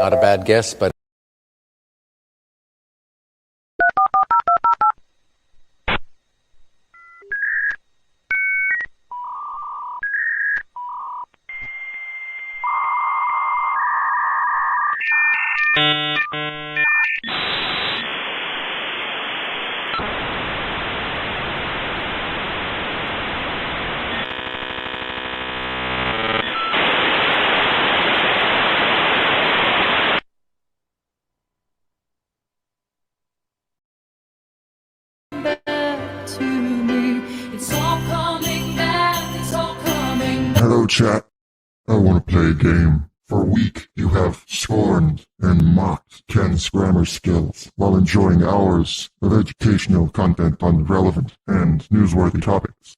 not a bad guess, but Hello chat, I want to play a game. For a week, you have scorned and mocked Ken's grammar skills while enjoying hours of educational content on relevant and newsworthy topics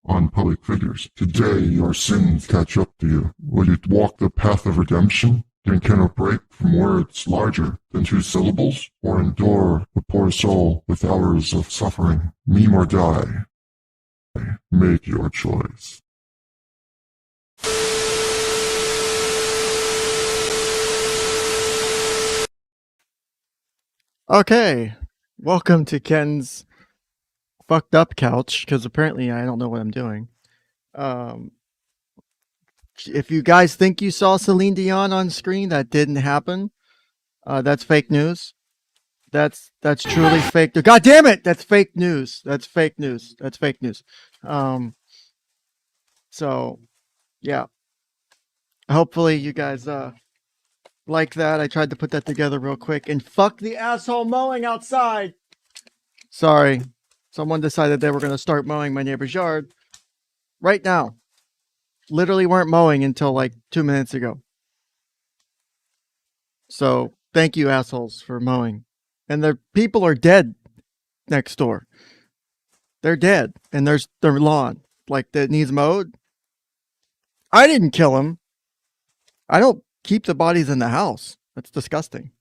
on public figures. Today, your sins catch up to you. Will you walk the path of redemption? Can Ken break from words larger than 2 syllables? Or endure the poor soul with hours of suffering? Meme or die? Make your choice. Okay, welcome to Ken's fucked up couch, because apparently I don't know what I'm doing. If you guys think you saw Celine Dion on screen, that didn't happen. That's fake news. That's truly fake. God damn it! That's fake news. That's fake news. That's fake news. So, yeah. Hopefully you guys like that. I tried to put that together real quick. And fuck the asshole mowing outside. Sorry. Someone decided they were going to start mowing my neighbor's yard right now. Literally weren't mowing until like 2 minutes ago. So thank you assholes for mowing. And the people are dead next door. They're dead. And there's their lawn like that needs mowed. I didn't kill him. I don't keep the bodies in the house. That's disgusting.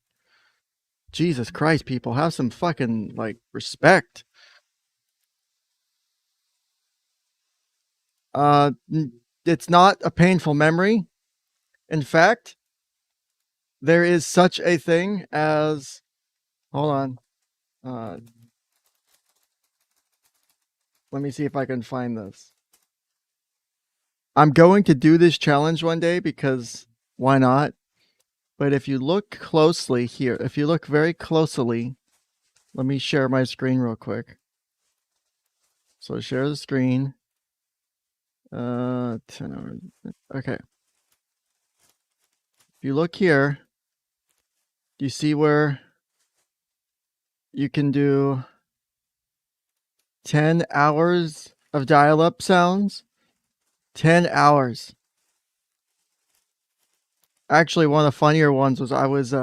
Jesus Christ, people, have some fucking like respect. It's not a painful memory. In fact, there is such a thing as, hold on. Let me see if I can find this. I'm going to do this challenge one day because why not? But if you look closely here, if you look very closely, let me share my screen real quick. So share the screen. 10 hours. Okay. If you look here, do you see where you can do 10 hours of dial-up sounds? 10 hours. Actually, one of the funnier ones was I was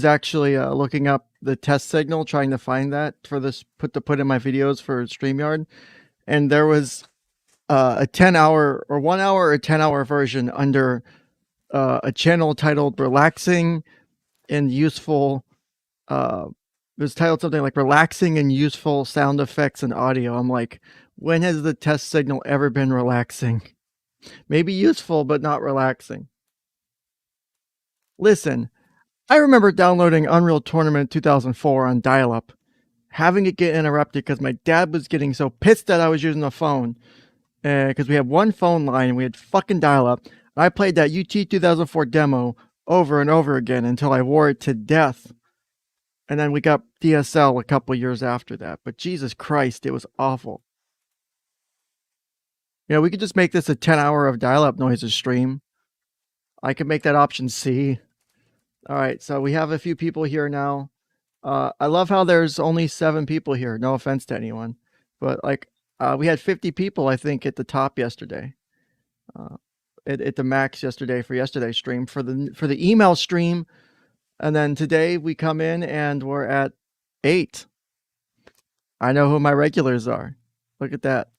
actually looking up the test signal, trying to find that for this put in my videos for StreamYard, and there was a 10-hour or 1 hour or 10-hour version under a channel titled "Relaxing and Useful." It was titled something like "Relaxing and Useful Sound Effects and Audio." I'm like, when has the test signal ever been relaxing? Maybe useful, but not relaxing. Listen, I remember downloading Unreal Tournament 2004 on dial-up, having it get interrupted because my dad was getting so pissed that I was using the phone, because we had one phone line and we had fucking dial-up. I played that UT 2004 demo over and over again until I wore it to death. And then we got DSL a couple years after that. But Jesus Christ, it was awful. You know, we could just make this a 10-hour of dial-up noises stream. I could make that option C. All right, so we have a few people here now. I love how there's only 7 people here. No offense to anyone. But like, we had 50 people, I think, at the top yesterday. At the max yesterday for yesterday's stream. For the email stream. And then today we come in and we're at 8. I know who my regulars are. Look at that.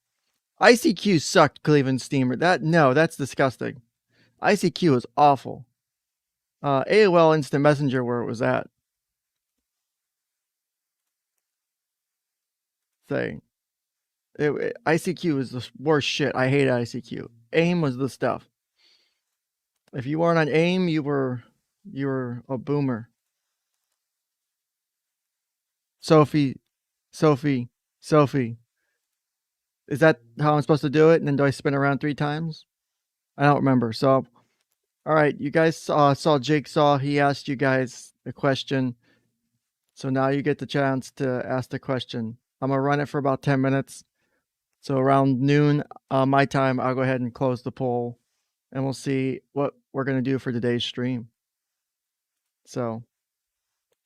ICQ sucked, Cleveland Steamer. That's disgusting. ICQ is awful. AOL Instant Messenger, where it was at. ICQ is the worst shit. I hate ICQ. AIM was the stuff. If you weren't on AIM, you were a boomer. Sophie. Is that how I'm supposed to do it? And then do I spin around 3 times? I don't remember. So, all right, you guys saw Jigsaw. He asked you guys a question. So now you get the chance to ask the question. I'm going to run it for about 10 minutes. So around noon, my time, I'll go ahead and close the poll and we'll see what we're going to do for today's stream. So,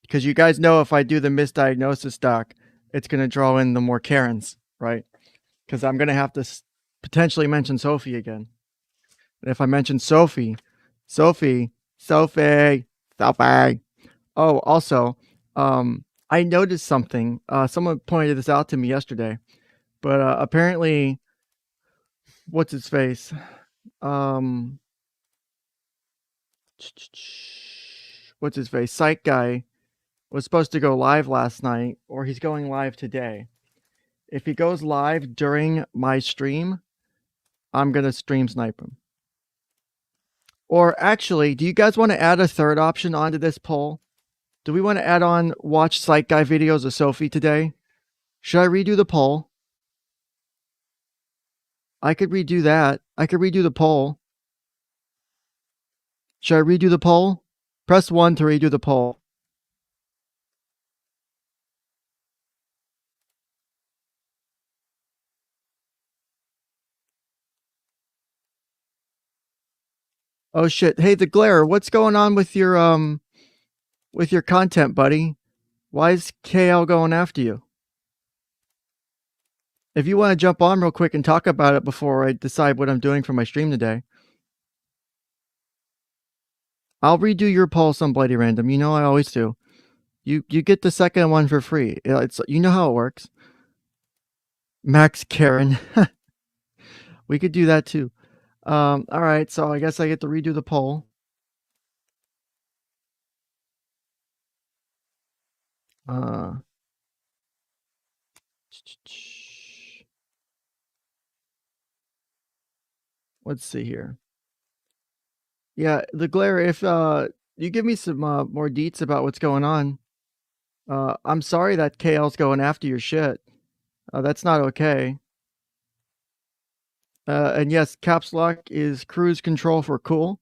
because you guys know if I do the misdiagnosis doc, it's going to draw in the more Karens, right? Because I'm going to have to potentially mention Sophie again. And if I mention Sophie. Oh, also, I noticed something. Someone pointed this out to me yesterday, but apparently, what's his face? What's his face? Psych Guy was supposed to go live last night, or he's going live today. If he goes live during my stream, I'm gonna stream snipe him. Or actually, do you guys want to add a third option onto this poll? Do we want to add on watch Psych Guy videos of Sophie today? Should I redo the poll? I could redo that. I could redo the poll. Should I redo the poll? Press 1 to redo the poll. Oh shit. Hey, the glare, what's going on with your content, buddy? Why is KL going after you? If you want to jump on real quick and talk about it before I decide what I'm doing for my stream today. I'll redo your poll some bloody random. You know I always do. You get the second one for free. It's you know how it works. Max Karen. We could do that too. All right, so I guess I get to redo the poll. Let's see here. Yeah, the glare, if you give me some more deets about what's going on. I'm sorry that KL's going after your shit. That's not okay. And yes, caps lock is cruise control for cool.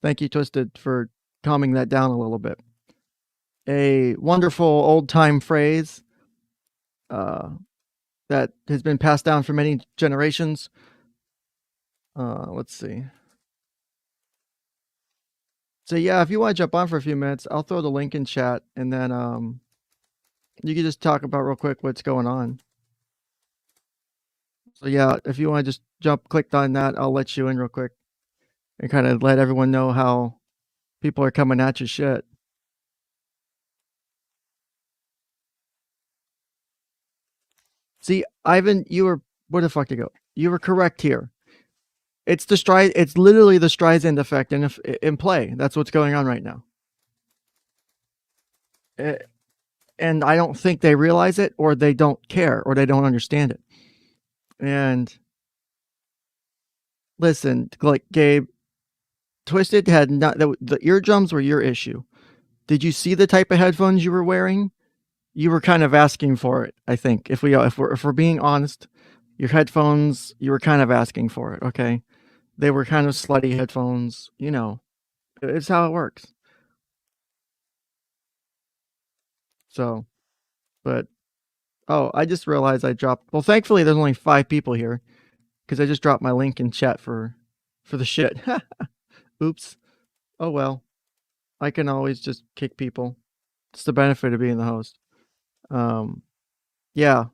Thank you, Twisted, for calming that down a little bit. A wonderful old time phrase that has been passed down for many generations. Let's see. So yeah, if you want to jump on for a few minutes, I'll throw the link in chat, and then you can just talk about real quick what's going on. So yeah, if you want to just click on that, I'll let you in real quick and kind of let everyone know how people are coming at your shit. See, Ivan, you were where the fuck to go? You were correct here. It's the it's literally the Streisand effect in play. That's what's going on right now. And I don't think they realize it, or they don't care, or they don't understand it. And listen, like Gabe, Twisted had not the eardrums were your issue. Did you see the type of headphones you were wearing? You were kind of asking for it, I think. If we're being honest, your headphones, you were kind of asking for it, okay? They were kind of slutty headphones, you know. It's how it works. So, but oh, I just realized I dropped. Well, thankfully there's only 5 people here because I just dropped my link in chat for the shit. Oops. Oh well. I can always just kick people. It's the benefit of being the host. Yeah.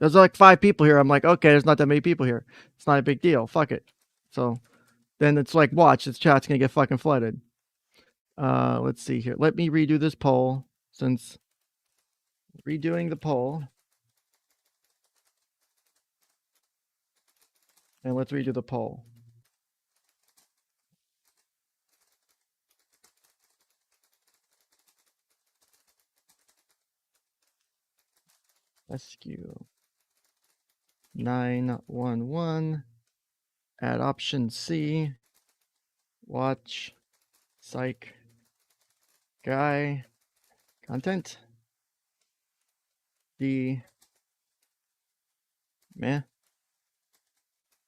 There's like 5 people here. I'm like, okay, there's not that many people here. It's not a big deal. Fuck it. So then it's like, watch, this chat's gonna get fucking flooded. Let's see here. Let me redo this poll since redoing the poll. And let's redo the poll. SQ 911. Add option C. Watch Psych Guy content. Man.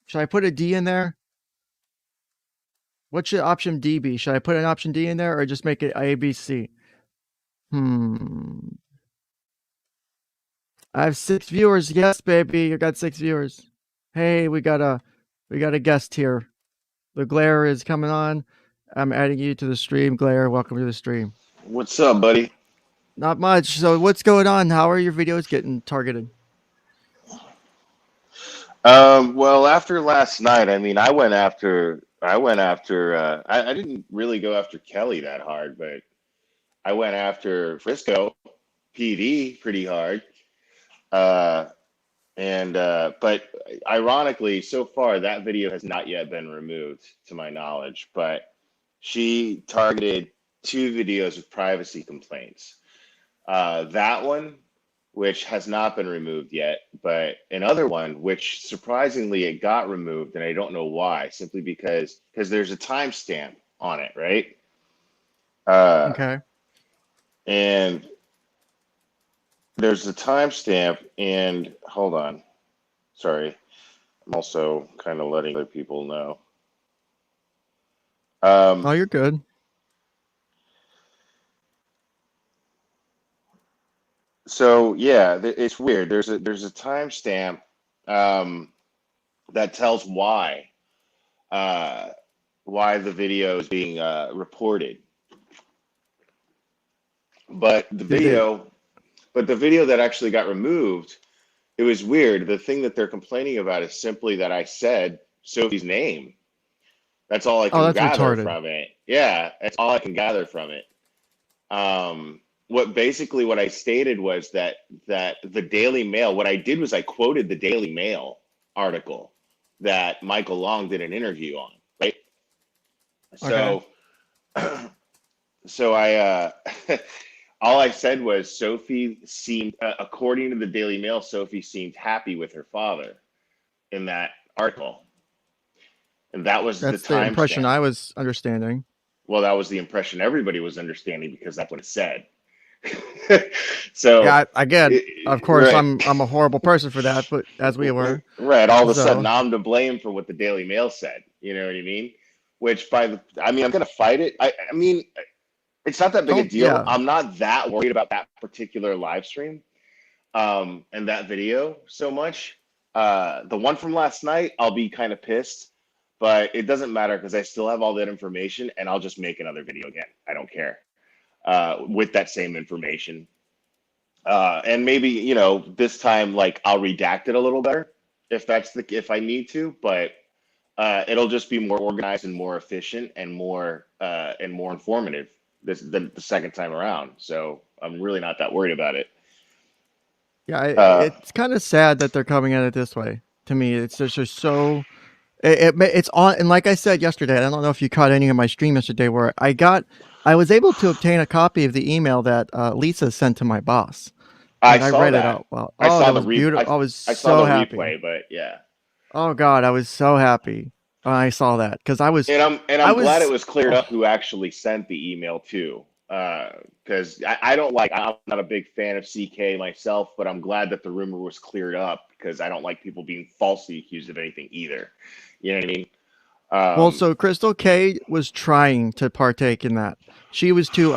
Should I put a D in there? What should option D be? Should I put an option D in there or just make it A, B, C? I have 6 viewers. Yes, baby. You got 6 viewers. Hey, we got a guest here. The glare is coming on. I'm adding you to the stream. Glare, welcome to the stream. What's up, buddy? Not much. So what's going on? How are your videos getting targeted? Well, after last night, I mean, I didn't really go after Kelly that hard, but I went after Frisco PD pretty hard. But ironically, so far that video has not yet been removed to my knowledge, but she targeted 2 videos with privacy complaints. That one, which has not been removed yet, but another one, which surprisingly it got removed, and I don't know why, simply because there's a timestamp on it, right? Okay. And there's a timestamp, and hold on, sorry, I'm also kind of letting other people know. Oh, you're good. So yeah, it's weird. There's a timestamp that tells why the video is being reported. But the video that actually got removed, it was weird. The thing that they're complaining about is simply that I said Sophie's name. That's all I can gather from it. Yeah, that's all I can gather from it. What I stated was that the Daily Mail, what I did was I quoted the Daily Mail article that Michael Long did an interview on, right? So, Okay. so I, all I said was Sophie seemed, according to the Daily Mail, Sophie seemed happy with her father in that article. And that's the impression I was understanding. Well, that was the impression everybody was understanding because that's what it said. So yeah, again, of course, right. I'm a horrible person for that, but as we were, right, all of a sudden I'm to blame for what the Daily Mail said. You know what I mean? Which I'm gonna fight it. I mean, it's not that big a deal. Yeah. I'm not that worried about that particular live stream, and that video so much. The one from last night, I'll be kind of pissed, but it doesn't matter because I still have all that information, and I'll just make another video again. I don't care. With that same information. And maybe, this time, like, I'll redact it a little better if I need to, but it'll just be more organized and more efficient and more informative the second time around. So I'm really not that worried about it. Yeah, it's kind of sad that they're coming at it this way. To me, it's just so. It's on, and like I said yesterday, I don't know if you caught any of my stream yesterday where I was able to obtain a copy of the email that Lisa sent to my boss. I read that. it out. Well, I saw it was beautiful. I was so happy. Replay, but yeah. Oh God, I was so happy when I saw that because I was. And I'm glad it was cleared up who actually sent the email too. Because I'm not a big fan of CK myself, but I'm glad that the rumor was cleared up because I don't like people being falsely accused of anything either. You know what I mean? Well, so Crystal K was trying to partake in that. She was too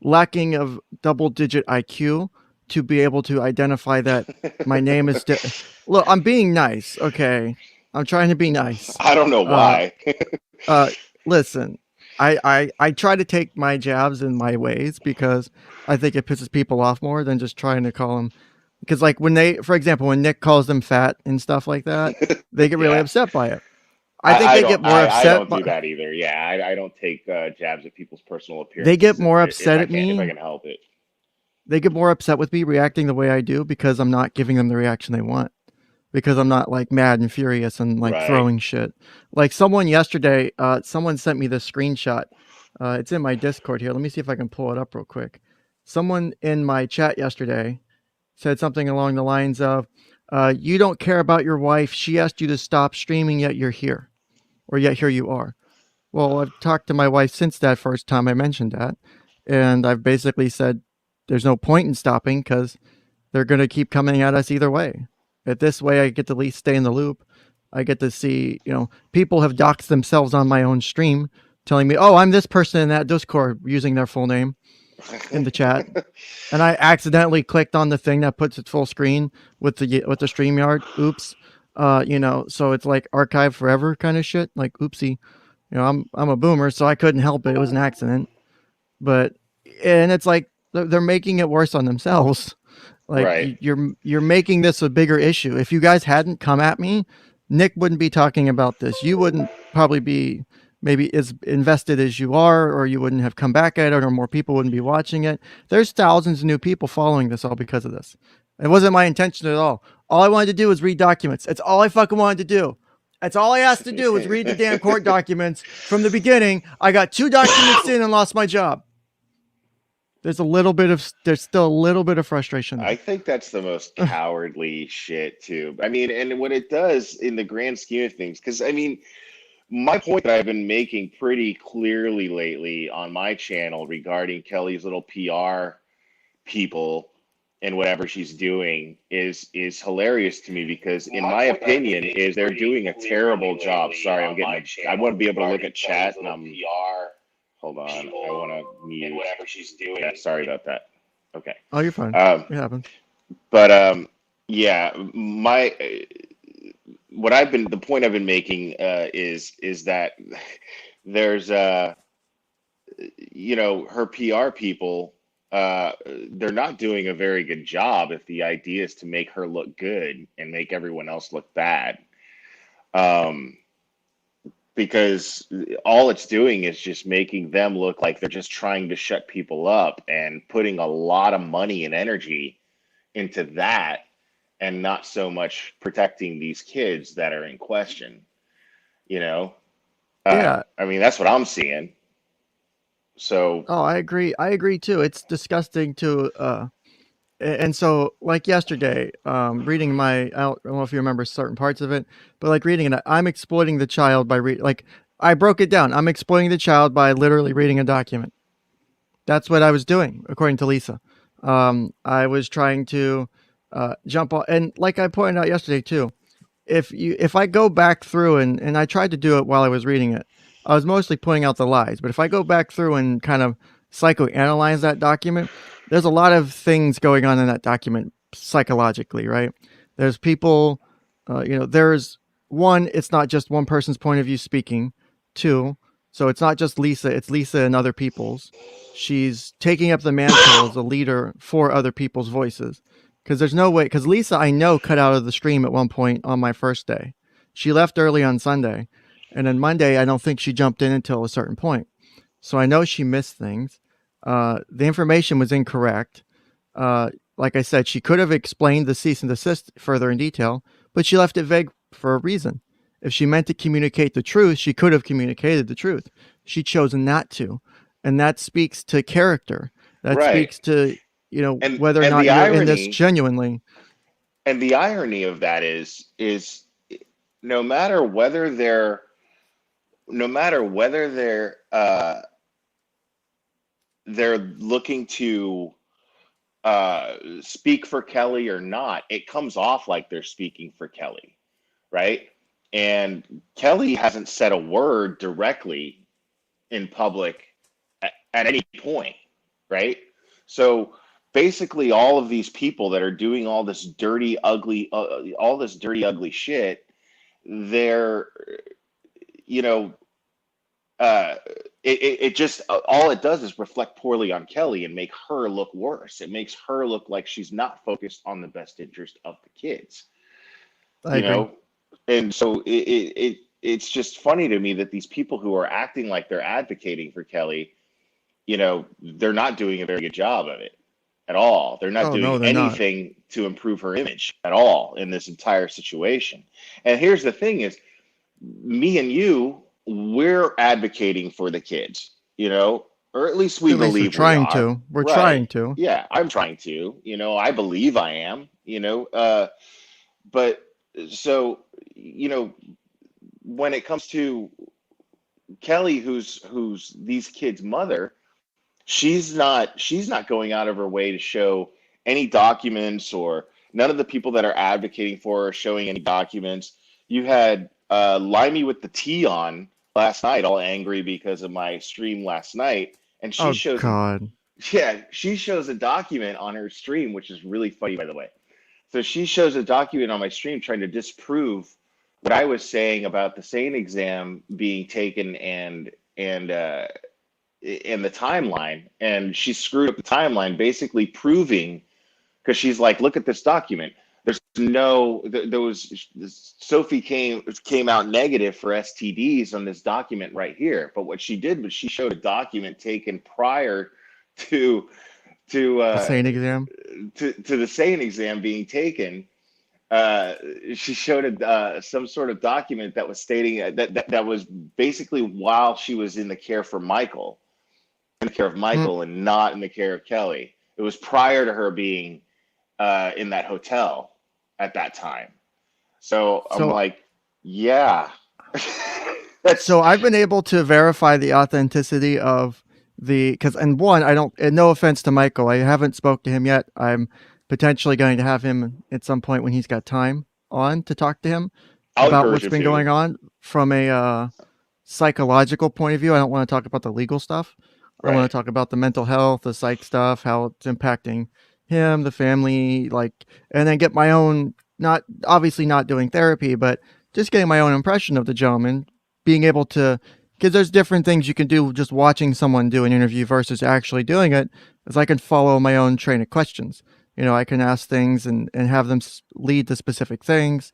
lacking of double-digit IQ to be able to identify that my name is. Look, I'm being nice, okay? I'm trying to be nice. I don't know why. Listen, I try to take my jabs in my ways because I think it pisses people off more than just trying to call them. Because, like, for example, when Nick calls them fat and stuff like that, they get really upset by it. I think they get more upset. I don't do that either. Yeah, I don't take jabs at people's personal appearance. They get more upset at me if I can help it. They get more upset with me reacting the way I do because I'm not giving them the reaction they want. Because I'm not like mad and furious and like throwing shit. Like someone yesterday, someone sent me this screenshot. It's in my Discord here. Let me see if I can pull it up real quick. Someone in my chat yesterday said something along the lines of, you don't care about your wife. She asked you to stop streaming, yet you're here. Or yet here you are. Well, I've talked to my wife since that first time I mentioned that, and I've basically said there's no point in stopping because they're going to keep coming at us either way. At this way, I get to at least stay in the loop. I get to see, people have doxed themselves on my own stream, telling me, "Oh, I'm this person in that Discord," using their full name in the chat, and I accidentally clicked on the thing that puts it full screen with the StreamYard. Oops. So it's like archive forever kind of shit. Like, oopsie. I'm a boomer, so I couldn't help it. It was an accident. But and it's like they're making it worse on themselves. Like Right. you're making this a bigger issue. If you guys hadn't come at me, Nick wouldn't be talking about this. You wouldn't probably be maybe as invested as you are, or you wouldn't have come back at it, or more people wouldn't be watching it. There's thousands of new people following this all because of this. It wasn't my intention at all. All I wanted to do was read documents. That's all I fucking wanted to do. That's all I asked to do was read the damn court documents from the beginning. I got 2 documents in and lost my job. There's still a little bit of frustration there. I think that's the most cowardly shit too. I mean, and what it does in the grand scheme of things, because I mean, my point that I've been making pretty clearly lately on my channel regarding Kelly's little PR people and whatever she's doing is hilarious to me because in my opinion is they're doing a terrible job. Sorry, I want to be able to look at chat and I'm hold on. I want to mute whatever she's doing. Yeah, sorry about that. Okay. Oh, you're fine. It happens. But yeah, the point I've been making is that there's her PR people, they're not doing a very good job if the idea is to make her look good and make everyone else look bad. Because all it's doing is just making them look like they're just trying to shut people up and putting a lot of money and energy into that and not so much protecting these kids that are in question, Yeah. I mean, that's what I'm seeing. So, Oh, I agree. I agree too. It's disgusting to and so like yesterday, reading I don't know if you remember certain parts of it, but like reading it, I'm exploiting the child by like I broke it down. I'm exploiting the child by literally reading a document. That's what I was doing, according to Lisa. I was trying to jump on, and like I pointed out yesterday too, if I go back through and I tried to do it while I was reading it, I was mostly pointing out the lies. But if I go back through and kind of psychoanalyze that document, there's a lot of things going on in that document psychologically, right? There's people, there's one, it's not just one person's point of view speaking. Two, so it's not just Lisa, it's Lisa and other people's. She's taking up the mantle as a leader for other people's voices. Because there's no way, because Lisa, I know, cut out of the stream at one point on my first day. She left early on Sunday. And then Monday, I don't think she jumped in until a certain point. So I know she missed things. The information was incorrect. Like I said, she could have explained the cease and desist further in detail, but she left it vague for a reason. If she meant to communicate the truth, she could have communicated the truth. She chose not to. And that speaks to character. That right. speaks to, And- whether or and not the you're in irony- this genuinely. And the irony of that is no matter whether they're looking to speak for Kelly or not, it comes off like they're speaking for Kelly, right? And Kelly hasn't said a word directly in public at any point, right? So basically, all of these people that are doing all this dirty, ugly shit, they're, it just all it does is reflect poorly on Kelly and make her look worse. It makes her look like she's not focused on the best interest of the kids, I agree. And so it's just funny to me that these people who are acting like they're advocating for Kelly, they're not doing a very good job of it at all. They're not doing they're not. anything to improve her image at all in this entire situation. And here's the thing is, me and you, we're advocating for the kids, or at least we At least believe we're trying we are. to. We're Right. trying to. Yeah, I'm trying to, I believe I am, but so, when it comes to Kelly, who's these kids' mother, she's not going out of her way to show any documents, or none of the people that are advocating for her are showing any documents. You had Limey with the T on last night, all angry because of my stream last night, and Oh God. she shows a document on her stream, which is really funny, by the way. So she shows a document on my stream trying to disprove what I was saying about the SANE exam being taken, and in the timeline, and she screwed up the timeline, basically proving, because she's like, look at this document. There's no those Sophie came out negative for STDs on this document right here. But what she did was she showed a document taken prior to to The uh, same exam. to the SANE exam being taken. She showed some sort of document that was stating that was basically while she was in the care for Michael, in the care of Hmm. Michael, and not in the care of Kelly. It was prior to her being in that hotel at that time. So I'm So like, yeah, that's so I've been able to verify the authenticity of the, because, and one, I don't, and no offense to Michael, I haven't spoke to him yet. I'm potentially going to have him at some point when he's got time on to talk to him I'll about encourage what's him been to. going on from a psychological point of view. I don't want to talk about the legal stuff. I want Right. to talk about the mental health, the psych stuff, how it's impacting him, the family, like, and then get my own, not obviously not doing therapy, but just getting my own impression of the gentleman, being able to, because there's different things you can do just watching someone do an interview versus actually doing it, is I can follow my own train of questions. I can ask things and have them lead to specific things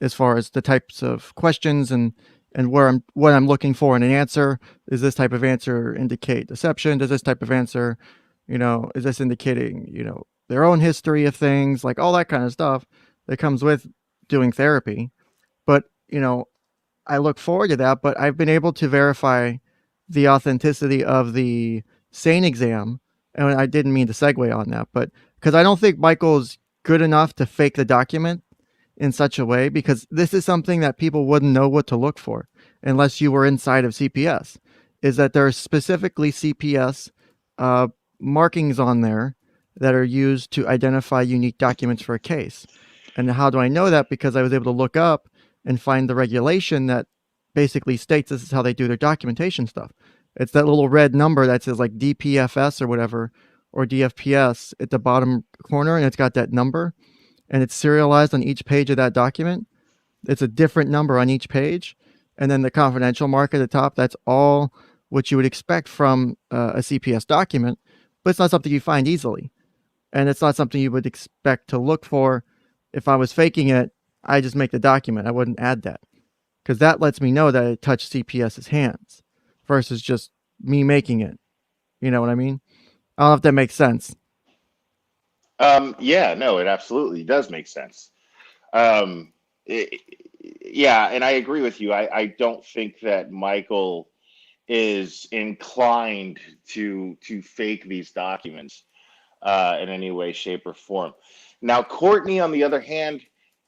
as far as the types of questions and what I'm looking for in an answer. Does this type of answer indicate deception? Does this type of answer, is this indicating, their own history of things, like all that kind of stuff that comes with doing therapy. But, I look forward to that, but I've been able to verify the authenticity of the SANE exam. And I didn't mean to segue on that, but because I don't think Michael's good enough to fake the document in such a way, because this is something that people wouldn't know what to look for unless you were inside of CPS, is that there are specifically CPS uh, markings on there that are used to identify unique documents for a case. And how do I know that? Because I was able to look up and find the regulation that basically states this is how they do their documentation stuff. It's that little red number that says like DPFS or whatever, or DFPS at the bottom corner, and it's got that number and it's serialized on each page of that document. It's a different number on each page. And then the confidential mark at the top, that's all what you would expect from a CPS document, but it's not something you find easily. And it's not something you would expect to look for. If I was faking it, I just make the document. I wouldn't add that because that lets me know that it touched CPS's hands versus just me making it. You know what I mean? I don't know if that makes sense. Yeah, no, it absolutely does make sense. Um, it, yeah, and I agree with you. I don't think that Michael is inclined to fake these documents in any way, shape, or form. Now, Courtney, on the other hand,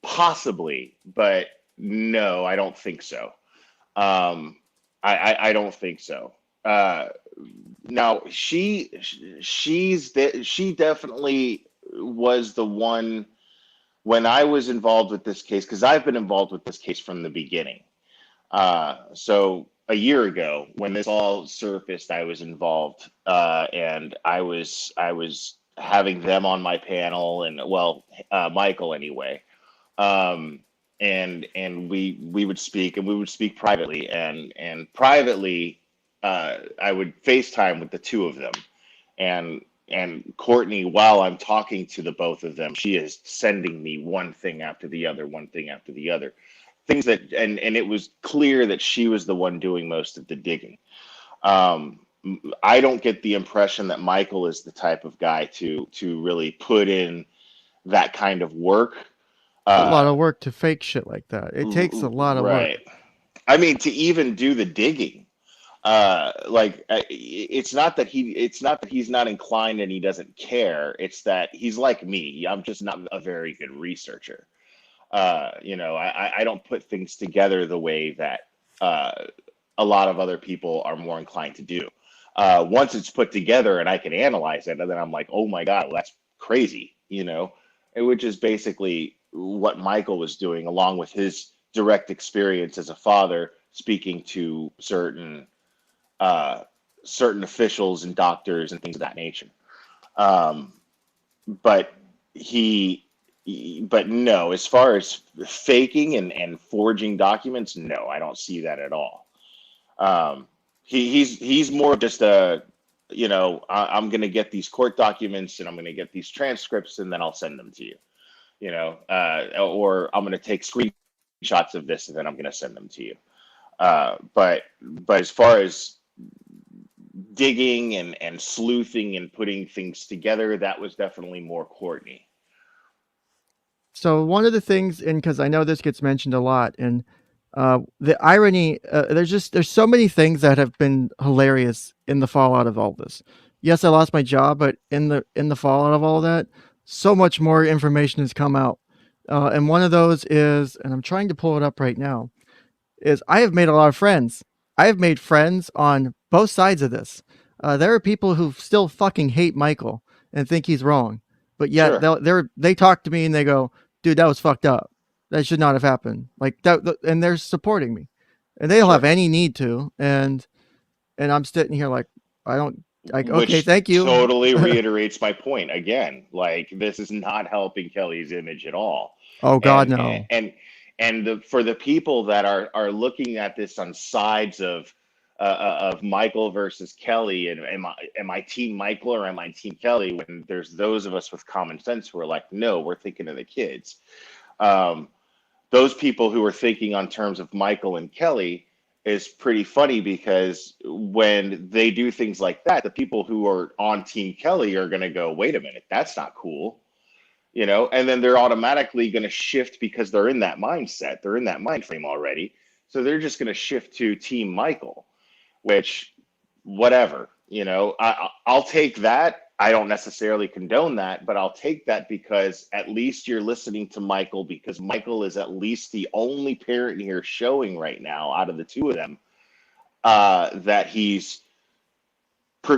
possibly, but no, I don't think so. Um, I don't think so. Uh, Now, she definitely was the one when I was involved with this case, because I've been involved with this case from the beginning. So a year ago, when this all surfaced, I was involved, and I was having them on my panel, and well, Michael anyway, um, and we would speak, and we would speak privately, and privately, I would FaceTime with the two of them, and Courtney, while I'm talking to the both of them, she is sending me one thing after the other, one thing after the other, things that, and it was clear that she was the one doing most of the digging. Um, I don't get the impression that Michael is the type of guy to really put in that kind of work. It's a lot Uh, of work to fake shit like that. It takes a lot of right. work. I mean, to even do the digging, it's not that he's not inclined and he doesn't care. It's that he's like me. I'm just not a very good researcher. I don't put things together the way that uh, a lot of other people are more inclined to do. Once it's put together and I can analyze it, and then I'm like, oh my God, well, that's crazy, which is basically what Michael was doing, along with his direct experience as a father, speaking to uh, certain officials and doctors and things of that nature. Um, but he, but no, as far as faking and forging documents, no, I don't see that at all. Um, he's more just I'm going to get these court documents and I'm going to get these transcripts and then I'll send them to you, or I'm going to take screenshots of this and then I'm going to send them to you. But as far as digging and sleuthing and putting things together, that was definitely more Courtney. So one of the things, and because I know this gets mentioned a lot, and the irony, there's so many things that have been hilarious in the fallout of all this. Yes, I lost my job, but in the fallout of all that, so much more information has come out. And one of those is, and I'm trying to pull it up right now, is I have made a lot of friends. I have made friends on both sides of this. There are people who still fucking hate Michael and think he's wrong, but yet Sure. they talk to me and they go, "Dude, that was fucked up. That should not have happened." Like that, and they're supporting me, and they don't have Sure. any need to. And I'm sitting here like, I don't like. Okay, Which thank you. totally reiterates my point again. Like, this is not helping Kelly's image at all. Oh God, And no. for the people that are looking at this on sides of Michael versus Kelly, and am I team Michael or am I team Kelly? When there's those of us with common sense who are like, no, we're thinking of the kids. Um, those people who are thinking on terms of Michael and Kelly is pretty funny, because when they do things like that, the people who are on Team Kelly are going to go, wait a minute, that's not cool, and then they're automatically going to shift because they're in that mindset, they're in that mind frame already. So they're just going to shift to Team Michael, which, whatever, I'll take that. I don't necessarily condone that, but I'll take that because at least you're listening to Michael, because Michael is at least the only parent here showing right now out of the two of them that he's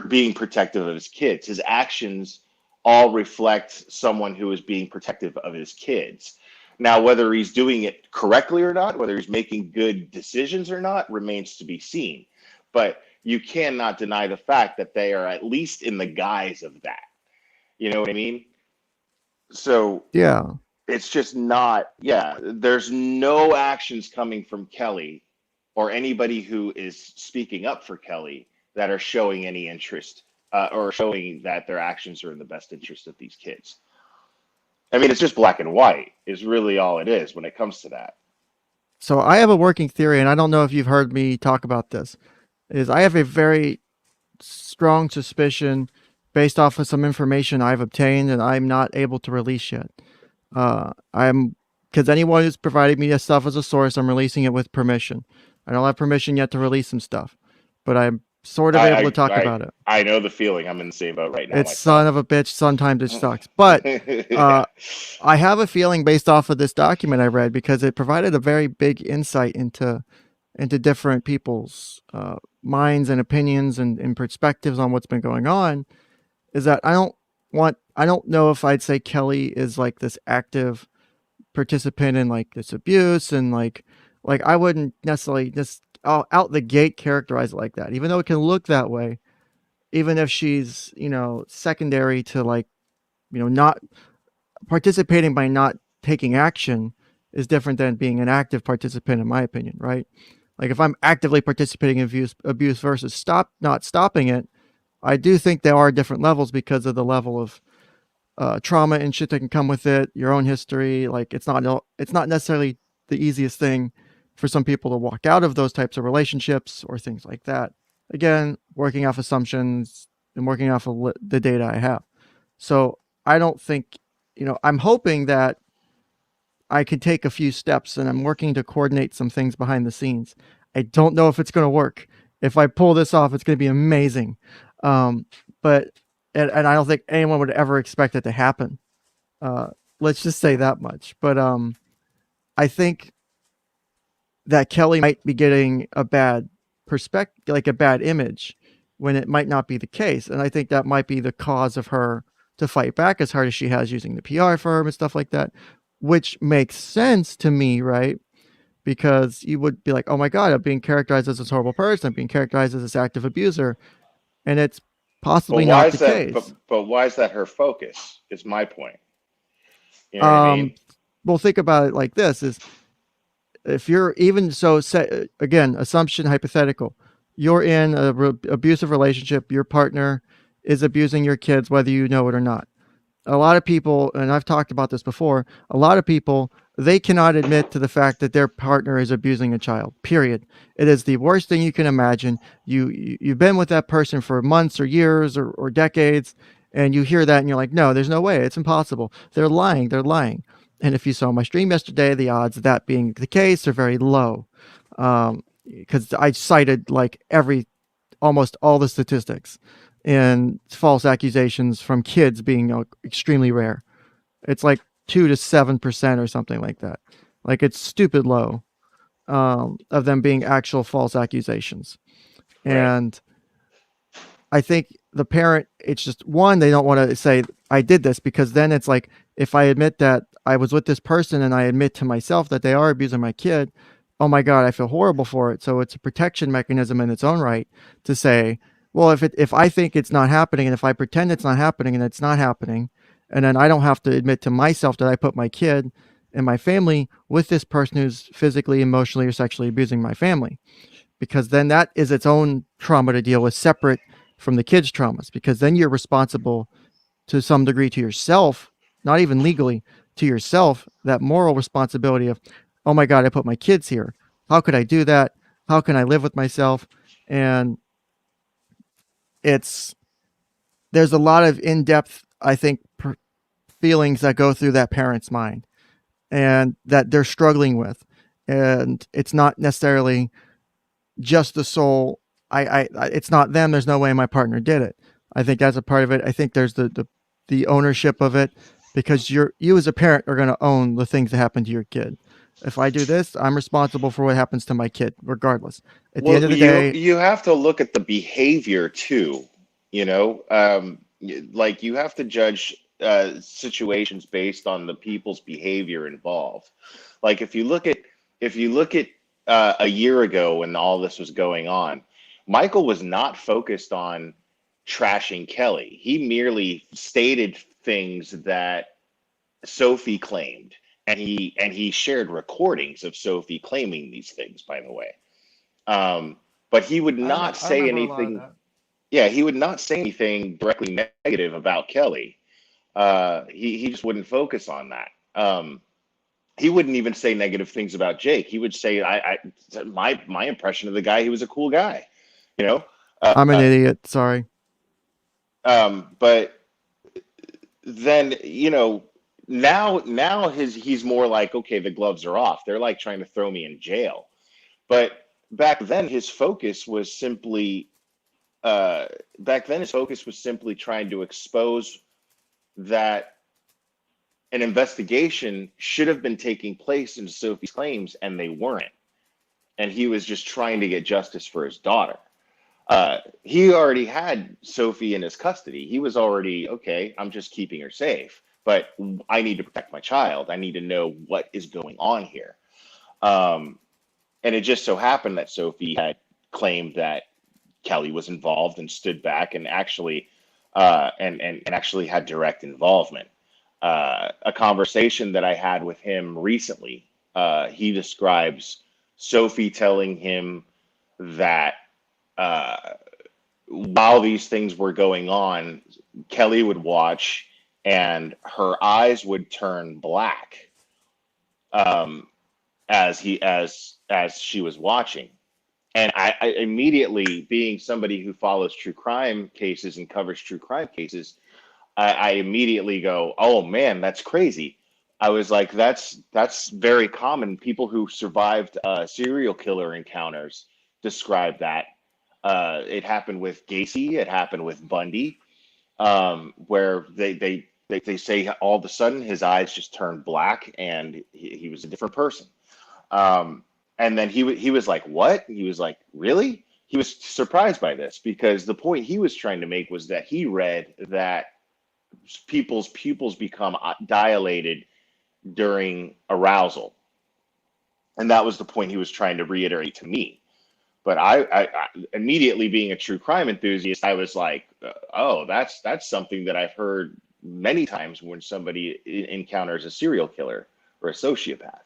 being protective of his kids. His actions all reflect someone who is being protective of his kids. Now, whether he's doing it correctly or not, whether he's making good decisions or not, remains to be seen. But you cannot deny the fact that they are at least in the guise of that. You know what I mean? So Yeah. it's just not, yeah, there's no actions coming from Kelly or anybody who is speaking up for Kelly that are showing any interest, or showing that their actions are in the best interest of these kids. I mean, it's just black and white is really all it is when it comes to that. So I have a working theory, and I don't know if you've heard me talk about this. Is I have a very strong suspicion based off of some information I've obtained and I'm not able to release yet. I'm because anyone who's provided me this stuff as a source, I'm releasing it with permission. I don't have permission yet to release some stuff, but I'm sort of able to I talk I about I, it. I know the feeling. I'm in the same boat right now It's myself. son of a bitch. Sometimes it sucks, but Yeah. uh, I have a feeling based off of this document I read, because it provided a very big insight into different people's minds and opinions and perspectives on what's been going on, is that I don't know if I'd say Kelly is like this active participant in like this abuse, and like I wouldn't necessarily just out the gate characterize it like that, even though it can look that way, even if she's, secondary to, like, not participating by not taking action is different than being an active participant, in my opinion, right? Like if I'm actively participating in abuse versus not stopping it, I do think there are different levels because of the level of trauma and shit that can come with it, your own history. Like it's not necessarily the easiest thing for some people to walk out of those types of relationships or things like that. Again, working off assumptions and working off of the data I have. So I don't think, I'm hoping that I could take a few steps, and I'm working to coordinate some things behind the scenes. I don't know if it's going to work. If I pull this off, it's going to be amazing. Um, but and I don't think anyone would ever expect it to happen. Uh, let's just say that much. But I think that Kelly might be getting a bad perspective, like a bad image, when it might not be the case. And I think that might be the cause of her to fight back as hard as she has using the PR firm and stuff like that, which makes sense to me, right? Because you would be like, oh my God, I'm being characterized as this horrible person, I'm being characterized as this active abuser. And it's But possibly why not is the that? case. But why is that her focus? Is my point. You know what I Um, mean? well, think about it like this: is if you're even so say again, assumption hypothetical, you're in a abusive relationship, your partner is abusing your kids, whether you know it or not. A lot of people, and I've talked about this before, a lot of people, they cannot admit to the fact that their partner is abusing a child. Period. It is the worst thing you can imagine. You've been with that person for months or years or decades, and you hear that and you're like, no, there's no way. It's impossible. They're lying. They're lying. And if you saw my stream yesterday, the odds of that being the case are very low. Because I cited like almost all the statistics and false accusations from kids being extremely rare. It's like 2 to 7% or something like that. Like it's stupid low, of them being actual false accusations. Right. And I think the parent, it's just one, they don't want to say, I did this, because then it's like, if I admit that I was with this person and I admit to myself that they are abusing my kid, oh my God, I feel horrible for it. So it's a protection mechanism in its own right to say, well, if I think it's not happening and if I pretend it's not happening and it's not happening, and then I don't have to admit to myself that I put my kid and my family with this person who's physically, emotionally, or sexually abusing my family, because then that is its own trauma to deal with, separate from the kids' traumas, because then you're responsible to some degree to yourself, not even legally, to yourself, that moral responsibility of, oh my God, I put my kids here. How could I do that? How can I live with myself? And it's, there's a lot of in-depth, I think, feelings that go through that parent's mind and that they're struggling with. And it's not necessarily just the sole, it's not them. There's no way my partner did it. I think that's a part of it. I think there's the ownership of it, because you as a parent are going to own the things that happen to your kid. If I do this, I'm responsible for what happens to my kid, regardless. At the end Well, of the you day, you have to look at the behavior too. You know, like you have to judge situations based on the people's behavior involved. Like if you look at a year ago when all this was going on, Michael was not focused on trashing Kelly. He merely stated things that Sophie claimed, and he shared recordings of Sophie claiming these things, by the way. But he would not I say remember a lot of anything. that. Yeah, he would not say anything directly negative about Kelly. He just wouldn't focus on that. He wouldn't even say negative things about Jake. He would say, my impression of the guy, he was a cool guy, you know. I'm an idiot. Sorry. But then now he's more like, okay, the gloves are off. They're like trying to throw me in jail. But back then his focus was simply trying to expose that an investigation should have been taking place into Sophie's claims, and they weren't. And he was just trying to get justice for his daughter. He already had Sophie in his custody. He was already, okay, I'm just keeping her safe, but I need to protect my child. I need to know what is going on here. Um, and it just so happened that Sophie had claimed that Kelly was involved and stood back and actually and actually had direct involvement. A conversation that I had with him recently, he describes Sophie telling him that uh, while these things were going on, Kelly would watch and her eyes would turn black, um, as she was watching. And I immediately, being somebody who follows true crime cases and covers true crime cases, I immediately go, "Oh man, that's crazy." I was like, "That's very common. People who survived serial killer encounters describe that. It happened with Gacy. It happened with Bundy, where they say all of a sudden his eyes just turned black and he was a different person." Um, and then he was like, "What?" He was like, "Really?" he was surprised by this because the point he was trying to make was that he read that people's pupils become dilated during arousal. And that was the point he was trying to reiterate to me. But I immediately, being a true crime enthusiast, I was like, oh, that's something that I've heard many times when somebody encounters a serial killer or a sociopath,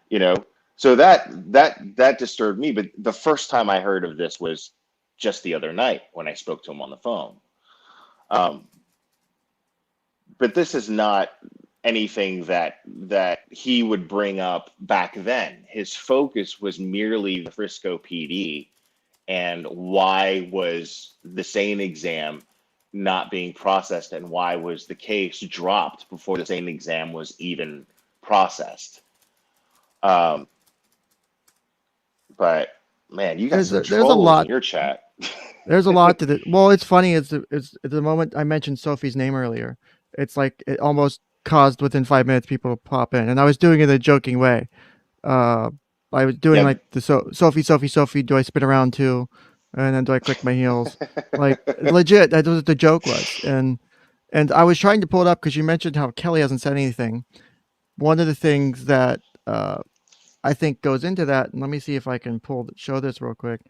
you know. So that disturbed me. But the first time I heard of this was just the other night when I spoke to him on the phone. But this is not anything that he would bring up back then. His focus was merely the Frisco PD and why was the SANE exam not being processed and why was the case dropped before the SANE exam was even processed. But man, you got some There's a trolls lot. in your chat. There's a lot to it. Well, it's funny. It's the moment I mentioned Sophie's name earlier. It's like it almost caused within 5 minutes people to pop in, and I was doing it in a joking way. I was doing Yeah. like the Sophie. Do I spin around too? And then do I click my heels? Like legit. That was what the joke was, and I was trying to pull it up because you mentioned how Kelly hasn't said anything. One of the things that I think goes into that, and let me see if I can show this real quick.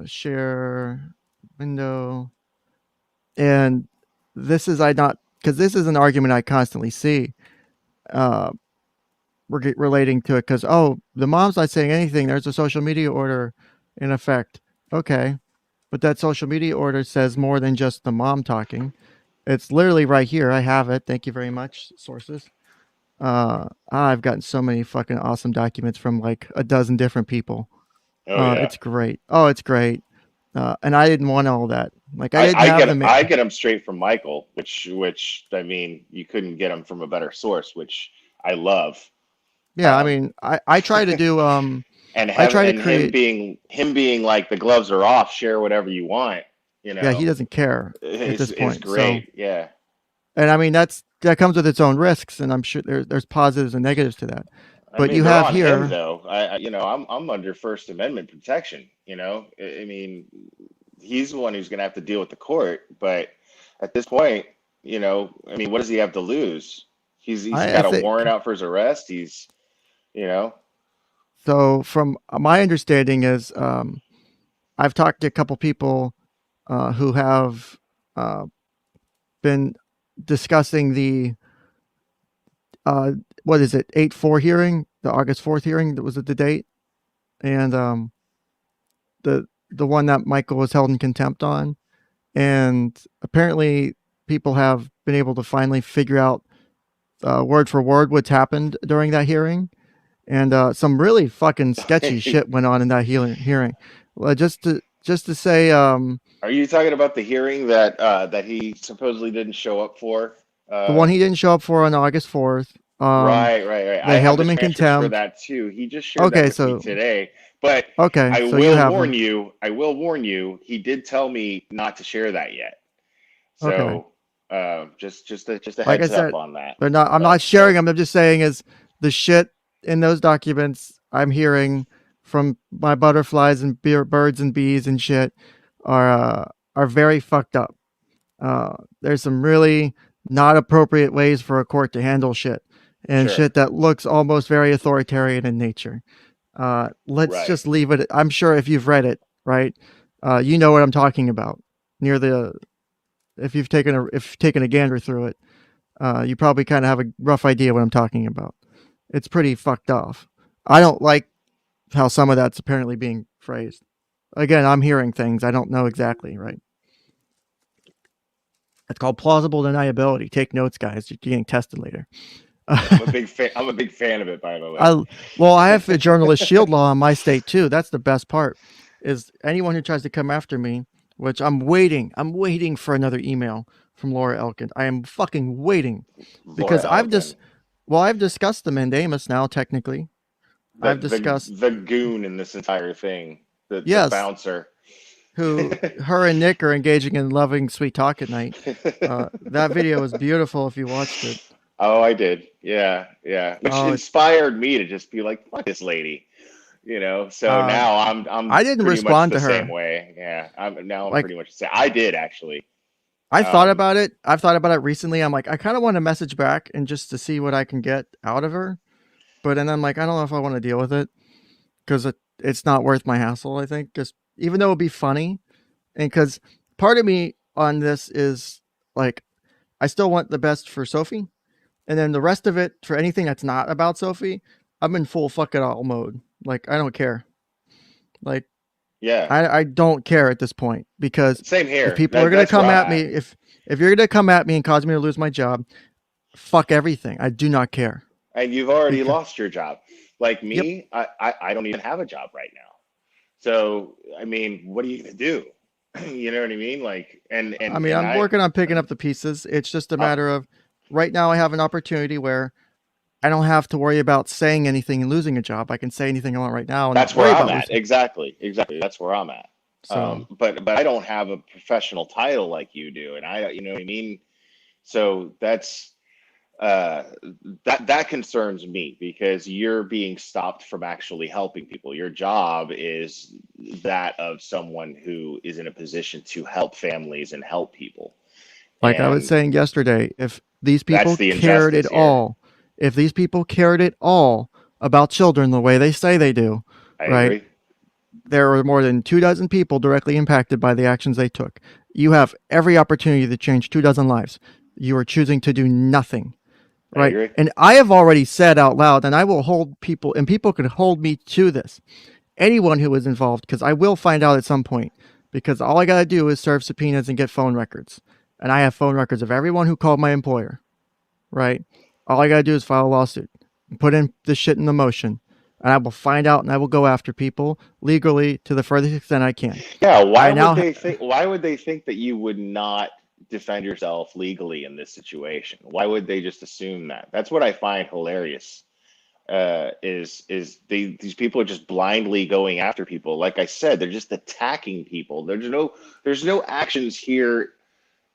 Share window, and this is because this is an argument I constantly see relating to it because the mom's not saying anything, there's a social media order in effect. Okay, but that social media order says more than just the mom talking. It's literally right here. I have it. Thank you very much, sources. I've gotten so many fucking awesome documents from like a dozen different people. Oh yeah. It's great. Oh, it's great. And I didn't want all that. Like I didn't have them. I get them straight from Michael, which I mean, you couldn't get them from a better source, which I love. Yeah, I mean, I try to do And I try to and create. him being like the gloves are off, share whatever you want, you Yeah, he know, doesn't care at this is point. So, great. Yeah. and I mean that comes with its own risks, and I'm sure there's positives and negatives to that. I But mean, you they're have on him here though. You know, I'm under First Amendment protection, you know. I mean, he's the one who's going to have to deal with the court, but at this point, you know, I mean, what does he have to lose? He's I got a think warrant out for his arrest. He's, you know. so. From my understanding is, I've talked to a couple people who have uh, been discussing the what is it 8/4 hearing, the August 4th hearing. That was the date, and the one that Michael was held in contempt on, and apparently people have been able to finally figure out word for word what's happened during that hearing, and some really fucking sketchy shit went on in that hearing. Just to say, Are you talking about the hearing that he supposedly didn't show up for? the one he didn't show up for on August 4th. Right. I They have held the him in transcripts for contempt. that too. He just shared that Okay, with me so today. But okay, I so you will have warn them. you, he did tell me not to share that yet. Okay, So just a like I heads up said, on that. they're not. I'm not sharing them. I'm just saying is the shit in those documents I'm hearing from my butterflies and birds and bees and shit are very fucked up. There's some really not appropriate ways for a court to handle shit and Sure. shit that looks almost very authoritarian in nature. Let's Right. just leave it. I'm sure if you've read it, right, you know what I'm talking about. Near the if you've taken a gander through it, you probably kind of have a rough idea what I'm talking about. It's pretty fucked off. I don't like how some of that's apparently being phrased. Again, I'm hearing things I don't know exactly, right? It's called plausible deniability. Take notes, guys. You're getting tested later. I'm a big fan. I'm a big fan of it, by the way. I have a journalist shield law in my state too. That's the best part. Is anyone who tries to come after me, which I'm waiting for another email from Laura Elkin. I am fucking waiting Laura because Elkin, I've discussed the mandamus now. Technically, I've discussed the goon in this entire thing, the yes, bouncer. who her and Nick are engaging in loving sweet talk at night. That video was beautiful if you watched it. Oh, I did. Yeah. Which Oh, inspired me to just be like, fuck this lady. So Uh, now I'm I didn't pretty much respond the to same her. way. Yeah, I'm Like pretty much the same. I did actually. I thought Um, about it. I've thought about it recently. I'm like, I kind of want to message back and just to see what I can get out of her. But then I'm like, I don't know if I want to deal with it because it's not worth my hassle. I think just even though it'd be funny, and because part of me on this is like, I still want the best for Sophie, and then the rest of it for anything that's not about Sophie, I'm in full fuck it all mode. Like I don't care. Like yeah, I don't care at this point because same if here. people are gonna That's where come I'm at me, at. if you're gonna come at me and cause me to lose my job, fuck everything. I do not care. And you've already Because lost your job. Like yep. me, I don't even have a job right now. So I mean, what are you gonna do? You know what I mean? Like, I mean, I'm working on picking up the pieces. It's just a uh, matter of right now I have an opportunity where I don't have to worry about saying anything and losing a job. I can say anything I want right now and not that's where worry I'm about at. losing. Exactly, exactly. That's where I'm at. So But I don't have a professional title like you do, and you know what I mean. So uh, that concerns me because you're being stopped from actually helping people. Your job is that of someone who is in a position to help families and help people, like I was and saying yesterday, if these that's people the cared injustice at here. all, if these people cared at all about children the way they say they do, I right? agree. There were more than 2 dozen people directly impacted by the actions they took. You have every opportunity to change 2 dozen lives. You are choosing to do nothing, I right? agree. And I have already said out loud, and I will hold people, and people can hold me to this. Anyone who was involved, because I will find out at some point, because all I got to do is serve subpoenas and get phone records. And I have phone records of everyone who called my employer, right? All I got to do is file a lawsuit, put in this shit in the motion, and I will find out and I will go after people legally to the furthest extent I can. Yeah, I now, why would they think that you would not defend yourself legally in this situation? Why would they just assume that? That's what I find hilarious. These people are just blindly going after people. Like I said, they're just attacking people. There's no actions here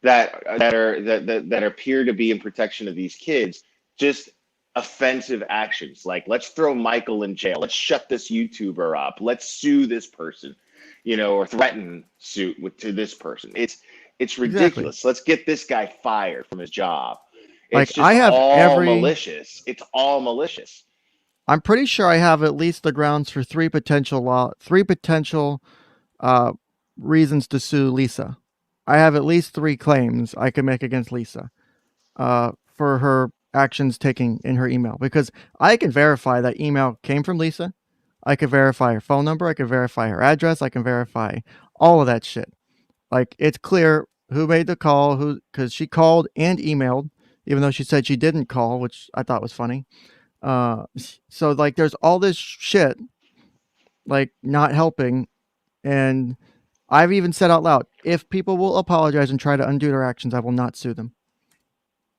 that appear to be in protection of these kids. Just offensive actions like let's throw Michael in jail, let's shut this YouTuber up, let's sue this person, or threaten suit to this person. It's exactly. ridiculous. Let's get this guy fired from his job. Like, It's I just have all every, malicious. It's all malicious. I'm pretty sure I have at least the grounds for three potential uh, reasons to sue Lisa. I have at least 3 claims I can make against Lisa for her actions taken in her email because I can verify that email came from Lisa. I can verify her phone number. I can verify her address. I can verify all of that shit. Like it's clear who made the call, who because she called and emailed, even though she said she didn't call, which I thought was funny. Uh, so like there's all this shit like not helping, and I've even said out loud, if people will apologize and try to undo their actions, I will not sue them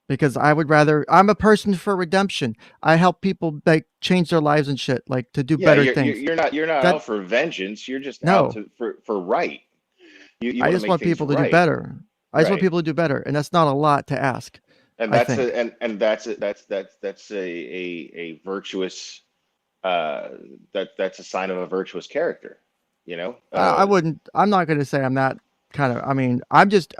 because I would rather. I'm a person for redemption. I help people like change their lives and shit, like to do Yeah, better things. you're not That out for vengeance. You're just out no, to for right. You I want to just make want things people to do right. better. I just want Right. people to do better, and that's not a lot to ask. And I that's think. that's a virtuous uh that's a sign of a virtuous character, you know? I wouldn't. I'm not going to say I'm that kind of. I mean,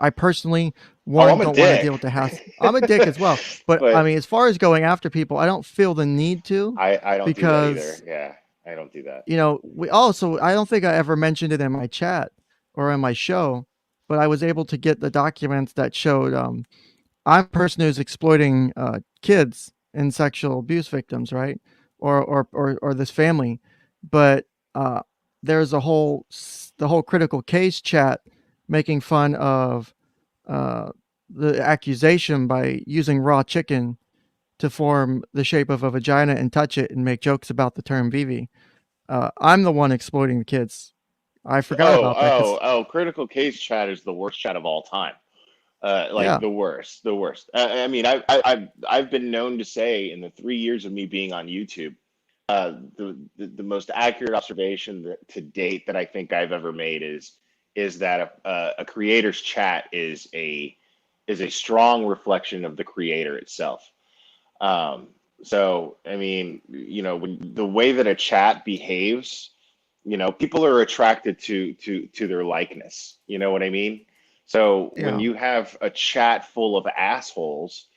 I personally Oh, one I'm a don't want to deal with dick. the hassle. I'm a dick as well, but I But mean, as far as going after people, I don't feel the need to I don't do that either. because Yeah, I don't do that. we also. I don't think I ever mentioned it in my chat or in my show, but I was able to get the documents that showed I'm a person who's exploiting kids and sexual abuse victims, right? Or this family, but uh, there's the whole critical case chat making fun of uh, the accusation by using raw chicken to form the shape of a vagina and touch it and make jokes about the term Vivi. I'm the one exploiting the kids. I forgot about that because Critical case chat is the worst chat of all time. Like yeah, the worst, the worst. I mean, I've been known to say in the 3 years of me being on YouTube, the most accurate observation to date that I think I've ever made is that a creator's chat is a strong reflection of the creator itself. So, I mean, when the way that a chat behaves, people are attracted to their likeness. You know what I mean? So when Yeah. you have a chat full of assholes,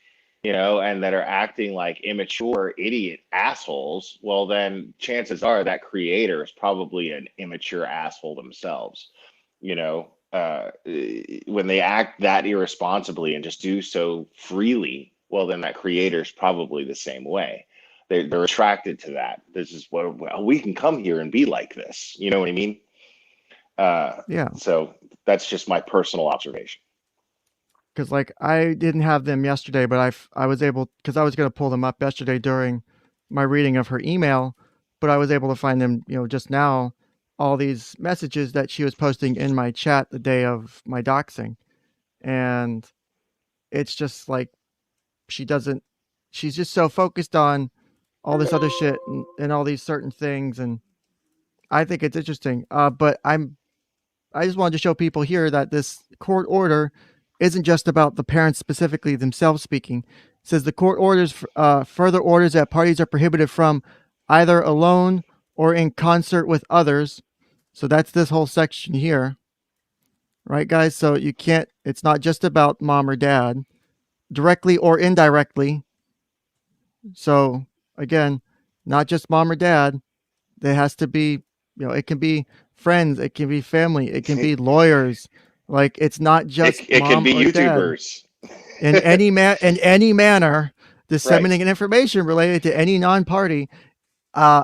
and that are acting like immature idiot assholes, well, then chances are that creator is probably an immature asshole themselves. When they act that irresponsibly and just do so freely, well, then that creator is probably the same way. They're attracted to that. This is what, well, we can come here and be like this. You know what I mean? Uh, Yeah. so that's just my personal observation. Because like I didn't have them yesterday, but I was able, because I was going to pull them up yesterday during my reading of her email, but I was able to find them, just now, all these messages that she was posting in my chat the day of my doxing. And it's just like she doesn't, she's just so focused on all this other shit and all these certain things. And I think it's interesting. But I just wanted to show people here that this court order isn't just about the parents specifically themselves speaking. It says the court orders further orders that parties are prohibited from either alone or in concert with others. So that's this whole section here. Right, guys? So you can't, it's not just about mom or dad, directly or indirectly. So again, not just mom or dad. There has to be, it can be friends, it can be family, it can be lawyers. Like it's not just It can mom be or dad. YouTubers. In any manner, Right. disseminating information related to any non-party.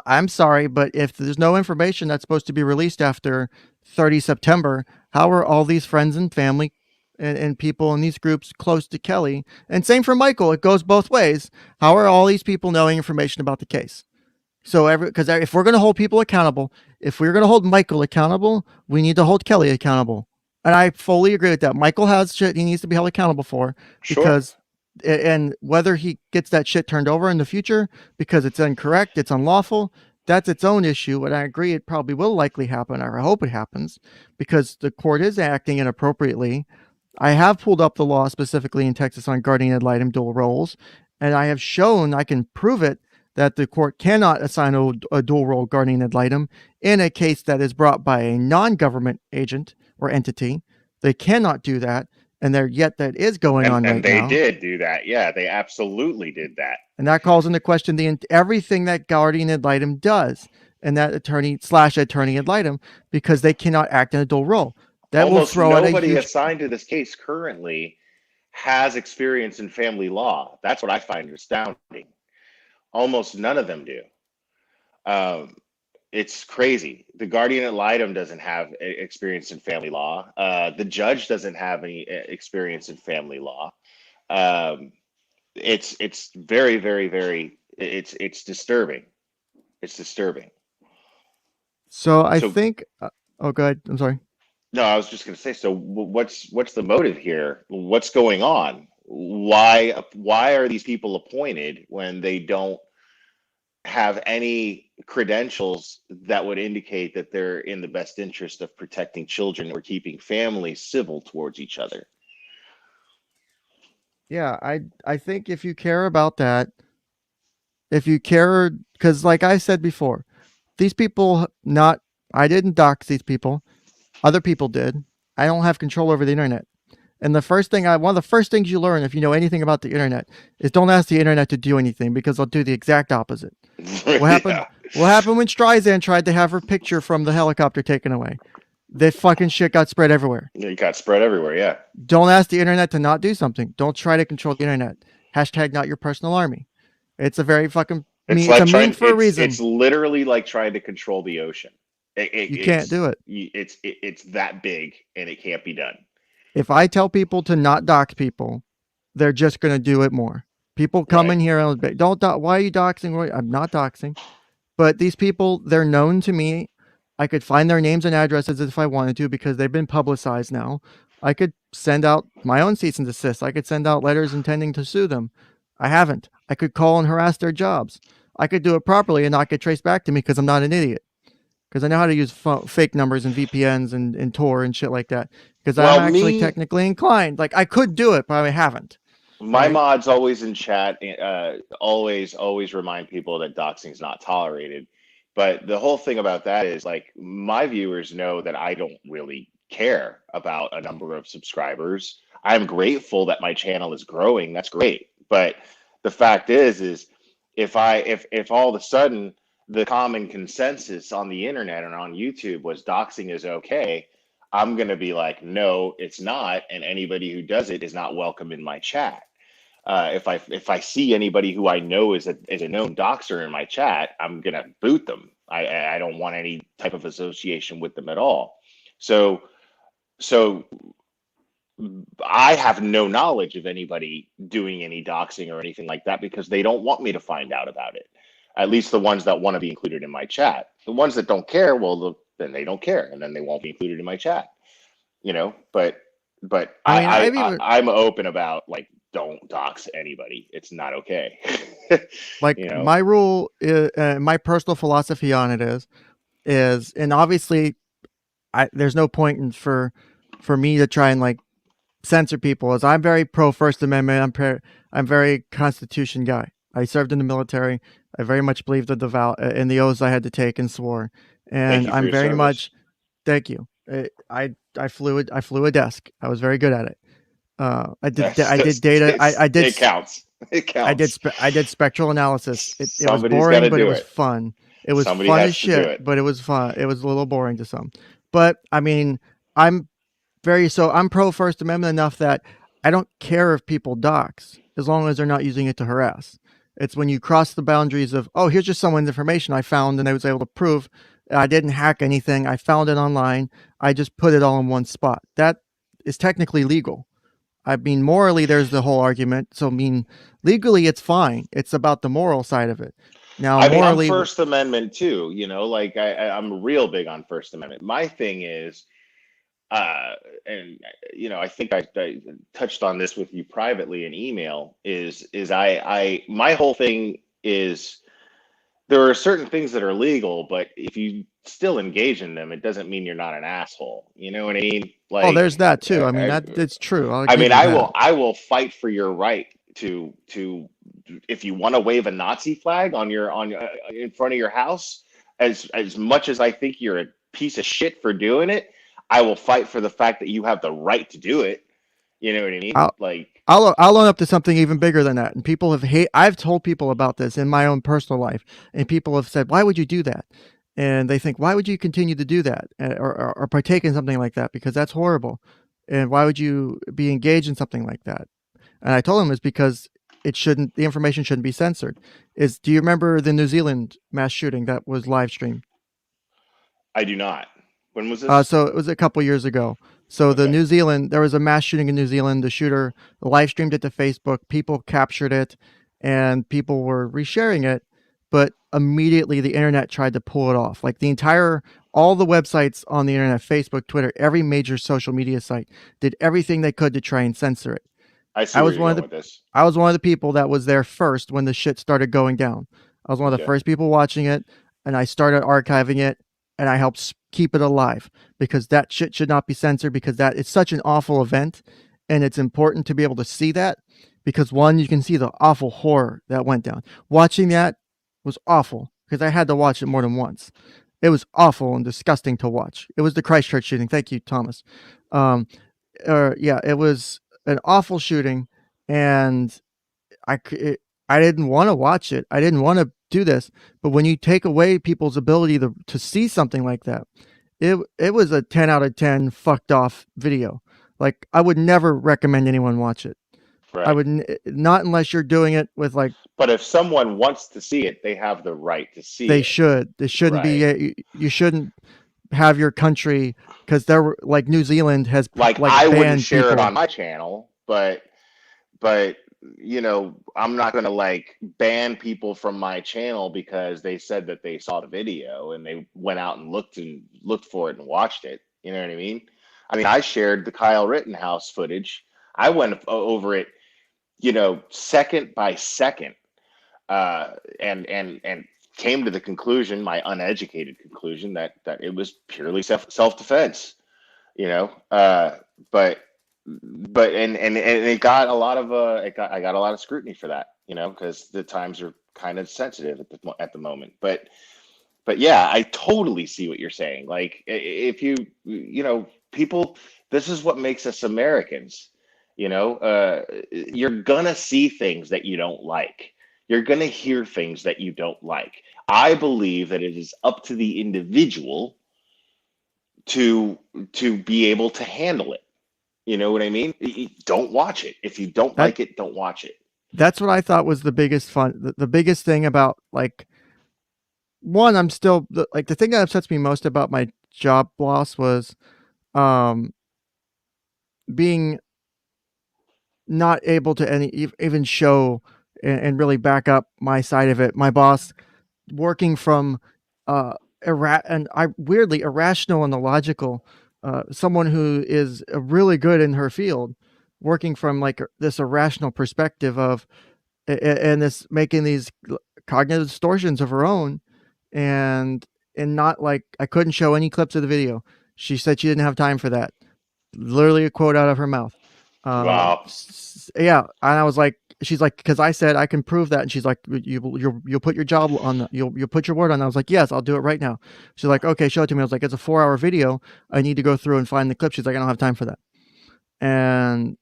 I'm sorry, but if there's no information that's supposed to be released after 30 September, how are all these friends and family and people in these groups close to Kelly? And same for Michael. It goes both ways. How are all these people knowing information about the case? So because if we're going to hold people accountable, if we're going to hold Michael accountable, we need to hold Kelly accountable. And I fully agree with that. Michael has shit he needs to be held accountable for Sure. because, and whether he gets that shit turned over in the future because it's incorrect, it's unlawful, that's its own issue. And I agree it probably will likely happen, or I hope it happens, because the court is acting inappropriately. I have pulled up the law specifically in Texas on guardian ad litem dual roles, and I have shown, I can prove it, that the court cannot assign a dual role guardian ad litem in a case that is brought by a non-government agent or entity. They cannot do that, and yet that is going on And right they now. did do that. Yeah, they absolutely did that. And that calls into question everything that guardian ad litem does and that attorney/attorney ad litem, because they cannot act in a dual role. That will Almost throw out a nobody huge. assigned to this case currently has experience in family law. That's what I find astounding. Almost none of them do. Um, it's crazy. The guardian ad litem doesn't have experience in family law. The judge doesn't have any experience in family law. Um, it's very, very, very. It's disturbing. It's disturbing. So I So think. Oh, go ahead. I'm sorry. no, I was just going to say. So what's the motive here? What's going on? Why are these people appointed when they don't have any credentials that would indicate that they're in the best interest of protecting children or keeping families civil towards each other? Yeah, I think if you care about that, if you care, because like I said before, these people not, I didn't dox these people, other people did. I don't have control over the internet. And one of the first things you learn if you know anything about the internet is don't ask the internet to do anything because they'll do the exact opposite. What happened? Yeah, What happened when Streisand tried to have her picture from the helicopter taken away? That fucking shit got spread everywhere. it got spread everywhere. Yeah, Don't ask the internet to not do something. Don't try to control the internet. Hashtag not your personal army. It's a very fucking it's meme. It's a like meme trying. for a It's reason. literally like trying to control the ocean. You can't do it. It's that big and it can't be done. If I tell people to not dox people, they're just going to do it more. People come Right. in here and don't dox. Why are you doxing? I'm not doxing. But these people, they're known to me. I could find their names and addresses if I wanted to because they've been publicized now. I could send out my own cease and desist. I could send out letters intending to sue them. I haven't. I could call and harass their jobs. I could do it properly and not get traced back to me because I'm not an idiot. Because I know how to use fake numbers and VPNs and Tor and shit like that. Because I'm Well, actually me technically inclined. Like I could do it, but I haven't. My right? mods always in chat, always remind people that doxing is not tolerated. But the whole thing about that is like my viewers know that I don't really care about a number of subscribers. I'm grateful that my channel is growing. That's great. But the fact is if all of a sudden the common consensus on the internet and on YouTube was doxing is okay, I'm gonna be like, no, it's not, and anybody who does it is not welcome in my chat. If I see anybody who I know is a known doxer in my chat, I'm gonna boot them. I don't want any type of association with them at all. So so I have no knowledge of anybody doing any doxing or anything like that because they don't want me to find out about it. At least the ones that want to be included in my chat. The ones that don't care, well, then they don't care, and then they won't be included in my chat. But I mean, I've even I'm open about like don't dox anybody. It's not okay. like you know. my rule, my personal philosophy on it is, and obviously, there's no point for me to try and like censor people. As I'm very pro First Amendment. I'm very Constitution guy. I served in the military. I very much believed in the oaths I had to take and swore, Thank and you for I'm your very service. much. Thank you. I flew a desk. I was very good at it. I did data. It counts. It counts. I did spectral analysis. It was Somebody's got boring, to but it do was it. fun. It was Somebody fun as has to do shit, it. but it was fun. It was a little boring to some. But I mean, I'm I'm pro First Amendment enough that I don't care if people dox as long as they're not using it to harass. It's when you cross the boundaries of, oh, here's just someone's information I found and I was able to prove I didn't hack anything. I found it online. I just put it all in one spot. That is technically legal. I mean, morally, there's the whole argument. So, I mean, legally, it's fine. It's about the moral side of it. Now, I mean, I'm morally, First Amendment too. Like I'm real big on First Amendment. My thing is, uh, and I think I touched on this with you privately in email. Is I my whole thing is there are certain things that are legal, but if you still engage in them, it doesn't mean you're not an asshole. You know what I mean? oh, there's Like, that too. I mean, I, that's true. I'll I give mean, you that. I will fight for your right if you want to wave a Nazi flag in front of your house, as much as I think you're a piece of shit for doing it, I will fight for the fact that you have the right to do it. You know what I mean? I'll, Like, I'll own up to something even bigger than that. And people have I've told people about this in my own personal life, and people have said, "Why would you do that?" And they think, "Why would you continue to do that or partake in something like that? Because that's horrible. And why would you be engaged in something like that?" And I told them it's because the information shouldn't be censored. Do you remember the New Zealand mass shooting that was live streamed? I do not. When was this? So it was a couple years ago. So Okay. there was a mass shooting in New Zealand. The shooter live streamed it to Facebook. People captured it, and people were resharing it. But immediately the internet tried to pull it off. Like all the websites on the internet, Facebook, Twitter, every major social media site did everything they could to try and censor it. I see I where was you're one of going the with this. I was one of the people that was there first when the shit started going down. I was one of the Okay. first people watching it, and I started archiving it, and I helped keep it alive because that shit should not be censored because that it's such an awful event, and it's important to be able to see that because one, you can see the awful horror that went down. Watching that was awful because I had to watch it more than once. It was awful and disgusting to watch. It was the Christchurch shooting. Thank you, Thomas. Um, yeah, it was an awful shooting, and I didn't want to watch it. I didn't want to do this. But when you take away people's ability to see something like that, it was a 10 out of 10 fucked off video. Like I would never recommend anyone watch it. I Right. would not unless you're doing it with like But if someone wants to see it, they have the right to see they it. should. It shouldn't be. Right. You shouldn't have your country because there were like New Zealand has Like like I wouldn't banned share it people. on my channel, but I'm not going to like ban people from my channel because they said that they saw the video and they went out and looked for it and watched it. You know what I mean? I mean, I shared the Kyle Rittenhouse footage. I went over it, second by second, and came to the conclusion, my uneducated conclusion, that it was purely self defense. You know, but but and it got a lot of I got a lot of scrutiny for that, you know, because the times are kind of sensitive at the moment. But yeah, I totally see what you're saying. Like if you know, people, this is what makes us Americans. You know, you're gonna see things that you don't like. You're gonna hear things that you don't like. I believe that it is up to the individual to be able to handle it. You know what I mean? Don't watch it. If you don't That like it, don't watch it. that's what I thought was the biggest the biggest thing about like one. I'm still like the thing that upsets me most about my job loss was um being not able to even show and really back up my side of it. My boss working from and I weirdly irrational and illogical, someone who is really good in her field, working from like this irrational perspective of and this making these cognitive distortions of her own, and not like I couldn't show any clips of the video. She said she didn't have time for that. Literally a quote out of her mouth. Wow. Yeah, and I was like, she's like, because I said I can prove that, and she's like, you'll put your job on you'll put your word on that. I was like, yes, I'll do it right now. She's like, okay, show it to me. I was like, it's a 4-hour video. I need to go through and find the clip. She's like, I don't have time for that. And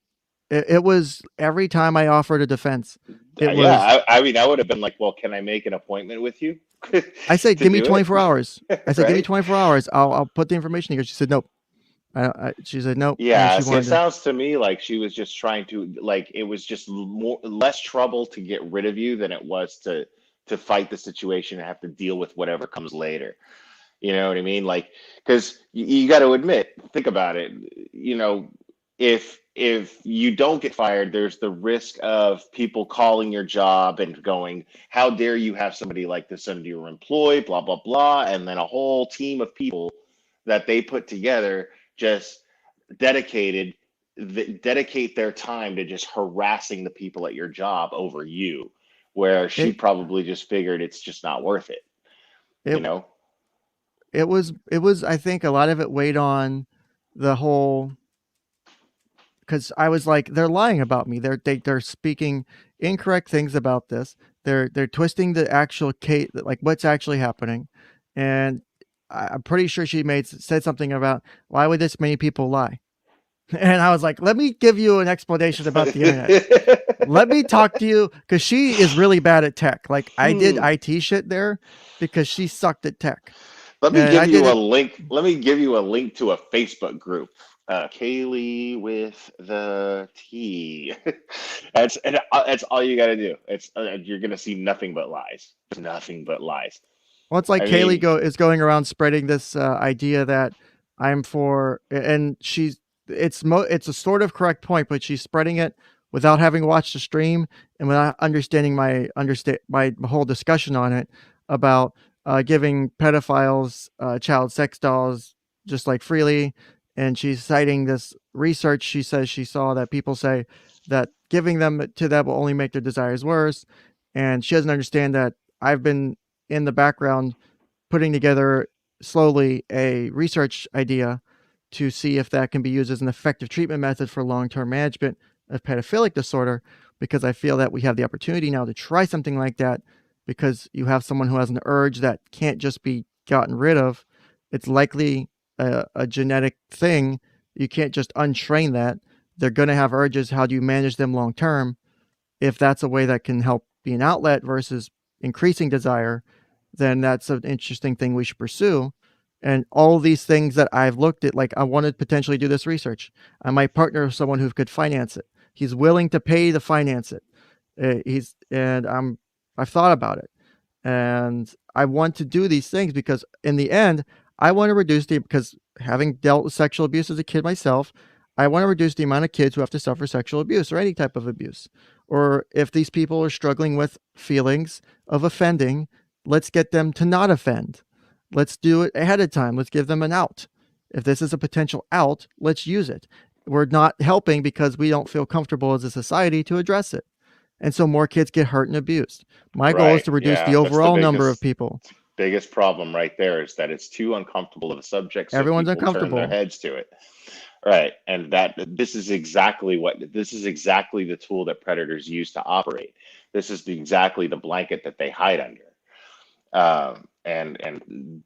it was every time I offered a defense, it was Yeah, I mean, I would have been like, well, can I make an appointment with you I said, to give me do it? 24 hours. I said, give me Right? 24 hours. I'll put the information here. She said, nope. She said, nope. And Yeah, she see, it wanted to. sounds to me like she was just trying to, like, it was just less trouble to get rid of you than it was to fight the situation and have to deal with whatever comes later. You know what I mean? Like, because you got to admit, think about it. You know, if you don't get fired, there's the risk of people calling your job and going, "How dare you have somebody like this under your employ?" Blah blah blah, and then a whole team of people that they put together just dedicated dedicate their time to just harassing the people at your job over you, where she It, probably just figured it's just not worth it, you it, know? it was, I think a lot of it weighed on the whole, because I was like, they're lying about me. They're speaking incorrect things about this. They're twisting the actual case, like what's actually happening. And I'm pretty sure she said something about why would this many people lie? And I was like, let me give you an explanation about the internet. Let me talk to you, because she is really bad at tech. Like I did Hmm. IT shit there because she sucked at tech, Let me and I give did you a it. link. Let me give you a link to a Facebook group. Kaylee with the T. That's all you got to do. It's you're gonna see nothing but lies. Nothing but lies. Well, it's like I Kaylee mean, is going around spreading this idea that I'm for, and it's a sort of correct point, but she's spreading it without having watched the stream and without understanding my whole discussion on it about giving pedophiles child sex dolls just like freely. And she's citing this research she says she saw that people say that giving them to them will only make their desires worse. And she doesn't understand that I've been in the background putting together slowly a research idea to see if that can be used as an effective treatment method for long-term management of pedophilic disorder, because I feel that we have the opportunity now to try something like that, because you have someone who has an urge that can't just be gotten rid of. It's likely a genetic thing. You can't just untrain that. They're going to have urges. How do you manage them long term? If that's a way that can help be an outlet versus increasing desire, then that's an interesting thing we should pursue. And all these things that I've looked at, like I want to potentially do this research. I might partner with someone who could finance it. He's willing to pay to finance it. I've thought about it, and I want to do these things because in the end, I want to reduce because having dealt with sexual abuse as a kid myself, I want to reduce the amount of kids who have to suffer sexual abuse or any type of abuse. Or if these people are struggling with feelings of offending, let's get them to not offend. Let's do it ahead of time. Let's give them an out. If this is a potential out, let's use it. We're not helping because we don't feel comfortable as a society to address it. And so more kids get hurt and abused. My goal is right? to reduce the Yeah, that's the overall number of people. biggest problem right there is that it's too uncomfortable of a subject, so Everyone's people turn their uncomfortable. heads to it. Right. And that this is exactly the tool that predators use to operate. This is exactly the blanket that they hide under. And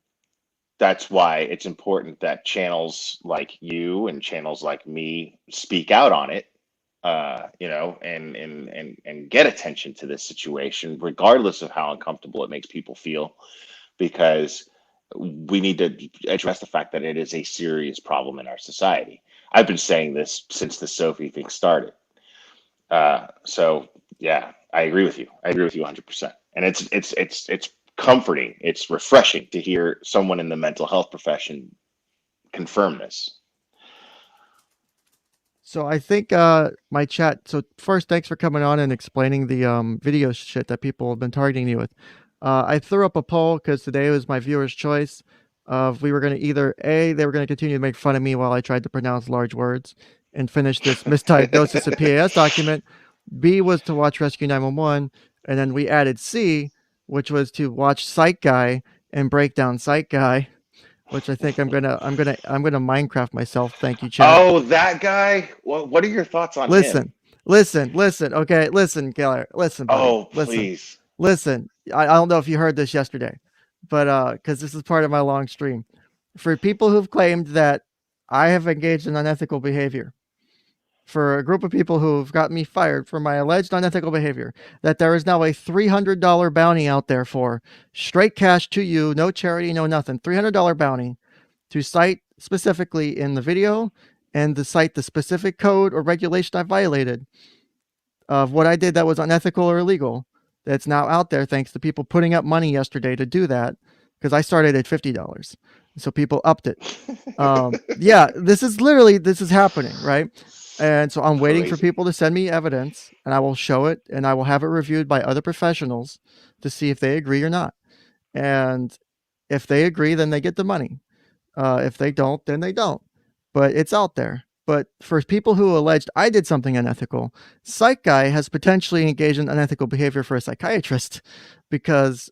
that's why it's important that channels like you and channels like me speak out on it, and get attention to this situation, regardless of how uncomfortable it makes people feel, because we need to address the fact that it is a serious problem in our society. I've been saying this since the Sophie thing started. So yeah, I agree with you. I agree with you 100%. And it's comforting. It's refreshing to hear someone in the mental health profession confirm this. So I think my chat. So first, thanks for coming on and explaining the video shit that people have been targeting you with. I threw up a poll because today was my viewer's choice of we were going to either A, they were going to continue to make fun of me while I tried to pronounce large words and finish this misdiagnosis of PAS document. B was to watch Rescue 911, and then we added C, which was to watch Psych Guy and break down Psych Guy, which I think I'm gonna Minecraft myself. Thank you, chat. Oh, that guy. What are your thoughts on him? Listen. Okay, listen, Geller. Listen, buddy. Oh, please. Listen. I don't know if you heard this yesterday, but because this is part of my long stream. For people who've claimed that I have engaged in unethical behavior, for a group of people who've got me fired for my alleged unethical behavior, that there is now a $300 bounty out there for straight cash to you, no charity, no nothing. $300 bounty to cite specifically in the video and to cite the specific code or regulation I violated of what I did that was unethical or illegal. That's now out there thanks to people putting up money yesterday to do that, because I started at $50. So people upped it. Yeah, this is happening, right? And so I'm waiting for Crazy. people to send me evidence, and I will show it, and I will have it reviewed by other professionals to see if they agree or not. And if they agree, then they get the money. If they don't, then they don't. But it's out there. But for people who alleged I did something unethical, Psych Guy has potentially engaged in unethical behavior for a psychiatrist, because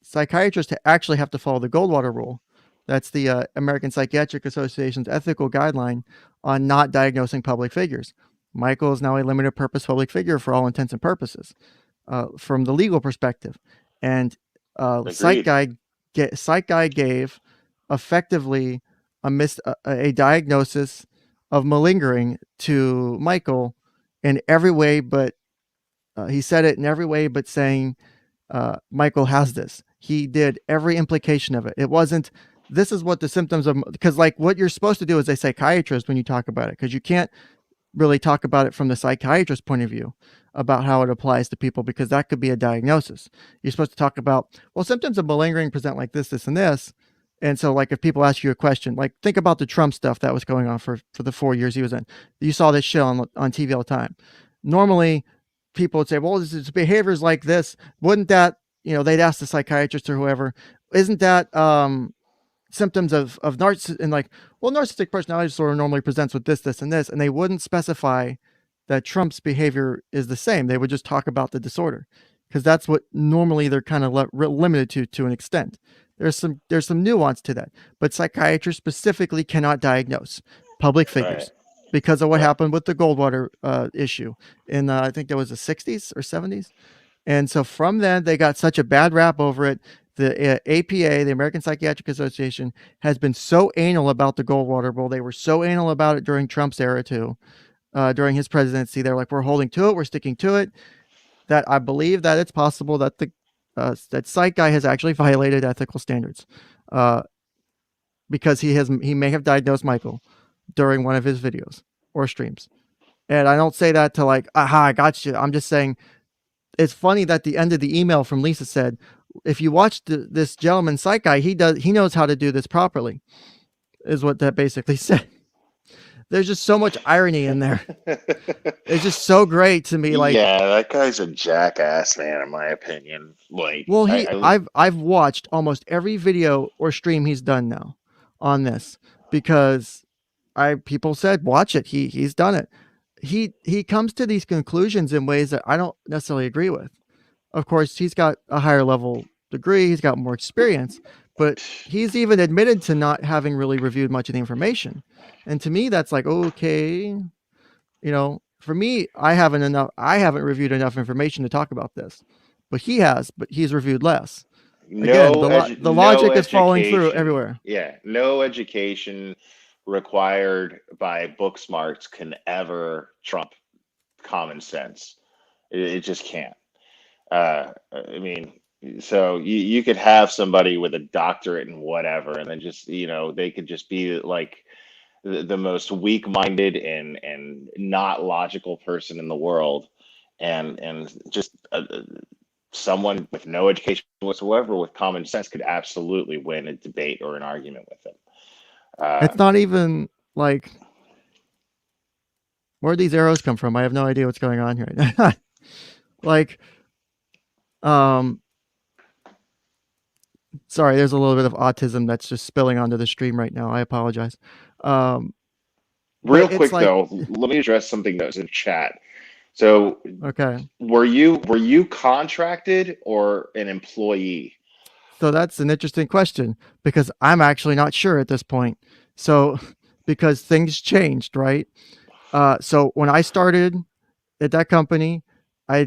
psychiatrists actually have to follow the Goldwater rule. That's the American Psychiatric Association's ethical guideline on not diagnosing public figures. Michael is now a limited purpose public figure for all intents and purposes, from the legal perspective. And Psych Guy gave effectively a diagnosis of malingering to Michael in every way, but he said it in every way, but saying Michael has this. He did every implication of it. It wasn't, this is what the symptoms of, because like what you're supposed to do as a psychiatrist when you talk about it, because you can't really talk about it from the psychiatrist's point of view about how it applies to people, because that could be a diagnosis. You're supposed to talk about, well, symptoms of malingering present like this, and this. And so, like, if people ask you a question, like, think about the Trump stuff that was going on for the 4 years he was in. You saw this shit on TV all the time. Normally, people would say, well, this behaviors like this. Wouldn't that, they'd ask the psychiatrist or whoever, isn't that symptoms of narcissism? And like, well, narcissistic personality disorder normally presents with this, and this. And they wouldn't specify that Trump's behavior is the same. They would just talk about the disorder, because that's what normally they're kind of limited to an extent. There's some nuance to that, but psychiatrists specifically cannot diagnose public figures because of what happened with the Goldwater issue in I think there was the 60s or 70s. And so from then they got such a bad rap over it. The APA, the American Psychiatric Association, has been so anal about the Goldwater rule. They were so anal about it during Trump's era too, during his presidency. They're like, we're holding to it, we're sticking to it. That I believe that it's possible that that Psych Guy has actually violated ethical standards, because he may have diagnosed Michael during one of his videos or streams. And I don't say that to like, aha, I got you. I'm just saying it's funny that the end of the email from Lisa said, if you watch this gentleman Psych Guy, he knows how to do this properly, is what that basically said. There's just so much irony in there. It's just so great to me. Like, yeah, that guy's a jackass, man, in my opinion. Like, well, I've watched almost every video or stream he's done now on this, because people said watch it. He's done it. He comes to these conclusions in ways that I don't necessarily agree with. Of course, he's got a higher level degree. He's got more experience, but he's even admitted to not having really reviewed much of the information. And to me, that's like, okay, for me, I haven't reviewed enough information to talk about this, but he has, but he's reviewed less. Again, the logic is falling through everywhere. Yeah, no education required by book smarts can ever trump common sense. It just can't. I mean, so you could have somebody with a doctorate in whatever, and then just they could just be like the most weak-minded and not logical person in the world, and just someone with no education whatsoever with common sense could absolutely win a debate or an argument with them. It's not even like, where these arrows come from? I have no idea what's going on here. Like, sorry, there's a little bit of autism that's just spilling onto the stream right now. I apologize. Real quick though, let me address something that was in chat. So, okay, were you contracted or an employee? So that's an interesting question, because I'm actually not sure at this point. So, because things changed, right? So when I started at that company, I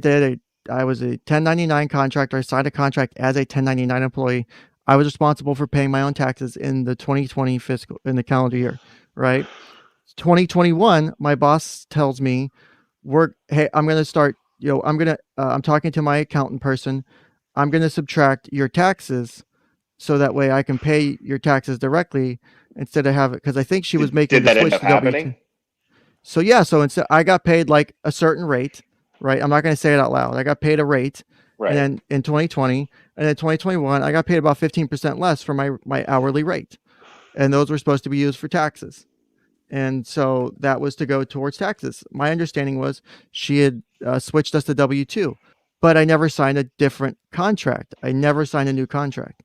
was a 1099 contractor. I signed a contract as a 1099 employee. I was responsible for paying my own taxes in the 2020 in the calendar year, right? 2021, my boss tells me, hey, I'm going to start, I'm talking to my accountant person. I'm going to subtract your taxes so that way I can pay your taxes directly instead of have it. Cause I think she was making the switch to W2. So yeah, so instead I got paid like a certain rate, right? I'm not going to say it out loud. I got paid a rate, right? And then in 2020 and then 2021, I got paid about 15% less for my hourly rate, and those were supposed to be used for taxes. And so that was to go towards taxes. My understanding was she had switched us to W2, but I never signed a different contract. I never signed a new contract,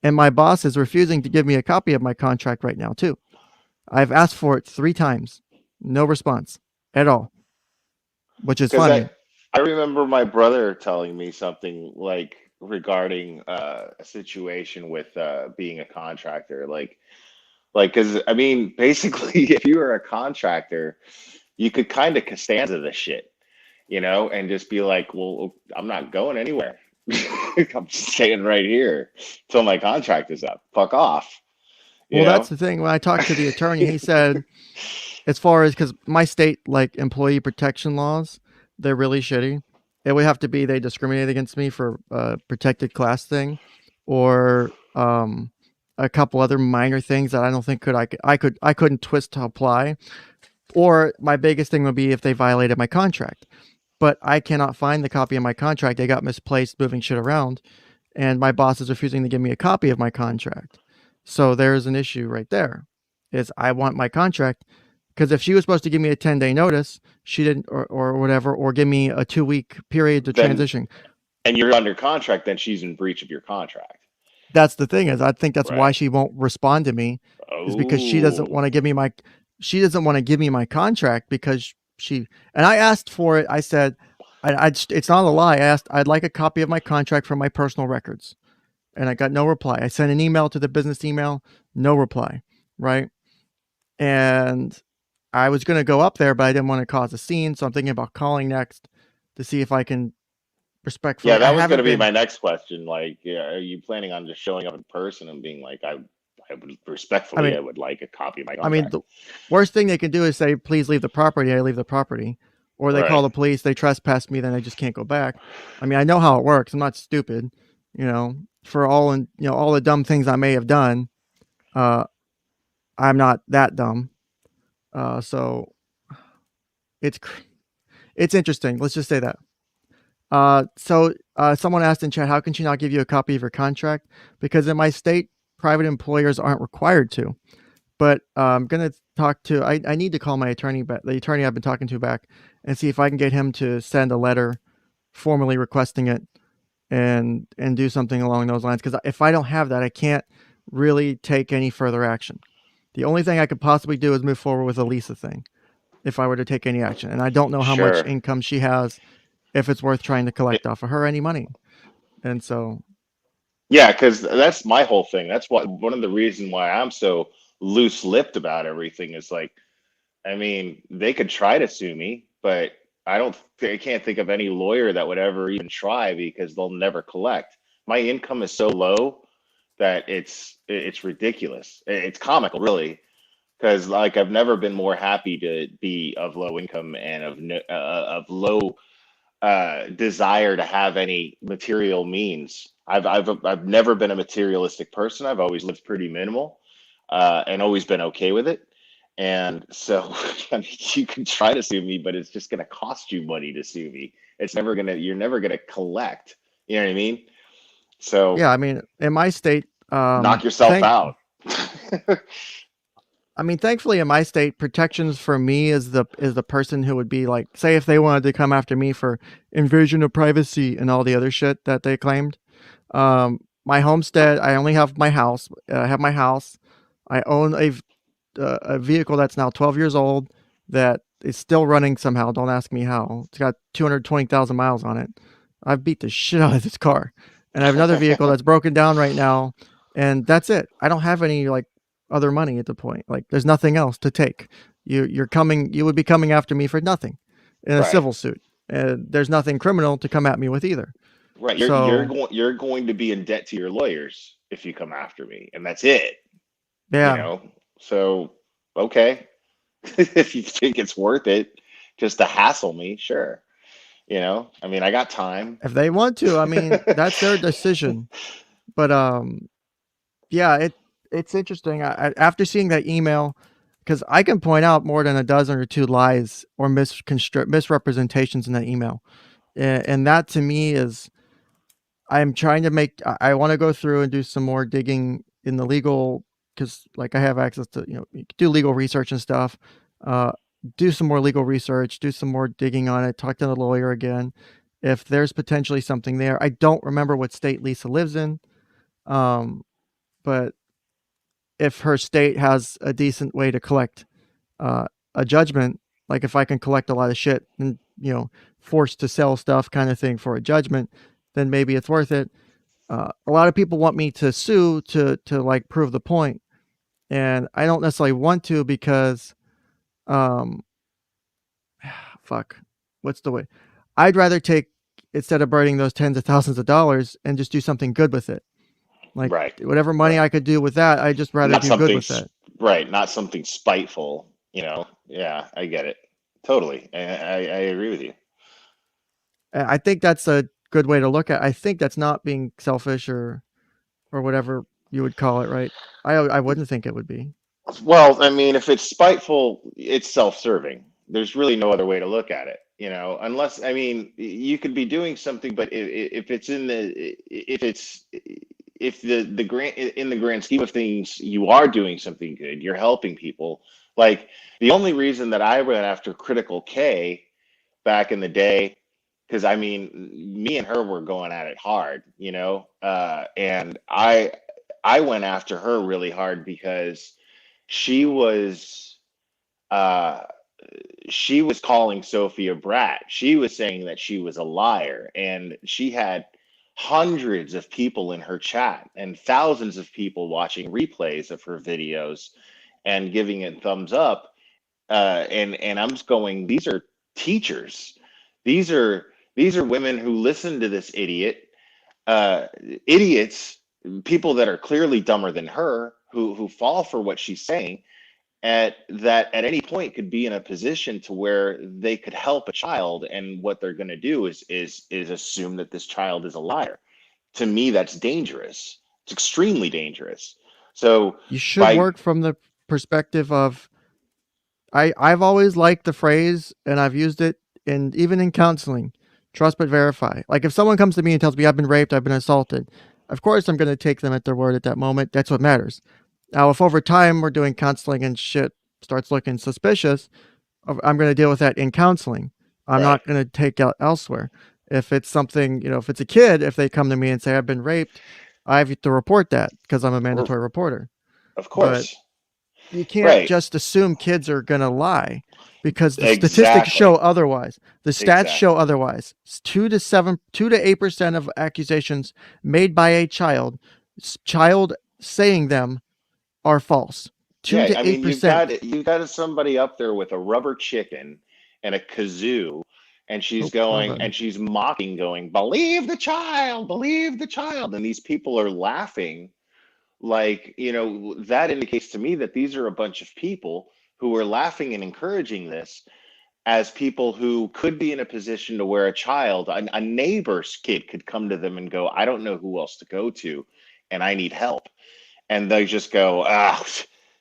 and my boss is refusing to give me a copy of my contract right now too. I've asked for it 3 times. No response at all, which is funny. I remember my brother telling me something like regarding a situation with being a contractor, like because I mean, basically, if you were a contractor, you could kind of Costanza the shit, and just be like, well, I'm not going anywhere. I'm just staying right here till my contract is up. Fuck off. Well, that's the thing. When I talked to the attorney, he said, as far as, because my state, like, employee protection laws, they're really shitty. It would have to be they discriminate against me for a protected class thing, or a couple other minor things that I don't think I couldn't twist to apply. Or my biggest thing would be if they violated my contract. But I cannot find the copy of my contract. They got misplaced moving shit around, and my boss is refusing to give me a copy of my contract. So there's an issue right there. Is I want my contract, because if she was supposed to give me a 10-day notice, she didn't, or whatever, or give me a 2-week period to transition. And you're under contract, then she's in breach of your contract. That's the thing, is I think that's why she won't respond to me, is because she doesn't want to give me my contract, because and I asked for it. I said, it's not a lie. I asked, I'd like a copy of my contract from my personal records, and I got no reply. I sent an email to the business email, no reply, right? And I was going to go up there, but I didn't want to cause a scene, so I'm thinking about calling next to see if I can respectfully. Yeah, that was going to be my next question. Like, are you planning on just showing up in person and being like, I would respectfully, I would like a copy of my contract. I mean, the worst thing they can do is say, please leave the property. I leave the property. Or they call the police, they trespass me, then I just can't go back. I mean, I know how it works. I'm not stupid, for all the dumb things I may have done. I'm not that dumb. So it's interesting. Let's just say that. So someone asked in chat, how can she not give you a copy of her contract? Because in my state, private employers aren't required to. But I'm going to talk to, I need to call my attorney back, the attorney I've been talking to back, and see if I can get him to send a letter formally requesting it and do something along those lines. Because if I don't have that, I can't really take any further action. The only thing I could possibly do is move forward with the Lisa thing if I were to take any action. And I don't know how much income she has, if it's worth trying to collect off of her any money. And so. Yeah, because that's my whole thing. That's what one of the reasons why I'm so loose-lipped about everything is like, I mean, they could try to sue me, but I can't think of any lawyer that would ever even try because they'll never collect. My income is so low that it's ridiculous. It's comical, really, because like I've never been more happy to be of low income and of low desire to have any material means. I've never been a materialistic person. I've always lived pretty minimal, and always been okay with it. And so, I mean, you can try to sue me, but it's just going to cost you money to sue me. You're never gonna collect. You know what I mean? So Yeah, I mean, in my state, knock yourself out. I mean, thankfully in my state, protections for me is the person who would be like, say, if they wanted to come after me for invasion of privacy and all the other shit that they claimed. My homestead, I only have my house. I have my house. I own a vehicle that's now 12 years old that is still running somehow. Don't ask me how. It's got 220,000 miles on it. I've beat the shit out of this car. And I have another vehicle that's broken down right now, and that's it. I don't have any like other money at the point. Like there's nothing else to take. You would be coming after me for nothing in a Right. civil suit. And there's nothing criminal to come at me with either. Right. So, You're going to be in debt to your lawyers if you come after me, and that's it. You yeah, know. So okay, if you think it's worth it, just to hassle me, sure. You know. I mean, I got time. if they want to, I mean, that's their decision. But yeah, it's interesting. After seeing that email, because I can point out more than a dozen or two lies or misrepresentations in that email, and that to me is I'm trying to make. I want to go through and do some more digging in the legal, because like I have access to you can do legal research and stuff. Uh, do some more legal research, do some more digging on it, talk to the lawyer again. If there's potentially something there, I don't remember what state Lisa lives in, um, but if her state has a decent way to collect uh, a judgment, like if I can collect a lot of shit and forced to sell stuff kind of thing for a judgment, then maybe it's worth it. A lot of people want me to sue to like prove the point, and I don't necessarily want to because, um, fuck, what's the way? I'd rather take instead of burning those tens of thousands of dollars and just do something good with it. Like Right. whatever money Right. I could do with that, I just rather Not do good something. with that. Right. Not something spiteful. You know. Yeah, I get it. Totally. I agree with you. I think that's a good way to look at. I think that's not being selfish or whatever you would call it, right? I wouldn't think it would be. Well, I mean, if it's spiteful, it's self-serving. There's really no other way to look at it, you know, unless, I mean, you could be doing something, but if it's in the, if it's, if the grand, in the grand scheme of things, you are doing something good, you're helping people. Like the only reason that I went after Critical K back in the day, because I mean, me and her were going at it hard, you know, and I went after her really hard because she was uh she was calling Sophie a brat. She was saying that she was a liar, and she had hundreds of people in her chat and thousands of people watching replays of her videos and giving it thumbs up. And I'm just going, these are teachers. These are these are women who listen to this idiot, uh, idiots, people that are clearly dumber than her, who fall for what she's saying, at that at any point could be in a position to where they could help a child, and what they're going to do is assume that this child is a liar. To me, that's dangerous. It's extremely dangerous. So You should by work from the perspective of I've always liked the phrase and I've used it in even in counseling, trust but verify. Like if someone comes to me and tells me I've been raped, I've been assaulted, of course I'm going to take them at their word at that moment. That's what matters. Now, if over time we're doing counseling and shit starts looking suspicious, I'm going to deal with that in counseling. I'm right, not going to take out elsewhere. If it's something, if it's a kid, if they come to me and say I've been raped, I have to report that because I'm a or, mandatory reporter. of But course. you can't Right. just assume kids are going to lie because the statistics show Exactly. otherwise. The stats show Exactly. otherwise. 2 to 8% of accusations made by a child saying them are false. 2 Yeah, to I eight mean, percent. you got somebody up there with a rubber chicken and a kazoo, and Oh, wrong button. she's mocking, going, believe the child," and these people are laughing. Like, that indicates to me that these are a bunch of people who are laughing and encouraging this as people who could be in a position to where a neighbor's kid could come to them and go, "I don't know who else to go to, and I need help." And they just go, "Ah,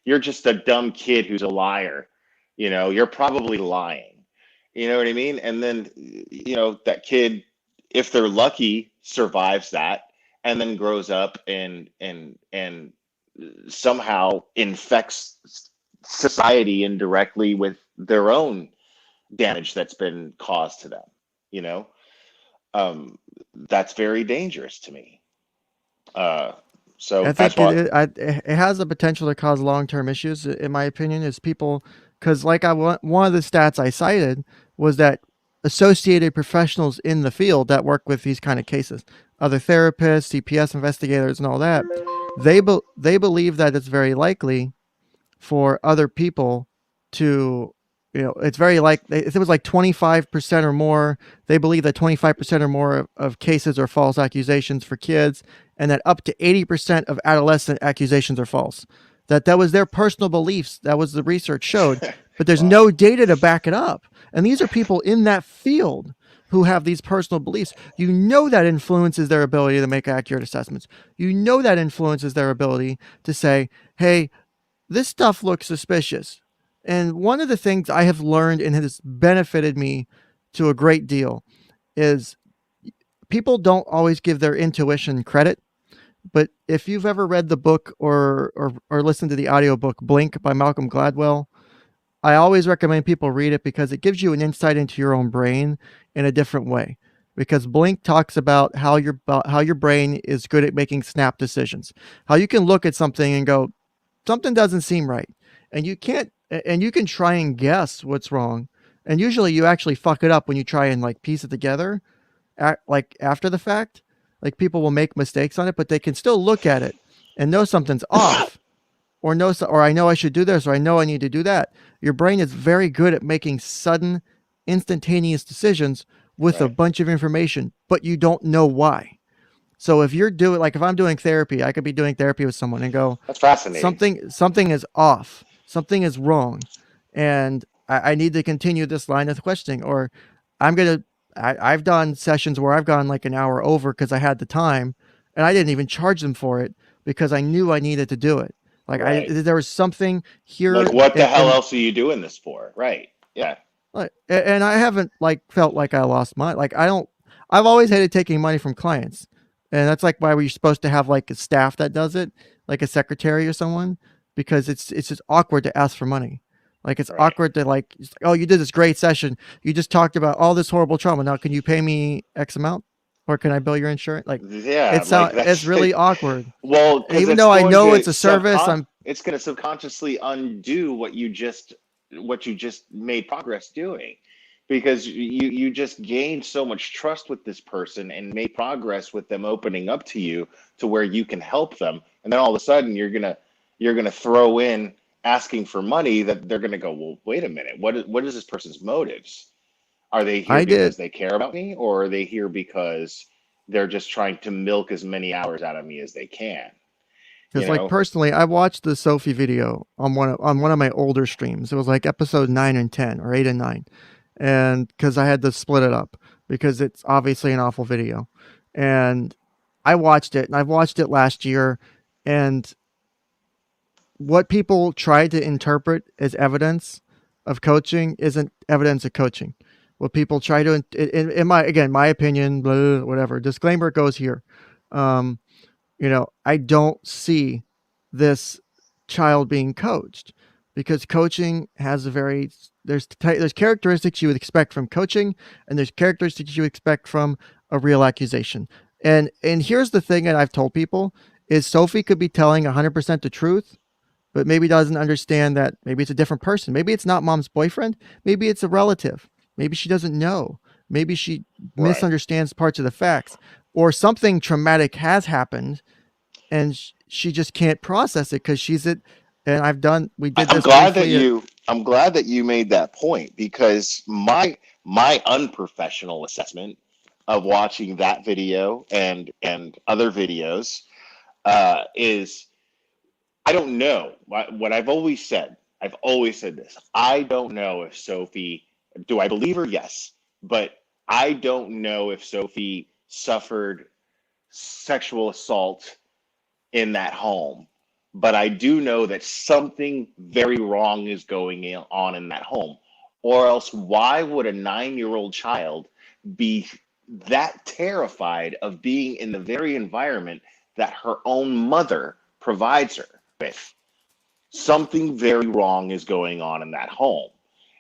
you're just a dumb kid who's a liar. You're probably lying." You know what I mean? And then, that kid, if they're lucky, survives that and then grows up and somehow infects society indirectly with their own damage that's been caused to them. You know, um, that's very dangerous to me. Uh, I so that's think why. it has the potential to cause long term issues. In my opinion, is people because like one of the stats I cited was that associated professionals in the field that work with these kind of cases, other therapists, CPS investigators, and all that, they believe that it's very likely for other people to, it's very like if it was like 25% or more, they believe that 25% or more of cases are false accusations for kids, and that up to 80% of adolescent accusations are false. That was their personal beliefs. That was the research showed, but there's Wow. no data to back it up. And these are people in that field who have these personal beliefs. That influences their ability to make accurate assessments. That influences their ability to say, hey, this stuff looks suspicious. And one of the things I have learned and has benefited me to a great deal is people don't always give their intuition credit. But if you've ever read the book or listened to the audiobook Blink by Malcolm Gladwell, I always recommend people read it because it gives you an insight into your own brain in a different way. Because Blink talks about how your brain is good at making snap decisions. How you can look at something and go, something doesn't seem right, and you can try and guess what's wrong, and usually you actually fuck it up when you try and like piece it together like after the fact. Like people will make mistakes on it, but they can still look at it and know something's off, or I know I should do this, or I know I need to do that. Your brain is very good at making sudden instantaneous decisions with a Right. bunch of information, but you don't know why. So if I'm doing therapy, I could be doing therapy with someone and go, That's fascinating. something is off, something is wrong, and I need to continue this line of questioning, or I'm gonna. I've done sessions where I've gone like an hour over because I had the time, and I didn't even charge them for it because I knew I needed to do it. Right. There was something Like, here, what the hell and else are you doing this for? Right. Yeah. and I haven't like felt like I lost money. Like I don't. I've always hated taking money from clients, and that's like why we're supposed to have like a staff that does it, like a secretary or someone, because it's just awkward to ask for money. Like it's Right. awkward to like, oh, you did this great session. You just talked about all this horrible trauma. Now, can you pay me X amount, or can I bill your insurance? Like, Yeah. Like it's that's really awkward. well, And because even though I know it's a service, it's going to subconsciously undo what you just made progress doing, because you just gained so much trust with this person and made progress with them opening up to you to where you can help them, and then all of a sudden you're gonna throw in asking for money that they're gonna go, well, wait a minute, what is this person's motives? Are they here I did because they care about me, or are they here because they're just trying to milk as many hours out of me as they can? You because like know? personally, I watched the Sophie video on one of my older streams. It was like episode 9 and 10 or 8 and 9, and because I had to split it up because it's obviously an awful video, and I watched it and I've watched it last year, and what people try to interpret as evidence of coaching isn't evidence of coaching. What people try to, in my opinion, blah, whatever, disclaimer goes here. Um, I don't see this child being coached because coaching has there's characteristics you would expect from coaching, and there's characteristics you expect from a real accusation. And here's the thing that I've told people is Sophie could be telling 100% the truth, but maybe doesn't understand that maybe it's a different person. Maybe it's not mom's boyfriend. Maybe it's a relative. Maybe she doesn't know. Maybe she Right. misunderstands parts of the facts, or something traumatic has happened and she just can't process it because she's it. And we did I'm this glad that briefly at, you made that point, because my unprofessional assessment of watching that video and other videos is, I don't know what I've always said. I've always said this. I don't know if Sophie, do I believe her? Yes. But I don't know if Sophie suffered sexual assault in that home. But I do know that something very wrong is going on in that home. Or else, why would a 9-year-old child be that terrified of being in the very environment that her own mother provides her with? Something very wrong is going on in that home.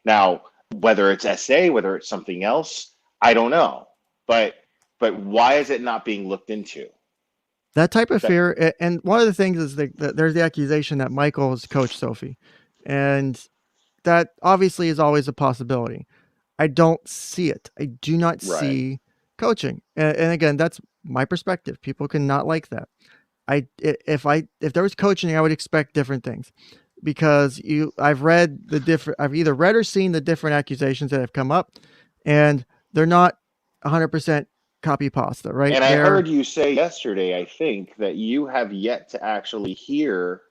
Now, whether it's SA, whether it's something else, I don't know. But why is it not being looked into? that type of That fear. And one of the things is that there's the accusation that Michael has coached Sophie. And that obviously is always a possibility. I don't see it. I do not right. see coaching. And again, that's my perspective. People can not like that. If there was coaching, I would expect different things, because I've either read or seen the different accusations that have come up, and they're not 100% copy pasta, right? And I heard you say yesterday, I think, that you have yet to actually hear,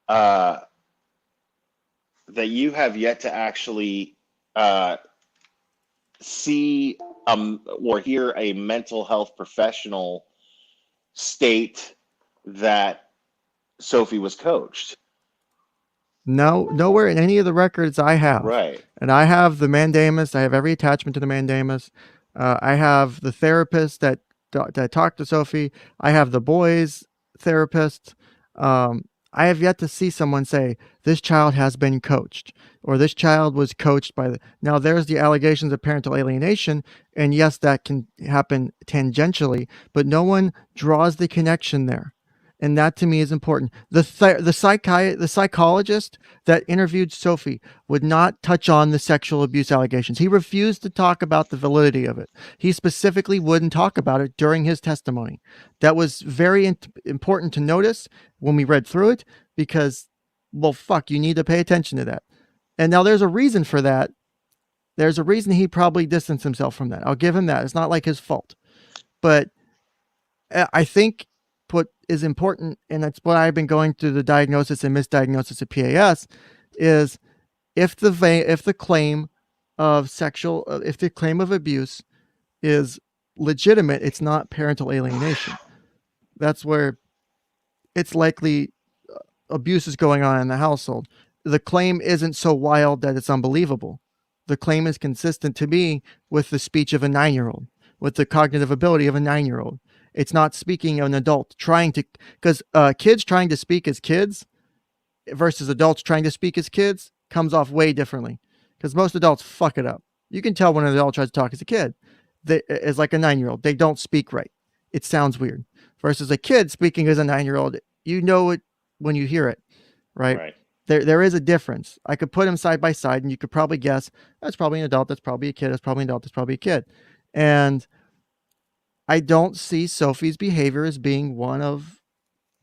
uh, that you have yet to actually uh, see or hear a mental health professional state that Sophie was coached. No, nowhere in any of the records I have. Right. And I have the mandamus. I have every attachment to the mandamus. I have the therapist that talked to Sophie. I have the boys' therapist. I have yet to see someone say this child has been coached, or this child was coached by the. Now there's the allegations of parental alienation, and yes, that can happen tangentially, but no one draws the connection there. And that to me is important. The psychologist that interviewed Sophie would not touch on the sexual abuse allegations. He refused to talk about the validity of it. He specifically wouldn't talk about it during his testimony. That was very important to notice when we read through it, because, well, fuck, you need to pay attention to that. And now there's a reason for that. There's a reason he probably distanced himself from that. I'll give him that. It's not like his fault. But I think what is important, and that's what I've been going through the diagnosis and misdiagnosis of PAS, is if the claim if the claim of abuse is legitimate, it's not parental alienation. That's where it's likely abuse is going on in the household. The claim isn't so wild that it's unbelievable. The claim is consistent to me with the speech of a 9-year-old, with the cognitive ability of a 9-year-old. It's not speaking of an adult trying to, because kids trying to speak as kids versus adults trying to speak as kids comes off way differently, because most adults fuck it up. You can tell when an adult tries to talk as a kid. As like a 9-year-old, they don't speak right. It sounds weird. Versus a kid speaking as a 9-year-old, you know it when you hear it, right? Right. There is a difference. I could put them side by side, and you could probably guess that's probably an adult, that's probably a kid, that's probably an adult, that's probably a kid. And I don't see Sophie's behavior as being one of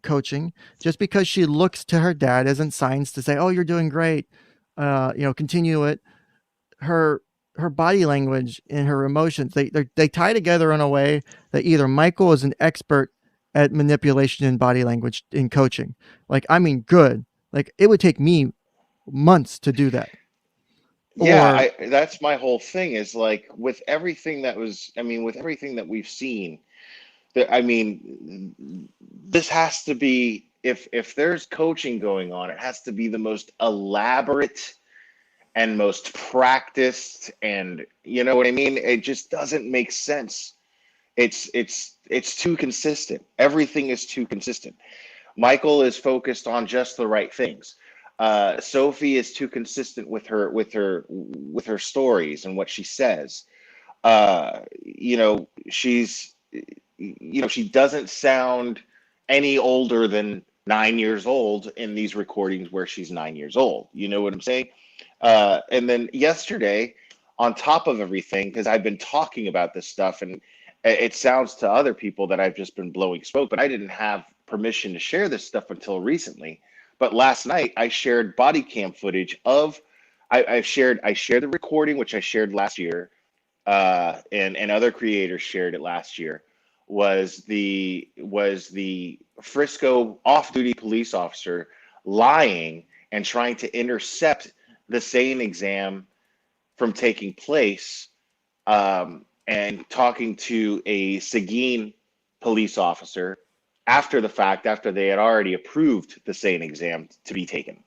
coaching. Just because she looks to her dad isn't signs to say, "Oh, you're doing great. Continue it." Her body language and her emotions, they tie together in a way that either Michael is an expert at manipulation in body language in coaching. Like, I mean, good. Like, it would take me months to do that. Yeah, Or that's my whole thing, is like, with everything with everything that we've seen, this has to be, if there's coaching going on, it has to be the most elaborate and most practiced, and you know what I mean? It just doesn't make sense. It's too consistent. Everything is too consistent. Michael is focused on just the right things. Sophie is too consistent with her stories and what she says. She doesn't sound any older than 9 years old in these recordings where she's 9 years old. You know what I'm saying? And then yesterday, on top of everything, because I've been talking about this stuff, and it sounds to other people that I've just been blowing smoke, but I didn't have permission to share this stuff until recently. But last night I shared body cam footage of I shared the recording, which I shared last year, and other creators shared it last year. Was the Frisco off-duty police officer lying and trying to intercept the sane exam from taking place, and talking to a Seguin police officer after the fact, after they had already approved the sane exam to be taken.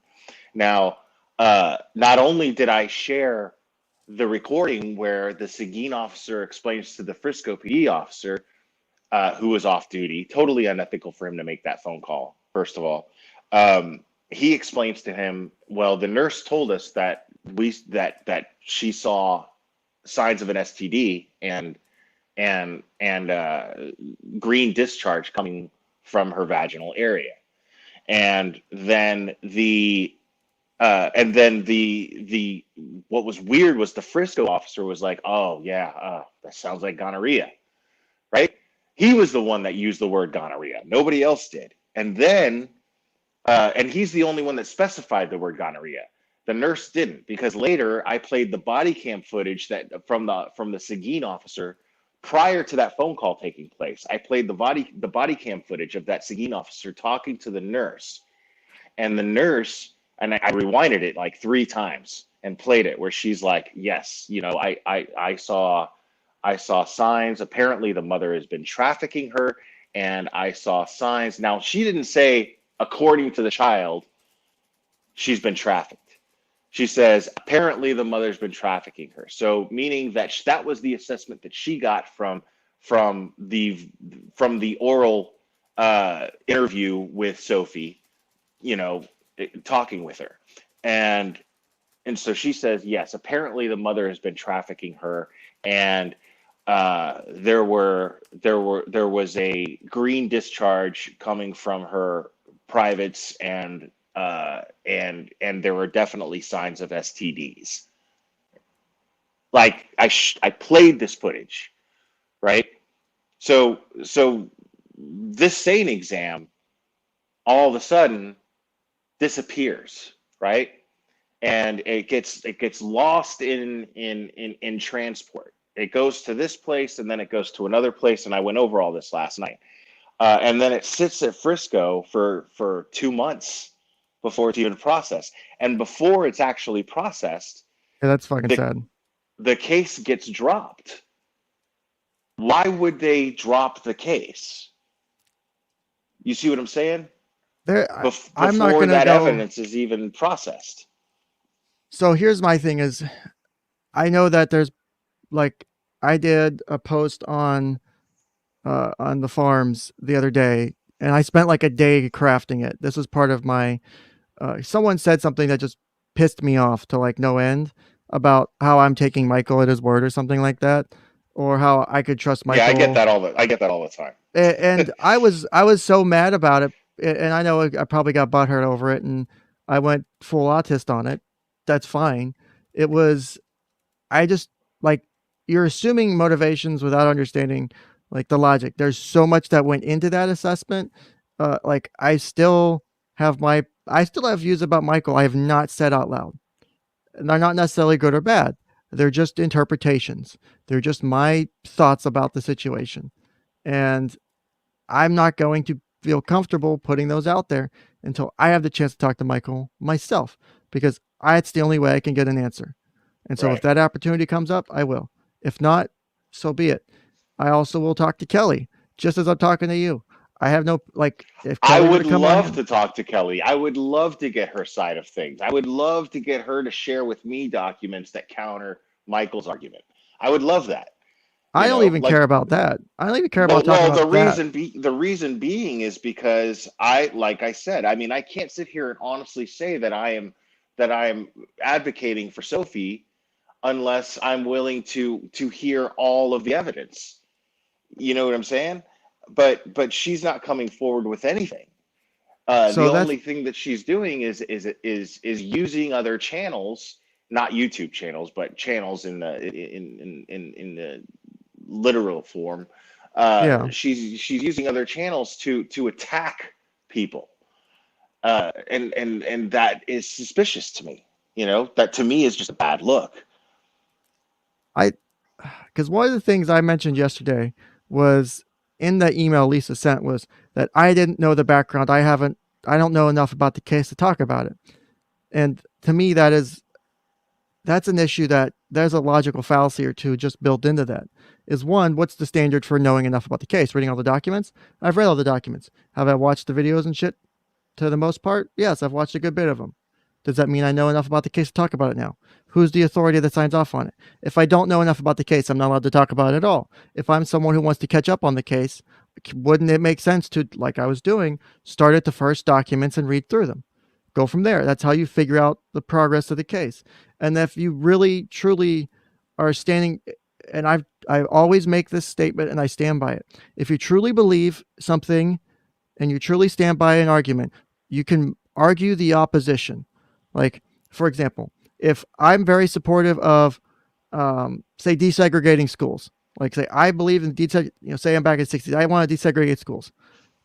Now, not only did I share the recording where the Seguin officer explains to the Frisco PD officer, who was off duty, totally unethical for him to make that phone call, first of all. He explains to him, well, the nurse told us that she saw signs of an STD and green discharge coming from her vaginal area. And then the what was weird was the Frisco officer was like, oh yeah, that sounds like gonorrhea, right? He was the one that used the word gonorrhea. Nobody else did. And then, and he's the only one that specified the word gonorrhea. The nurse didn't, because later I played the body cam footage that from the Seguin officer prior to that phone call taking place. I played the body cam footage of that Seguin officer talking to the nurse, and the nurse, and I rewinded it like 3 times and played it, where she's like, yes, I saw signs. Apparently the mother has been trafficking her, and I saw signs. Now, she didn't say, according to the child, she's been trafficked. She says, apparently the mother's been trafficking her. So meaning that that was the assessment that she got from the oral interview with Sophie, talking with her. And so she says, yes, apparently the mother has been trafficking her, and there was a green discharge coming from her privates, and there were definitely signs of STDs. Like I played this footage, right? So this sane exam all of a sudden disappears, right? And it gets lost in transport. It goes to this place, and then it goes to another place, and I went over all this last night. And then it sits at Frisco for 2 months before it's even processed. And before it's actually processed, Yeah, that's fucking sad. the case gets dropped. Why would they drop the case? You see what I'm saying? I'm not Before gonna that go. evidence is even processed. So here's my thing: is I know that there's like I did a post on the farms the other day, and I spent like a day crafting it. This was part of my. Someone said something that just pissed me off to like no end about how I'm taking Michael at his word or something like that, or how I could trust Michael. Yeah, I get that all the time. And I was so mad about it, and I know I probably got butthurt over it, and I went full autist on it. That's fine. It was, I just like, you're assuming motivations without understanding like the logic. There's so much that went into that assessment. Like I still have views about Michael I have not said out loud. And they're not necessarily good or bad. They're just interpretations. They're just my thoughts about the situation. And I'm not going to feel comfortable putting those out there until I have the chance to talk to Michael myself, because it's the only way I can get an answer. And so if that opportunity comes up, I will. If not, so be it. I also will talk to Kelly, just as I'm talking to you. I have no, like, if I Kelly would love to talk to Kelly. I would love to get her side of things. I would love to get her to share with me documents that counter Michael's argument. I would love that. I don't even care about that. I don't even care about talking Well, about that. the reason being is because like I said, I mean, I can't sit here and honestly say that I am advocating for Sophie unless I'm willing to hear all of the evidence. You know what I'm saying? But she's not coming forward with anything. So The that's only thing that she's doing is using other channels, not YouTube channels, but channels in the literal form. yeah. She's using other channels to attack people, and that is suspicious to me. You know, that to me is just a bad look. I because one of the things I mentioned yesterday was in the email Lisa sent was that I didn't know the background. I don't know enough about the case to talk about it. And to me, that's an issue that there's a logical fallacy or two just built into that. Is one, what's the standard for knowing enough about the case? Reading all the documents? I've read all the documents. Have I watched the videos and shit to the most part? Yes, I've watched a good bit of them. Does that mean I know enough about the case to talk about it now? Who's the authority that signs off on it? If I don't know enough about the case, I'm not allowed to talk about it at all. If I'm someone who wants to catch up on the case, wouldn't it make sense to, like I was doing, start at the first documents and read through them? Go from there. That's how you figure out the progress of the case. And if you really, truly are standing, and I always make this statement and I stand by it. If you truly believe something and you truly stand by an argument, you can argue the opposition. Like, for example, if I'm very supportive of, say, desegregating schools, like say I believe in say I'm back in the 60s, I want to desegregate schools.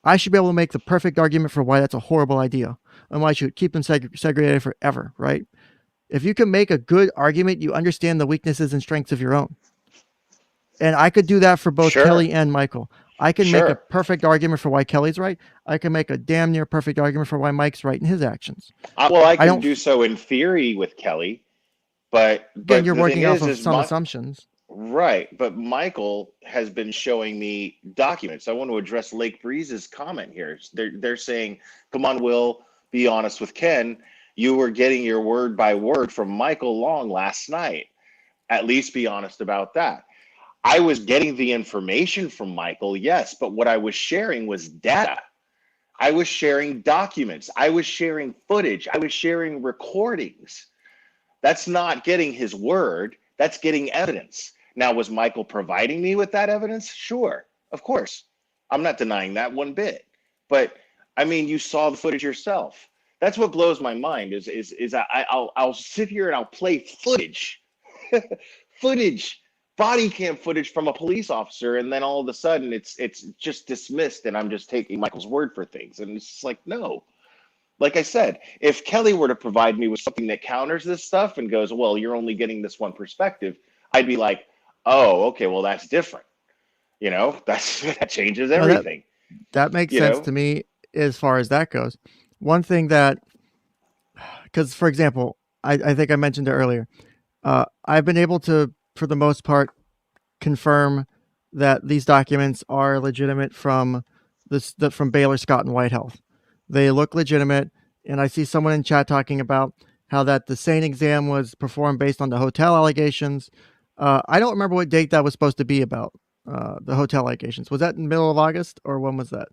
I should be able to make the perfect argument for why that's a horrible idea and why I should keep them segregated forever, right? If you can make a good argument, you understand the weaknesses and strengths of your own. And I could do that for both Sure, Kelly and Michael. I can make a sure. perfect argument for why Kelly's right. I can make a damn near perfect argument for why Mike's right in his actions. Well, I I can don't, do so in theory with Kelly, but again, but you're the thing working off of is some my assumptions. right. But Michael has been showing me documents. I want to address Lake Breeze's comment here. They're saying, "Come on, Will, be honest with Ken. You were getting your word by word from Michael Long last night. At least be honest about that." I was getting the information from Michael, yes, but what I was sharing was data. I was sharing documents. I was sharing footage. I was sharing recordings. That's not getting his word. That's getting evidence. Now, was Michael providing me with that evidence? Sure, of course. I'm not denying that one bit. But I mean, you saw the footage yourself. That's what blows my mind is I'll sit here and I'll play footage, footage, body cam footage from a police officer, and then all of a sudden it's just dismissed, and I'm just taking Michael's word for things, and it's just like no. Like I said, if Kelly were to provide me with something that counters this stuff and goes, well, you're only getting this one perspective, I'd be like, oh, okay, well, that's different. You know, that changes No, everything. that makes You sense to know, me as far as that goes. One thing that, because for example, I think I mentioned it earlier. I've been able to, for the most part, confirm that these documents are legitimate from from Baylor, Scott, and White Health. They look legitimate, and I see someone in chat talking about how that the SANE exam was performed based on the hotel allegations. I don't remember what date that was supposed to be about. The hotel allegations, was that in the middle of August or when was that?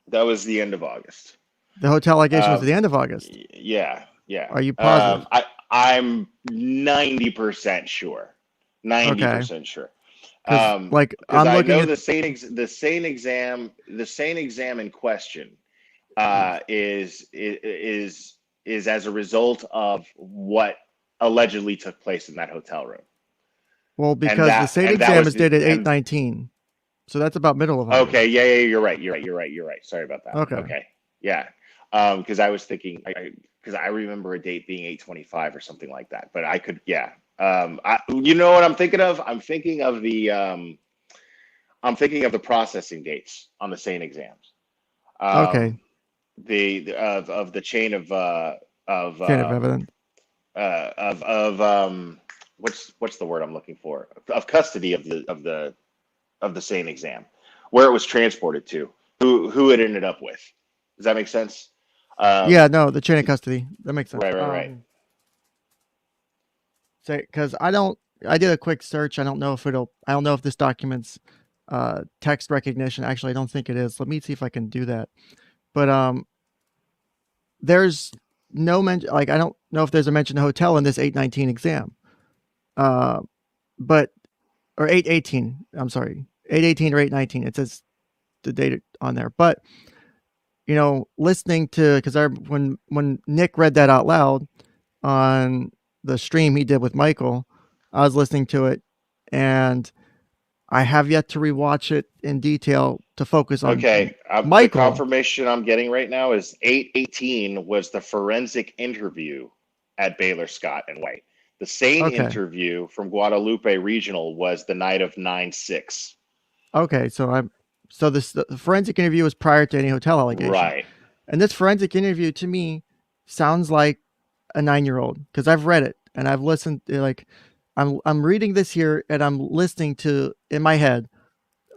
that was the end of August. The hotel allegation was at Um, the end of August. yeah, yeah. Are you positive? I'm 90% sure. Okay, 90% sure. because like Because I'm I looking know at the sane exam in question is as a result of what allegedly took place in that hotel room. well And because the SANE that exam was is the dated eight and nineteen, so that's about middle of okay, August. yeah, you're right. Sorry about that. Okay. Okay. Yeah. Because I was thinking because I remember a date being 8/25 or something like that. But I could yeah. You know what I'm thinking of? I'm thinking of the processing dates on the sane exams. Okay. Um, of the chain of Chain of evidence. what's the word I'm looking for, of custody of the same exam, where it was transported to, who it ended up with. Does that make sense? Yeah, Um, no, the chain of custody. That makes sense. right. Say because I did a quick search. I don't know if this document's text recognition. Actually, I don't think it is. Let me see if I can do that. But there's no mention. Like I don't know if there's a mention of hotel in this 819 exam. Uh, but or 818. I'm sorry, 818 or 819. It says the date on there. But listening to, because when Nick read that out loud on the stream he did with Michael, I was listening to it, and I have yet to rewatch it in detail to focus on Okay, the Michael. confirmation I'm getting right now is 8:18 was the forensic interview at Baylor Scott and White. The sane Okay. interview from Guadalupe Regional was the night of 9/6. Okay, so the forensic interview was prior to any hotel allegation. Right. And this forensic interview to me sounds like a 9-year-old, because I've read it and I've listened. Like, I'm reading this here and I'm listening to in my head,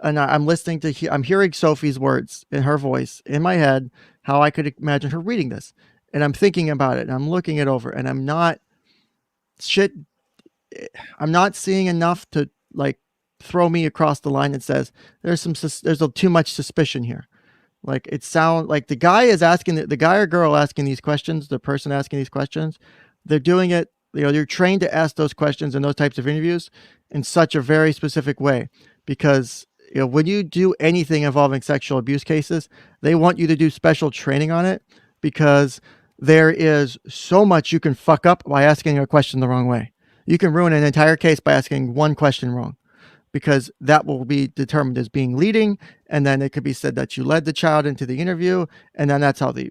and I'm listening to I'm hearing Sophie's words in her voice in my head, how I could imagine her reading this, and I'm thinking about it and I'm looking it over, and I'm not seeing enough to like throw me across the line that says there's too much suspicion here. Like, it sounds like the guy is asking the guy or girl asking these questions, the person asking these questions, they're doing it. You're trained to ask those questions in those types of interviews in such a very specific way, because when you do anything involving sexual abuse cases, they want you to do special training on it, because there is so much you can fuck up by asking a question the wrong way. You can ruin an entire case by asking one question wrong, because that will be determined as being leading, and then it could be said that you led the child into the interview, and then that's how the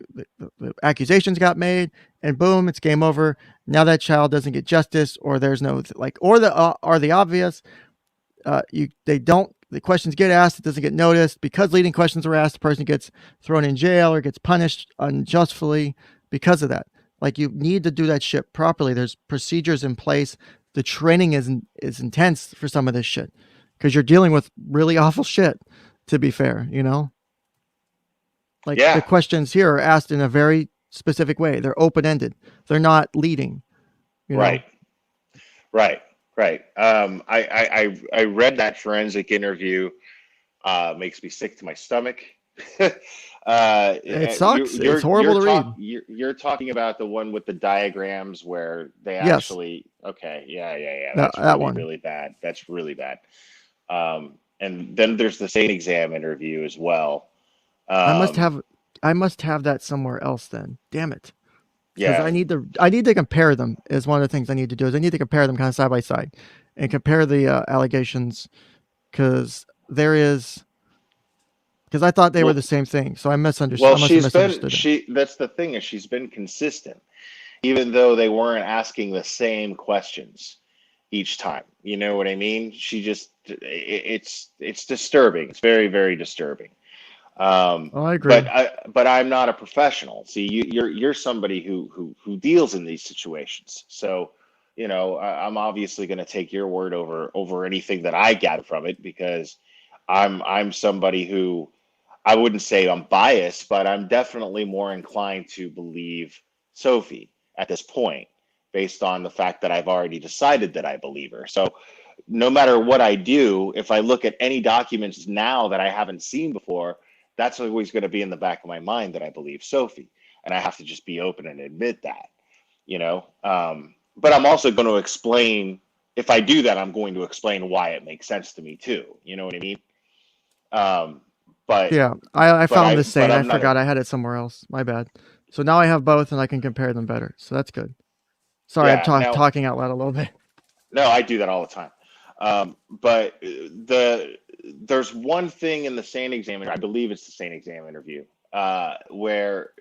accusations got made, and boom, it's game over. Now that child doesn't get justice, or there's no or the obvious. The questions get asked, it doesn't get noticed. Because leading questions are asked, the person gets thrown in jail or gets punished unjustly because of that. Like, you need to do that shit properly. There's procedures in place. The training is intense for some of this shit, because you're dealing with really awful shit, to be fair, Like, Yeah. the questions here are asked in a very specific way. They're open-ended. They're not leading. Right. Right. Right. I read that forensic interview. Makes me sick to my stomach. It sucks. It's horrible to read. You're talking about the one with the diagrams where they Yes. actually. Okay. Yeah. That That's really, one. really bad. That's really bad. And then there's the same exam interview as well. I must have that somewhere else then. Damn it. Because Yeah. I need to compare them. Is one of the things I need to do. Is I need to compare them kind of side by side, and compare the allegations, because I thought they were the same thing. So I misunderstood. Well, I must have misunderstood it. that's the thing, is she's been consistent, even though they weren't asking the same questions each time. You know what I mean? It's disturbing. It's very, very disturbing. I agree. But I'm not a professional. See, you're somebody who deals in these situations. So, I'm obviously going to take your word over anything that I gather from it, because I'm somebody who, I wouldn't say I'm biased, but I'm definitely more inclined to believe Sophie at this point, based on the fact that I've already decided that I believe her. So no matter what I do, if I look at any documents now that I haven't seen before, that's always going to be in the back of my mind that I believe Sophie. And I have to just be open and admit that, but I'm also going to explain, if I do that, I'm going to explain why it makes sense to me too. You know what I mean? But yeah, I found the same. I not forgot I had it somewhere else. My bad. So now I have both, and I can compare them better. So that's good. Sorry, Yeah, I'm now- talking out loud a little bit. No, I do that all the time. But there's one thing in the SANE examiner, I believe it's the SANE exam interview, where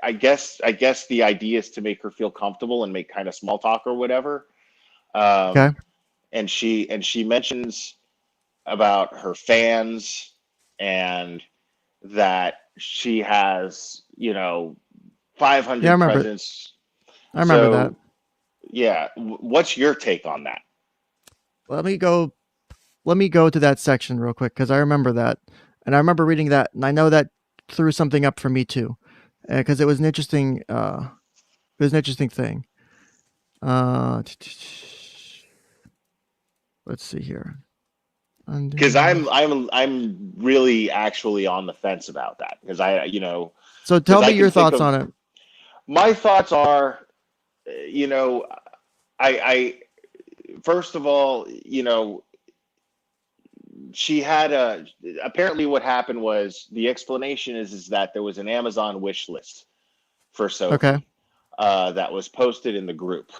I guess the idea is to make her feel comfortable and make kind of small talk or whatever. Okay. And she mentions about her fans, and that she has 500 Yeah, I remember. presents. I remember that. Yeah, what's your take on that? Let me go to that section real quick, because I remember that, and I remember reading that, and I know that threw something up for me too, because it was an interesting thing. Let's see here. Because I'm really actually on the fence about that, because So tell me I your can think thoughts of- on it. My thoughts are, I first of all, she had apparently what happened was the explanation is that there was an Amazon wish list for Okay. Sophie that was posted in the group.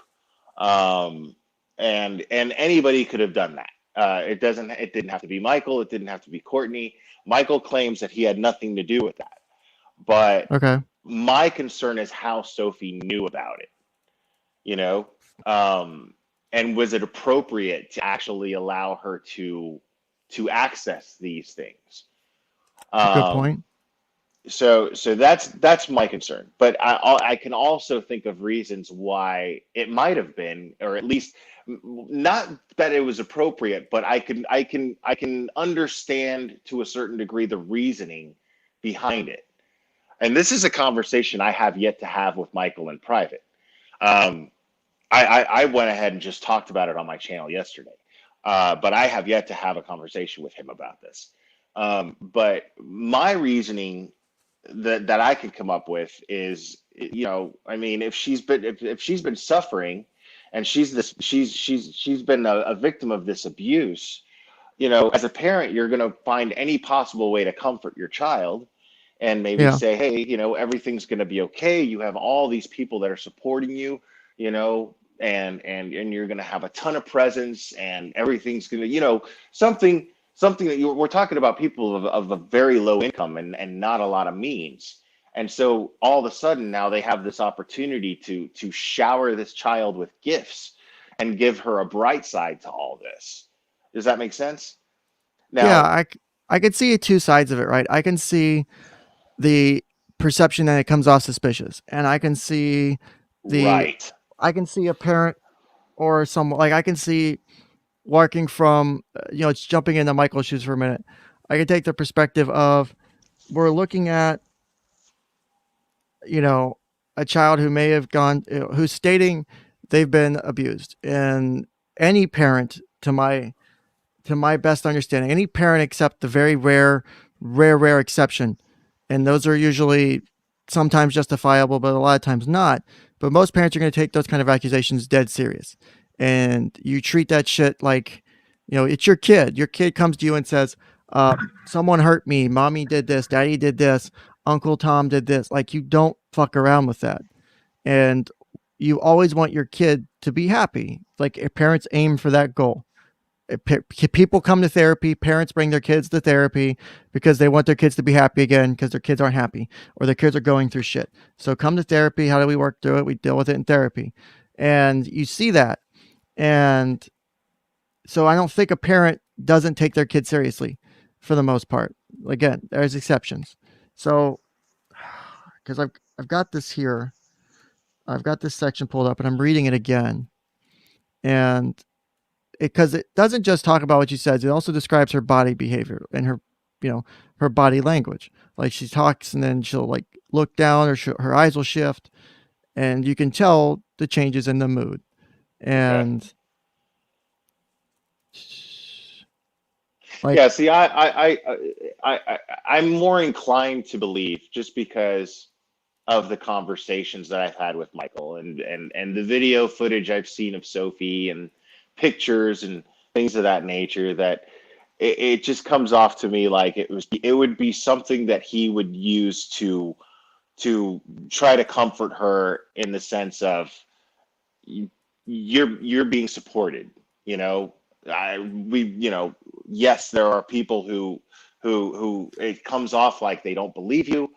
Um, and anybody could have done that. It didn't have to be Michael. It didn't have to be Courtney. Michael claims that he had nothing to do with that. But Okay. my concern is how Sophie knew about it, you know? And was it appropriate to actually allow her to access these things? It's a good Um, point. so that's my concern. But I can also think of reasons why it might have been, or at least not that it was appropriate, but I can understand to a certain degree the reasoning behind it. And this is a conversation I have yet to have with Michael in private. Um, I went ahead and just talked about it on my channel yesterday, but I have yet to have a conversation with him about this. But my reasoning that I could come up with is, I mean, if she's been suffering, and she's been a victim of this abuse, as a parent, you're going to find any possible way to comfort your child, and maybe Yeah. say, hey, everything's going to be okay. You have all these people that are supporting you, you know, and you're going to have a ton of presents, and everything's going to, something that we're talking about people of a very low income and not a lot of means. And so all of a sudden now they have this opportunity to shower this child with gifts and give her a bright side to all this. Does that make sense? Yeah. Now, I could see two sides of it, right? I can see the perception that it comes off suspicious, and the right. I can see a parent or some, like, I can see working from, it's jumping into Michael's shoes for a minute. I can take the perspective of, we're looking at, you know, a child who may have gone, who's stating they've been abused. And any parent, to my best understanding, any parent except the very rare exception, and those are usually sometimes justifiable, but a lot of times not. But most parents are going to take those kind of accusations dead serious, and you treat that shit like, it's your kid. Your kid comes to you and says, "Someone hurt me. Mommy did this. Daddy did this. Uncle Tom did this." Like, you don't fuck around with that, and you always want your kid to be happy. Like, parents aim for that goal. People come to therapy, parents bring their kids to therapy because they want their kids to be happy again, because their kids aren't happy or their kids are going through shit. So come to therapy. How do we work through it? We deal with it in therapy. And you see that. And so I don't think a parent doesn't take their kid seriously for the most part. Again, there's exceptions. So, because I've got this here, I've got this section pulled up and I'm reading it again. And because it doesn't just talk about what she says, it also describes her body behavior and her body language. Like, she talks and then she'll, like, look down, or her eyes will shift, and you can tell the changes in the mood. Okay. And like, Yeah, see, I'm more inclined to believe, just because of the conversations that I've had with Michael, and the video footage I've seen of Sophie, and pictures and things of that nature, that it just comes off to me like it would be something that he would use to try to comfort her, in the sense of, you're being supported, you know. Yes, there are people who it comes off like they don't believe you,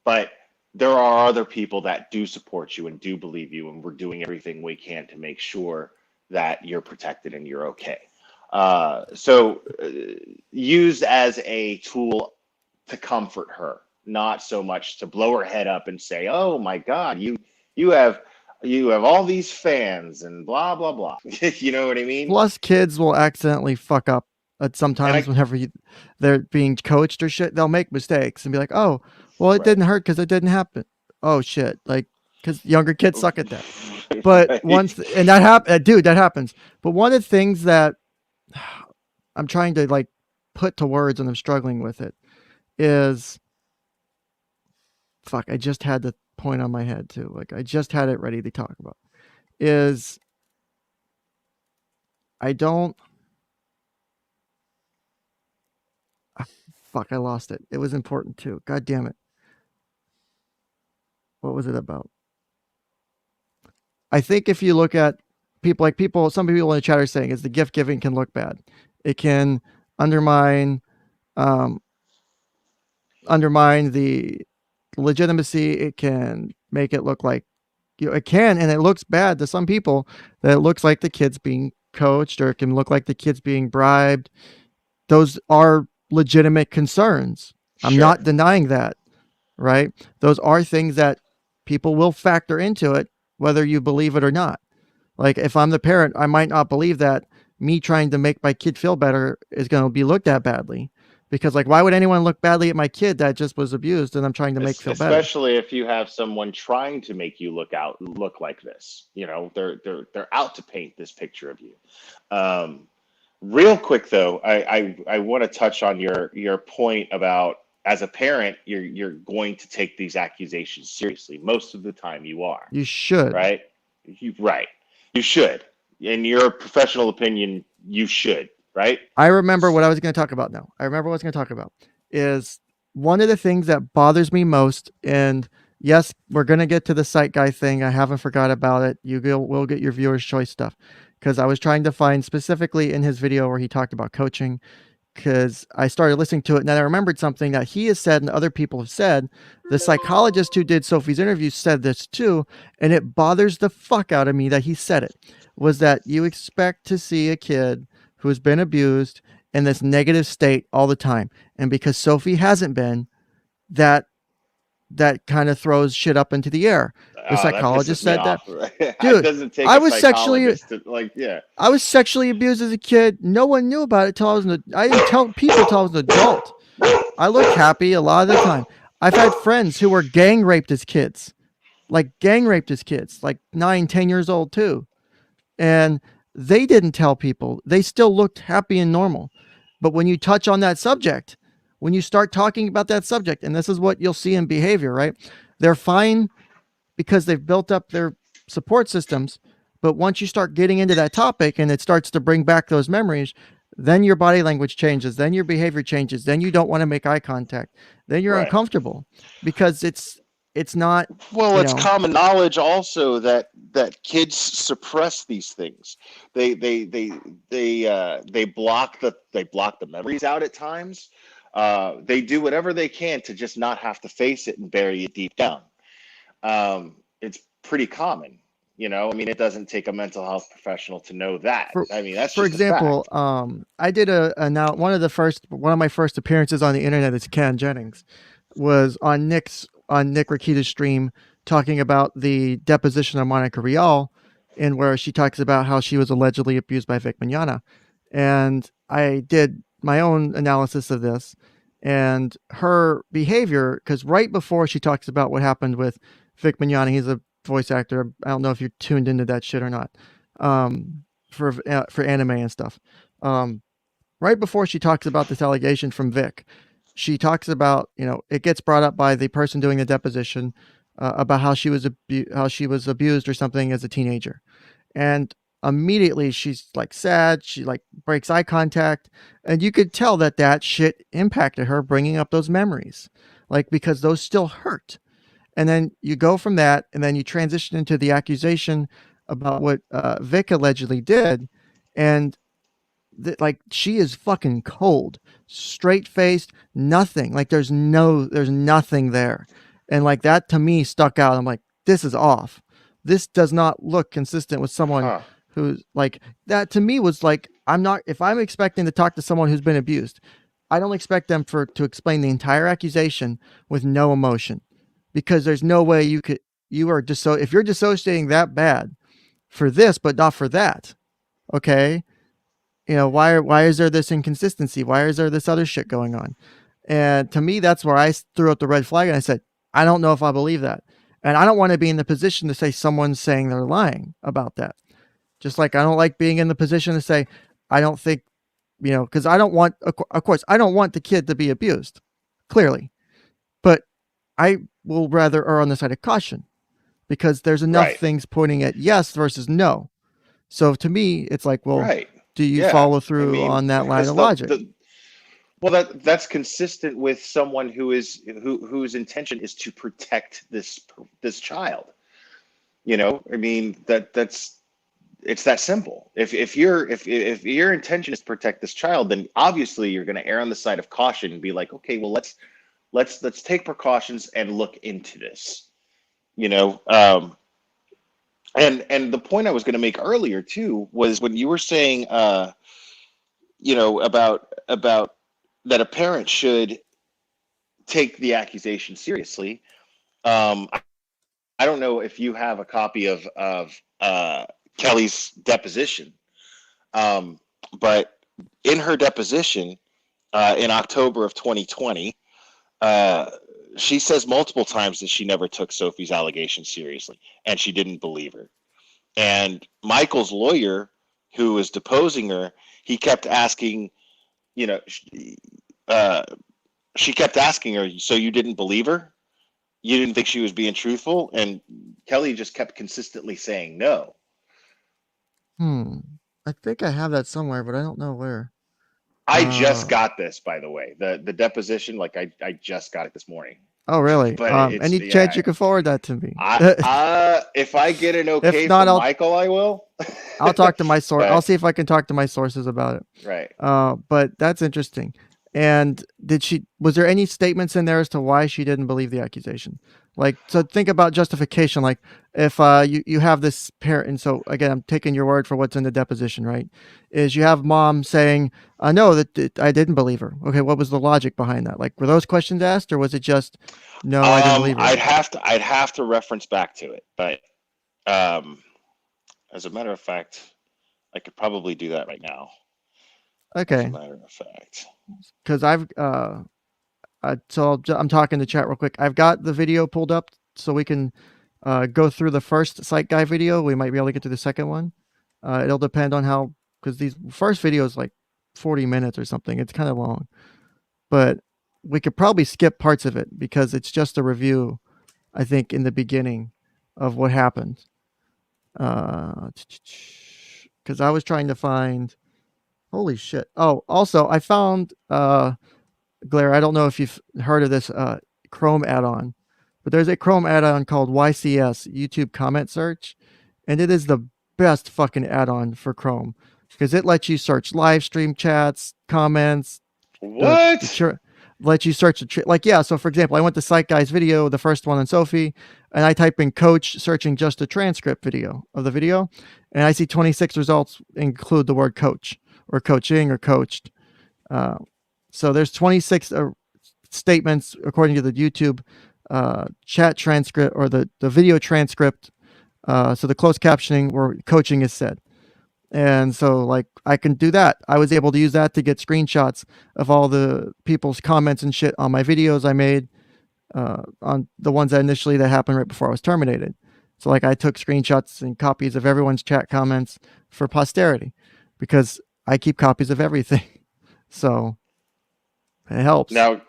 but there are other people that do support you and do believe you, and we're doing everything we can to make sure that you're protected and you're okay. So used as a tool to comfort her, not so much to blow her head up and say, "Oh my God, you have you have all these fans and blah blah blah." You know what I mean? plus kids will accidentally fuck up at And sometimes whenever they're being coached or shit. They'll make mistakes and be like, "Oh, well, it right, didn't hurt because it didn't happen." Oh shit! Like, because younger kids suck at that. But right. and that dude, that happens. But one of the things that I'm trying to, like, put to words, and I'm struggling with it, is, fuck, I just had the point on my head too. Like, I just had it ready to talk about. Is, I don't Fuck, I lost it. It was important too. God damn it. What was it about? I think if you look at some people in the chat are saying is the gift giving can look bad. It can undermine um, undermine the legitimacy. It can make it look like it can, and it looks bad to some people that it looks like the kid's being coached, or it can look like the kid's being bribed. Those are legitimate concerns. Sure. I'm not denying that, right? Those are things that people will factor into it, whether you believe it or not. Like if I'm the parent, I might not believe that me trying to make my kid feel better is going to be looked at badly. Because like, why would anyone look badly at my kid that just was abused and I'm trying to make feel better? Especially if you have someone trying to make you look like this. You know, they're out to paint this picture of you. Real quick though, I want to touch on your point about as a parent, you're going to take these accusations seriously. Most of the time, you are. You should. Right. Right. You should. In your professional opinion, you should. Right. I remember what I was going to talk about now. I remember what I was going to talk about is one of the things that bothers me most. And yes, we're going to get to the Psych Guy thing. I haven't forgot about it. We'll get your viewer's choice stuff, because I was trying to find specifically in his video where he talked about coaching, because I started listening to it and then I remembered something that he has said and other people have said. The psychologist who did Sophie's interview said this too, and it bothers the fuck out of me that he said it, was that you expect to see a kid who's been abused in this negative state all the time. And because Sophie hasn't been, that kind of throws shit up into the air. The psychologist said that. Dude, doesn't take I was sexually I was sexually abused as a kid. No one knew about it till I was I didn't tell people till I was an adult. I look happy a lot of the time. I've had friends who were gang raped as kids. Like 9, 10 years old too. And they didn't tell people. They still looked happy and normal. But when you touch on that subject, when you start talking about that subject, and this is what you'll see in behavior, right? They're fine because they've built up their support systems. But once you start getting into that topic and it starts to bring back those memories, then your body language changes. Then your behavior changes. Then you don't want to make eye contact. Then you're uncomfortable because it's not. Well, it's common knowledge also that kids suppress these things. They block the memories out at times. They do whatever they can to just not have to face it and bury it deep down. It's pretty common, you know. I mean, it doesn't take a mental health professional to know that. That's for just example. I did one of my first appearances on the internet as Ken Jennings was on Nick Rakita's stream talking about the deposition of Monica Rial, and where she talks about how she was allegedly abused by Vic Mignogna. And I did my own analysis of this and her behavior, because right before she talks about what happened with Vic Mignogna, he's a voice actor. I don't know if you're tuned into that shit or not, for anime and stuff. Right before she talks about this allegation from Vic, she talks about, it gets brought up by the person doing the deposition about how she was abused or something as a teenager. And immediately she's like sad. She like breaks eye contact. And you could tell that shit impacted her, bringing up those memories, like, because those still hurt. And then you go from that and then you transition into the accusation about what Vic allegedly did. And like, she is fucking cold, straight faced, nothing. Like there's nothing there. And like that to me stuck out. I'm like, this is off. This does not look consistent with someone who's like, that to me was like, if I'm expecting to talk to someone who's been abused, I don't expect them to explain the entire accusation with no emotion, because there's no way if you're dissociating that bad for this, but not for that. Okay. Why is there this inconsistency? Why is there this other shit going on? And to me, that's where I threw up the red flag and I said, I don't know if I believe that. And I don't want to be in the position to say someone's saying they're lying about that. Just like I don't like being in the position to say, I don't think, because I don't want, of course, I don't want the kid to be abused, clearly. But I will rather err on the side of caution, because there's enough things pointing at yes versus no. So to me, it's like, well, do you follow through on that line of logic? Well, that's consistent with someone whose intention is to protect this child. I mean that's it's that simple. If your intention is to protect this child, then obviously you're going to err on the side of caution and be like, okay, well let's take precautions and look into this. You know, and the point I was going to make earlier too was when you were saying, about that a parent should take the accusation seriously. I don't know if you have a copy of Kelly's deposition, but in her deposition in October of 2020, she says multiple times that she never took Sophie's allegations seriously and she didn't believe her. And Michael's lawyer, who was deposing her, he kept asking, you know, she kept asking her, so you didn't believe her? You didn't think she was being truthful? And Kelly just kept consistently saying no. I think I have that somewhere, but I don't know where. I just got this, by the way. The deposition, like I just got it this morning. Oh, really? But Any chance you can forward that to me? If I get an okay If not, from Michael, I will. I'll talk to my source. But- I'll see if I can talk to my sources about it. Right. But that's interesting. And was there any statements in there as to why she didn't believe the accusation? Like, so think about justification. Like if you have this parent, and so again, I'm taking your word for what's in the deposition, right? Is you have mom saying, no, that I didn't believe her. Okay, what was the logic behind that? Like, were those questions asked, or was it just, no, I didn't believe her? I'd have to reference back to it, but as a matter of fact, I could probably do that right now. Okay. As a matter of fact, because I'm talking to chat real quick. I've got the video pulled up so we can go through the first Psych Guy video. We might be able to get to the second one. It'll depend on how, because these first videos like 40 minutes or something. It's kind of long, but we could probably skip parts of it because it's just a review, I think, in the beginning of what happened. Because I was trying to find, holy shit. Oh, also I found, Glare, I don't know if you've heard of this Chrome add-on, but there's a Chrome add-on called YCS, YouTube Comment Search, and it is the best fucking add-on for Chrome because it lets you search live stream chats, comments. What? Let you search so for example, I went to Psych Guy's video, the first one on Sophie, and I type in coach, searching just a transcript video of the video, and I see 26 results include the word coach or coaching or coached. So there's 26 statements according to the YouTube chat transcript or the video transcript. So the closed captioning where coaching is said. And so like I can do that. I was able to use that to get screenshots of all the people's comments and shit on my videos I made on the ones that happened right before I was terminated. So like I took screenshots and copies of everyone's chat comments for posterity because I keep copies of everything. So it helps. Now,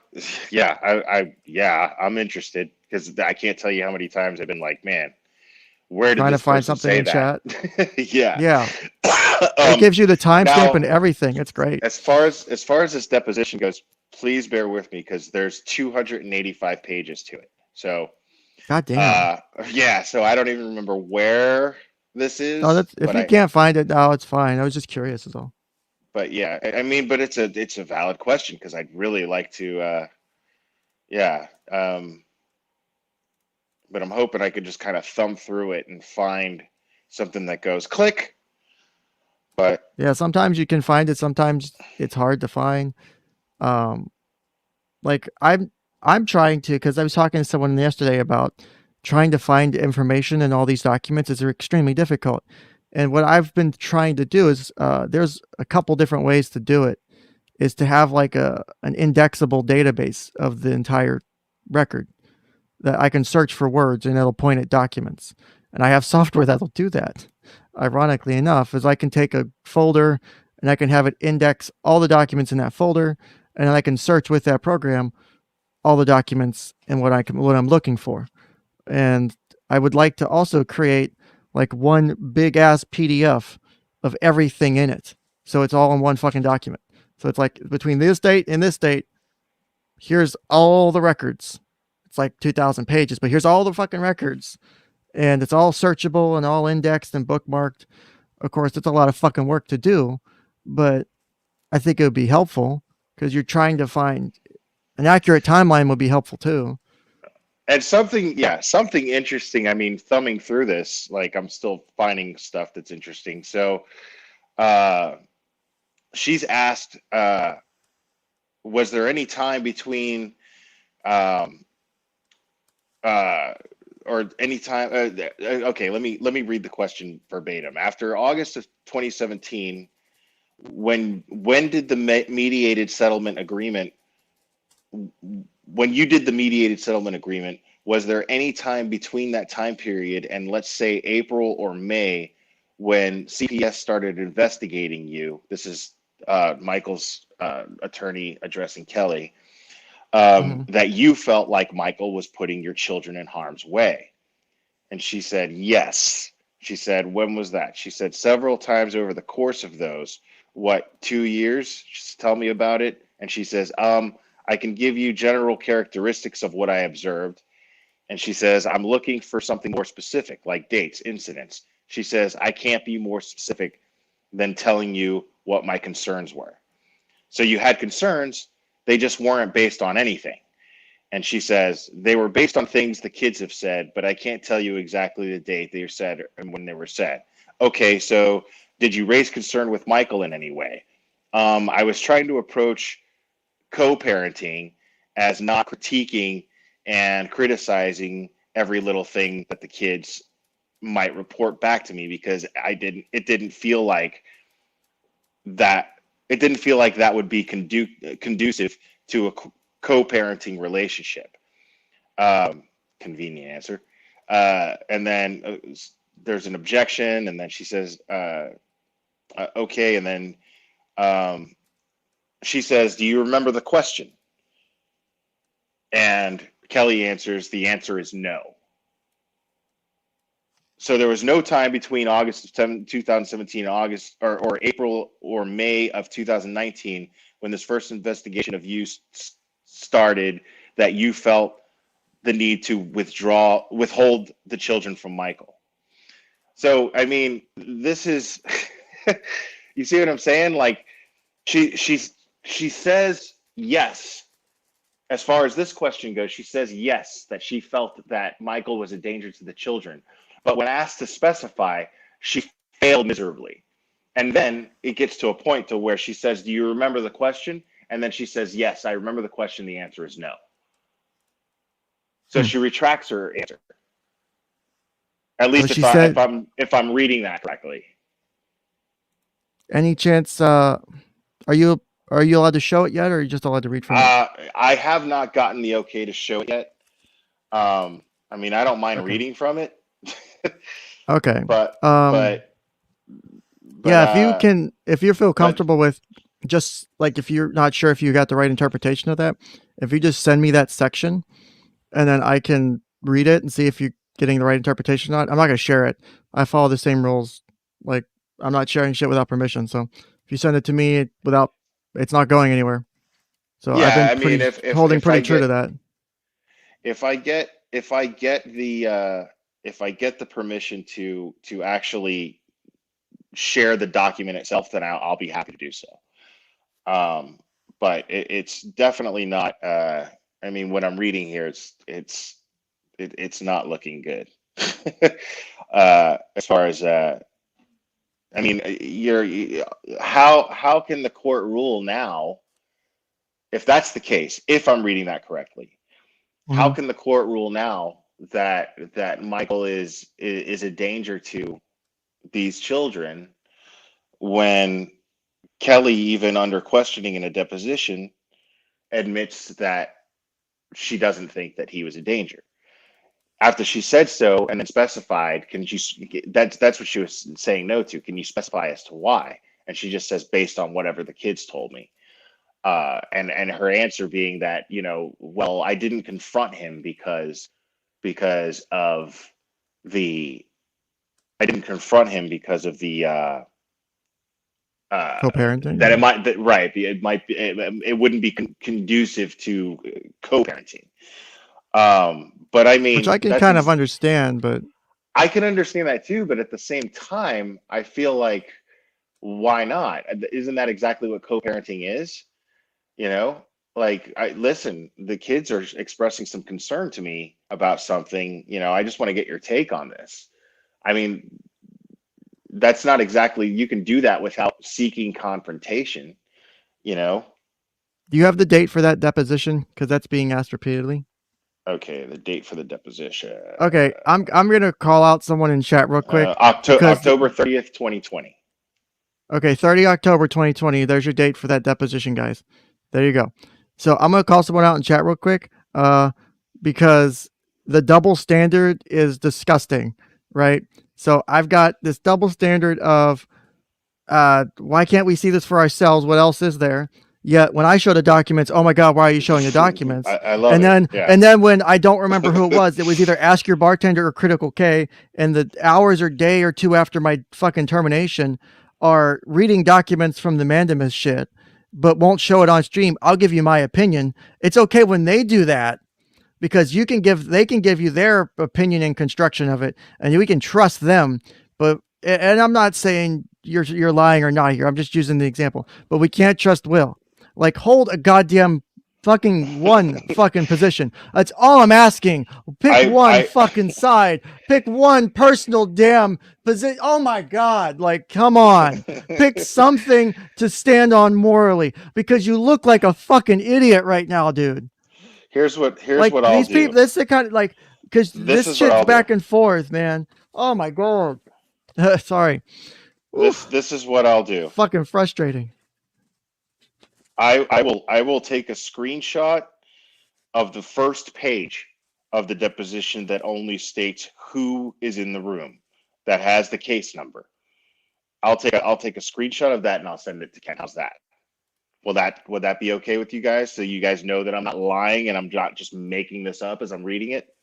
yeah, I'm interested because I can't tell you how many times I've been like, man, where did trying this to find person something say in that? chat. Yeah. It gives you the timestamp now, and everything. It's great. As far as this deposition goes, please bear with me because there's 285 pages to it. So, God damn. yeah. So I don't even remember where this is. Oh, if you can't find it now, it's fine. I was just curious is all. But yeah, I mean, but it's a valid question because I'd really like to, but I'm hoping I could just kind of thumb through it and find something that goes click. But yeah, sometimes you can find it. Sometimes it's hard to find. Like I'm trying to, because I was talking to someone yesterday about trying to find information in all these documents is extremely difficult. And what I've been trying to do is there's a couple different ways to do it, is to have like an indexable database of the entire record that I can search for words and it'll point at documents. And I have software that'll do that. Ironically enough, is I can take a folder and I can have it index all the documents in that folder, and then I can search with that program all the documents and what I'm looking for. And I would like to also create like one big ass PDF of everything in it, so it's all in one fucking document. So it's like between this date and this date, here's all the records. It's like 2,000 pages, but here's all the fucking records. And it's all searchable and all indexed and bookmarked. Of course, it's a lot of fucking work to do, but I think it would be helpful because you're trying to find an accurate timeline would be helpful too. And something interesting. I mean, thumbing through this, like I'm still finding stuff that's interesting. So, uh, she's asked, was there any time between, um, uh, or any time? Okay, let me read the question verbatim. After August of 2017, when did the mediated settlement agreement? When you did the mediated settlement agreement, was there any time between that time period and let's say April or May when CPS started investigating you? This is Michael's attorney addressing Kelly. That you felt like Michael was putting your children in harm's way. And she said, yes. She said, when was that? She said, several times over the course of those, 2 years? Just tell me about it. And she says, I can give you general characteristics of what I observed. And she says, I'm looking for something more specific, like dates, incidents. She says, I can't be more specific than telling you what my concerns were. So you had concerns, they just weren't based on anything. And she says, they were based on things the kids have said, but I can't tell you exactly the date they were said and when they were said. Okay, so did you raise concern with Michael in any way? I was trying to approach co-parenting as not critiquing and criticizing every little thing that the kids might report back to me because it didn't feel like that would be conducive to a co-parenting relationship. Convenient answer. And then there's an objection, and then she says, okay, and then she says, do you remember the question? And Kelly answers, the answer is no. So there was no time between August of 2017 and August or April or May of 2019 when this first investigation of you started that you felt the need to withhold the children from Michael. So, I mean, this is, you see what I'm saying? Like she says yes. As far as this question goes, she says yes, that she felt that Michael was a danger to the children. But when asked to specify, she failed miserably. And then it gets to a point to where she says, do you remember the question? And then she says, yes, I remember the question. The answer is no. So she retracts her answer. At least if I'm reading that correctly. Any chance, are you allowed to show it yet, or are you just allowed to read from it? I have not gotten the okay to show it yet. I mean, I don't mind reading from it. Okay. But yeah, if you feel comfortable with just like, if you're not sure if you got the right interpretation of that, if you just send me that section and then I can read it and see if you're getting the right interpretation or not. I'm not going to share it. I follow the same rules. Like, I'm not sharing shit without permission. So if you send it to me without, it's not going anywhere. So yeah, I've been holding pretty true to that. If I get the permission to actually share the document itself, then I'll be happy to do so. But it's definitely not. I mean, when I'm reading here, it's not looking good. As far as I mean, how can the court rule now? If that's the case, if I'm reading that correctly, how can the court rule now that Michael is a danger to these children when Kelly, even under questioning in a deposition, admits that she doesn't think that he was a danger? After she said so and then specified, that's what she was saying no to. Can you specify as to why? And she just says, based on whatever the kids told me. And her answer being that, well, I didn't confront him because of the Co-parenting. that it might that right it might be it wouldn't be conducive to co-parenting. But I Which I mean can kind of understand, but I can understand that too. But at the same time, I feel like why not? Isn't that exactly what co-parenting is? You know, like I listen, the kids are expressing some concern to me about something. I just want to get your take on this. I mean, that's not exactly, you can do that without seeking confrontation, you know? do you have the date for that deposition? Because that's being asked repeatedly. Okay, the date for the deposition. Okay, I'm gonna call out someone in chat real quick because October 30th, 2020. okay, 30 October 2020. There's your date for that deposition, guys. There you go. So I'm gonna call someone out in chat real quick, because the double standard is disgusting, right? So I've got this double standard of, why can't we see this for ourselves? What else is there? Yet when I show the documents, oh my God, why are you showing the documents? I love and it. then Yeah. and then when I don't remember who it was either Ask Your Bartender or Critical K, and the hours or day or two after my fucking termination are reading documents from the mandamus shit, but won't show it on stream. I'll give you my opinion. It's okay when they do that because they can give you their opinion and construction of it, and we can trust them. But and I'm not saying you're lying or not here. I'm just using the example. But we can't trust Will. Like, hold a goddamn fucking one fucking position. That's all I'm asking. Pick one fucking side. Pick one personal damn position. Oh my God. Like, come on. Pick something to stand on morally, because you look like a fucking idiot right now, dude. Here's what Like, I'll these do. people, this is the kind of, like, because this shit's back and forth, man. Oh my God. Sorry. This is what I'll do. Fucking frustrating. I will take a screenshot of the first page of the deposition that only states who is in the room, that has the case number. I'll take a screenshot of that and I'll send it to Ken. How's that? Would that be okay with you guys? So you guys know that I'm not lying and I'm not just making this up as I'm reading it.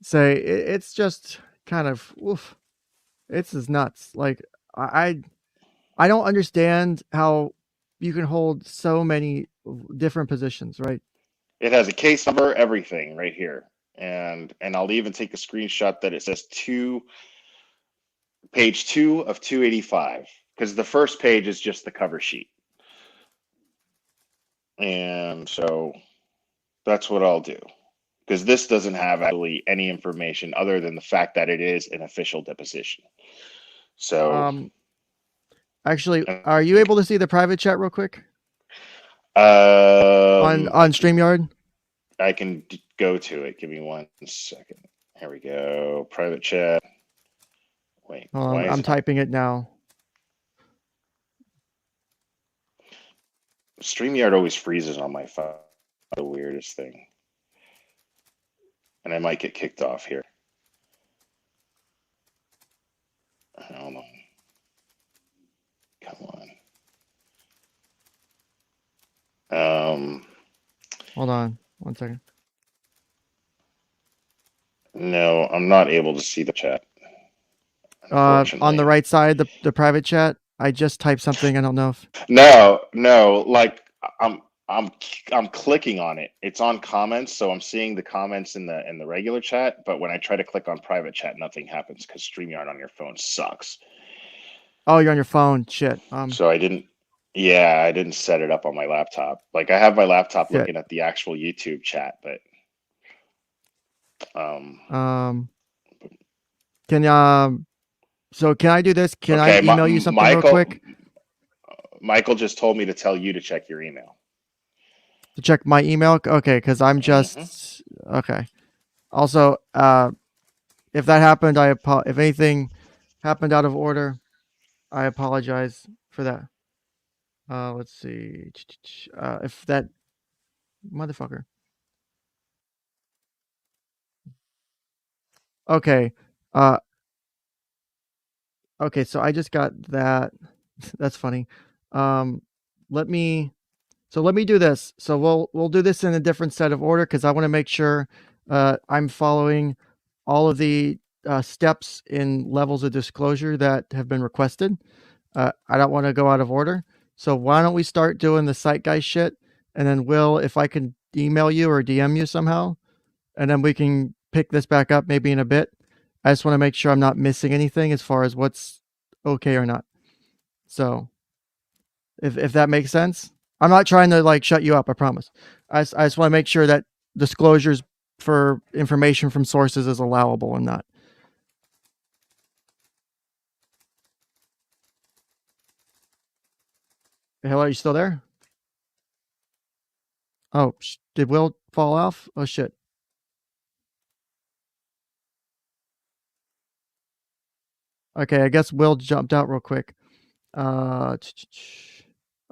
Say it's just kind of oof. It's just nuts. Like, I don't understand how you can hold so many different positions, right? It has a case number, everything right here. And I'll even take a screenshot that it says page 2 of 285, because the first page is just the cover sheet. And so that's what I'll do, because this doesn't have actually any information other than the fact that it is an official deposition. So actually, are you able to see the private chat real quick on StreamYard? I can go to it. Give me 1 second. Here we go. Private chat. Wait, I'm typing it now. StreamYard always freezes on my phone. The weirdest thing. And I might get kicked off here. Hold on. Come on. Hold on 1 second. No, I'm not able to see the chat. On the right side, the private chat. I just typed something. I don't know if. No. Like I'm clicking on it. It's on comments, so I'm seeing the comments in the regular chat. But when I try to click on private chat, nothing happens because StreamYard on your phone sucks. Oh, you're on your phone. Shit. So I didn't set it up on my laptop. Like, I have my laptop looking at the actual YouTube chat, but so can I do this? Can I okay, email you something real quick? Michael just told me to tell you to check your email. To check my email? Okay, because I'm just okay. Also, if that happened, if anything happened out of order, I apologize for that. Let's see. If that motherfucker. Okay. Okay, so I just got that. That's funny. Let me do this. So we'll do this in a different set of order because I want to make sure I'm following all of the steps in levels of disclosure that have been requested. I don't want to go out of order. So why don't we start doing the Psych Guy shit? And then Will, if I can email you or DM you somehow, and then we can pick this back up maybe in a bit. I just want to make sure I'm not missing anything as far as what's okay or not. So if that makes sense. I'm not trying to like shut you up, I promise. I just want to make sure that disclosures for information from sources is allowable and not. Hello, are you still there? Oh, did Will fall off? Oh shit. Okay, I guess Will jumped out real quick.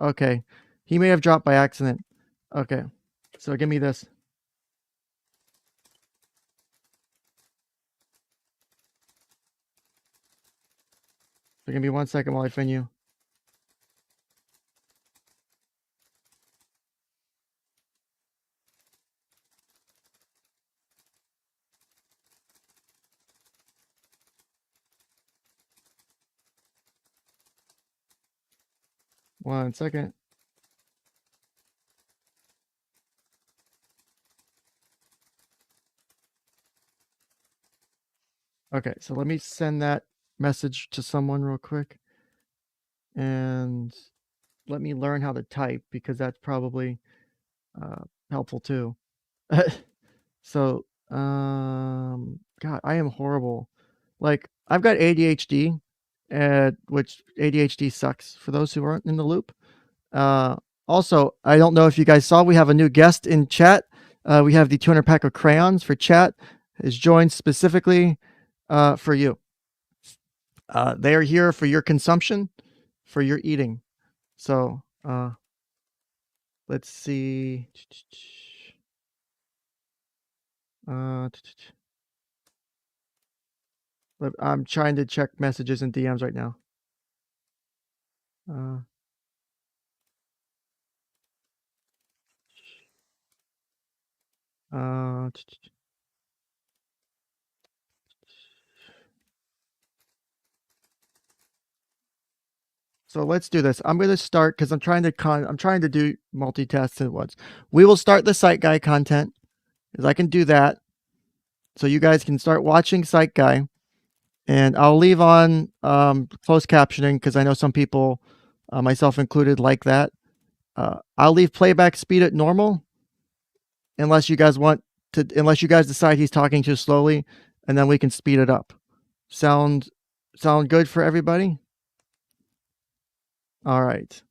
Okay, he may have dropped by accident. Okay, so give me this. So give me 1 second while I fin you. One second. Okay, so let me send that message to someone real quick. And let me learn how to type because that's probably helpful too. So, God, I am horrible. Like, I've got ADHD, which ADHD sucks for those who aren't in the loop. Also, I don't know if you guys saw, we have a new guest in chat. We have the 200 pack of crayons for chat is joined specifically for you. They are here for your consumption, for your eating. So, let's see. I'm trying to check messages and DMs right now. So let's do this. I'm going to start because I'm trying to do multitasks at once. We will start the Psych Guy content because I can do that. So you guys can start watching Psych Guy, and I'll leave on closed captioning because I know some people, myself included, like that. I'll leave playback speed at normal, unless you guys decide he's talking too slowly, and then we can speed it up. Sound good for everybody? All right.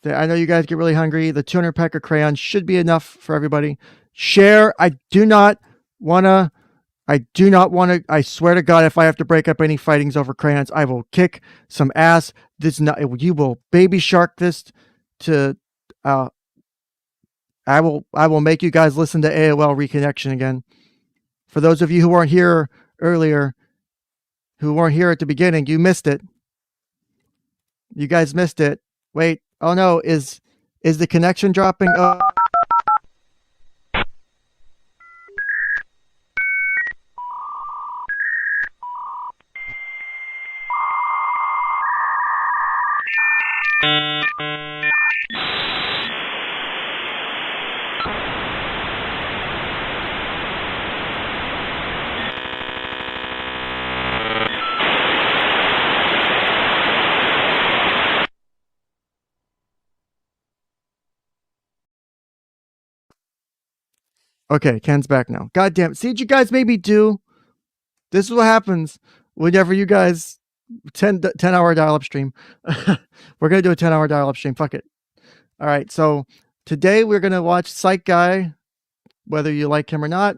I know you guys get really hungry. The 200 pack of crayons should be enough for everybody. Share. I do not want to. I swear to God, if I have to break up any fightings over crayons, I will kick some ass. You will baby shark this to. I will make you guys listen to AOL Reconnection again. For those of you who weren't here earlier, who weren't here at the beginning, you missed it. You guys missed it. Wait. Oh no, is the connection dropping? Oh. Okay, Ken's back now. God damn it. See what you guys maybe do? This is what happens whenever you guys 10-hour dial-up stream. We're going to do a 10-hour dial-up stream. Fuck it. All right, so today we're going to watch Psych Guy. Whether you like him or not,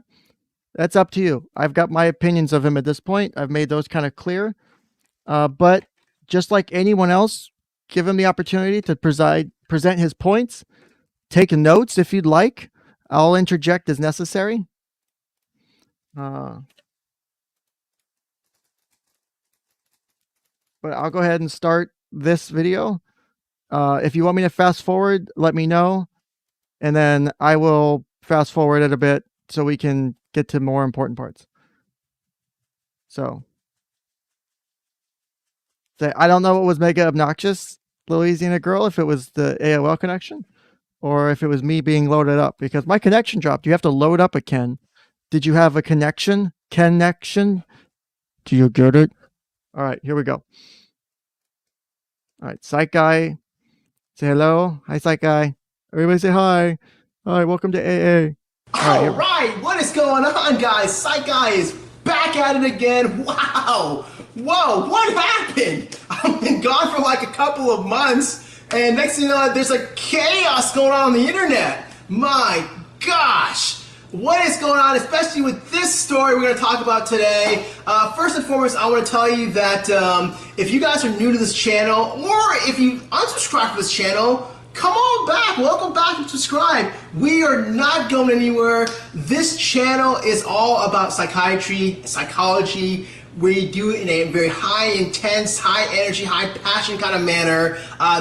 that's up to you. I've got my opinions of him at this point. I've made those kind of clear. But just like anyone else, give him the opportunity to present his points. Take notes if you'd like. I'll interject as necessary. But I'll go ahead and start this video. If you want me to fast forward, let me know. And then I will fast forward it a bit so we can get to more important parts. So I don't know what was mega obnoxious, Louisiana Girl, if it was the AOL connection or if it was me being loaded up, because my connection dropped. You have to load up a Ken. Did you have a connection? Connection? Do you get it? All right, here we go. All right, Psych Guy, say hello. Hi, Psych Guy. Everybody say hi. All right, welcome to AA. All right, what is going on, guys? Psych Guy is back at it again. Wow. Whoa, what happened? I've been gone for like a couple of months, and next thing you know, there's like chaos going on the internet. My gosh. What is going on, especially with this story we're going to talk about today? First and foremost, I want to tell you that if you guys are new to this channel, or if you unsubscribe to this channel, come on back. Welcome back and subscribe. We are not going anywhere. This channel is all about psychiatry, psychology. We do it in a very high intense, high energy, high passion kind of manner.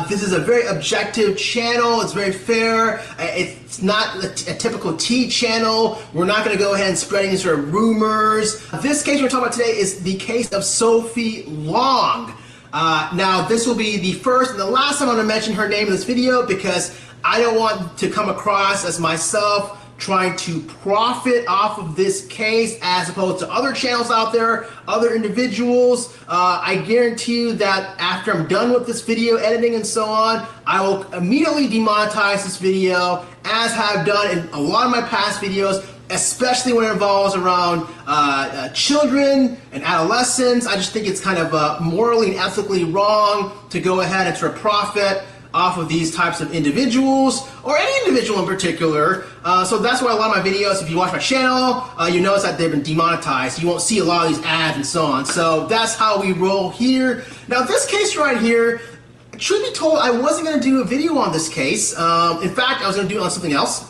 This is a very objective channel. It's very fair. It's not a typical T channel. We're not going to go ahead and spread any sort of rumors. This case we're talking about today is the case of Sophie Long. Now, this will be the first and the last time I'm going to mention her name in this video because I don't want to come across as myself trying to profit off of this case as opposed to other channels out there, other individuals. I guarantee you that after I'm done with this video editing and so on, I will immediately demonetize this video, as I've done in a lot of my past videos, especially when it involves around children and adolescents. I just think it's kind of morally and ethically wrong to go ahead and sort of profit off of these types of individuals, or any individual in particular. So that's why a lot of my videos, if you watch my channel, you notice that they've been demonetized. You won't see a lot of these ads and so on. So that's how we roll here. Now this case right here, truth be told, I wasn't going to do a video on this case. In fact, I was going to do it on something else.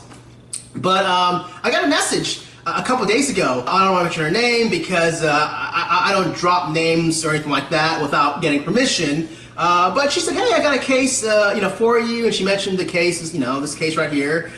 But I got a message a couple days ago. I don't want to mention her name because I don't drop names or anything like that without getting permission. But she said, hey, I got a case for you, and she mentioned the case, this case right here.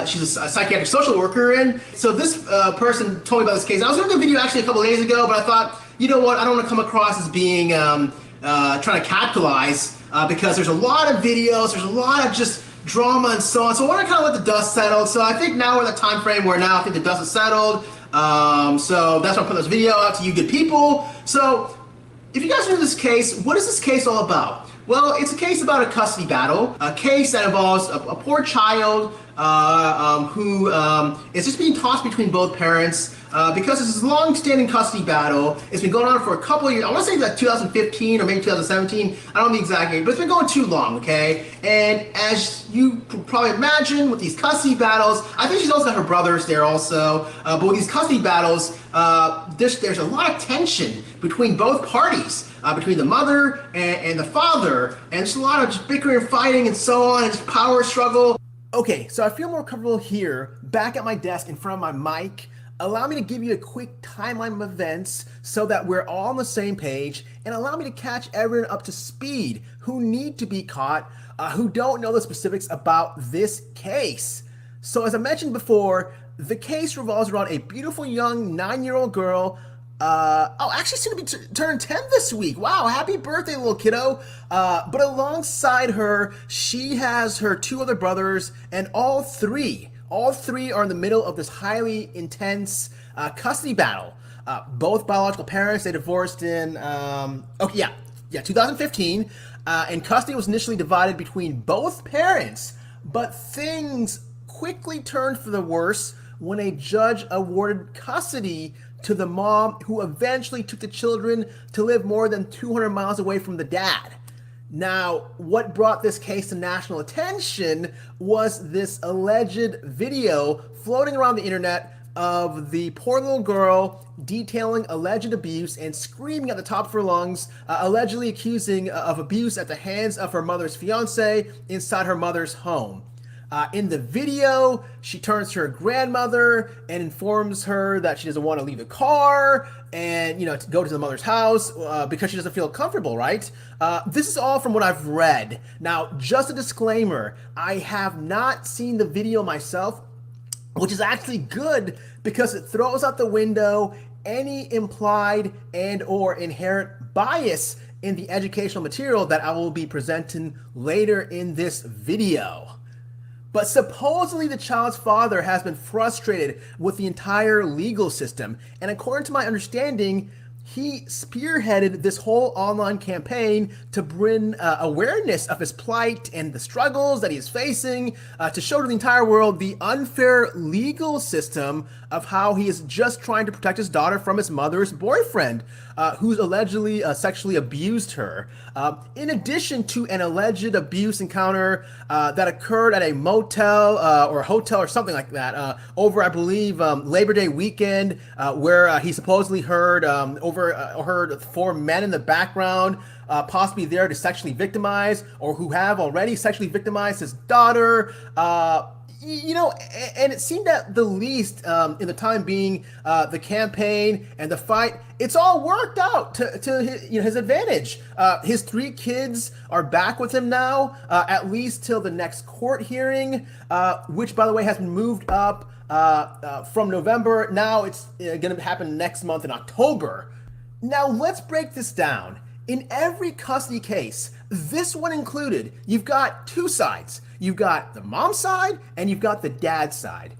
She's a psychiatric social worker, and so this person told me about this case. I was going to do a video actually a couple of days ago, but I thought, you know what, I don't want to come across as being trying to capitalize because there's a lot of videos, there's a lot of just drama and so on. So I want to kind of let the dust settle. So I think now we're in the time frame where now I think the dust is settled. So that's why I'm putting this video out to you good people. So if you guys know this case, what is this case all about? Well, it's a case about a custody battle, a case that involves a poor child who is just being tossed between both parents because it's this long-standing custody battle. It's been going on for a couple of years. I want to say like 2015 or maybe 2017. I don't know the exact date, but it's been going too long, okay? And as you probably imagine with these custody battles, I think she's also got her brothers there also, but with these custody battles, there's a lot of tension between both parties, between the mother and the father, and just a lot of just bickering and fighting and so on, and just power struggle. Okay, so I feel more comfortable here, back at my desk in front of my mic. Allow me to give you a quick timeline of events so that we're all on the same page, and allow me to catch everyone up to speed who need to be caught, who don't know the specifics about this case. So as I mentioned before, the case revolves around a beautiful young 9-year-old girl. Actually soon to be turned 10 this week. Wow, happy birthday, little kiddo. But alongside her, she has her 2 other brothers, and all three are in the middle of this highly intense custody battle. Both biological parents, they divorced in 2015, and custody was initially divided between both parents, but things quickly turned for the worse when a judge awarded custody to the mom, who eventually took the children to live more than 200 miles away from the dad. Now, what brought this case to national attention was this alleged video floating around the internet of the poor little girl detailing alleged abuse and screaming at the top of her lungs, allegedly accusing of abuse at the hands of her mother's fiance inside her mother's home. In the video, she turns to her grandmother and informs her that she doesn't want to leave the car and, to go to the mother's house because she doesn't feel comfortable, right? This is all from what I've read. Now, just a disclaimer, I have not seen the video myself, which is actually good because it throws out the window any implied and or inherent bias in the educational material that I will be presenting later in this video. But supposedly the child's father has been frustrated with the entire legal system, and according to my understanding, he spearheaded this whole online campaign to bring awareness of his plight and the struggles that he is facing, to show to the entire world the unfair legal system of how he is just trying to protect his daughter from his mother's boyfriend, who's allegedly sexually abused her. In addition to an alleged abuse encounter that occurred at a motel or a hotel or something like that over, I believe, Labor Day weekend, where he supposedly heard heard 4 men in the background, possibly there to sexually victimize, or who have already sexually victimized his daughter. And it seemed at the least, in the time being, the campaign and the fight, it's all worked out to his advantage. His 3 kids are back with him now, at least till the next court hearing, which, by the way, has been moved up from November. Now it's going to happen next month in October. Now let's break this down. In every custody case, this one included, you've got 2 sides. You've got the mom side and you've got the dad side.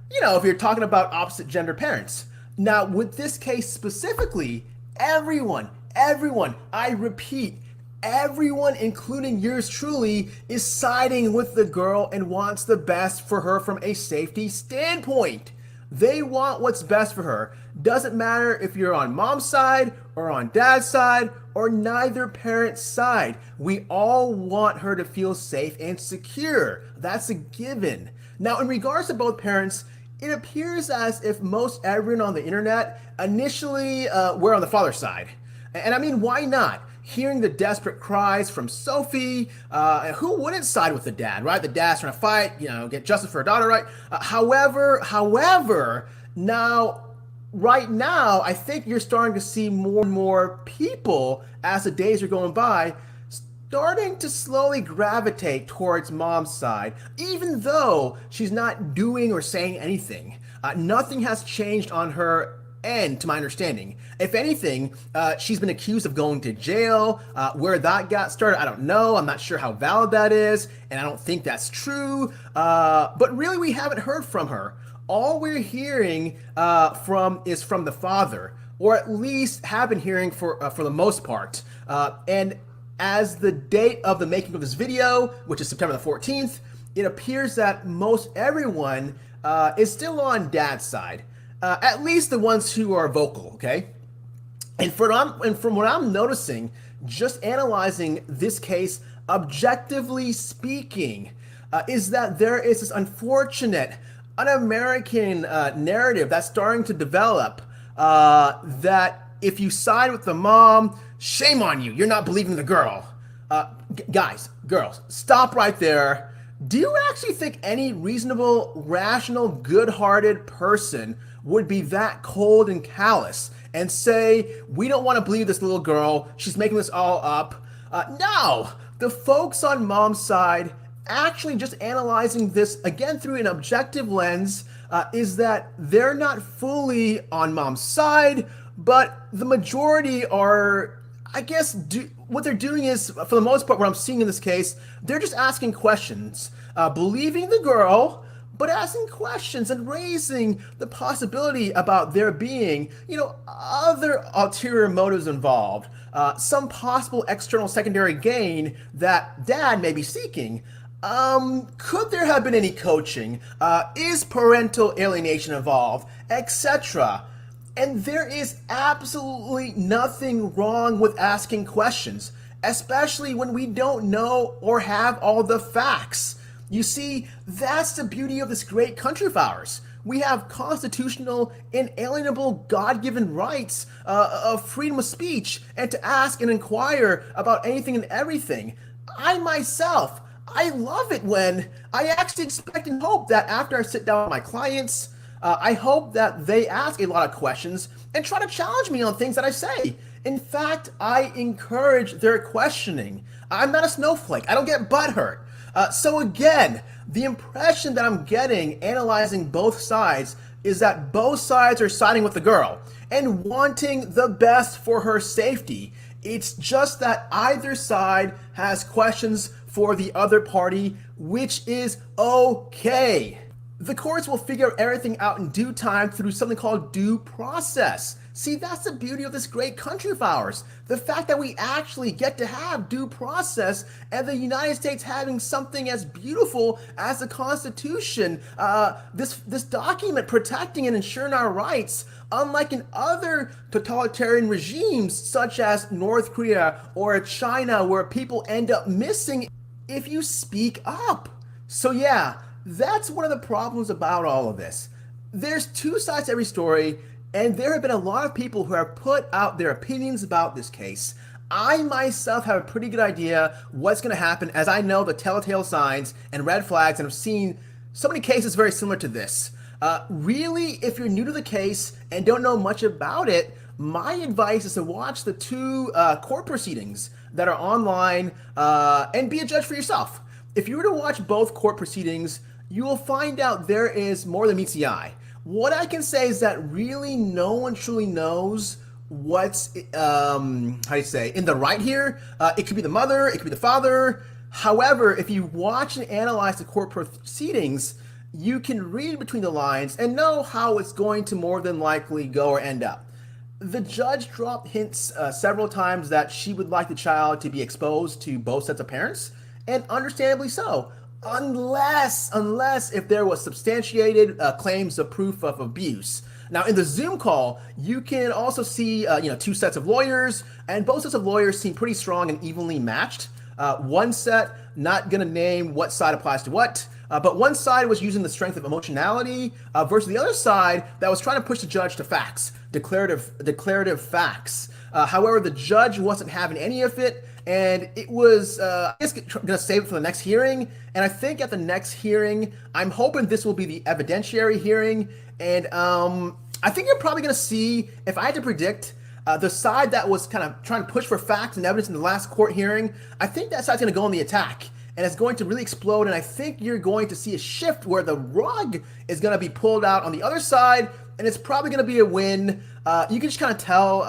If you're talking about opposite gender parents. Now, with this case specifically, everyone, I repeat, everyone, including yours truly, is siding with the girl and wants the best for her from a safety standpoint. They want what's best for her. Doesn't matter if you're on mom's side or on dad's side or neither parent's side. We all want her to feel safe and secure. That's a given. Now, in regards to both parents, it appears as if most everyone on the internet initially were on the father's side. And I mean, why not? Hearing the desperate cries from Sophie, who wouldn't side with the dad, right? The dad's trying to fight, get justice for her daughter, right? However, right now, I think you're starting to see more and more people, as the days are going by, starting to slowly gravitate towards mom's side, even though she's not doing or saying anything. Nothing has changed on her end, to my understanding. If anything, she's been accused of going to jail. Where that got started, I don't know. I'm not sure how valid that is, and I don't think that's true. But really, we haven't heard from her. All we're hearing is from the father, or at least have been hearing for the most part. And as the date of the making of this video, which is September the 14th, it appears that most everyone is still on dad's side. At least the ones who are vocal, okay? And from what I'm noticing, just analyzing this case, objectively speaking, is that there is this unfortunate, un-American narrative that's starting to develop, that if you side with the mom, shame on you, you're not believing the girl. Guys, girls, stop right there. Do you actually think any reasonable, rational, good-hearted person would be that cold and callous and say, we don't want to believe this little girl, she's making this all up? No, the folks on mom's side, actually just analyzing this again through an objective lens, is that they're not fully on mom's side, but the majority are, I guess, what they're doing is, for the most part, what I'm seeing in this case, they're just asking questions, believing the girl, but asking questions and raising the possibility about there being, other ulterior motives involved, some possible external secondary gain that dad may be seeking. Could there have been any coaching? Is parental alienation involved, etc.? And there is absolutely nothing wrong with asking questions, especially when we don't know or have all the facts. You see, that's the beauty of this great country of ours. We have constitutional, inalienable, God-given rights of freedom of speech and to ask and inquire about anything and everything. I myself, I love it when I actually expect and hope that after I sit down with my clients, I hope that they ask a lot of questions and try to challenge me on things that I say. In fact, I encourage their questioning. I'm not a snowflake. I don't get butthurt. So again, the impression that I'm getting analyzing both sides is that both sides are siding with the girl and wanting the best for her safety. It's just that either side has questions for the other party, which is okay. The courts will figure everything out in due time through something called due process. See, that's the beauty of this great country of ours. The fact that we actually get to have due process, and the United States having something as beautiful as the Constitution, this document protecting and ensuring our rights, unlike in other totalitarian regimes such as North Korea or China, where people end up missing if you speak up. So yeah, that's one of the problems about all of this. There's two sides to every story, and there have been a lot of people who have put out their opinions about this case. I myself have a pretty good idea what's going to happen, as I know the telltale signs and red flags and have seen so many cases very similar to this. Really, if you're new to the case and don't know much about it, my advice is to watch the two court proceedings that are online and be a judge for yourself. If you were to watch both court proceedings, you will find out there is more than meets the eye. What I can say is that really no one truly knows what's, in the right here. It could be the mother, it could be the father. However, if you watch and analyze the court proceedings, you can read between the lines and know how it's going to more than likely go or end up. The judge dropped hints several times that she would like the child to be exposed to both sets of parents, and understandably so. Unless if there was substantiated claims of proof of abuse. Now, in the Zoom call, you can also see two sets of lawyers, and both sets of lawyers seem pretty strong and evenly matched. One set, not going to name what side applies to what, but one side was using the strength of emotionality versus the other side that was trying to push the judge to facts, declarative facts. However, the judge wasn't having any of it, and it was, I guess, going to save it for the next hearing. And I think at the next hearing, I'm hoping this will be the evidentiary hearing. And I think you're probably going to see, if I had to predict, the side that was kind of trying to push for facts and evidence in the last court hearing, I think that side's going to go on the attack. And it's going to really explode. And I think you're going to see a shift where the rug is going to be pulled out on the other side. And it's probably going to be a win. You can just kind of tell,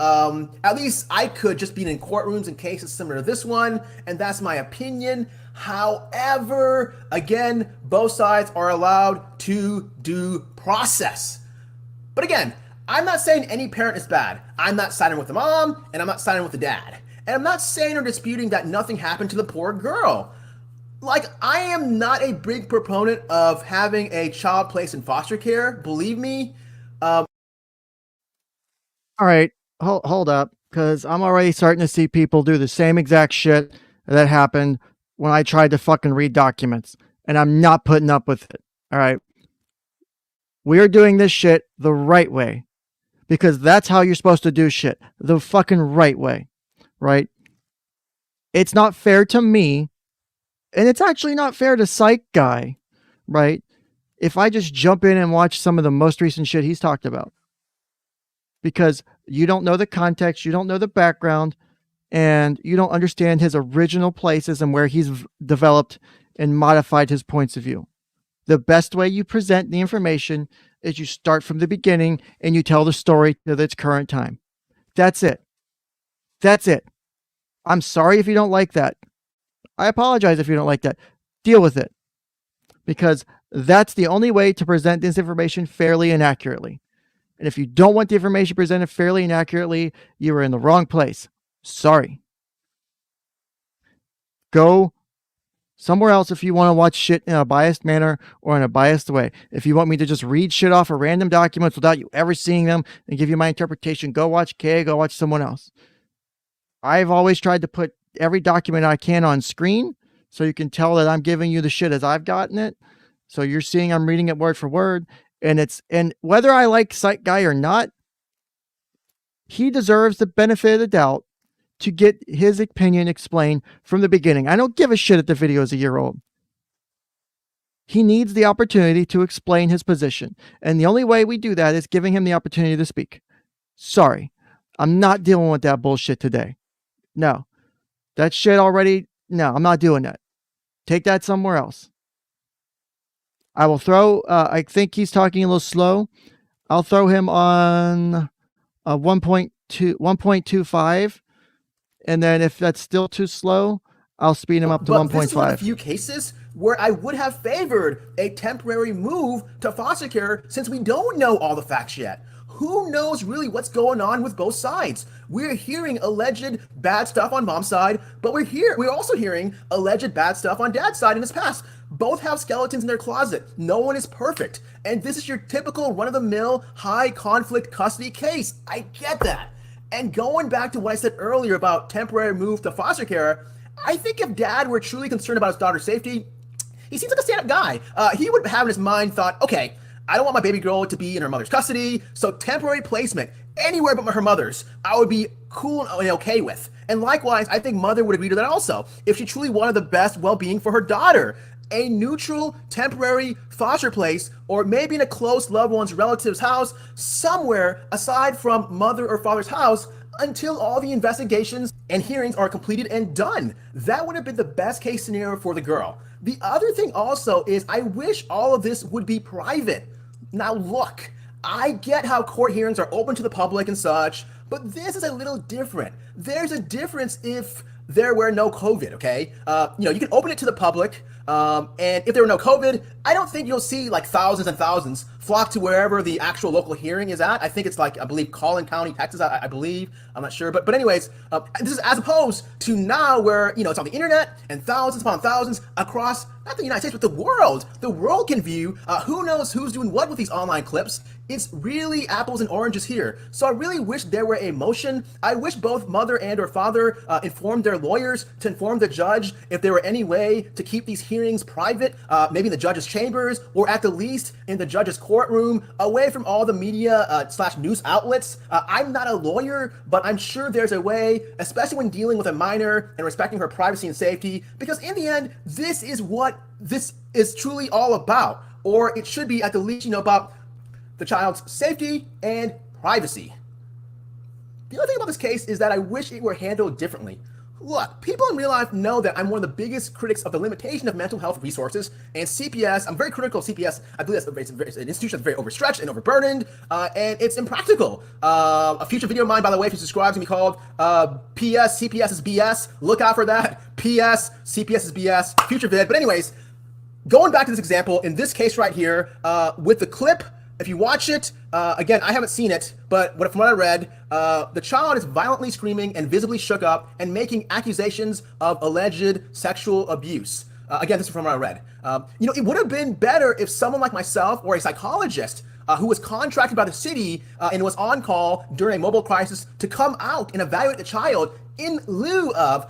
at least I could, just being in courtrooms in cases similar to this one, and that's my opinion. However, again, both sides are allowed to due process. But again, I'm not saying any parent is bad. I'm not siding with the mom, and I'm not siding with the dad. And I'm not saying or disputing that nothing happened to the poor girl. Like, I am not a big proponent of having a child placed in foster care, believe me. All right, hold up, because I'm already starting to see people do the same exact shit that happened when I tried to fucking read documents, and I'm not putting up with it. All right, we're doing this shit the right way, because that's how you're supposed to do shit, the fucking right way, right? It's not fair to me, and it's actually not fair to Psych Guy, right? If I just jump in and watch some of the most recent shit he's talked about. Because you don't know the context, you don't know the background, and you don't understand his original places and where he's developed and modified his points of view. The best way you present the information is you start from the beginning and you tell the story to its current time. That's it. That's it. I'm sorry if you don't like that. I apologize if you don't like that. Deal with it. Because that's the only way to present this information fairly and accurately. And if you don't want the information presented fairly and accurately, you are in the wrong place. Sorry. Go somewhere else if you want to watch shit in a biased manner or in a biased way. If you want me to just read shit off of random documents without you ever seeing them and give you my interpretation, go watch Kay, go watch someone else. I've always tried to put every document I can on screen so you can tell that I'm giving you the shit as I've gotten it. So you're seeing I'm reading it word for word. And whether I like Psych Guy or not, he deserves the benefit of the doubt to get his opinion explained from the beginning. I don't give a shit if the video is a year old. He needs the opportunity to explain his position. And the only way we do that is giving him the opportunity to speak. Sorry, I'm not dealing with that bullshit today. No, that shit already, no, I'm not doing that. Take that somewhere else. I will throw, I think he's talking a little slow. I'll throw him on 1.25. And then if that's still too slow, I'll speed him up to 1.5. This is one of the few cases where I would have favored a temporary move to foster care since we don't know all the facts yet. Who knows really what's going on with both sides? We're hearing alleged bad stuff on mom's side, but we're also hearing alleged bad stuff on dad's side in his past. Both have skeletons in their closet. No one is perfect. And this is your typical run-of-the-mill high conflict custody case. I get that. And going back to what I said earlier about temporary move to foster care, I think if dad were truly concerned about his daughter's safety, he seems like a stand-up guy. He would have in his mind thought, okay, I don't want my baby girl to be in her mother's custody, so temporary placement anywhere but her mother's, I would be cool and okay with. And likewise, I think mother would agree to that also, if she truly wanted the best well-being for her daughter. A neutral, temporary foster place, or maybe in a close loved one's relative's house, somewhere aside from mother or father's house, until all the investigations and hearings are completed and done. That would have been the best case scenario for the girl. The other thing also is I wish all of this would be private. Now look, I get how court hearings are open to the public and such, but this is a little different. There's a difference if there were no COVID, okay? You can open it to the public, and if there were no COVID, I don't think you'll see like thousands and thousands flock to wherever the actual local hearing is at. I think it's like, I believe, Collin County, Texas, I believe. I'm not sure. But anyways, this is as opposed to now where, it's on the internet and thousands upon thousands across, not the United States, but the world. The world can view who knows who's doing what with these online clips. It's really apples and oranges here. So I really wish there were a motion. I wish both mother and or father informed their lawyers to inform the judge if there were any way to keep these hearings private, maybe in the judge's chambers or at the least in the judge's courtroom, away from all the media / news outlets. I'm not a lawyer, but I'm sure there's a way, especially when dealing with a minor and respecting her privacy and safety, because in the end, this is what this is truly all about, or it should be at the least, about the child's safety and privacy. The other thing about this case is that I wish it were handled differently. Look, people in real life know that I'm one of the biggest critics of the limitation of mental health resources, and CPS, I'm very critical of CPS. I believe it's an institution that's very overstretched and overburdened, and it's impractical. A future video of mine, by the way, if you subscribe to me, called PS, CPS is BS. Look out for that. PS, CPS is BS. Future vid. But anyways, going back to this example, in this case right here, with the clip, if you watch it, again, I haven't seen it, but from what I read, the child is violently screaming and visibly shook up and making accusations of alleged sexual abuse. Again, this is from what I read. It would have been better if someone like myself or a psychologist who was contracted by the city and was on call during a mobile crisis to come out and evaluate the child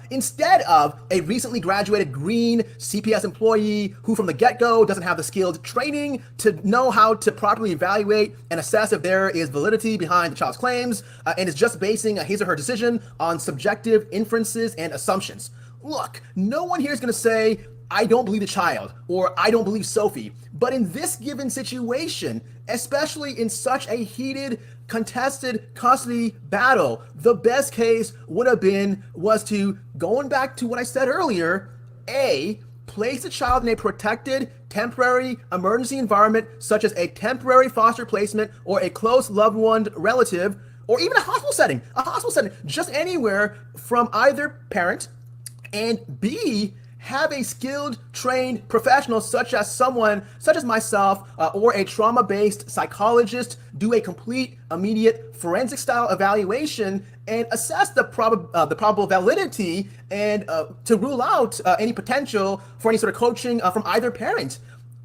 instead of a recently graduated green CPS employee who from the get-go doesn't have the skilled training to know how to properly evaluate and assess if there is validity behind the child's claims and is just basing his or her decision on subjective inferences and assumptions. Look, no one here is going to say, I don't believe the child, or I don't believe Sophie. But in this given situation, especially in such a heated, contested custody battle, the best case was to, going back to what I said earlier, A, place the child in a protected, temporary emergency environment, such as a temporary foster placement or a close loved one relative, or even a hospital setting, just anywhere from either parent, and B, have a skilled, trained professional such as myself or a trauma-based psychologist do a complete, immediate, forensic-style evaluation and assess the probable validity and to rule out any potential for any sort of coaching from either parent.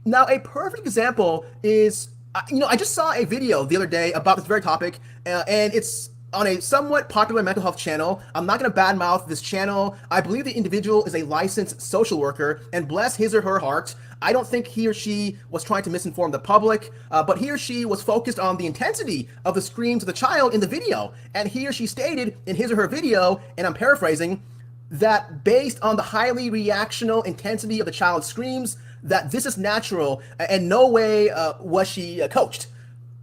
Now, a perfect example is, I just saw a video the other day about this very topic, and it's on a somewhat popular mental health channel. I'm not going to badmouth this channel. I believe the individual is a licensed social worker, and bless his or her heart, I don't think he or she was trying to misinform the public, but he or she was focused on the intensity of the screams of the child in the video. And he or she stated in his or her video, and I'm paraphrasing, that based on the highly reactional intensity of the child's screams, that this is natural and no way was she coached.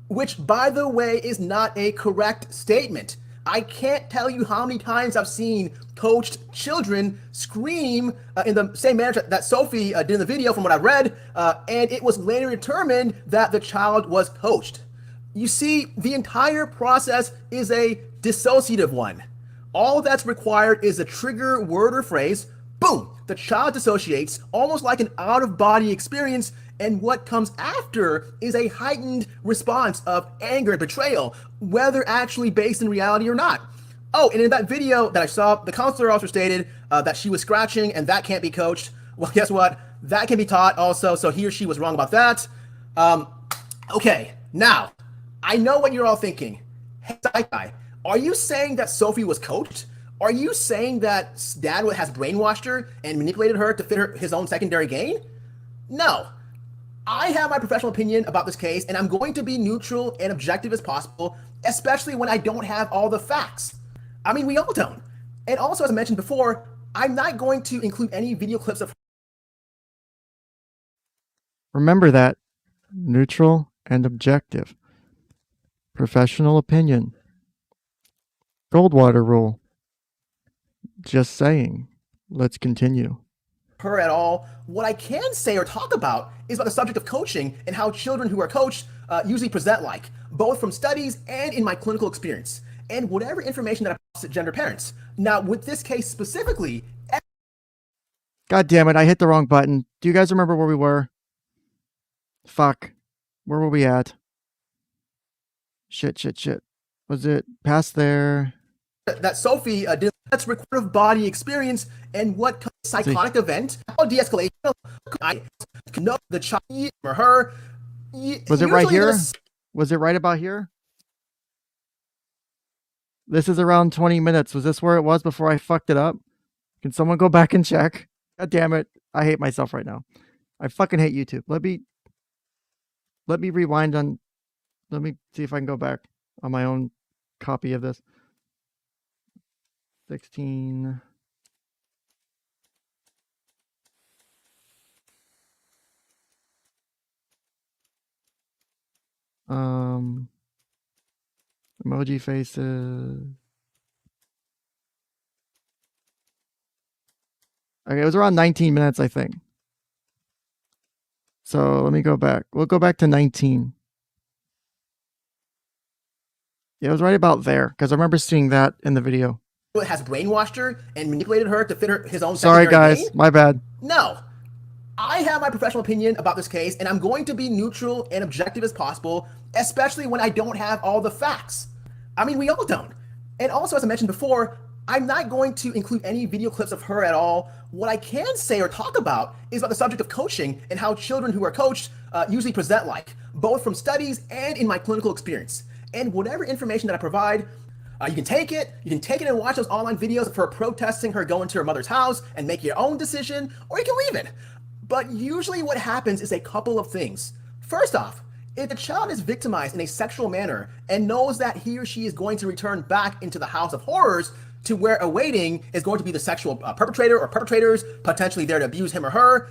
Which, by the way, is not a correct statement. I can't tell you how many times I've seen coached children scream in the same manner that Sophie did in the video from what I've read, and it was later determined that the child was coached. You see, the entire process is a dissociative one. All that's required is a trigger word or phrase. Boom! The child dissociates, almost like an out-of-body experience, and what comes after is a heightened response of anger and betrayal, whether actually based in reality or not. Oh, and in that video that I saw, the counselor also stated that she was scratching and that can't be coached. Well, guess what? That can be taught also, so he or she was wrong about that. Okay, now, I know what you're all thinking. Hey, Psych Guy, are you saying that Sophie was coached? Are you saying that Dad has brainwashed her and manipulated her to fit his own secondary gain? No. I have my professional opinion about this case, and I'm going to be neutral and objective as possible, especially when I don't have all the facts. I mean, we all don't. And also, as I mentioned before, I'm not going to include any video clips of. Remember that. Neutral and objective. Professional opinion. Goldwater rule. Just saying. Let's continue. Her at all. What I can say or talk about is about the subject of coaching and how children who are coached usually present like, both from studies and in my clinical experience, and whatever information that I pass to gender parents. Now, with this case specifically. God damn it, I hit the wrong button. Do you guys remember where we were? Fuck. Where were we at? Shit. Was it past there? That Sophie did. That's recorded body experience and what psychotic event, de-escalation. I know the child or her. Was it right here? Was it right about here? This is around 20 minutes. Was this where it was before I fucked it up? Can someone go back and check? God damn it. I hate myself right now. I fucking hate YouTube. Let me rewind on. Let me see if I can go back on my own copy of this. 16. Emoji faces. Okay, it was around 19 minutes, I think. So let me go back. We'll go back to 19. Yeah, it was right about there because I remember seeing that in the video. Has brainwashed her and manipulated her to fit his own. Sorry, guys. Gain? My bad. No. I have my professional opinion about this case, and I'm going to be neutral and objective as possible, especially when I don't have all the facts. I mean, we all don't. And also, as I mentioned before, I'm not going to include any video clips of her at all. What I can say or talk about is about the subject of coaching and how children who are coached usually present like, both from studies and in my clinical experience. And whatever information that I provide, you can take it and watch those online videos of her protesting her going to her mother's house and make your own decision, or you can leave it. But usually what happens is a couple of things. First off, if the child is victimized in a sexual manner and knows that he or she is going to return back into the house of horrors to where awaiting is going to be the sexual perpetrator or perpetrators, potentially there to abuse him or her,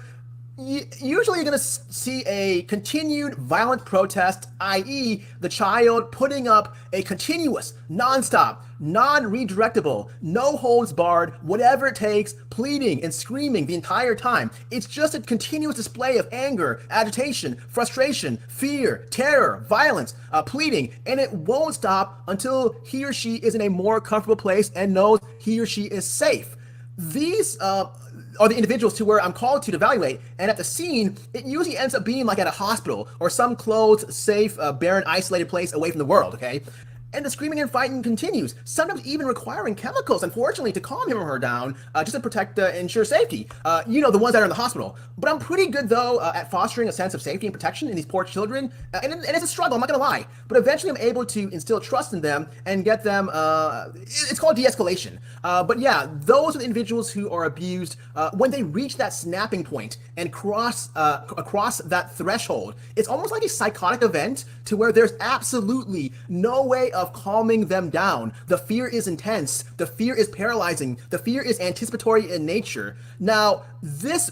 usually you're going to see a continued violent protest, i.e. the child putting up a continuous, nonstop, non-redirectable, no holds barred, whatever it takes, pleading and screaming the entire time. It's just a continuous display of anger, agitation, frustration, fear, terror, violence, pleading, and it won't stop until he or she is in a more comfortable place and knows he or she is safe. These are the individuals to where I'm called to evaluate, and at the scene, it usually ends up being like at a hospital or some closed, safe, barren, isolated place away from the world, okay? And the screaming and fighting continues, sometimes even requiring chemicals, unfortunately, to calm him or her down, just to protect and ensure safety. You know, the ones that are in the hospital. But I'm pretty good, though, at fostering a sense of safety and protection in these poor children. And it's a struggle, I'm not gonna lie. But eventually I'm able to instill trust in them and get them, it's called de-escalation. But yeah, those are the individuals who are abused when they reach that snapping point and cross that threshold. It's almost like a psychotic event to where there's absolutely no way of calming them down. The fear is intense. The fear is paralyzing. The fear is anticipatory in nature. Now,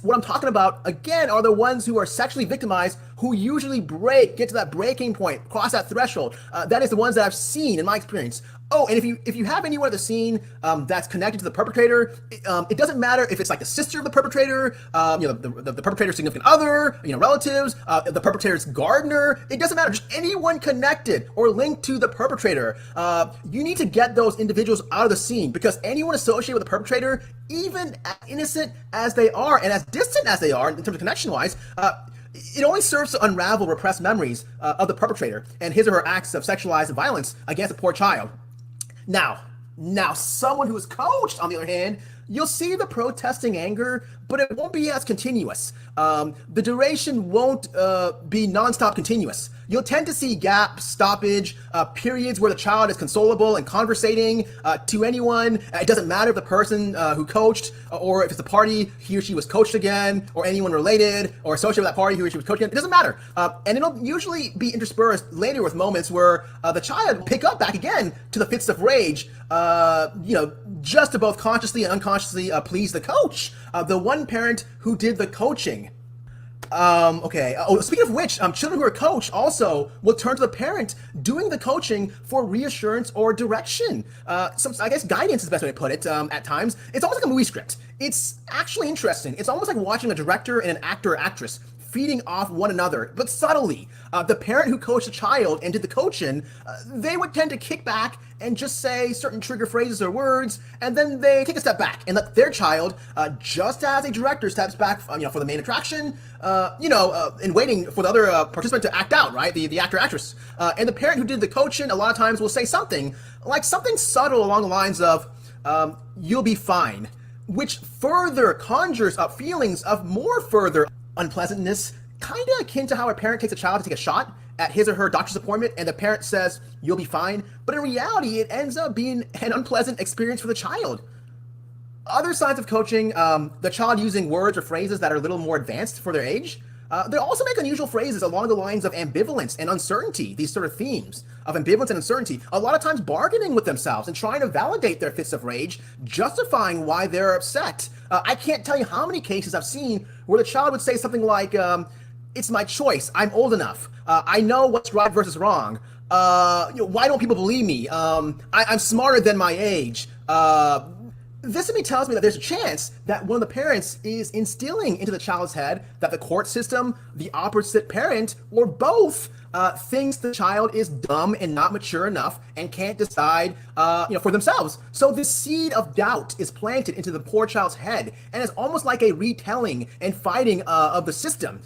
what I'm talking about, again, are the ones who are sexually victimized, who usually get to that breaking point, cross that threshold. That is the ones that I've seen in my experience. Oh, and if you have anyone at the scene that's connected to the perpetrator, it doesn't matter if it's like the sister of the perpetrator, the perpetrator's significant other, relatives, the perpetrator's gardener. It doesn't matter. Just anyone connected or linked to the perpetrator. You need to get those individuals out of the scene, because anyone associated with the perpetrator, even as innocent as they are and as distant as they are in terms of connection-wise, it only serves to unravel repressed memories of the perpetrator and his or her acts of sexualized violence against a poor child. Now, someone who is coached, on the other hand, you'll see the protesting anger, but it won't be as continuous. The duration won't be nonstop continuous. You'll tend to see gaps, stoppage, periods where the child is consolable and conversating to anyone. It doesn't matter if the person who coached, or if it's the party he or she was coached again, or anyone related or associated with that party he or she was coached again. It doesn't matter. And it'll usually be interspersed later with moments where the child will pick up back again to the fits of rage, just to both consciously and unconsciously please the coach, the one parent who did the coaching. Speaking of which, children who are coached also will turn to the parent doing the coaching for reassurance or direction. I guess guidance is the best way to put it at times. It's almost like a movie script. It's actually interesting. It's almost like watching a director and an actor or actress feeding off one another, but subtly. The parent who coached the child and did the coaching, they would tend to kick back and just say certain trigger phrases or words, and then they take a step back and let their child, just as a director steps back, for the main attraction, and waiting for the other participant to act out, right? The actor, actress. And the parent who did the coaching a lot of times will say something subtle along the lines of, "You'll be fine," which further conjures up feelings of more further unpleasantness, kind of akin to how a parent takes a child to take a shot at his or her doctor's appointment, and the parent says, "You'll be fine," but in reality, it ends up being an unpleasant experience for the child. Other signs of coaching, the child using words or phrases that are a little more advanced for their age. They also make unusual phrases along the lines of ambivalence and uncertainty, these sort of themes of ambivalence and uncertainty, a lot of times bargaining with themselves and trying to validate their fits of rage, justifying why they're upset. I can't tell you how many cases I've seen where the child would say something like, "It's my choice, I'm old enough, I know what's right versus wrong, why don't people believe me, I'm smarter than my age." This to me tells me that there's a chance that one of the parents is instilling into the child's head that the court system, the opposite parent, or both thinks the child is dumb and not mature enough and can't decide for themselves. So this seed of doubt is planted into the poor child's head, and it's almost like a retelling and fighting of the system.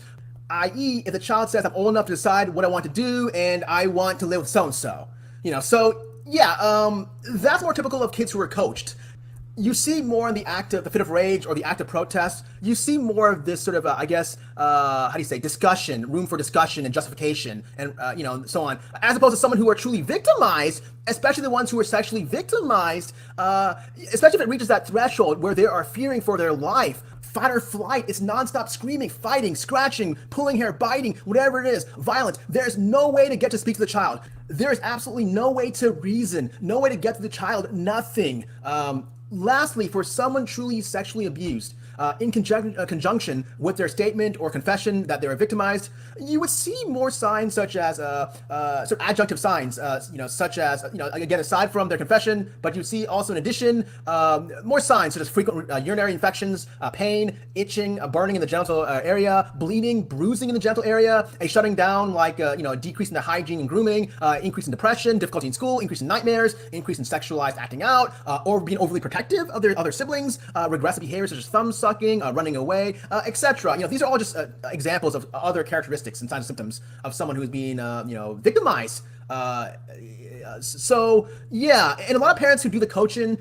I.e., if the child says, "I'm old enough to decide what I want to do and I want to live with so-and-so." That's more typical of kids who are coached. You see more in the act of the fit of rage or the act of protest. You see more of this sort of, discussion, room for discussion and justification, and so on, as opposed to someone who are truly victimized, especially the ones who are sexually victimized, especially if it reaches that threshold where they are fearing for their life. Fight or flight, it's nonstop screaming, fighting, scratching, pulling hair, biting, whatever it is, violence. There's no way to get to speak to the child. There is absolutely no way to reason, no way to get to the child, nothing. Lastly, for someone truly sexually abused, in conjunction with their statement or confession that they were victimized, you would see more signs such as sort of adjunctive signs, such as, again, aside from their confession, but you see also in addition, more signs such as frequent urinary infections, pain, itching, burning in the genital area, bleeding, bruising in the genital area, a shutting down, a decrease in the hygiene and grooming, increase in depression, difficulty in school, increase in nightmares, increase in sexualized acting out, or being overly protective of their other siblings, regressive behaviors such as thumb sucking, running away, etc. These are all just examples of other characteristics and signs and symptoms of someone who is being, victimized. And a lot of parents who do the coaching,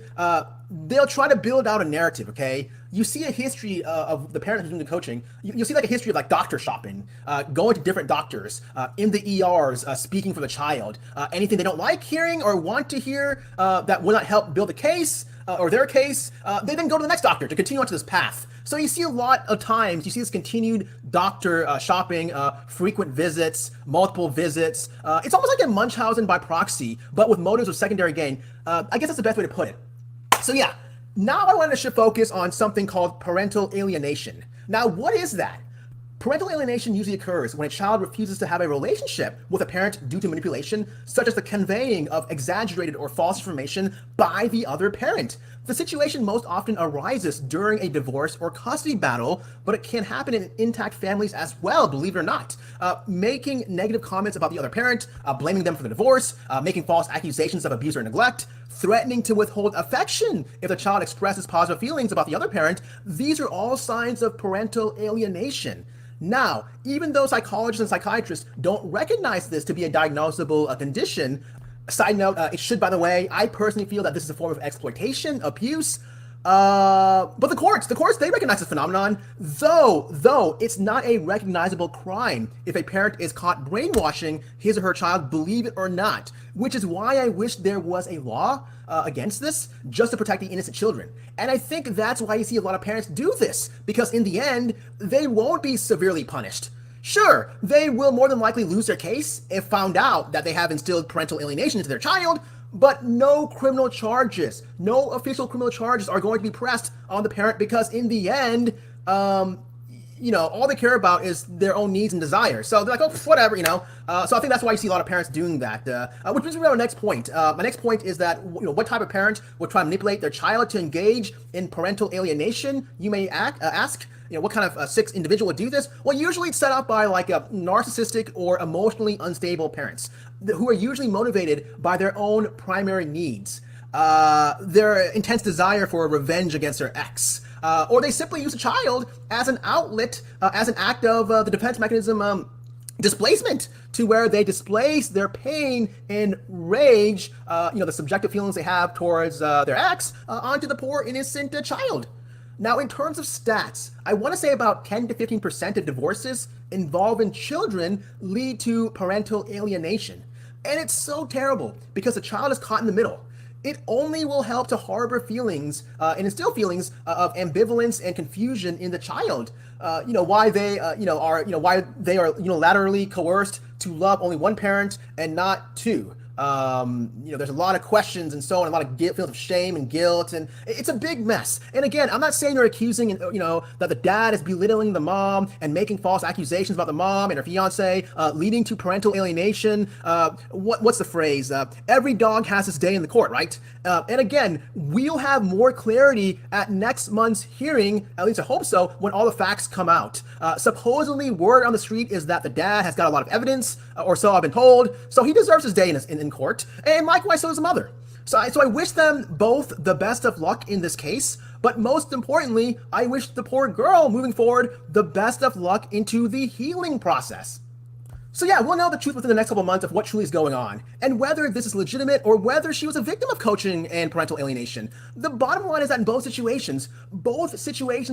they'll try to build out a narrative, okay? You see a history of the parent who's doing the coaching. You'll see a history of doctor shopping, going to different doctors, in the ERs, speaking for the child. Anything they don't like hearing or want to hear that will not help build a case or their case, they then go to the next doctor to continue onto this path. So you see a lot of times, you see this continued doctor shopping, frequent visits, multiple visits. It's almost like a Munchausen by proxy, but with motives of secondary gain. I guess that's the best way to put it. So now I wanted to shift focus on something called parental alienation. Now, what is that? Parental alienation usually occurs when a child refuses to have a relationship with a parent due to manipulation, such as the conveying of exaggerated or false information by the other parent. The situation most often arises during a divorce or custody battle, but it can happen in intact families as well, believe it or not. Making negative comments about the other parent, blaming them for the divorce, making false accusations of abuse or neglect, threatening to withhold affection if the child expresses positive feelings about the other parent, these are all signs of parental alienation. Now, even though psychologists and psychiatrists don't recognize this to be a diagnosable condition, side note, it should, by the way, I personally feel that this is a form of exploitation, abuse, but the courts, they recognize this phenomenon, though it's not a recognizable crime if a parent is caught brainwashing his or her child, believe it or not, which is why I wish there was a law against this, just to protect the innocent children. And I think that's why you see a lot of parents do this, because in the end, they won't be severely punished. Sure, they will more than likely lose their case if found out that they have instilled parental alienation into their child, but no criminal charges, no official criminal charges are going to be pressed on the parent, because in the end, all they care about is their own needs and desires. So they're like, oh, whatever, So I think that's why you see a lot of parents doing that. Which brings me to our next point. My next point is that, what type of parent would try to manipulate their child to engage in parental alienation? You may ask. What kind of sick individual would do this? Well, usually it's set up by like a narcissistic or emotionally unstable parents who are usually motivated by their own primary needs, their intense desire for revenge against their ex, or they simply use a child as an outlet, as an act of the defense mechanism displacement, to where they displace their pain and rage, the subjective feelings they have towards their ex, onto the poor innocent child. Now, in terms of stats, I want to say about 10 to 15% of divorces involving children lead to parental alienation. And it's so terrible because the child is caught in the middle. It only will help to harbor feelings and instill feelings of ambivalence and confusion in the child. Why they are unilaterally coerced to love only one parent and not two. There's a lot of questions and so on, a lot of feelings of shame and guilt, and it's a big mess. And again, I'm not saying they're accusing, that the dad is belittling the mom and making false accusations about the mom and her fiance, leading to parental alienation. What's the phrase? Every dog has his day in the court, right? And again, we'll have more clarity at next month's hearing, at least I hope so, when all the facts come out. Supposedly, word on the street is that the dad has got a lot of evidence, or so I've been told, so he deserves his day in court, and likewise so does the mother. So I wish them both the best of luck in this case, but most importantly, I wish the poor girl moving forward the best of luck into the healing process. So yeah, we'll know the truth within the next couple of months of what truly is going on, and whether this is legitimate or whether she was a victim of coaching and parental alienation. The bottom line is that in both situations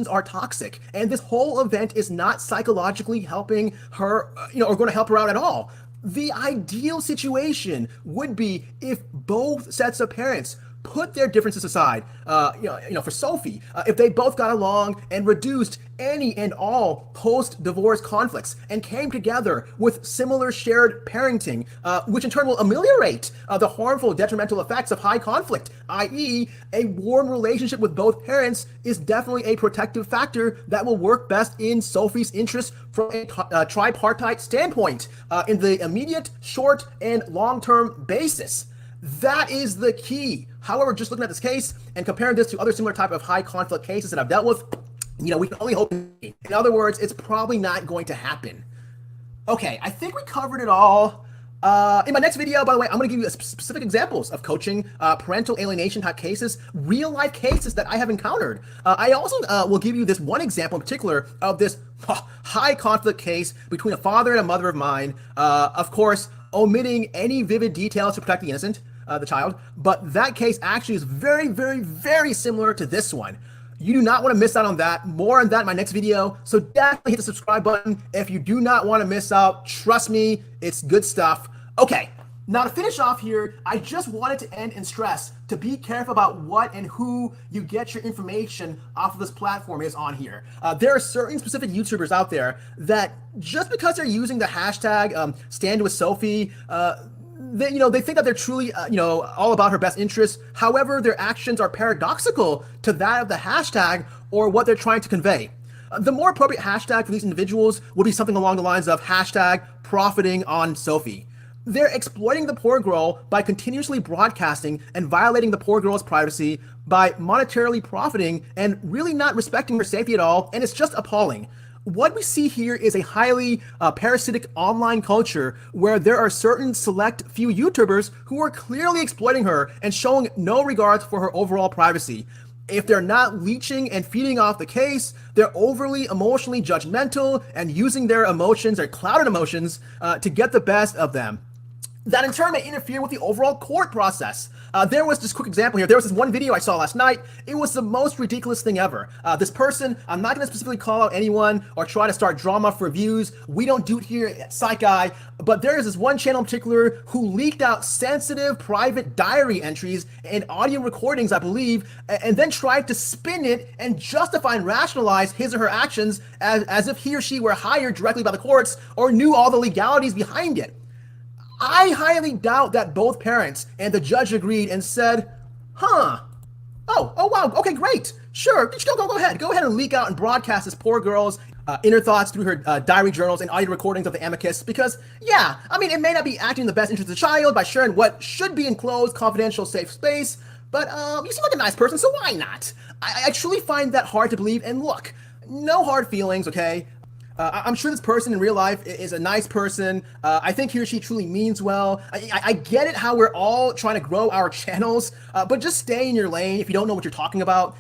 are toxic, and this whole event is not psychologically helping her, or going to help her out at all. The ideal situation would be if both sets of parents put their differences aside, for Sophie, if they both got along and reduced any and all post-divorce conflicts and came together with similar shared parenting, which in turn will ameliorate the harmful detrimental effects of high conflict, i.e. a warm relationship with both parents is definitely a protective factor that will work best in Sophie's interest from a tripartite standpoint, in the immediate, short, and long-term basis. That is the key. However, just looking at this case and comparing this to other similar type of high conflict cases that I've dealt with, we can only hope. In other words, it's probably not going to happen. Okay, I think we covered it all. In my next video, by the way, I'm going to give you specific examples of coaching, parental alienation type cases, real life cases that I have encountered. I also will give you this one example in particular of this high conflict case between a father and a mother of mine. Of course, omitting any vivid details to protect the innocent, the child, but that case actually is very, very, very similar to this one. You do not want to miss out on that. More on that in my next video, so definitely hit the subscribe button if you do not want to miss out. Trust me, it's good stuff. Okay, now to finish off here, I just wanted to end and stress to be careful about what and who you get your information off of this platform is on here. There are certain specific YouTubers out there that just because they're using the hashtag Stand with Sophie, they think that they're truly, all about her best interests. However, their actions are paradoxical to that of the hashtag or what they're trying to convey. The more appropriate hashtag for these individuals would be something along the lines of hashtag profiting on Sophie. They're exploiting the poor girl by continuously broadcasting and violating the poor girl's privacy by monetarily profiting and really not respecting her safety at all, and it's just appalling. What we see here is a highly parasitic online culture where there are certain select few YouTubers who are clearly exploiting her and showing no regard for her overall privacy. If they're not leeching and feeding off the case, they're overly emotionally judgmental and using their emotions, their clouded emotions, to get the best of them. That in turn may interfere with the overall court process. There was this quick example here. There was this one video I saw last night. It was the most ridiculous thing ever. This person, I'm not going to specifically call out anyone or try to start drama for views. We don't do it here at Psych Guy. But there is this one channel in particular who leaked out sensitive private diary entries and audio recordings, I believe, and then tried to spin it and justify and rationalize his or her actions as if he or she were hired directly by the courts or knew all the legalities behind it. I highly doubt that both parents and the judge agreed and said, oh wow, okay, great, sure, go ahead and leak out and broadcast this poor girl's inner thoughts through her diary journals and audio recordings of the amicus, because yeah, I mean, it may not be acting in the best interest of the child by sharing what should be enclosed, confidential, safe space, but you seem like a nice person, so why not? I truly find that hard to believe, and look, no hard feelings, okay? I'm sure this person in real life is a nice person. I think he or she truly means well. I get it how we're all trying to grow our channels, but just stay in your lane if you don't know what you're talking about,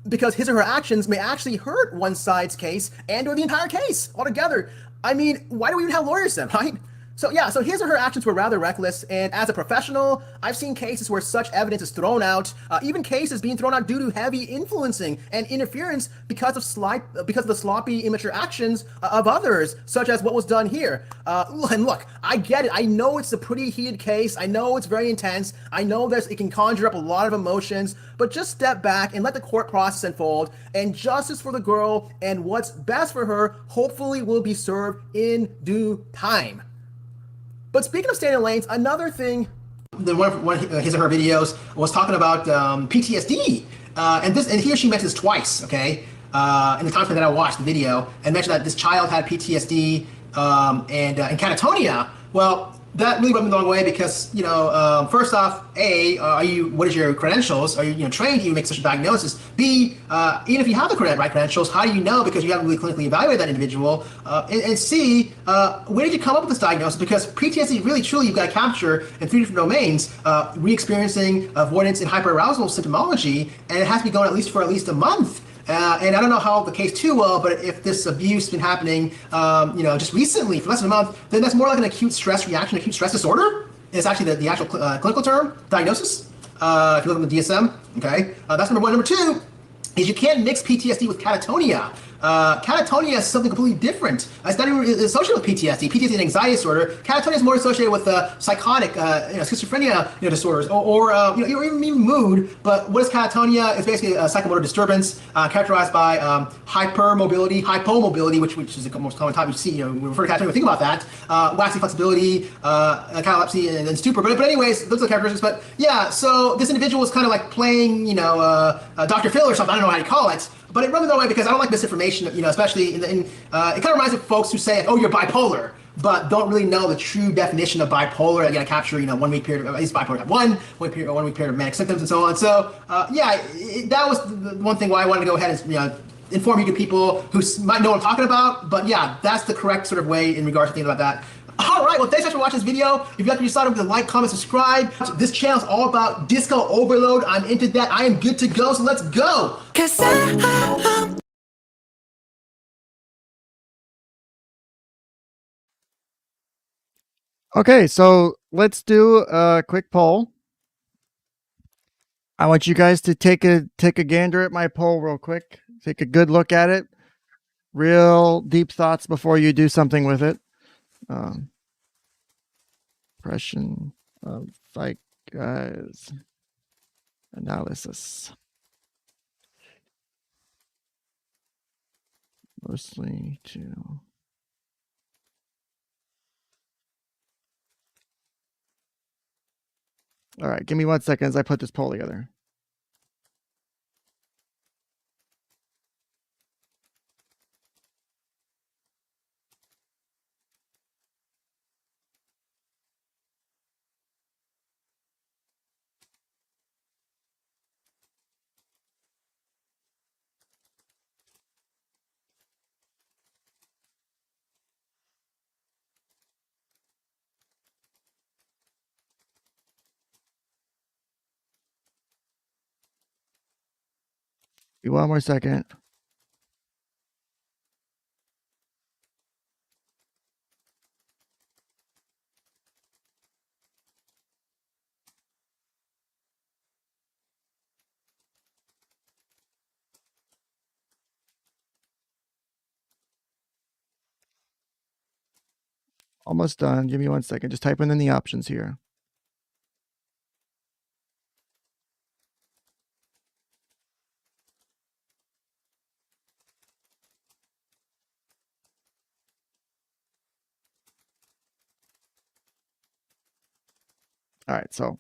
because his or her actions may actually hurt one side's case and or the entire case altogether. I mean, why do we even have lawyers then, right? So yeah, so his or her actions were rather reckless, and as a professional, I've seen cases where such evidence is thrown out, even cases being thrown out due to heavy influencing and interference because of the sloppy, immature actions of others, such as what was done here. And look, I get it. I know it's a pretty heated case. I know it's very intense. I know it can conjure up a lot of emotions, but just step back and let the court process unfold, and justice for the girl and what's best for her hopefully will be served in due time. But speaking of staying in lanes, another thing, one of his or her videos was talking about PTSD, and he or she mentioned this twice, okay, in the time frame that I watched the video, and mentioned that this child had PTSD and catatonia. Well, that really rubbed me the wrong way because, first off, A, what is your credentials? Are you trained? Do you make such a diagnosis? B, even if you have the right credentials, how do you know? Because you haven't really clinically evaluated that individual. And C, where did you come up with this diagnosis? Because PTSD, really, truly, you've got to capture in 3 different domains: re-experiencing, avoidance, and hyperarousal symptomology, and it has to be going for at least a month. And I don't know how the case too well, but if this abuse has been happening, just recently for less than a month, then that's more like an acute stress reaction, acute stress disorder. It's actually the actual clinical term, diagnosis. If you look at the DSM, okay, that's number one. Number two is you can't mix PTSD with catatonia. Catatonia is something completely different. It's not even associated with PTSD. PTSD is an anxiety disorder. Catatonia is more associated with psychotic, schizophrenia disorders, or even mood. But what is catatonia? It's basically a psychomotor disturbance characterized by hypomobility, which is the most common type you see. We refer to catatonia. Think about that. Waxy flexibility, catalepsy, and then stupor. But anyways, those are the characteristics. But yeah, so this individual is kind of like playing, Dr. Phil or something. I don't know how you call it. But it rubbed me that way because I don't like misinformation, especially it kind of reminds me of folks who say, oh, you're bipolar, but don't really know the true definition of bipolar. You got to capture, 1 week period, at least bipolar type 1 week period of manic symptoms and so on. So, that was the one thing why I wanted to go ahead and, inform you to people who might know what I'm talking about. But yeah, that's the correct sort of way in regards to thinking about that. All right, well, thanks for watching this video. If you like what you saw, don't forget to like, comment, subscribe. This channel is all about disco overload. I'm into that. I am good to go, so let's go. Okay, so let's do a quick poll. I want you guys to take a gander at my poll real quick. Take a good look at it. Real deep thoughts before you do something with it. Impression of Psych Guy's analysis. Mostly to... All right, give me 1 second as I put this poll together. one more second. Almost done. Give me 1 second. Just typing in the options here. All right, so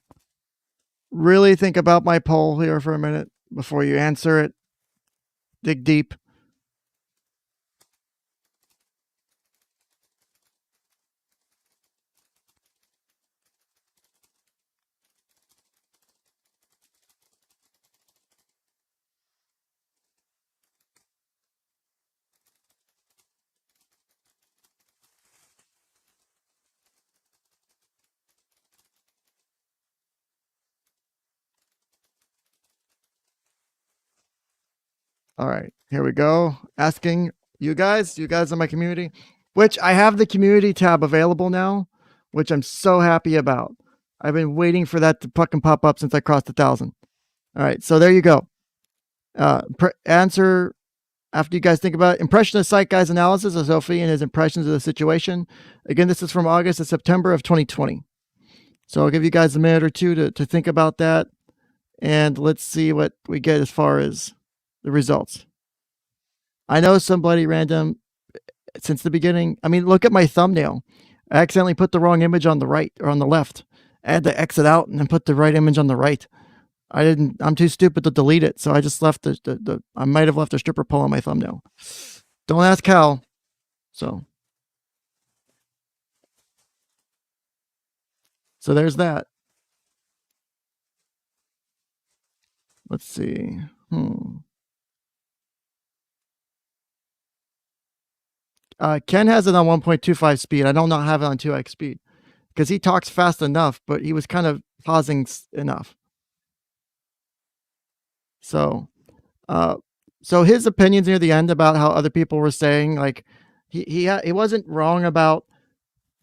really think about my poll here for a minute before you answer it. Dig deep. All right, here we go. Asking you guys in my community, which I have the community tab available now, which I'm so happy about. I've been waiting for that to fucking pop up since I crossed 1,000. All right, so there you go. Answer after you guys think about it. Impression of Psych Guy's analysis of Sophie and his impressions of the situation. Again, this is from August to September of 2020. So I'll give you guys a minute or two to think about that. And let's see what we get as far as the results. I know somebody random since the beginning. I mean, look at my thumbnail. I accidentally put the wrong image on the right or on the left. I had to exit out and then put the right image on the right. I'm too stupid to delete it. So I just left I might have left a stripper pole on my thumbnail. Don't ask how. So there's that. Let's see. Ken has it on 1.25 speed. I don't have it on 2x speed because he talks fast enough, but he was kind of pausing enough. So his opinions near the end about how other people were saying, like, he wasn't wrong about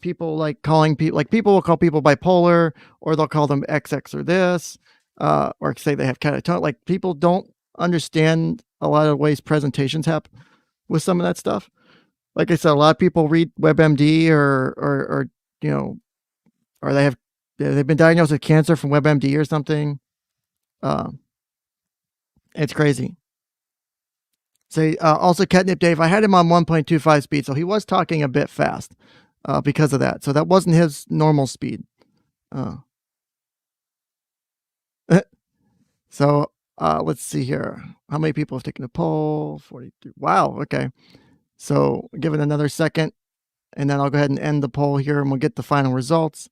people like calling people, like people will call people bipolar, or they'll call them XX or this, or say they have catatonic. Like, people don't understand a lot of ways presentations happen with some of that stuff. Like I said, a lot of people read WebMD or you know, or they've been diagnosed with cancer from WebMD or something. It's crazy. Say also Catnip Dave, I had him on 1.25 speed, so he was talking a bit fast because of that. So that wasn't his normal speed. So let's see here. How many people have taken a poll? 43. Wow. Okay. So give it another second, and then I'll go ahead and end the poll here, and we'll get the final results.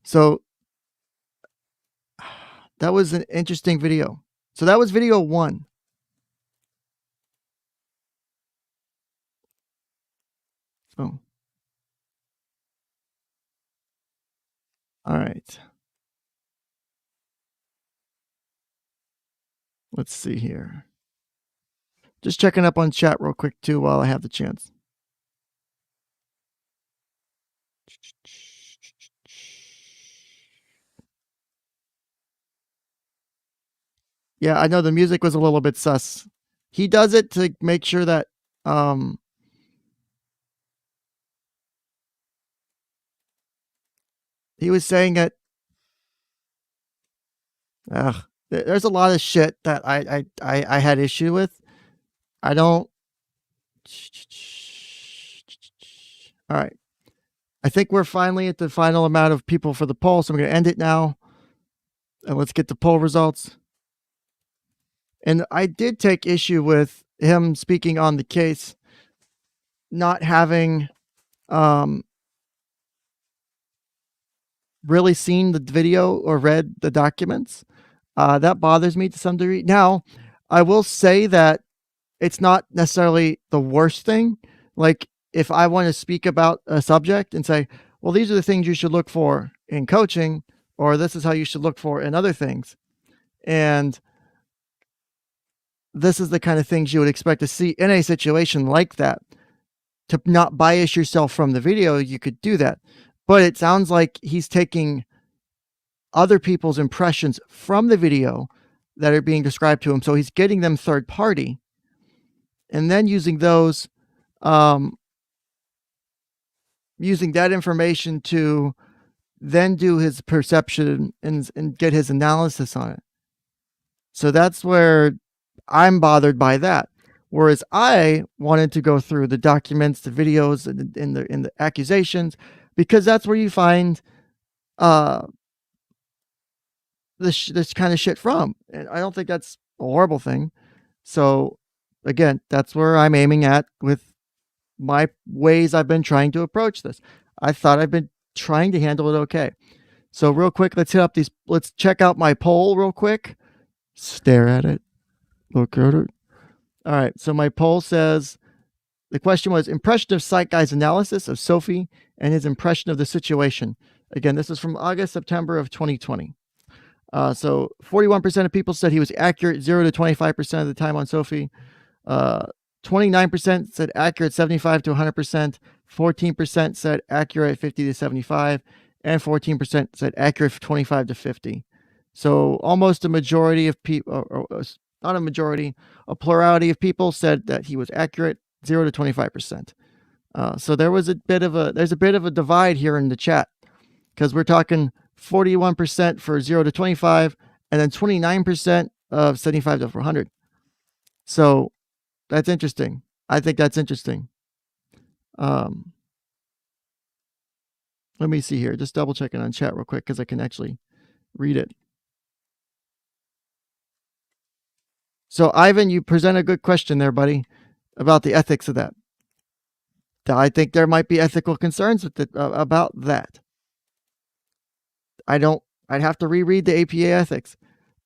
So that was an interesting video. So that was video 1. Oh. All right. Let's see here. Just checking up on chat real quick too while I have the chance. Yeah, I know the music was a little bit sus. He does it to make sure that he was saying that there's a lot of shit that I had issue with. I don't. All right. I think we're finally at the final amount of people for the poll, so I'm going to end it now. And let's get the poll results. And I did take issue with him speaking on the case, not having really seen the video or read the documents. That bothers me to some degree. Now, I will say that it's not necessarily the worst thing. Like, if I want to speak about a subject and say, well, these are the things you should look for in coaching, or this is how you should look for in other things. And this is the kind of things you would expect to see in a situation like that. To not bias yourself from the video, you could do that. But it sounds like he's taking other people's impressions from the video that are being described to him. So he's getting them third party and then using those, using that information to then do his perception and get his analysis on it. So that's where I'm bothered by that. Whereas I wanted to go through the documents, the videos, and the accusations, because that's where you find this kind of shit from. And I don't think that's a horrible thing. So again, that's where I'm aiming at with my ways I've been trying to approach this. I thought I've been trying to handle it okay. So real quick, let's check out my poll real quick. Stare at it. Look at it. All right, so my poll says, the question was, impression of Psych Guy's analysis of Sophie and his impression of the situation. Again, this is from August, September of 2020. So 41% of people said he was accurate 0 to 25% of the time on Sophie. 29% said accurate 75 to 100%. 14% said accurate 50 to 75. And 14% said accurate 25 to 50. So almost a majority of people, not a majority, a plurality of people said that he was accurate 0 to 25%. So there's a bit of a divide here in the chat, because we're talking 41% for 0 to 25 and then 29% of 75 to 100. So that's interesting. I think that's interesting. Let me see here. Just double checking on chat real quick because I can actually read it. So Ivan, you present a good question there, buddy, about the ethics of that. I think there might be ethical concerns with it, about that. I'd have to reread the APA ethics,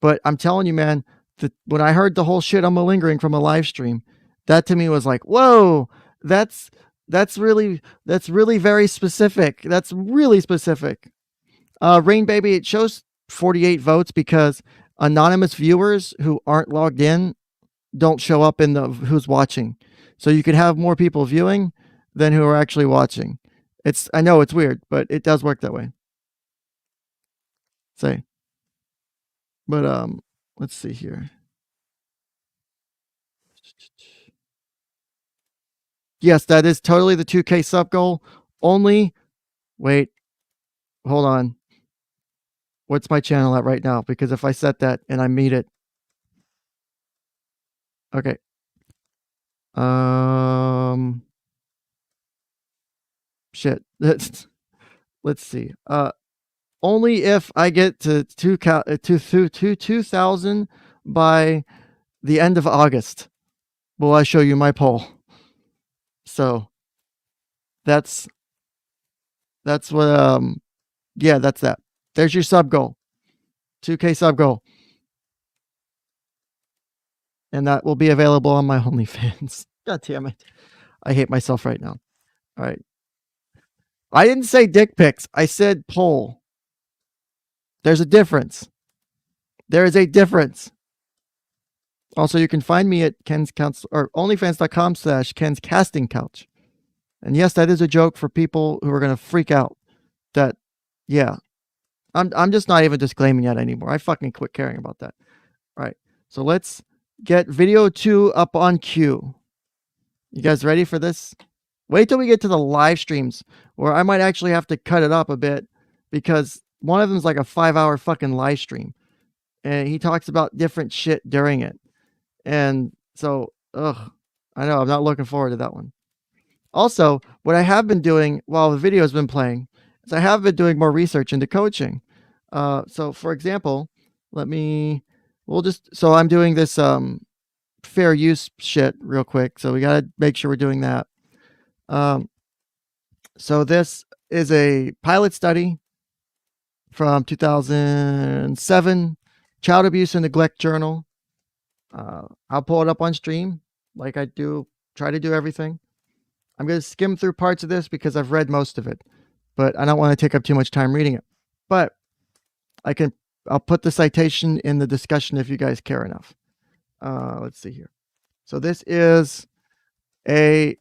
but I'm telling you, man, that when I heard the whole shit on malingering from a live stream, that to me was like, whoa, that's really very specific. That's really specific. Rain Baby, it shows 48 votes because anonymous viewers who aren't logged in don't show up in the who's watching. So you can have more people viewing than who are actually watching. I know it's weird, but it does work that way. But let's see here. Yes, that is totally the 2K sub goal. Only, wait, hold on. What's my channel at right now? Because if I set that and I meet it. Okay. Shit. Let's see. Only if I get to 2,000 by the end of August will I show you my poll. So that's what yeah, that's that. There's your sub goal. 2K sub goal. And that will be available on my OnlyFans. God damn it. I hate myself right now. All right. I didn't say dick pics. I said poll. There's a difference. There is a difference. Also, you can find me at Ken's Couch or onlyfans.com/Ken's Casting Couch. And yes, that is a joke for people who are going to freak out. That, yeah. I'm just not even disclaiming that anymore. I fucking quit caring about that. All right. So let's get video 2 up on queue. You guys ready for this? Wait till we get to the live streams where I might actually have to cut it up a bit because one of them is like a 5-hour fucking live stream. And he talks about different shit during it. And so, I know, I'm not looking forward to that one. Also, what I have been doing while the video has been playing is I have been doing more research into coaching. So for example, I'm doing this fair use shit real quick. So we got to make sure we're doing that. So this is a pilot study from 2007, Child Abuse and Neglect Journal. I'll pull it up on stream like I do, try to do everything. I'm going to skim through parts of this because I've read most of it, but I don't want to take up too much time reading it. But I'll put the citation in the discussion if you guys care enough. Let's see here. So this is a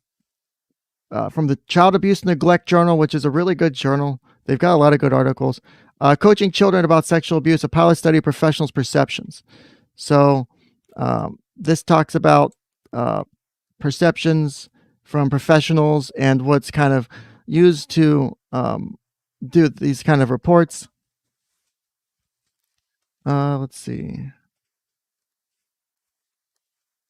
from the Child Abuse and Neglect Journal, which is a really good journal. They've got a lot of good articles. Coaching Children About Sexual Abuse, a pilot study of professionals' perceptions. So this talks about perceptions from professionals and what's kind of used to do these kind of reports. Let's see.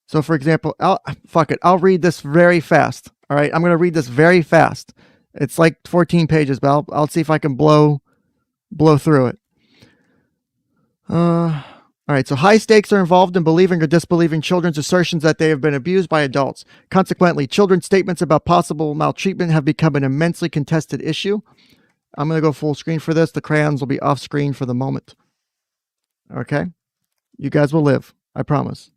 So, for example, I'll read this very fast. All right, I'm going to read this very fast. It's like 14 pages, but I'll see if I can blow through it. All right, so high stakes are involved in believing or disbelieving children's assertions that they have been abused by adults. Consequently, children's statements about possible maltreatment have become an immensely contested issue. I'm going to go full screen for this. The crayons will be off screen for the moment. Okay? You guys will live. I promise.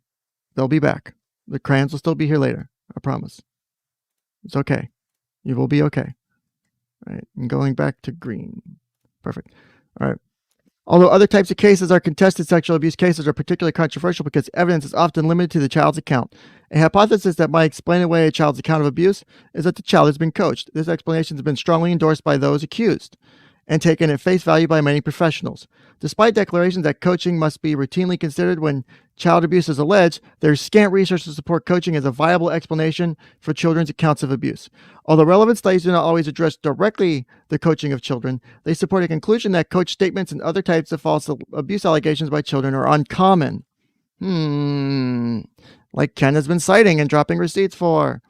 They'll be back. The crayons will still be here later. I promise. It's okay. You will be okay. All right. I'm going back to green. Perfect. All right. Although other types of cases are contested, sexual abuse cases are particularly controversial because evidence is often limited to the child's account. A hypothesis that might explain away a child's account of abuse is that the child has been coached. This explanation has been strongly endorsed by those accused and taken at face value by many professionals. Despite declarations that coaching must be routinely considered when child abuse is alleged, there is scant research to support coaching as a viable explanation for children's accounts of abuse. Although relevant studies do not always address directly the coaching of children, they support a conclusion that coach statements and other types of false abuse allegations by children are uncommon. Like Ken has been citing and dropping receipts for.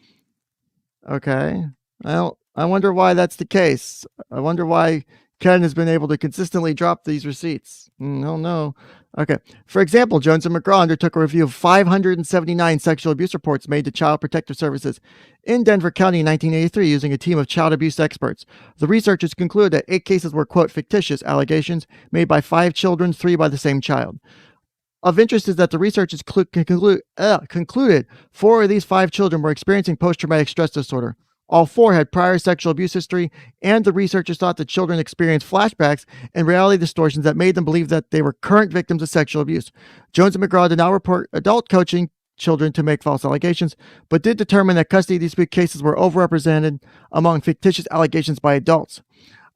Okay. Well, I wonder why that's the case. I wonder why Ken has been able to consistently drop these receipts. Oh, no. Okay. For example, Jones and McGraw undertook a review of 579 sexual abuse reports made to Child Protective Services in Denver County in 1983 using a team of child abuse experts. The researchers concluded that 8 cases were, quote, fictitious allegations made by 5 children, 3 by the same child. Of interest is that the researchers concluded 4 of these 5 children were experiencing post-traumatic stress disorder. All 4 had prior sexual abuse history, and the researchers thought the children experienced flashbacks and reality distortions that made them believe that they were current victims of sexual abuse. Jones and McGraw did not report adult coaching children to make false allegations, but did determine that custody dispute cases were overrepresented among fictitious allegations by adults.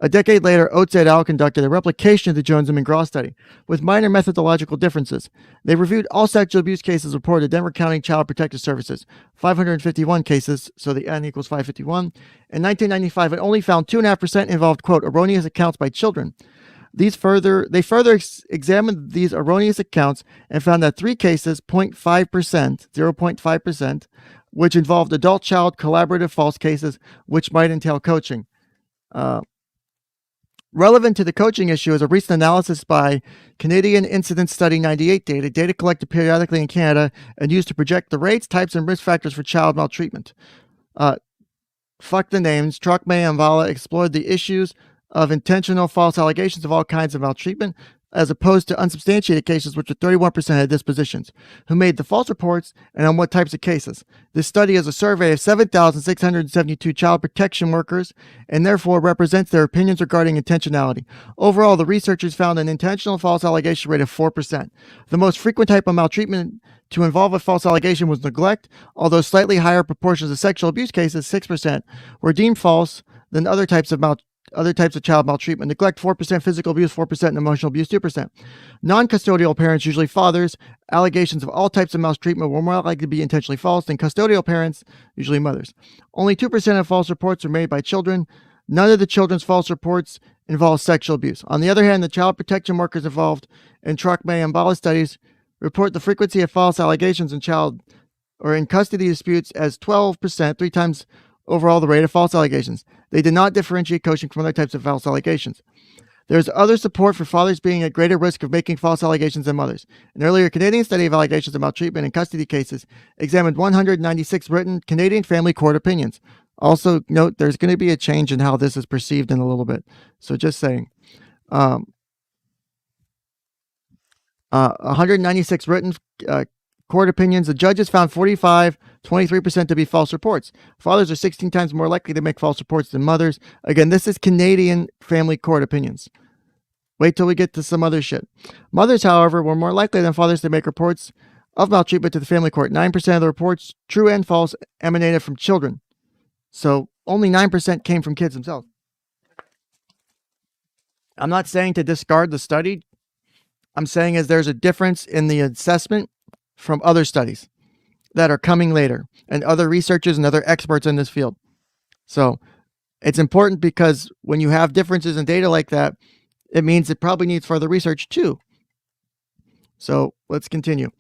A decade later, Oates et al. Conducted a replication of the Jones and McGraw study, with minor methodological differences. They reviewed all sexual abuse cases reported to Denver County Child Protective Services, 551 cases, so the N equals 551. In 1995, it only found 2.5% involved, quote, erroneous accounts by children. They further examined these erroneous accounts and found that 3 cases, 0.5%, which involved adult-child collaborative false cases, which might entail coaching. Relevant to the coaching issue is a recent analysis by Canadian Incident Study 98 data collected periodically in Canada and used to project the rates, types, and risk factors for child maltreatment. Fuck the names. Truckmay and Vala explored the issues of intentional false allegations of all kinds of maltreatment, as opposed to unsubstantiated cases, which are 31% had dispositions, who made the false reports and on what types of cases. This study is a survey of 7,672 child protection workers and therefore represents their opinions regarding intentionality. Overall, the researchers found an intentional false allegation rate of 4%. The most frequent type of maltreatment to involve a false allegation was neglect, although slightly higher proportions of sexual abuse cases, 6%, were deemed false than other types of child maltreatment. Neglect, 4%, physical abuse, 4%, and emotional abuse, 2%. Non-custodial parents, usually fathers, allegations of all types of maltreatment were more likely to be intentionally false than custodial parents, usually mothers. Only 2% of false reports were made by children. None of the children's false reports involved sexual abuse. On the other hand, the child protection workers involved in Truckmay and Bala studies report the frequency of false allegations in child or in custody disputes as 12%, 3 times overall the rate of false allegations. They did not differentiate coaching from other types of false allegations. There is other support for fathers being at greater risk of making false allegations than mothers. An earlier Canadian study of allegations of maltreatment in custody cases examined 196 written Canadian family court opinions. Also note there's going to be a change in how this is perceived in a little bit. So just saying. 196 written court opinions. The judges found 23% to be false reports. Fathers are 16 times more likely to make false reports than mothers. Again, this is Canadian family court opinions. Wait till we get to some other shit. Mothers, however, were more likely than fathers to make reports of maltreatment to the family court. 9% of the reports, true and false, emanated from children. So only 9% came from kids themselves. I'm not saying to discard the study. I'm saying is there's a difference in the assessment from other studies that are coming later and other researchers and other experts in this field. So it's important because when you have differences in data like that, it means it probably needs further research too. So let's continue.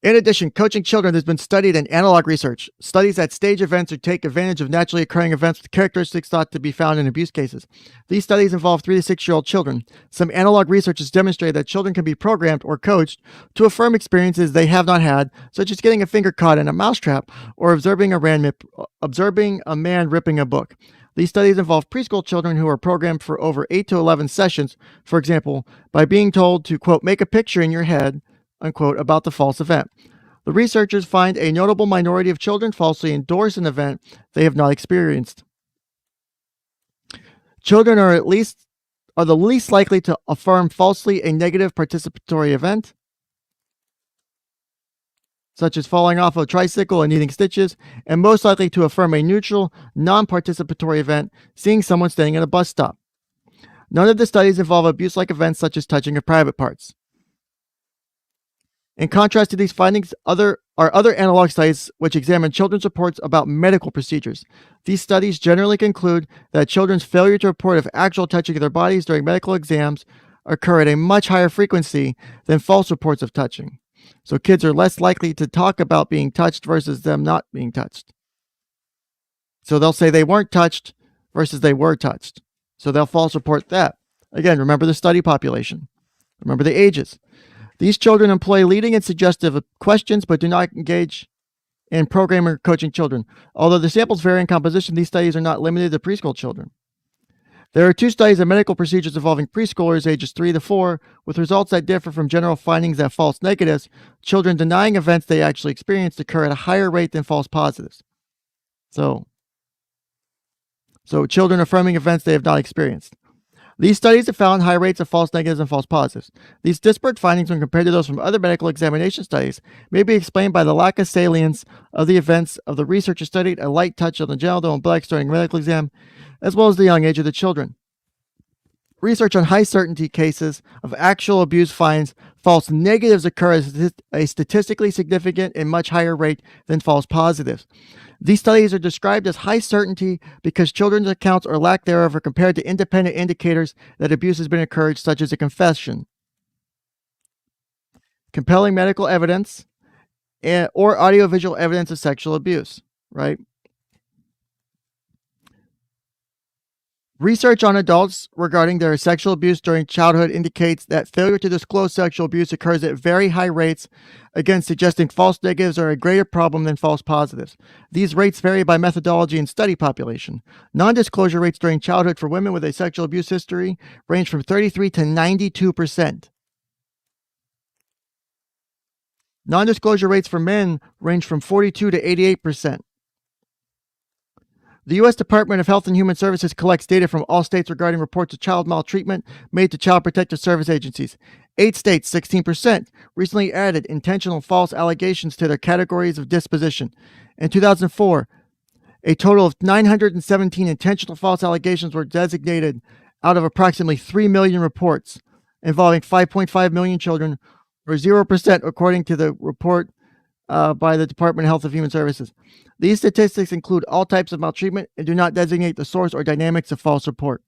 In addition, coaching children has been studied in analog research. Studies that stage events or take advantage of naturally occurring events with characteristics thought to be found in abuse cases. These studies involve 3 to 6-year-old children. Some analog research has demonstrated that children can be programmed or coached to affirm experiences they have not had, such as getting a finger caught in a mousetrap or observing a man ripping a book. These studies involve preschool children who are programmed for over 8 to 11 sessions, for example, by being told to, quote, make a picture in your head, unquote, about the false event. The researchers find a notable minority of children falsely endorse an event they have not experienced. Children are the least likely to affirm falsely a negative participatory event, such as falling off a tricycle and needing stitches, and most likely to affirm a neutral, non-participatory event, seeing someone standing at a bus stop. None of the studies involve abuse-like events such as touching of private parts. In contrast to these findings, other analog studies which examine children's reports about medical procedures. These studies generally conclude that children's failure to report of actual touching of their bodies during medical exams occur at a much higher frequency than false reports of touching. So kids are less likely to talk about being touched versus them not being touched. So they'll say they weren't touched versus they were touched. So they'll false report that. Again, remember the study population. Remember the ages. These children employ leading and suggestive questions, but do not engage in programming or coaching children. Although the samples vary in composition, these studies are not limited to preschool children. There are 2 studies of medical procedures involving preschoolers ages 3 to 4, with results that differ from general findings that false negatives, children denying events they actually experienced, occur at a higher rate than false positives. So children affirming events they have not experienced. These studies have found high rates of false negatives and false positives. These disparate findings, when compared to those from other medical examination studies, may be explained by the lack of salience of the events of the researchers studied, a light touch on the genital and buttocks during a medical exam, as well as the young age of the children. Research on high certainty cases of actual abuse finds false negatives occur at a statistically significant and much higher rate than false positives. These studies are described as high certainty because children's accounts or lack thereof are compared to independent indicators that abuse has been encouraged, such as a confession, compelling medical evidence, or audiovisual evidence of sexual abuse, right? Research on adults regarding their sexual abuse during childhood indicates that failure to disclose sexual abuse occurs at very high rates, again suggesting false negatives are a greater problem than false positives. These rates vary by methodology and study population. Non-disclosure rates during childhood for women with a sexual abuse history range from 33 to 92%. Non-disclosure rates for men range from 42 to 88%. The U.S. Department of Health and Human Services collects data from all states regarding reports of child maltreatment made to Child Protective Service agencies. 8 states, 16%, recently added intentional false allegations to their categories of disposition. In 2004, a total of 917 intentional false allegations were designated out of approximately 3 million reports involving 5.5 million children, or 0% according to the report by the Department of Health and Human Services. These statistics include all types of maltreatment and do not designate the source or dynamics of false report.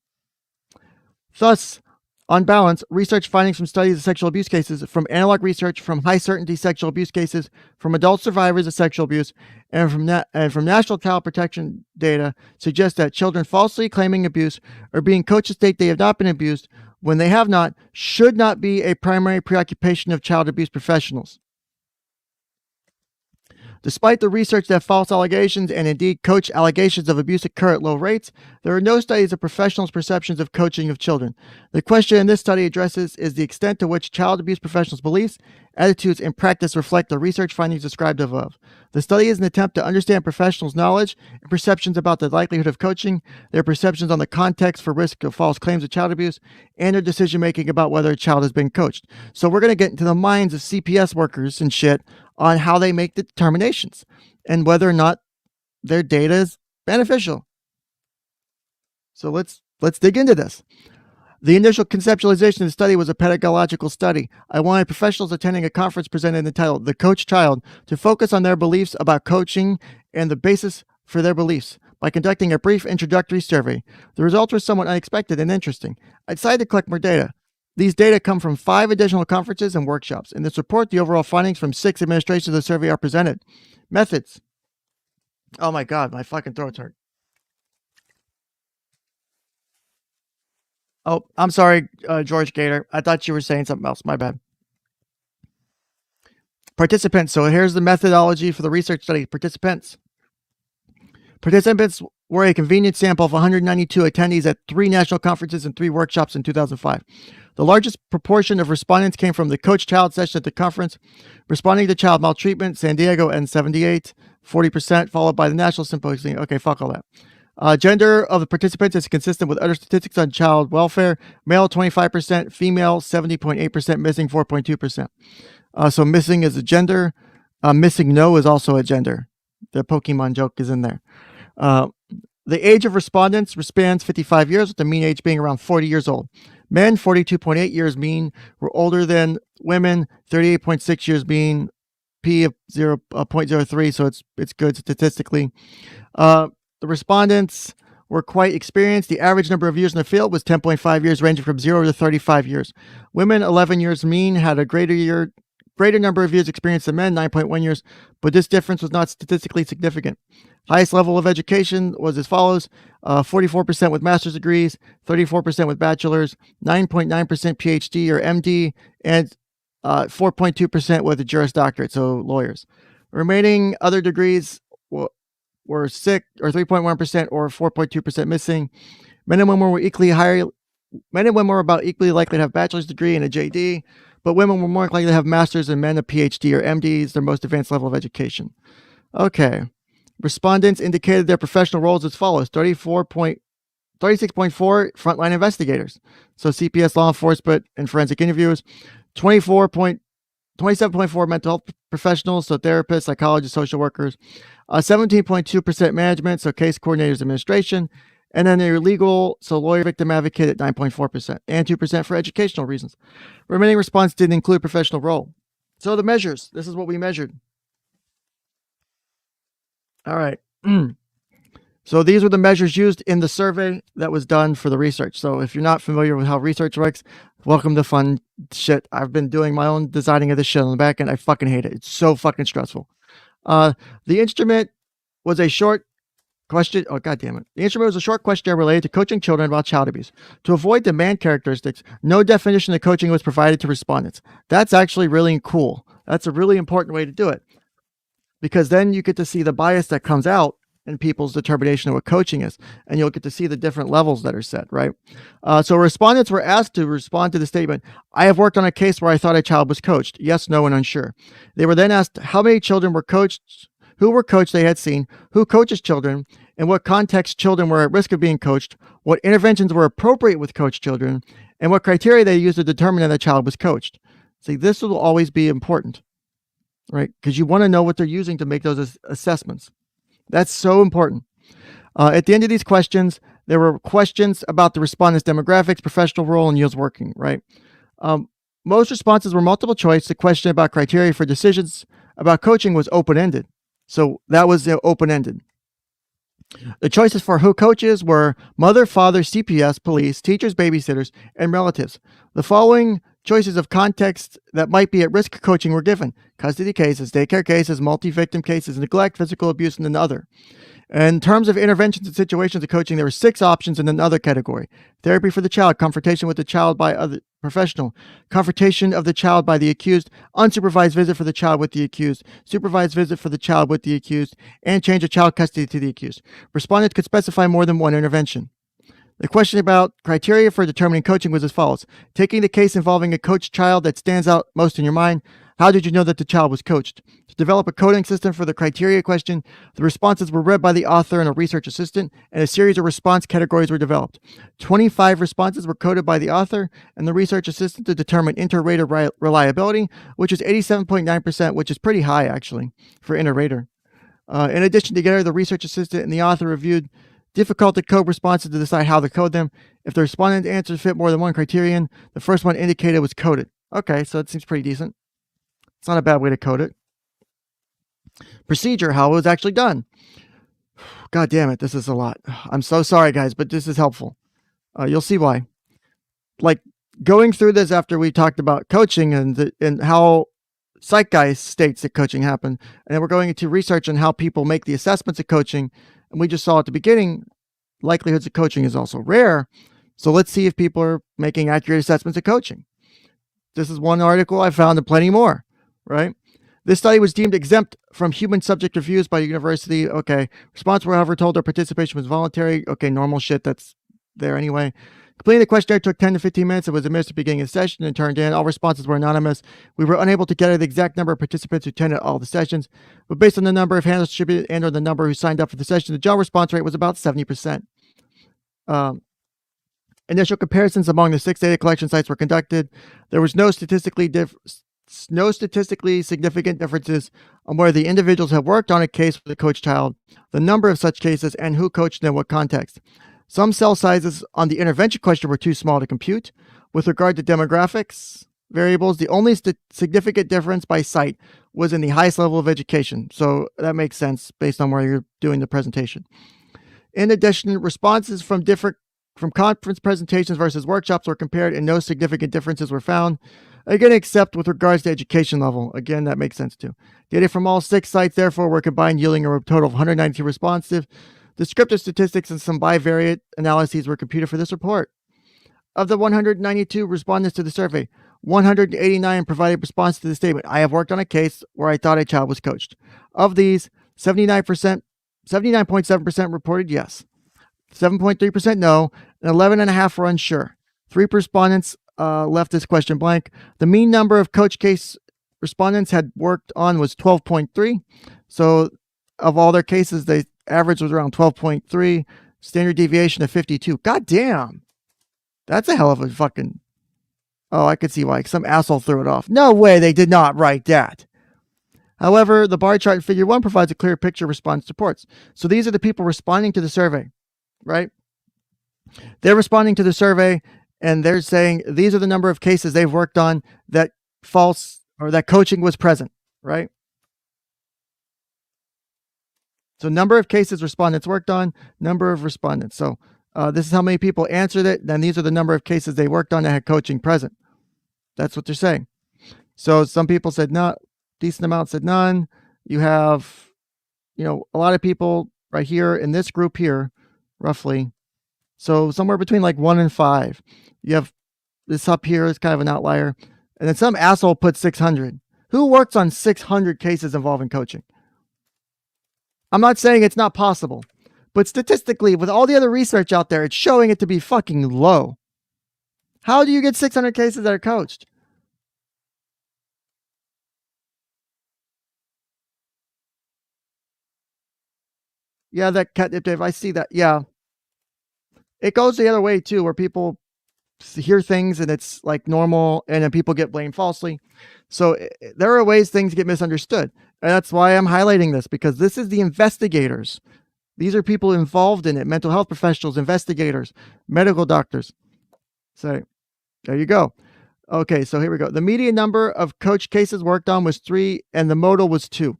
Thus, on balance, research findings from studies of sexual abuse cases, from analog research, from high-certainty sexual abuse cases, from adult survivors of sexual abuse, and from national child protection data suggest that children falsely claiming abuse or being coached to state they have not been abused when they have not should not be a primary preoccupation of child abuse professionals. Despite the research that false allegations and indeed coach allegations of abuse occur at low rates, there are no studies of professionals' perceptions of coaching of children. The question in this study addresses is the extent to which child abuse professionals' beliefs, attitudes, and practice reflect the research findings described above. The study is an attempt to understand professionals' knowledge and perceptions about the likelihood of coaching, their perceptions on the context for risk of false claims of child abuse, and their decision-making about whether a child has been coached. So we're going to get into the minds of CPS workers and shit on how they make the determinations and whether or not their data is beneficial. So let's dig into this. The initial conceptualization of the study was a pedagogical study. I wanted professionals attending a conference presented entitled The Coach Child to focus on their beliefs about coaching and the basis for their beliefs by conducting a brief introductory survey. The results were somewhat unexpected and interesting. I decided to collect more data. These data come from 5 additional conferences and workshops. In this report, the overall findings from 6 administrations of the survey are presented. Methods. Oh my God, my fucking throat's hurt. Oh, I'm sorry, George Gator. I thought you were saying something else. My bad. Participants. So here's the methodology for the research study. Participants were a convenient sample of 192 attendees at 3 national conferences and 3 workshops in 2005. The largest proportion of respondents came from the Coach Child session at the conference. Responding to child maltreatment, San Diego N78, 40%, followed by the National Symposium. Okay, fuck all that. Gender of the participants is consistent with other statistics on child welfare. Male, 25%. Female, 70.8%. Missing, 4.2%. So missing is a gender. Missing no is also a gender. The Pokemon joke is in there. The age of respondents spans 55 years, with the mean age being around 40 years old. Men, 42.8 years mean, were older than women, 38.6 years mean, P of 0.03, so it's good statistically. The respondents were quite experienced. The average number of years in the field was 10.5 years, ranging from 0 to 35 years. Women, 11 years mean, had a greater number of years experience than men, 9.1 years, but this difference was not statistically significant. Highest level of education was as follows: 44% with master's degrees, 34% with bachelor's, 9.9% PhD or MD, and 4.2% with a Juris Doctorate, so lawyers. Remaining other degrees were 6 or 3.1% or 4.2% missing. Men and women were about equally likely to have a bachelor's degree and a JD, but women were more likely to have master's and men a PhD or MD is their most advanced level of education. Okay. Respondents indicated their professional roles as follows: 36.4 frontline investigators, so CPS, law enforcement, and forensic interviewers. 27.4 mental health professionals, so therapists, psychologists, social workers. 17.2% management, so case coordinators, administration. And then their legal, so lawyer, victim advocate at 9.4%, and 2% for educational reasons. Remaining response didn't include professional role. So the measures, this is what we measured. All right. So these were the measures used in the survey that was done for the research. So if you're not familiar with how research works, welcome to fun shit. I've been doing my own designing of this shit on the back end. I fucking hate it. It's so fucking stressful. The instrument was a short question. Oh, God damn it. The instrument was a short questionnaire related to coaching children about child abuse. To avoid demand characteristics, no definition of coaching was provided to respondents. That's actually really cool. That's a really important way to do it, because then you get to see the bias that comes out in people's determination of what coaching is, and you'll get to see the different levels that are set, right? So respondents were asked to respond to the statement, I have worked on a case where I thought a child was coached. Yes, no, and unsure. They were then asked how many children were coached, who were coached they had seen, who coaches children, in what context children were at risk of being coached, what interventions were appropriate with coached children, and what criteria they used to determine that a child was coached. See, this will always be important, right? Because you want to know what they're using to make those assessments. That's so important. At the end of these questions, there were questions about the respondents' demographics, professional role, and years working, right? Most responses were multiple choice. The question about criteria for decisions about coaching was open-ended. So that was open-ended. The choices for who coaches were mother, father, CPS, police, teachers, babysitters, and relatives. The following choices of context that might be at risk of coaching were given: custody cases, daycare cases, multi-victim cases, neglect, physical abuse, and another. In terms of interventions and situations of coaching, there were 6 options in another category: therapy for the child, confrontation with the child by professional, confrontation of the child by the accused, unsupervised visit for the child with the accused, supervised visit for the child with the accused, and change of child custody to the accused. Respondents could specify more than one intervention. The question about criteria for determining coaching was as follows. Taking the case involving a coached child that stands out most in your mind, how did you know that the child was coached? To develop a coding system for the criteria question, the responses were read by the author and a research assistant, and a series of response categories were developed. 25 responses were coded by the author and the research assistant to determine inter-rater reliability, which is 87.9%, which is pretty high, actually, for inter-rater. In addition, together, the research assistant and the author reviewed difficult to code responses to decide how to code them. If the respondent answers fit more than one criterion, the first one indicated was coded. Okay, so it seems pretty decent. It's not a bad way to code it. Procedure, how it was actually done. God damn it, this is a lot. I'm so sorry, guys, but this is helpful. You'll see why. Like, going through this after we talked about coaching and how Psych Guy states that coaching happened, and then we're going into research on how people make the assessments of coaching. And we just saw at the beginning, likelihoods of coaching is also rare. So let's see if people are making accurate assessments of coaching. This is one article I found and plenty more, right? This study was deemed exempt from human subject reviews by the university. Okay. Response were, however, told their participation was voluntary. Okay, normal shit that's there anyway. Completing the questionnaire took 10 to 15 minutes. It was administered at the beginning of the session and turned in. All responses were anonymous. We were unable to gather the exact number of participants who attended all the sessions, but based on the number of handles distributed and or the number who signed up for the session, the general response rate was about 70%. Initial comparisons among the 6 data collection sites were conducted. There was no statistically significant differences on where the individuals have worked on a case with a coached child, the number of such cases, and who coached and in what context. Some cell sizes on the intervention question were too small to compute. With regard to demographics variables, the only significant difference by site was in the highest level of education. So that makes sense based on where you're doing the presentation. In addition, responses from conference presentations versus workshops were compared and no significant differences were found. Again, except with regards to education level. Again, that makes sense too. Data from all 6 sites, therefore, were combined, yielding a total of 192 responsive. Descriptive statistics and some bivariate analyses were computed for this report. Of the 192 respondents to the survey, 189 provided response to the statement, I have worked on a case where I thought a child was coached. Of these, 79.7% reported yes, 7.3% no, and 11.5% were unsure. 3 respondents left this question blank. The mean number of coach case respondents had worked on was 12.3. So of all their cases, the average was around 12.3, standard deviation of 52. God damn. That's a hell of a fucking... Oh, I could see why. Some asshole threw it off. No way, they did not write that. However, the bar chart in figure 1 provides a clear picture of response reports. So these are the people responding to the survey, right? They're responding to the survey and they're saying these are the number of cases they've worked on that that coaching was present, right? So number of cases respondents worked on, number of respondents. So this is how many people answered it. Then these are the number of cases they worked on that had coaching present. That's what they're saying. So some people said no, decent amount said none. You have, a lot of people right here in this group here, roughly. So somewhere between like 1 and 5. You have this up here is kind of an outlier. And then some asshole put 600. Who works on 600 cases involving coaching? I'm not saying it's not possible, but statistically, with all the other research out there, it's showing it to be fucking low. How do you get 600 cases that are coached? Yeah, that catnip, Dave, I see that. Yeah. It goes the other way too, where people hear things and it's like normal and then people get blamed falsely. So there are ways things get misunderstood. And that's why I'm highlighting this, because this is the investigators. These are people involved in it, mental health professionals, investigators, medical doctors. So there you go. Okay, so here we go. The median number of coach cases worked on was 3 and the modal was 2.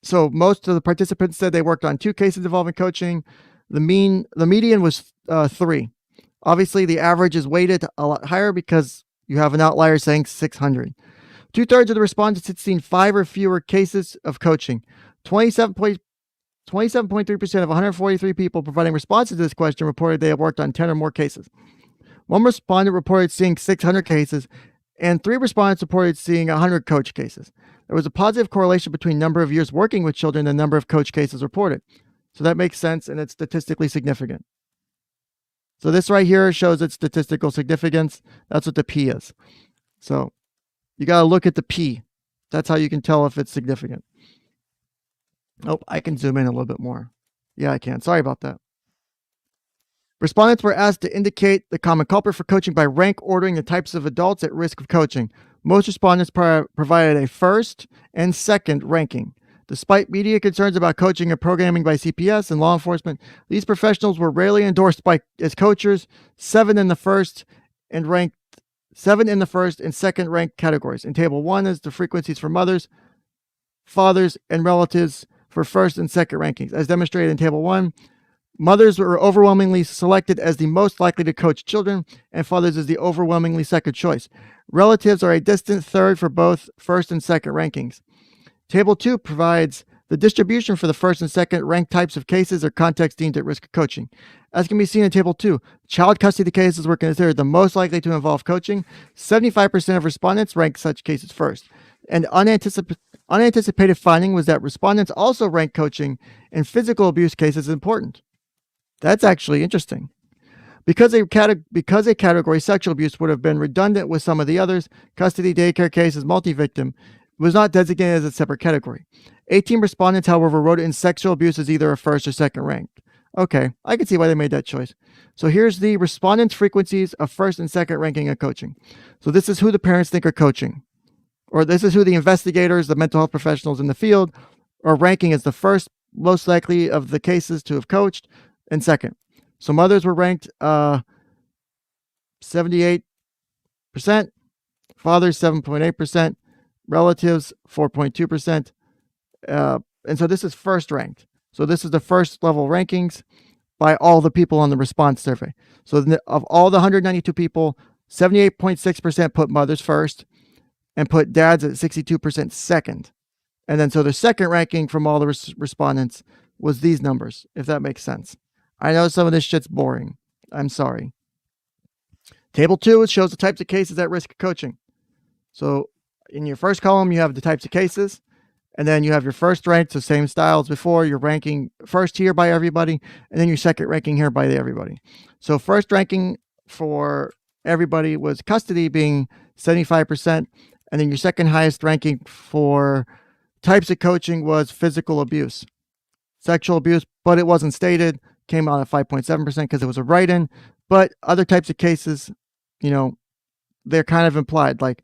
So most of the participants said they worked on 2 cases involving coaching. The median was 3. Obviously, the average is weighted a lot higher because you have an outlier saying 600. 2/3 of the respondents had seen 5 or fewer cases of coaching. 27.3% of 143 people providing responses to this question reported they have worked on 10 or more cases. One respondent reported seeing 600 cases, and 3 respondents reported seeing 100 coach cases. There was a positive correlation between number of years working with children and the number of coach cases reported. So that makes sense, and it's statistically significant. So this right here shows its statistical significance. That's what the P is. So you got to look at the P. That's how you can tell if it's significant. Oh, I can zoom in a little bit more. Yeah, I can. Sorry about that. Respondents were asked to indicate the common culprit for coaching by rank ordering the types of adults at risk of coaching. Most respondents provided a first and second ranking. Despite media concerns about coaching and programming by CPS and law enforcement, these professionals were rarely endorsed as coaches, 7 in the first and second ranked categories. In Table 1 is the frequencies for mothers, fathers, and relatives for first and second rankings. As demonstrated in Table 1, mothers were overwhelmingly selected as the most likely to coach children, and fathers as the overwhelmingly second choice. Relatives are a distant third for both first and second rankings. Table 2 provides the distribution for the first and second ranked types of cases or contexts deemed at risk of coaching. As can be seen in Table 2, child custody cases were considered the most likely to involve coaching. 75% of respondents ranked such cases first. An unanticipated finding was that respondents also ranked coaching in physical abuse cases as important. That's actually interesting. Because a category, sexual abuse, would have been redundant with some of the others, custody, daycare cases, multi-victim, was not designated as a separate category. 18 respondents, however, wrote in sexual abuse as either a first or second ranked. Okay, I can see why they made that choice. So here's the respondents' frequencies of first and second ranking of coaching. So this is who the parents think are coaching. Or this is who the investigators, the mental health professionals in the field, are ranking as the first most likely of the cases to have coached, and second. So mothers were ranked 78%, fathers 7.8%, relatives 4.2%. And so this is first ranked. So this is the first level rankings by all the people on the response survey. So of all the 192 people, 78.6% put mothers first and put dads at 62% second. And then so the second ranking from all the respondents was these numbers, if that makes sense. I know some of this shit's boring. I'm sorry. Table 2 shows the types of cases at risk of coaching. So in your first column, you have the types of cases, and then you have your first rank, so same style as before. You're ranking first here by everybody, and then your second ranking here by everybody. So first ranking for everybody was custody being 75%, and then your second highest ranking for types of coaching was physical abuse. Sexual abuse, but it wasn't stated, came out at 5.7% because it was a write-in. But other types of cases, they're kind of implied, like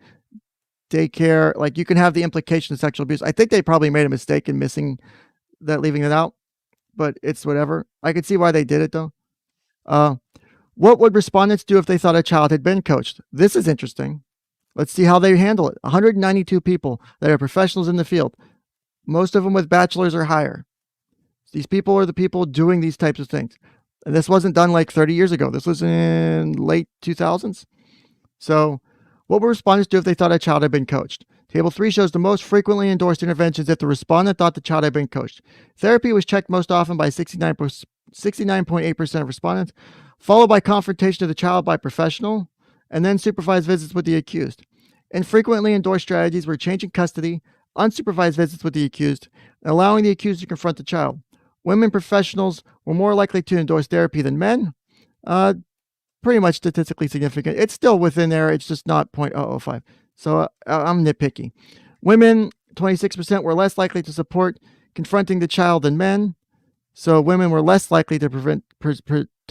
daycare, like you can have the implication of sexual abuse. I think they probably made a mistake in missing that, leaving it out, but it's whatever. I could see why they did it though. What would respondents do if they thought a child had been coached? This is interesting. Let's see how they handle it. 192 people that are professionals in the field, most of them with bachelor's or higher. These people are the people doing these types of things. And this wasn't done like 30 years ago. This was in late 2000s. So what would respondents do if they thought a child had been coached? Table 3 shows the most frequently endorsed interventions if the respondent thought the child had been coached. Therapy was checked most often by 69.8% of respondents, followed by confrontation of the child by professional, and then supervised visits with the accused. Infrequently endorsed strategies were changing custody, unsupervised visits with the accused, and allowing the accused to confront the child. Women professionals were more likely to endorse therapy than men. Pretty much statistically significant. It's still within there. It's just not 0.005. So I'm nitpicky. Women, 26% were less likely to support confronting the child than men. So women were less likely to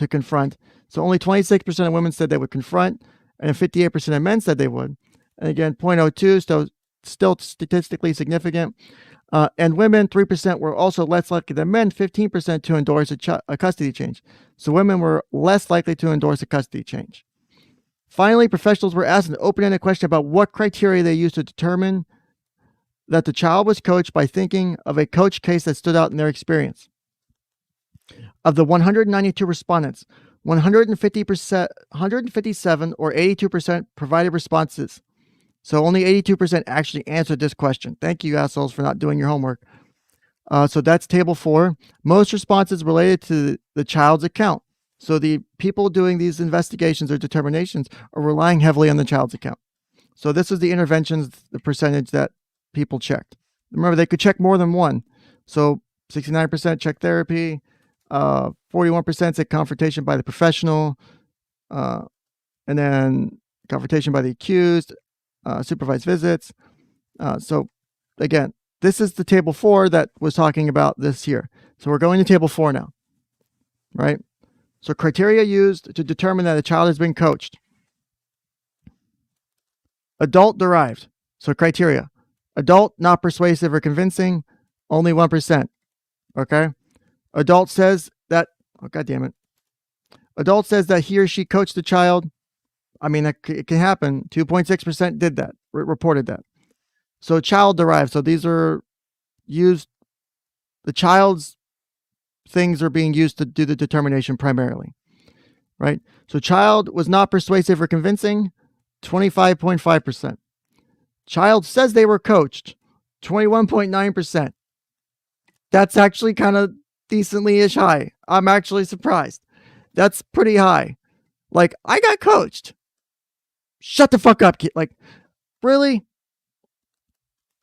confront. So only 26% of women said they would confront, and 58% of men said they would. And again, 0.02, still statistically significant. And women, 3% were also less likely than men, 15% to endorse a custody change. So women were less likely to endorse a custody change. Finally, professionals were asked an open-ended question about what criteria they used to determine that the child was coached by thinking of a coach case that stood out in their experience. Of the 192 respondents, 157 or 82% provided responses. So only 82% actually answered this question. Thank you, assholes, for not doing your homework. So that's table 4. Most responses related to the child's account. So the people doing these investigations or determinations are relying heavily on the child's account. So this is the interventions, the percentage that people checked. Remember, they could check more than one. So 69% check therapy, 41% said confrontation by the professional, and then confrontation by the accused, supervised visits. So again, this is the table 4 that was talking about this here. So we're going to table 4 now, right? So criteria used to determine that a child has been coached. Adult derived. So criteria. Adult, not persuasive or convincing, only 1%. Okay? Adult says that, oh, God damn it. Adult says that he or she coached the child. I mean, it can happen. 2.6% did that, reported that. So child derived. So these are used, the child's things are being used to do the determination primarily, right? So child was not persuasive or convincing, 25.5%. Child says they were coached, 21.9%. That's actually kind of decently-ish high. I'm actually surprised. That's pretty high. Like, I got coached. Shut the fuck up, kid. Like, really?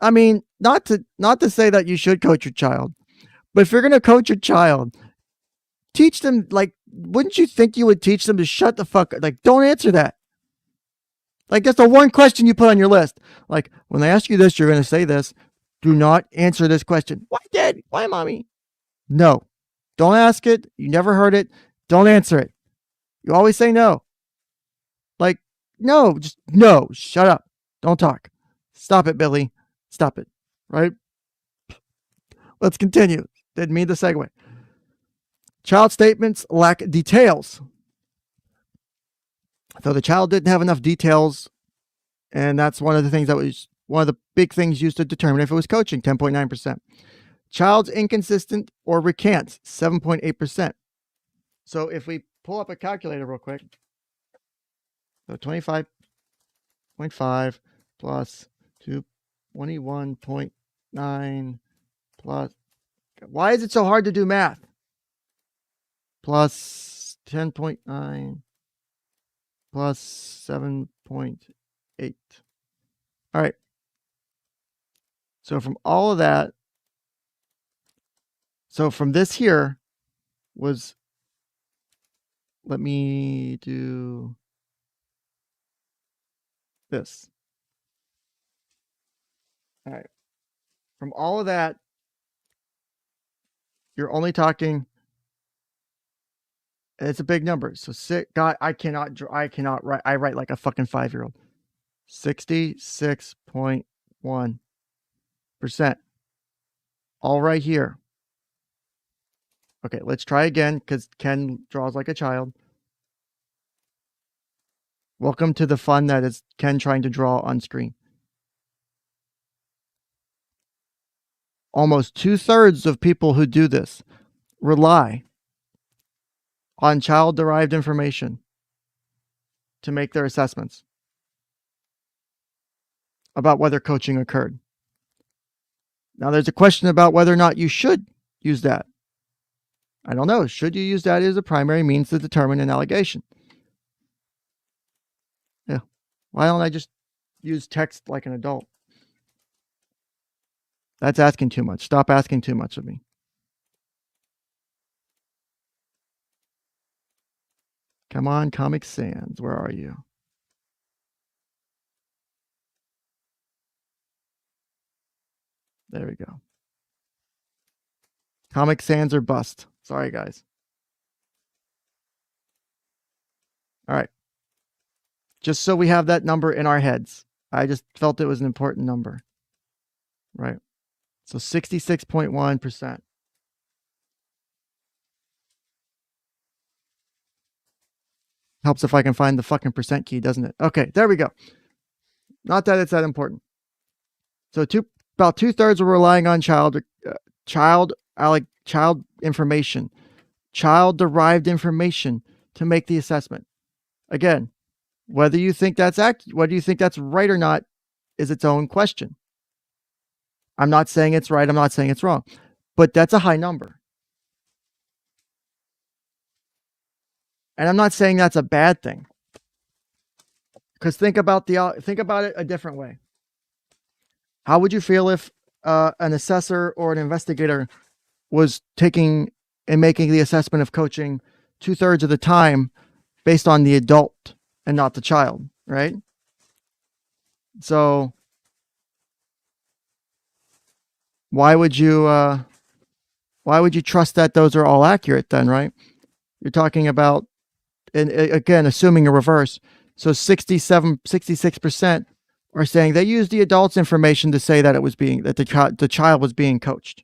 I mean, not to say that you should coach your child, but if you're going to coach your child, teach them, like, wouldn't you think you would teach them to shut the fuck up? Like, don't answer that. Like, that's the one question you put on your list. Like, when they ask you this, you're going to say this. Do not answer this question. Why, Dad? Why, Mommy? No. Don't ask it. You never heard it. Don't answer it. You always say no. Like, no, just no. Shut up. Don't talk. Stop it, Billy. Stop it. Right? Let's continue. Didn't mean to segue. Child statements lack details. So the child didn't have enough details, and that's one of the things that was one of the big things used to determine if it was coaching, 10.9%. Child's inconsistent or recants, 7.8%. So if we pull up a calculator real quick, so 25.5 plus 21.9 plus, why is it so hard to do math? Plus 10.9 plus 7.8. All right. So from all of that, so from this here was, let me do this. All right. From all of that, you're only talking, it's a big number. So God, I cannot write. I write like a fucking 5-year-old. 66.1%. All right here. Okay, let's try again because Ken draws like a child. Welcome to the fun that is Ken trying to draw on screen. Almost 2/3 of people who do this rely on child-derived information to make their assessments about whether coaching occurred. Now, there's a question about whether or not you should use that. I don't know. Should you use that as a primary means to determine an allegation? Yeah. Why don't I just use text like an adult? That's asking too much. Stop asking too much of me. Come on, Comic Sans. Where are you? There we go. Comic Sans or bust. Sorry, guys. All right. Just so we have that number in our heads. I just felt it was an important number. Right. So 66.1%. Helps if I can find the fucking percent key, doesn't it? Okay, there we go. Not that it's that important. So about 2/3 were relying on child information, child-derived information to make the assessment. Again, whether you think that's right or not is its own question. I'm not saying it's right. I'm not saying it's wrong, but that's a high number. And I'm not saying that's a bad thing. Because think about it a different way. How would you feel if an assessor or an investigator was taking and making the assessment of coaching 2/3 of the time based on the adult and not the child, right? So why would you trust that those are all accurate then, right? You're talking about, and again, assuming a reverse. So 66% are saying they used the adult's information to say that the child was being coached.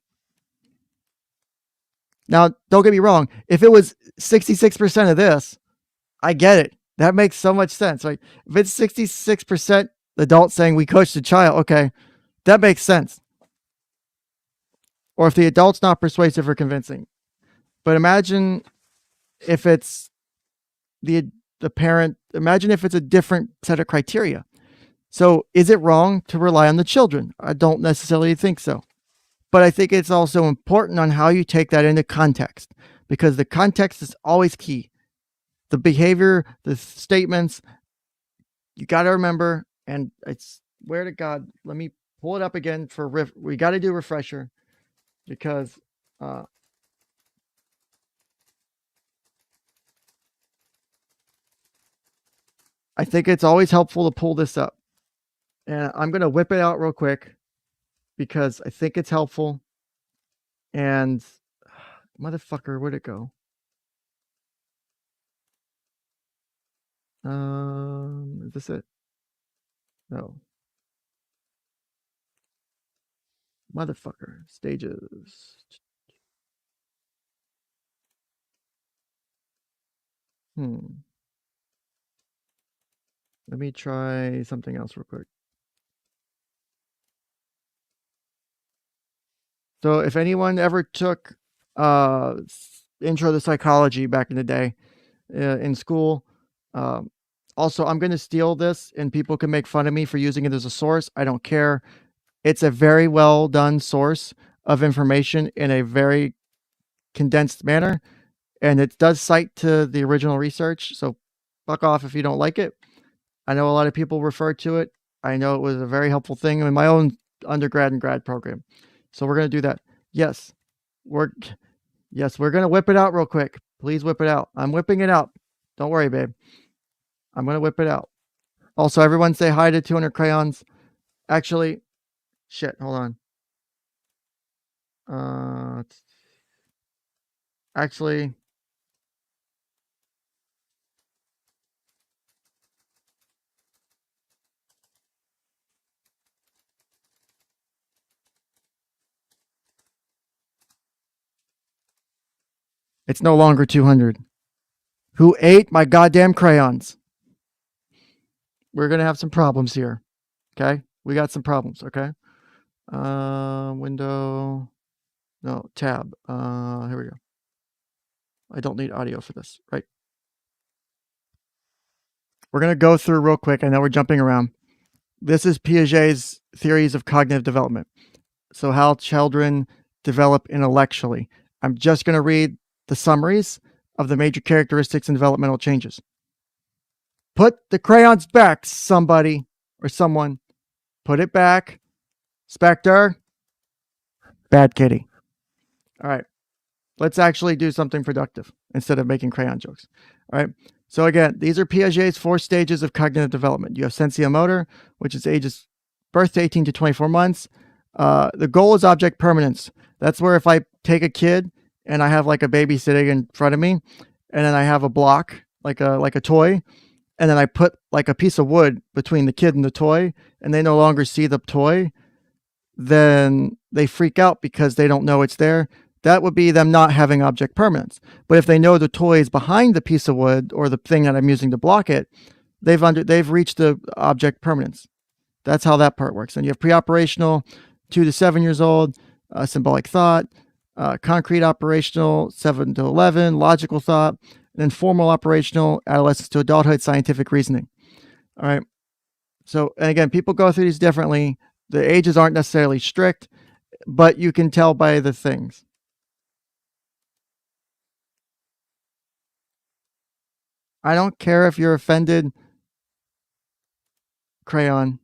Now, don't get me wrong. If it was 66% of this, I get it. That makes so much sense, right? If it's 66% adult saying we coached the child, okay, that makes sense. Or if the adult's not persuasive or convincing. But imagine if it's the parent, imagine if it's a different set of criteria. So is it wrong to rely on the children? I don't necessarily think so. But I think it's also important on how you take that into context, because the context is always key. The behavior, the statements, you got to remember, and it's, swear to God, let me pull it up again we got to do refresher, because I think it's always helpful to pull this up. And I'm going to whip it out real quick because I think it's helpful. And motherfucker, where'd it go? Is this it? No. Motherfucker. Stages. Let me try something else real quick. So if anyone ever took intro to psychology back in the day in school, also, I'm going to steal this and people can make fun of me for using it as a source. I don't care. It's a very well done source of information in a very condensed manner. And it does cite to the original research. So fuck off if you don't like it. I know a lot of people refer to it. I know it was a very helpful thing in my own undergrad and grad program. So we're going to do that. Yes, we're going to whip it out real quick. Please whip it out. I'm whipping it out. Don't worry, babe. I'm going to whip it out. Also, everyone say hi to 200 Crayons. Actually, shit, hold on. Actually, it's no longer 200. Who ate my goddamn crayons? We're going to have some problems here. Okay? We got some problems, okay? Window. No, tab. Here we go. I don't need audio for this, right? We're going to go through real quick. I know we're jumping around. This is Piaget's theories of cognitive development. So how children develop intellectually. I'm just going to read the summaries of the major characteristics and developmental changes. Put the crayons back, somebody or someone. Put it back. Spectre. Bad kitty. All right. Let's actually do something productive instead of making crayon jokes. All right. So again, these are Piaget's 4 stages of cognitive development. You have sensio-motor, which is ages birth to 18 to 24 months. The goal is object permanence. That's where if I take a kid and I have like a baby sitting in front of me, and then I have a block, like a toy, and then I put like a piece of wood between the kid and the toy, and they no longer see the toy, then they freak out because they don't know it's there. That would be them not having object permanence. But if they know the toy is behind the piece of wood or the thing that I'm using to block it, they've reached the object permanence. That's how that part works. And you have pre-operational, 2 to 7 years old, symbolic thought, concrete operational, 7 to 11, logical thought, and then formal operational, adolescence to adulthood, scientific reasoning. All right. So, and again, people go through these differently. The ages aren't necessarily strict, but you can tell by the things. I don't care if you're offended, Crayon.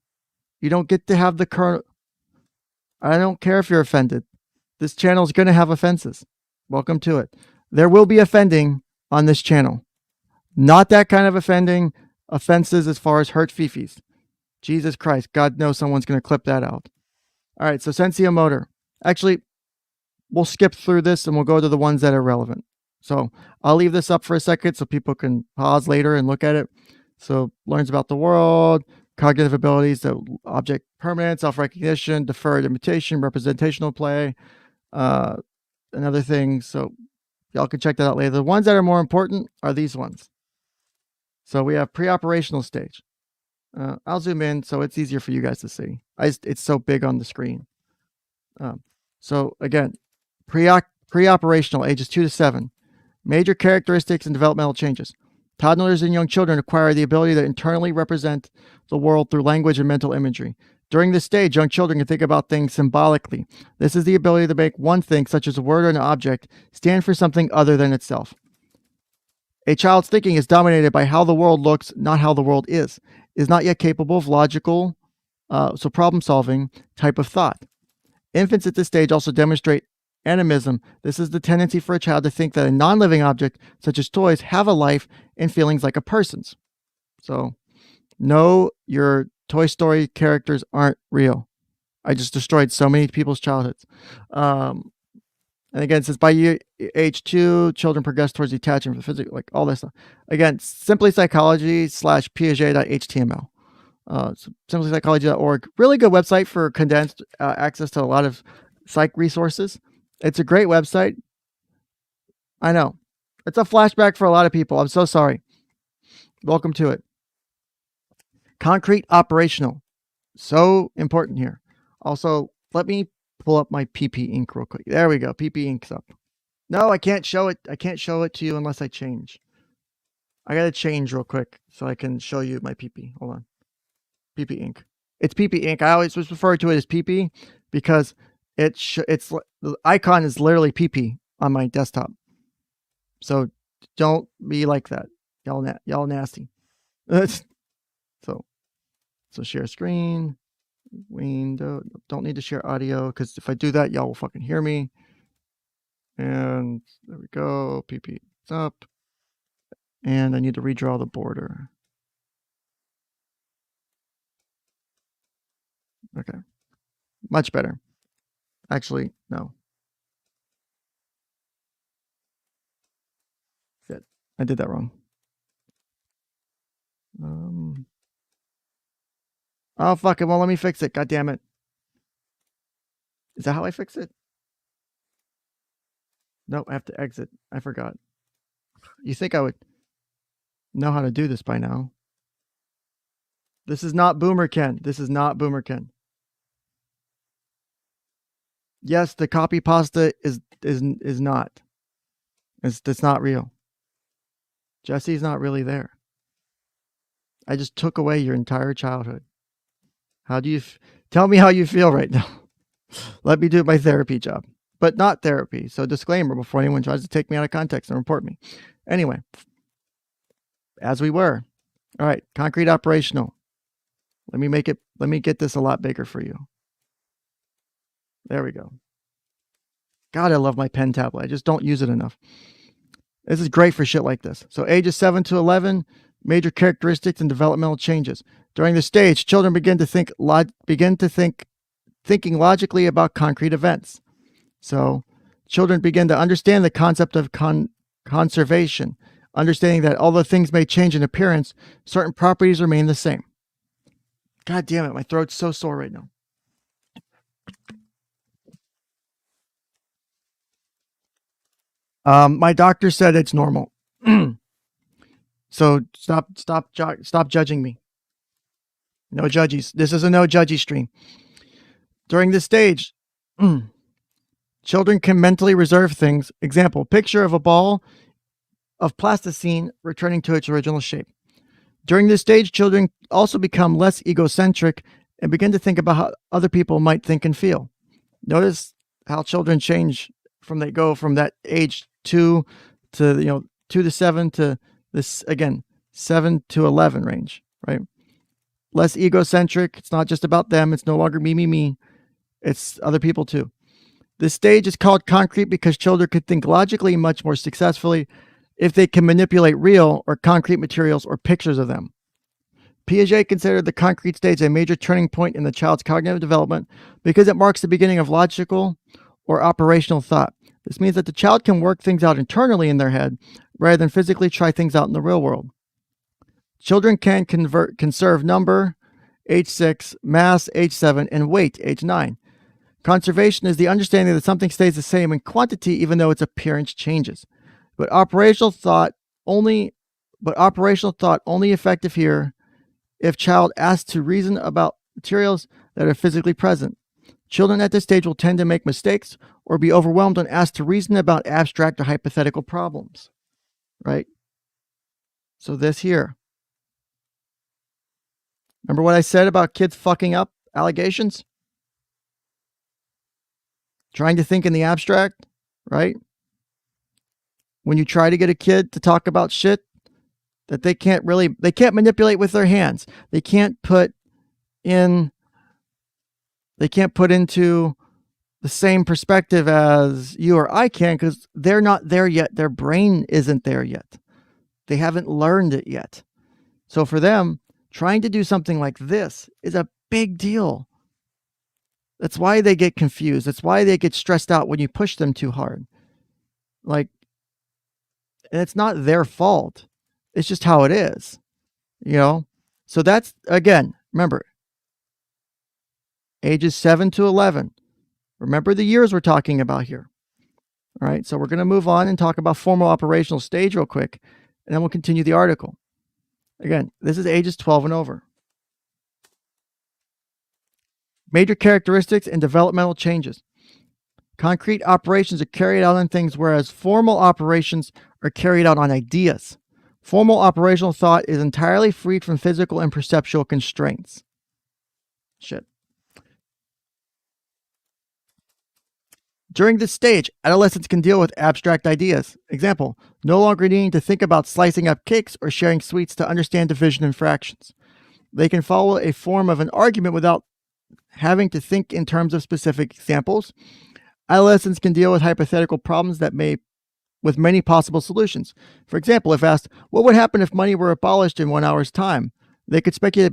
You don't get to have the current. I don't care if you're offended. This channel is going to have offenses. Welcome to it. There will be offending on this channel. Not that kind of offenses as far as hurt fifis. Jesus Christ. God knows someone's going to clip that out. All right. So sensomotor. Actually, we'll skip through this and we'll go to the ones that are relevant. So I'll leave this up for a second so people can pause later and look at it. So learns about the world, cognitive abilities, the object permanence, self-recognition, deferred imitation, representational play, and other things. So y'all can check that out later. The ones that are more important are these ones. So we have pre-operational stage. I'll zoom in so it's easier for you guys to see. It's so big on the screen. So again, pre-operational, ages 2 to 7. Major characteristics and developmental changes. Toddlers and young children acquire the ability to internally represent the world through language and mental imagery. During this stage, young children can think about things symbolically. This is the ability to make one thing, such as a word or an object, stand for something other than itself. A child's thinking is dominated by how the world looks, not how the world is not yet capable of logical, so problem-solving type of thought. Infants at this stage also demonstrate animism. This is the tendency for a child to think that a non-living object, such as toys, have a life and feelings like a person's. So, no, your Toy Story characters aren't real. I just destroyed so many people's childhoods. And again, it says by age 2, children progress towards detachment from the physical, like all this stuff. Again, simply psychology/piaget.html. Simplypsychology.org. Really good website for condensed access to a lot of psych resources. It's a great website. I know. It's a flashback for a lot of people. I'm so sorry. Welcome to it. Concrete operational. So important here. Also, let me pull up my PP ink real quick. There we go. PP ink's up. No, I can't show it. I can't show it to you unless I change. I gotta change real quick so I can show you my PP. Hold on. PP ink. It's PP ink. I always refer to it as PP because it's the icon is literally PP on my desktop. So don't be like that. Y'all nasty. So share screen, window. Don't need to share audio because if I do that, y'all will fucking hear me. And there we go. PP is up. And I need to redraw the border. Okay. Much better. Actually, no. Shit. I did that wrong. Oh, fuck it. Well, let me fix it. God damn it. Is that how I fix it? Nope, I have to exit. I forgot. You think I would know how to do this by now. This is not Boomer Ken. This is not Boomer Ken. Yes, the copy pasta is not. It's not real. Jesse's not really there. I just took away your entire childhood. How do you tell me how you feel right now? Let me do my therapy job, but not therapy. So disclaimer before anyone tries to take me out of context and report me. Anyway, as we were. All right, concrete operational. Let me get this a lot bigger for you. There we go. God, I love my pen tablet. I just don't use it enough. This is great for shit like this. So ages 7 to 11, major characteristics and developmental changes. During this stage, children begin to think thinking logically about concrete events. So children begin to understand the concept of conservation, understanding that although things may change in appearance, certain properties remain the same. God damn it, my throat's so sore right now. My doctor said it's normal. So stop judging me. No judgies. This is a no judgy stream. During this stage, children can mentally reserve things. Example, picture of a ball of plasticine returning to its original shape. During this stage, children also become less egocentric and begin to think about how other people might think and feel. Notice how children change they go from that age 2 to 2 to 7 to This, again, 7 to 11 range, right? Less egocentric. It's not just about them. It's no longer me. It's other people too. This stage is called concrete because children could think logically much more successfully if they can manipulate real or concrete materials or pictures of them. Piaget considered the concrete stage a major turning point in the child's cognitive development because it marks the beginning of logical or operational thought. This means that the child can work things out internally in their head rather than physically try things out in the real world. Children can conserve number, age 6, mass, age 7, and weight, age 9. Conservation is the understanding that something stays the same in quantity even though its appearance changes. But operational thought only effective here if child asked to reason about materials that are physically present. Children at this stage will tend to make mistakes or be overwhelmed when asked to reason about abstract or hypothetical problems, right? So this here. Remember what I said about kids fucking up allegations? Trying to think in the abstract, right? When you try to get a kid to talk about shit that they can't manipulate with their hands. They can't put into the same perspective as you or I can because they're not there yet. Their brain isn't there yet. They haven't learned it yet. So for them, trying to do something like this is a big deal. That's why they get confused. That's why they get stressed out when you push them too hard. And it's not their fault. It's just how it is, So that's, again, remember, ages 7 to 11. Remember the years we're talking about here. All right, so we're going to move on and talk about formal operational stage real quick, and then we'll continue the article. Again, this is ages 12 and over. Major characteristics and developmental changes. Concrete operations are carried out on things, whereas formal operations are carried out on ideas. Formal operational thought is entirely freed from physical and perceptual constraints. Shit. During this stage, adolescents can deal with abstract ideas. Example, no longer needing to think about slicing up cakes or sharing sweets to understand division and fractions. They can follow a form of an argument without having to think in terms of specific examples. Adolescents can deal with hypothetical problems with many possible solutions. For example, if asked, what would happen if money were abolished in 1 hour's time? They could speculate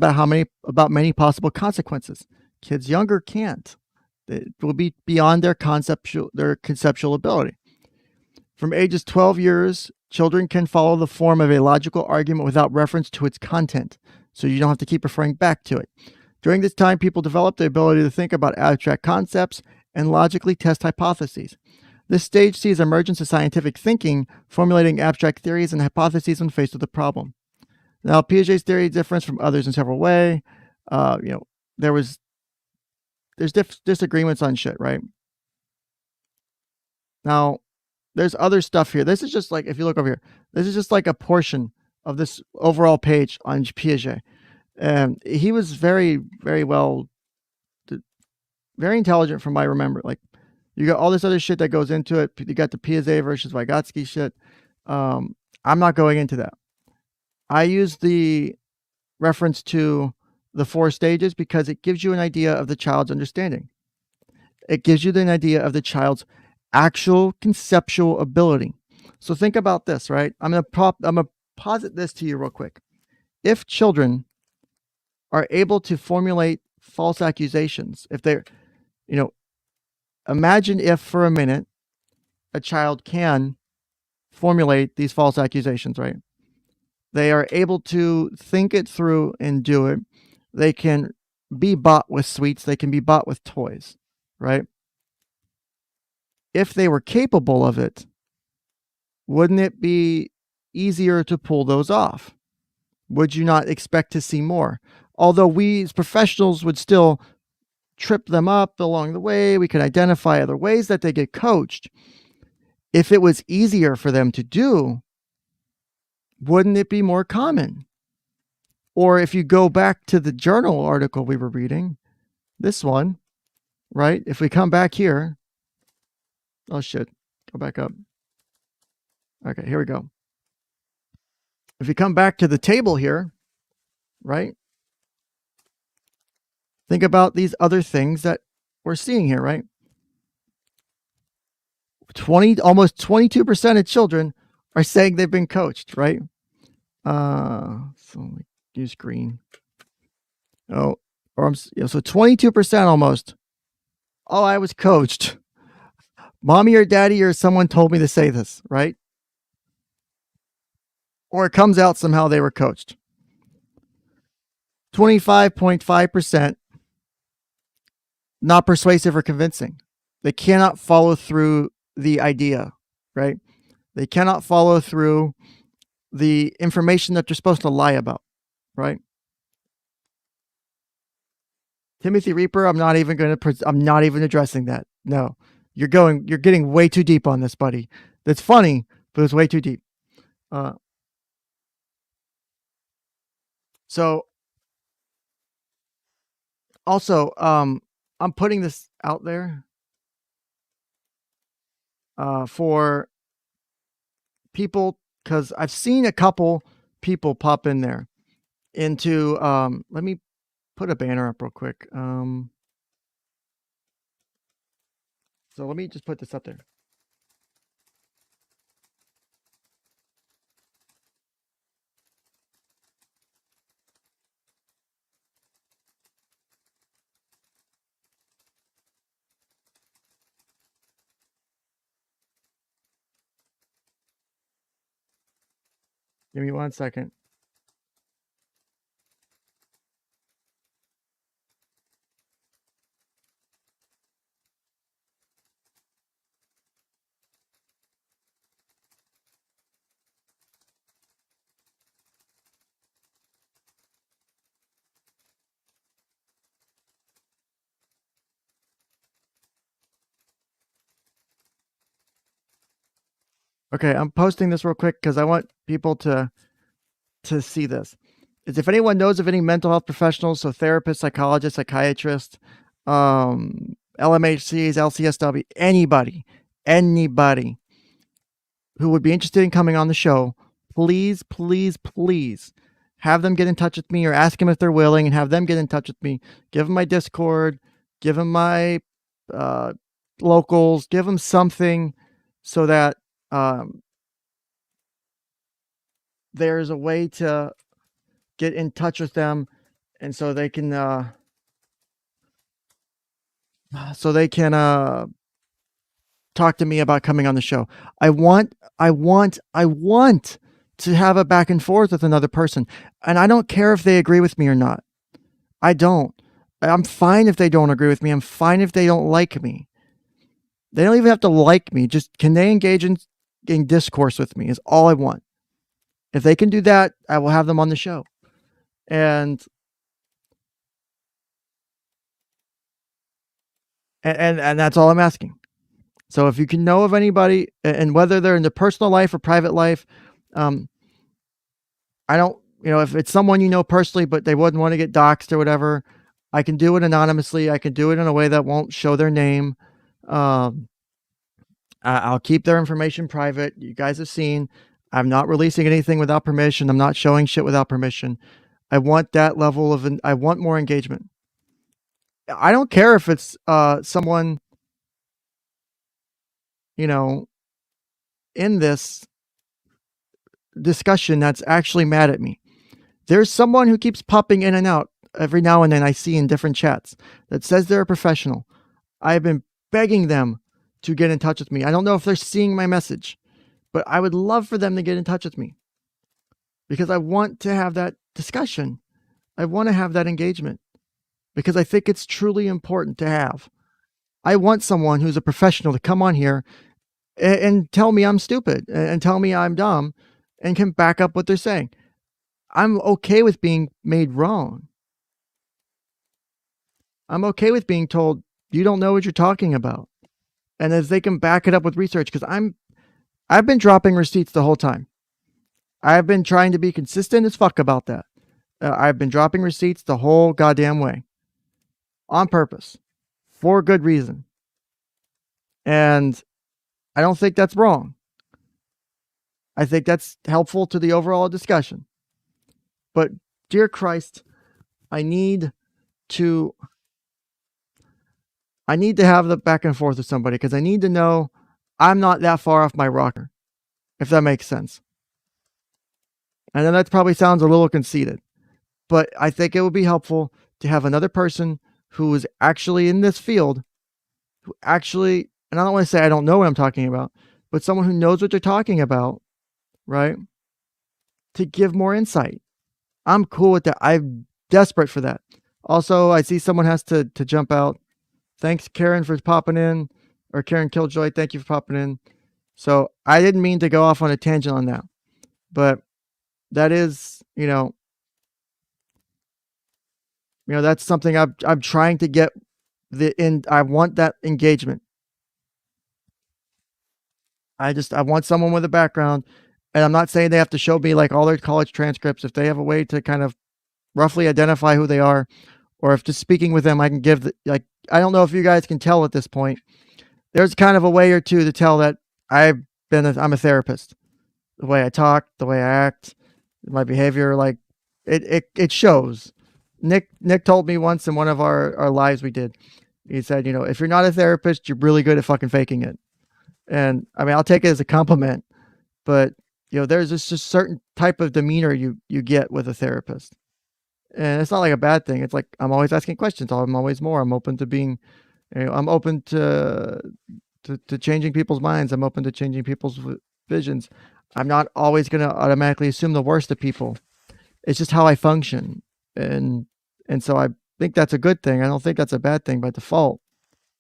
about many possible consequences. Kids younger can't. It will be beyond their conceptual ability. From ages 12 years, children can follow the form of a logical argument without reference to its content, so you don't have to keep referring back to it. During this time, people develop the ability to think about abstract concepts and logically test hypotheses. This stage sees emergence of scientific thinking, formulating abstract theories and hypotheses when faced with a problem. Now, Piaget's theory differs from others in several ways. There's disagreements on shit, right? Now, there's other stuff here. This is just like, if you look over here, this is just like a portion of this overall page on Piaget. He was very, very very intelligent from what I remember. You got all this other shit that goes into it. You got the Piaget versus Vygotsky shit. I'm not going into that. I use the reference to the 4 stages because it gives you an idea of the child's understanding. It gives you an idea of the child's actual conceptual ability. So think about this, right? I'm gonna posit this to you real quick. If children are able to formulate false accusations, if they're, imagine if for a minute a child can formulate these false accusations, right? They are able to think it through and do it. They can be bought with sweets. They can be bought with toys, right? If they were capable of it, wouldn't it be easier to pull those off? Would you not expect to see more? Although we as professionals would still trip them up along the way, we could identify other ways that they get coached. If it was easier for them to do, wouldn't it be more common? Or if you go back to the journal article we were reading, this one, right? If we come back here, oh shit, go back up. Okay, here we go. if you come back to the table here, right? Think about these other things that we're seeing here, right? Almost 22% of children are saying they've been coached, right? So use green. Oh, or so 22% almost. Oh, I was coached. Mommy or daddy or someone told me to say this, right? Or it comes out somehow they were coached. 25.5% not persuasive or convincing. They cannot follow through the idea, right? They cannot follow through the information that they're supposed to lie about, right? Timothy Reaper, I'm not even addressing that. No, you're getting way too deep on this, buddy. That's funny, but it's way too deep. So also, I'm putting this out there for people because I've seen a couple people pop in there into let me put a banner up real quick. So let me just put this up there. Give me 1 second. Okay, I'm posting this real quick because I want people to see this. Is if anyone knows of any mental health professionals, so therapists, psychologists, psychiatrists, LMHCs, LCSW, anybody who would be interested in coming on the show, please, please, please have them get in touch with me or ask them if they're willing and have them get in touch with me. Give them my Discord, give them my locals, give them something so that there's a way to get in touch with them and so they can talk to me about coming on the show. I want to have a back and forth with another person. And I don't care if they agree with me or not. I don't. I'm fine if they don't agree with me. I'm fine if they don't like me. They don't even have to like me. Just can they engage in discourse with me is all I want. If they can do that, I will have them on the show. And that's all I'm asking. So if you can know of anybody, and whether they're in their personal life or private life, I don't, if it's someone you know personally, but they wouldn't want to get doxxed or whatever, I can do it anonymously. I can do it in a way that won't show their name. I'll keep their information private. You guys have seen, I'm not releasing anything without permission. I'm not showing shit without permission. I want that level of, I want more engagement. I don't care if it's someone, in this discussion that's actually mad at me. There's someone who keeps popping in and out every now and then I see in different chats that says they're a professional. I've been begging them to get in touch with me. I don't know if they're seeing my message, but I would love for them to get in touch with me because I want to have that discussion. I want to have that engagement because I think it's truly important to have. I want someone who's a professional to come on here and tell me I'm stupid and tell me I'm dumb and can back up what they're saying. I'm okay with being made wrong. I'm okay with being told you don't know what you're talking about. And if they can back it up with research, because I've been dropping receipts the whole time. I've been trying to be consistent as fuck about that. I've been dropping receipts the whole goddamn way. On purpose. For good reason. And I don't think that's wrong. I think that's helpful to the overall discussion. But dear Christ, I need to have the back and forth with somebody because I need to know I'm not that far off my rocker, if that makes sense. And then that probably sounds a little conceited, but I think it would be helpful to have another person who is actually in this field, who actually, and I don't want to say I don't know what I'm talking about, but someone who knows what they're talking about, right? To give more insight. I'm cool with that. I'm desperate for that. Also, I see someone has to jump out. Thanks, Karen, for popping in, or Karen Killjoy. Thank you for popping in. So I didn't mean to go off on a tangent on that, but that is, that's something I'm trying to get I want that engagement. I want someone with a background, and I'm not saying they have to show me like all their college transcripts. If they have a way to kind of roughly identify who they are, or if just speaking with them, I can give I don't know if you guys can tell at this point. There's kind of a way or two to tell that I'm a therapist. The way I talk, the way I act, my behavior, like it shows. Nick told me once in one of our lives we did, he said, if you're not a therapist, you're really good at fucking faking it. And I mean, I'll take it as a compliment, but there's just a certain type of demeanor you get with a therapist. And it's not like a bad thing. It's like, I'm always asking questions. I'm always more. I'm open to being, I'm open to changing people's minds. I'm open to changing people's visions. I'm not always going to automatically assume the worst of people. It's just how I function. And so I think that's a good thing. I don't think that's a bad thing by default.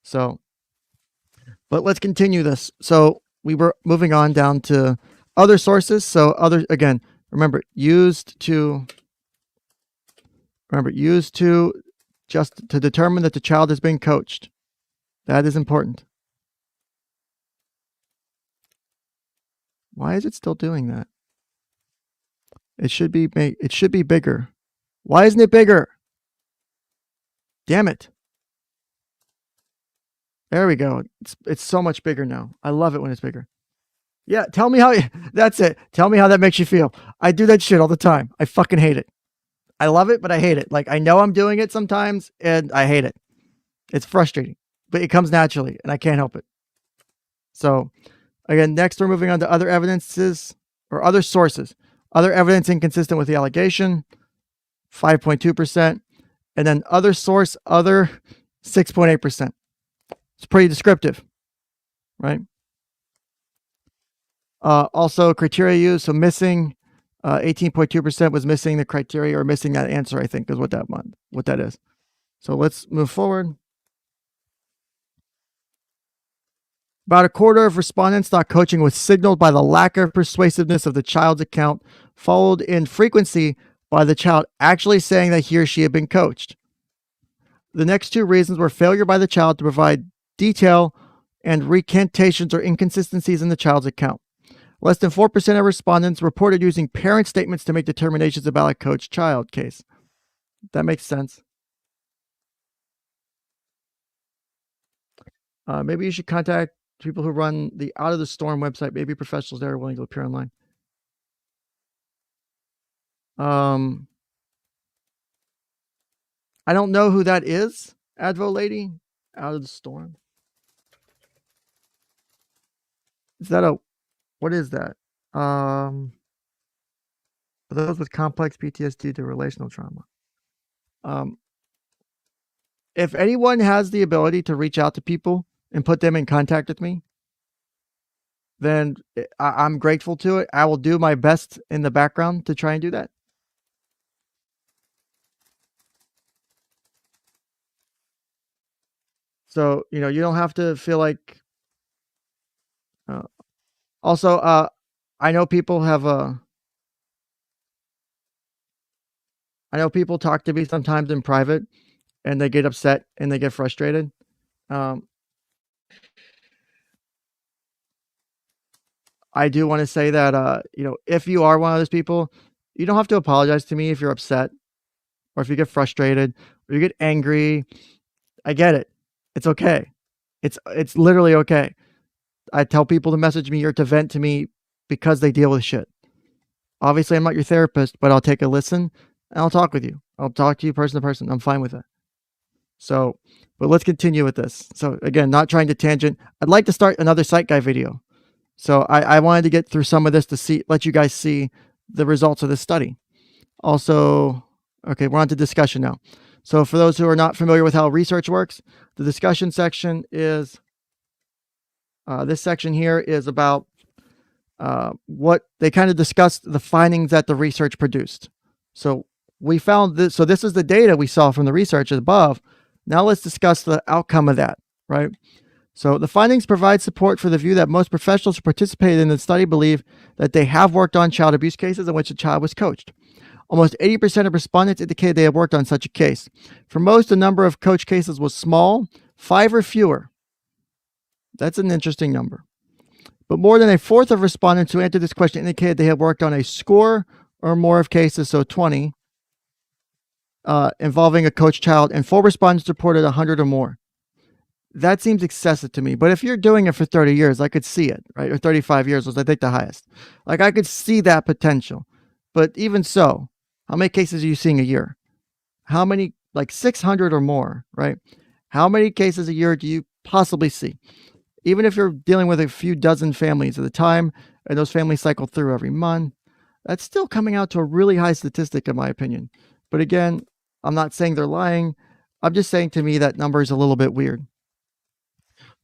So, but let's continue this. So we were moving on down to other sources. So again, remember, used to just to determine that the child is being coached. That is important. Why is it still doing that? It should be bigger. Why isn't it bigger? Damn it. There we go. It's so much bigger now. I love it when it's bigger. Yeah, tell me how that's it. Tell me how that makes you feel. I do that shit all the time. I fucking hate it. I love it, but I hate it. Like, I know I'm doing it sometimes and I hate it. It's frustrating, but it comes naturally and I can't help it. So again, next we're moving on to other evidences or other sources. Other evidence inconsistent with the allegation, 5.2%. And then other source, other 6.8%. It's pretty descriptive, right? Also criteria used. So missing 18.2% was missing the criteria or missing that answer, I think is what that is. So let's move forward. About a quarter of respondents thought coaching was signaled by the lack of persuasiveness of the child's account, followed in frequency by the child actually saying that he or she had been coached. The next two reasons were failure by the child to provide detail and recantations or inconsistencies in the child's account. Less than 4% of respondents reported using parent statements to make determinations about a coach-child case. That makes sense. Maybe you should contact people who run the Out of the Storm website. Maybe professionals there are willing to appear online. I don't know who that is, Advo lady. Out of the Storm. Is that what is that? For those with complex PTSD to relational trauma. If anyone has the ability to reach out to people and put them in contact with me, then I'm grateful to it. I will do my best in the background to try and do that. So, you don't have to feel like, also, I know people talk to me sometimes in private and they get upset and they get frustrated. I do want to say that, if you are one of those people, you don't have to apologize to me if you're upset or if you get frustrated or you get angry. I get it. It's okay. It's literally okay. I tell people to message me or to vent to me because they deal with shit. Obviously, I'm not your therapist, but I'll take a listen and I'll talk with you. I'll talk to you person to person. I'm fine with that. So, but let's continue with this. So again, not trying to tangent. I'd like to start another Psych Guy video. So I wanted to get through some of this to let you guys see the results of this study. Also, okay, we're on to discussion now. So for those who are not familiar with how research works, the discussion section is, this section here is about what they kind of discussed the findings that the research produced. So we found this, so this is the data we saw from the research above. Now let's discuss the outcome of that, right? So the findings provide support for the view that most professionals who participated in the study believe that they have worked on child abuse cases in which a child was coached. Almost 80% of respondents indicated they have worked on such a case. For most, the number of coach cases was small, 5 or fewer. That's an interesting number. But more than a fourth of respondents who answered this question indicated they have worked on a score or more of cases, so 20, involving a coached child, and full respondents reported 100 or more. That seems excessive to me. But if you're doing it for 30 years, I could see it, right? Or 35 years was, I think, the highest. Like, I could see that potential. But even so, how many cases are you seeing a year? How many, like 600 or more, right? How many cases a year do you possibly see? Even if you're dealing with a few dozen families at a time, and those families cycle through every month, that's still coming out to a really high statistic, in my opinion. But again, I'm not saying they're lying. I'm just saying, to me, that number is a little bit weird.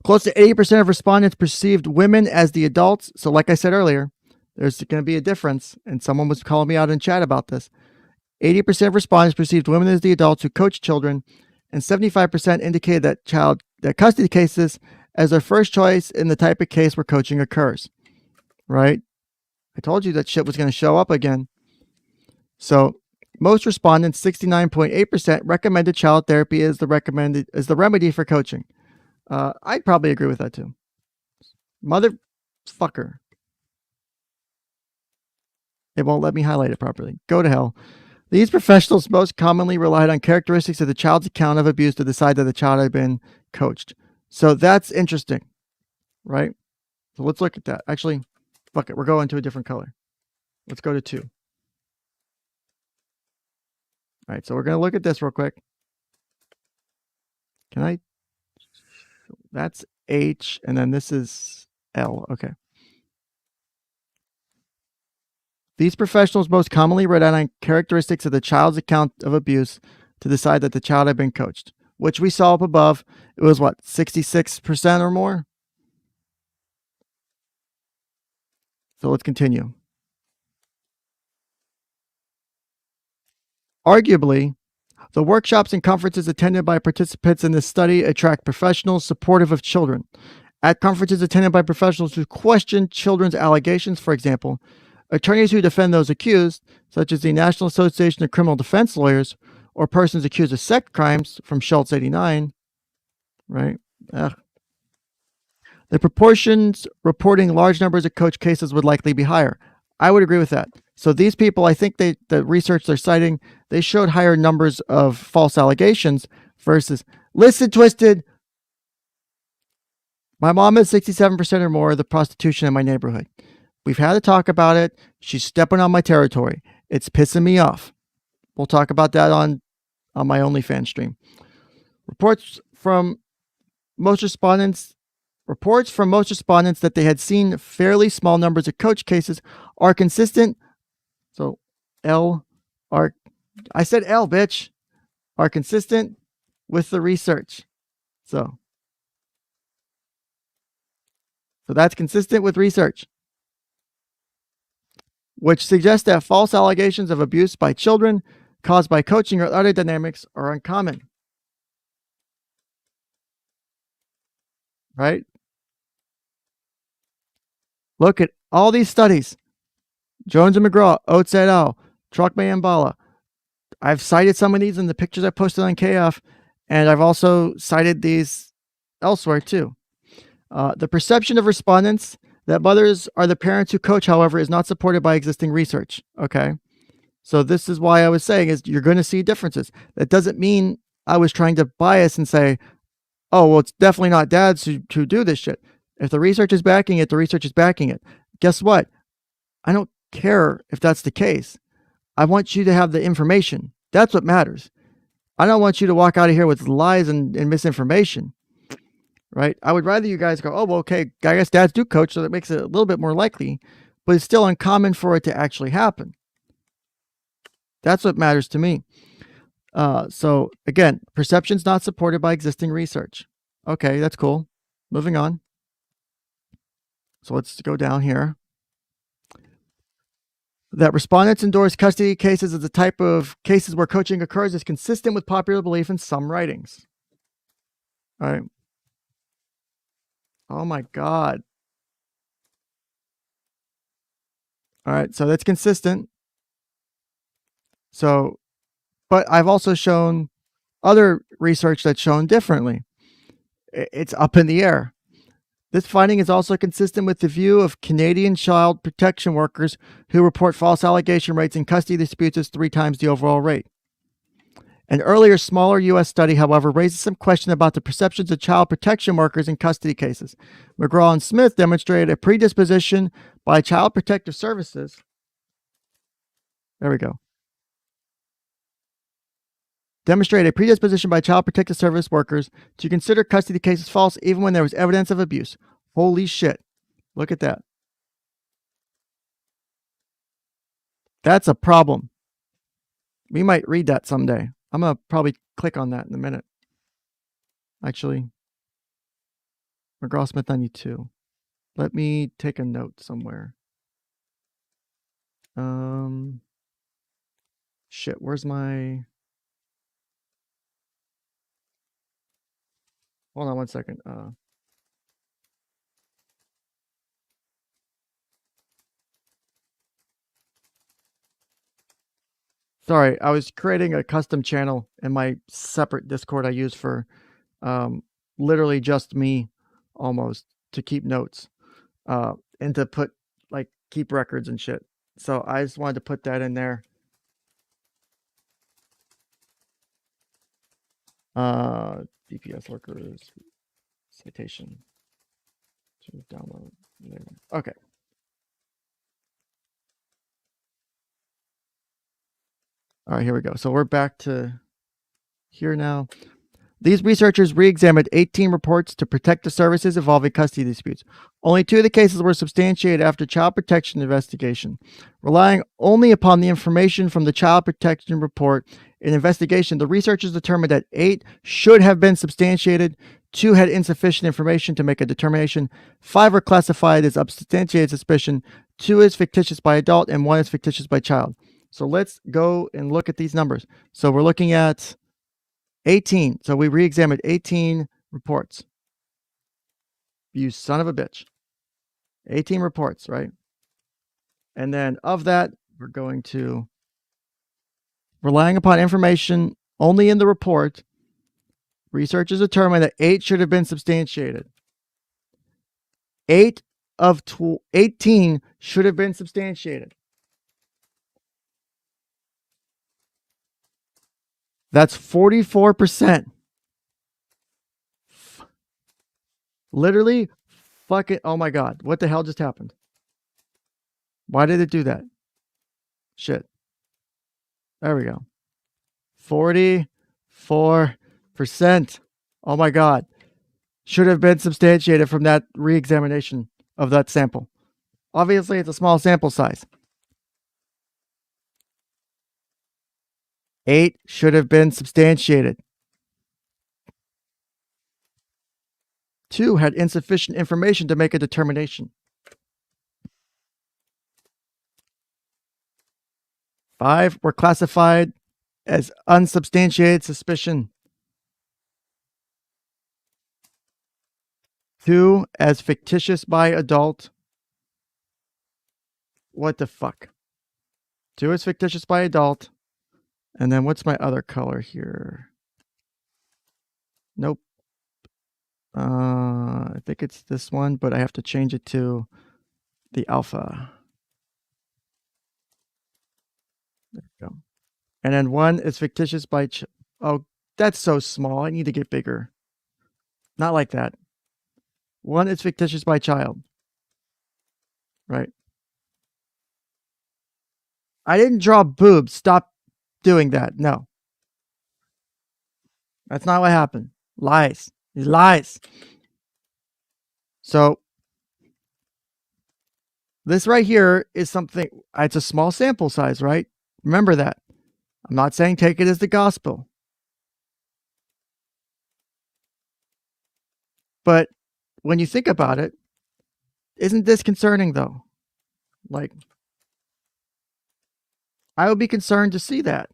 Close to 80% of respondents perceived women as the adults. So like I said earlier, there's going to be a difference. And someone was calling me out in chat about this. 80% of respondents perceived women as the adults who coach children. And 75% indicated that custody cases as their first choice in the type of case where coaching occurs. Right? I told you that shit was going to show up again. So most respondents, 69.8%, recommended child therapy as the remedy for coaching. I'd probably agree with that too. Motherfucker. It won't let me highlight it properly. Go to hell. These professionals most commonly relied on characteristics of the child's account of abuse to decide that the child had been coached. So that's interesting, right? So let's look at that. Actually, fuck it. We're going to a different color. Let's go to 2. All right. So we're going to look at this real quick. Can I? That's H, and then this is L. Okay. These professionals most commonly relied on characteristics of the child's account of abuse to decide that the child had been coached, which we saw up above. It was what, 66% or more? So let's continue. Arguably, the workshops and conferences attended by participants in this study attract professionals supportive of children. At conferences attended by professionals who question children's allegations, for example, attorneys who defend those accused, such as the National Association of Criminal Defense Lawyers, or persons accused of sex crimes from Schultz 89, right? The proportions reporting large numbers of coach cases would likely be higher. I would agree with that. So these people, I think the research they're citing, they showed higher numbers of false allegations versus, listen, Twisted, my mom is 67% or more of the prostitution in my neighborhood. We've had to talk about it. She's stepping on my territory. It's pissing me off. We'll talk about that on my OnlyFans stream. Reports from most respondents that they had seen fairly small numbers of coach cases are consistent. So I said L, bitch, are consistent with the research. So that's consistent with research, which suggests that false allegations of abuse by children caused by coaching or other dynamics are uncommon. Right? Look at all these studies. Jones and McGraw, Oates et al., Truckman and Bala. I've cited some of these in the pictures I posted on KF, and I've also cited these elsewhere too. The perception of respondents that mothers are the parents who coach, however, is not supported by existing research. Okay. So this is why I was saying is you're going to see differences. That doesn't mean I was trying to bias and say, oh, well, it's definitely not dads who do this shit. If the research is backing it, the research is backing it. Guess what? I don't care if that's the case. I want you to have the information. That's what matters. I don't want you to walk out of here with lies and misinformation, right? I would rather you guys go, oh, well, okay, I guess dads do coach, so that makes it a little bit more likely, but it's still uncommon for it to actually happen. That's what matters to me. So again, perception's not supported by existing research. Okay, that's cool. Moving on. So let's go down here. That respondents endorse custody cases as a type of cases where coaching occurs is consistent with popular belief in some writings. All right. Oh my God. All right, so that's consistent. So, but I've also shown other research that's shown differently. It's up in the air. This finding is also consistent with the view of Canadian child protection workers who report false allegation rates in custody disputes as 3 times the overall rate. An earlier, smaller U.S. study, however, raises some question about the perceptions of child protection workers in custody cases. McGraw and Smith demonstrated a predisposition by Child Protective Services. There we go. Demonstrated a predisposition by Child Protective Service workers to consider custody cases false even when there was evidence of abuse. Holy shit. Look at that. That's a problem. We might read that someday. I'm going to probably click on that in a minute. Actually, McGraw-Smith 92. Let me take a note somewhere. Shit, where's my... Hold on one second. Sorry, I was creating a custom channel in my separate Discord I use for literally just me almost to keep notes and to put like keep records and shit. So I just wanted to put that in there. DPS workers citation to download later. Okay. All right, here we go. So we're back to here now. These researchers re-examined 18 reports to protect the services involving custody disputes. Only 2 of the cases were substantiated after child protection investigation. Relying only upon the information from the child protection report in investigation, the researchers determined that 8 should have been substantiated, 2 had insufficient information to make a determination, 5 were classified as unsubstantiated suspicion, 2 is fictitious by adult, and 1 is fictitious by child. So let's go and look at these numbers. So we're looking at 18. So we re-examined 18 reports. You son of a bitch. 18 reports, right? And then of that, we're going to, relying upon information only in the report, researchers determined that 8 should have been substantiated. 8 of 18 should have been substantiated. That's 44%. Literally, fucking, oh my God. What the hell just happened? Why did it do that? Shit. There we go. 44%. Oh my God. Should have been substantiated from that re-examination of that sample. Obviously, it's a small sample size. 8 should have been substantiated. 2 had insufficient information to make a determination. 5 were classified as unsubstantiated suspicion. 2 as fictitious by adult. What the fuck? 2 is fictitious by adult. And then what's my other color here? Nope. I think it's this one, but I have to change it to the alpha. There we go. And then 1 is fictitious by... oh, that's so small. I need to get bigger. Not like that. 1 is fictitious by child. Right. I didn't draw boobs. Stop doing that. No. That's not what happened. Lies. These lies. So this right here is something, it's a small sample size, right? Remember that. I'm not saying take it as the gospel. But when you think about it, isn't this concerning though? Like, I would be concerned to see that.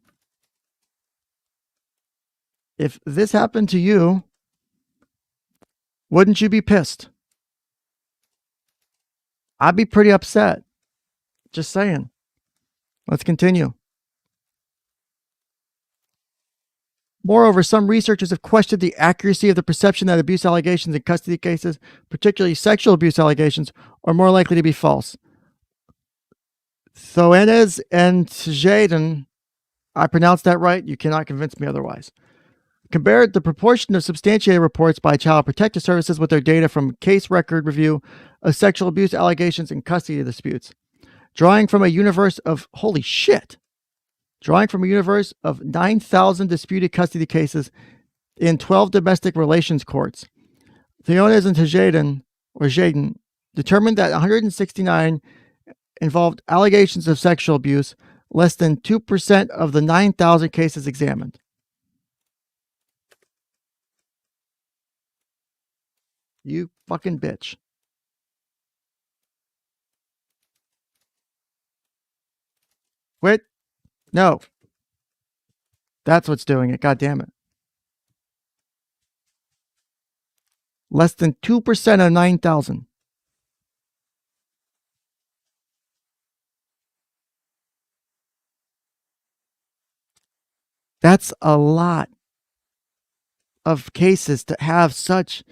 If this happened to you, wouldn't you be pissed? I'd be pretty upset. Just saying. Let's continue. Moreover, some researchers have questioned the accuracy of the perception that abuse allegations in custody cases, particularly sexual abuse allegations, are more likely to be false. Crayons and Psych Guy, I pronounced that right. You cannot convince me otherwise. Compared the proportion of substantiated reports by Child Protective Services with their data from case record review of sexual abuse allegations in custody disputes. Drawing from a universe of, holy shit, 9,000 disputed custody cases in 12 domestic relations courts. Crayons and Psych Guy determined that 169 involved allegations of sexual abuse, less than 2% of the 9,000 cases examined. You fucking bitch. Quit. No. That's what's doing it. God damn it. Less than 2% of 9,000. That's a lot of cases to have such.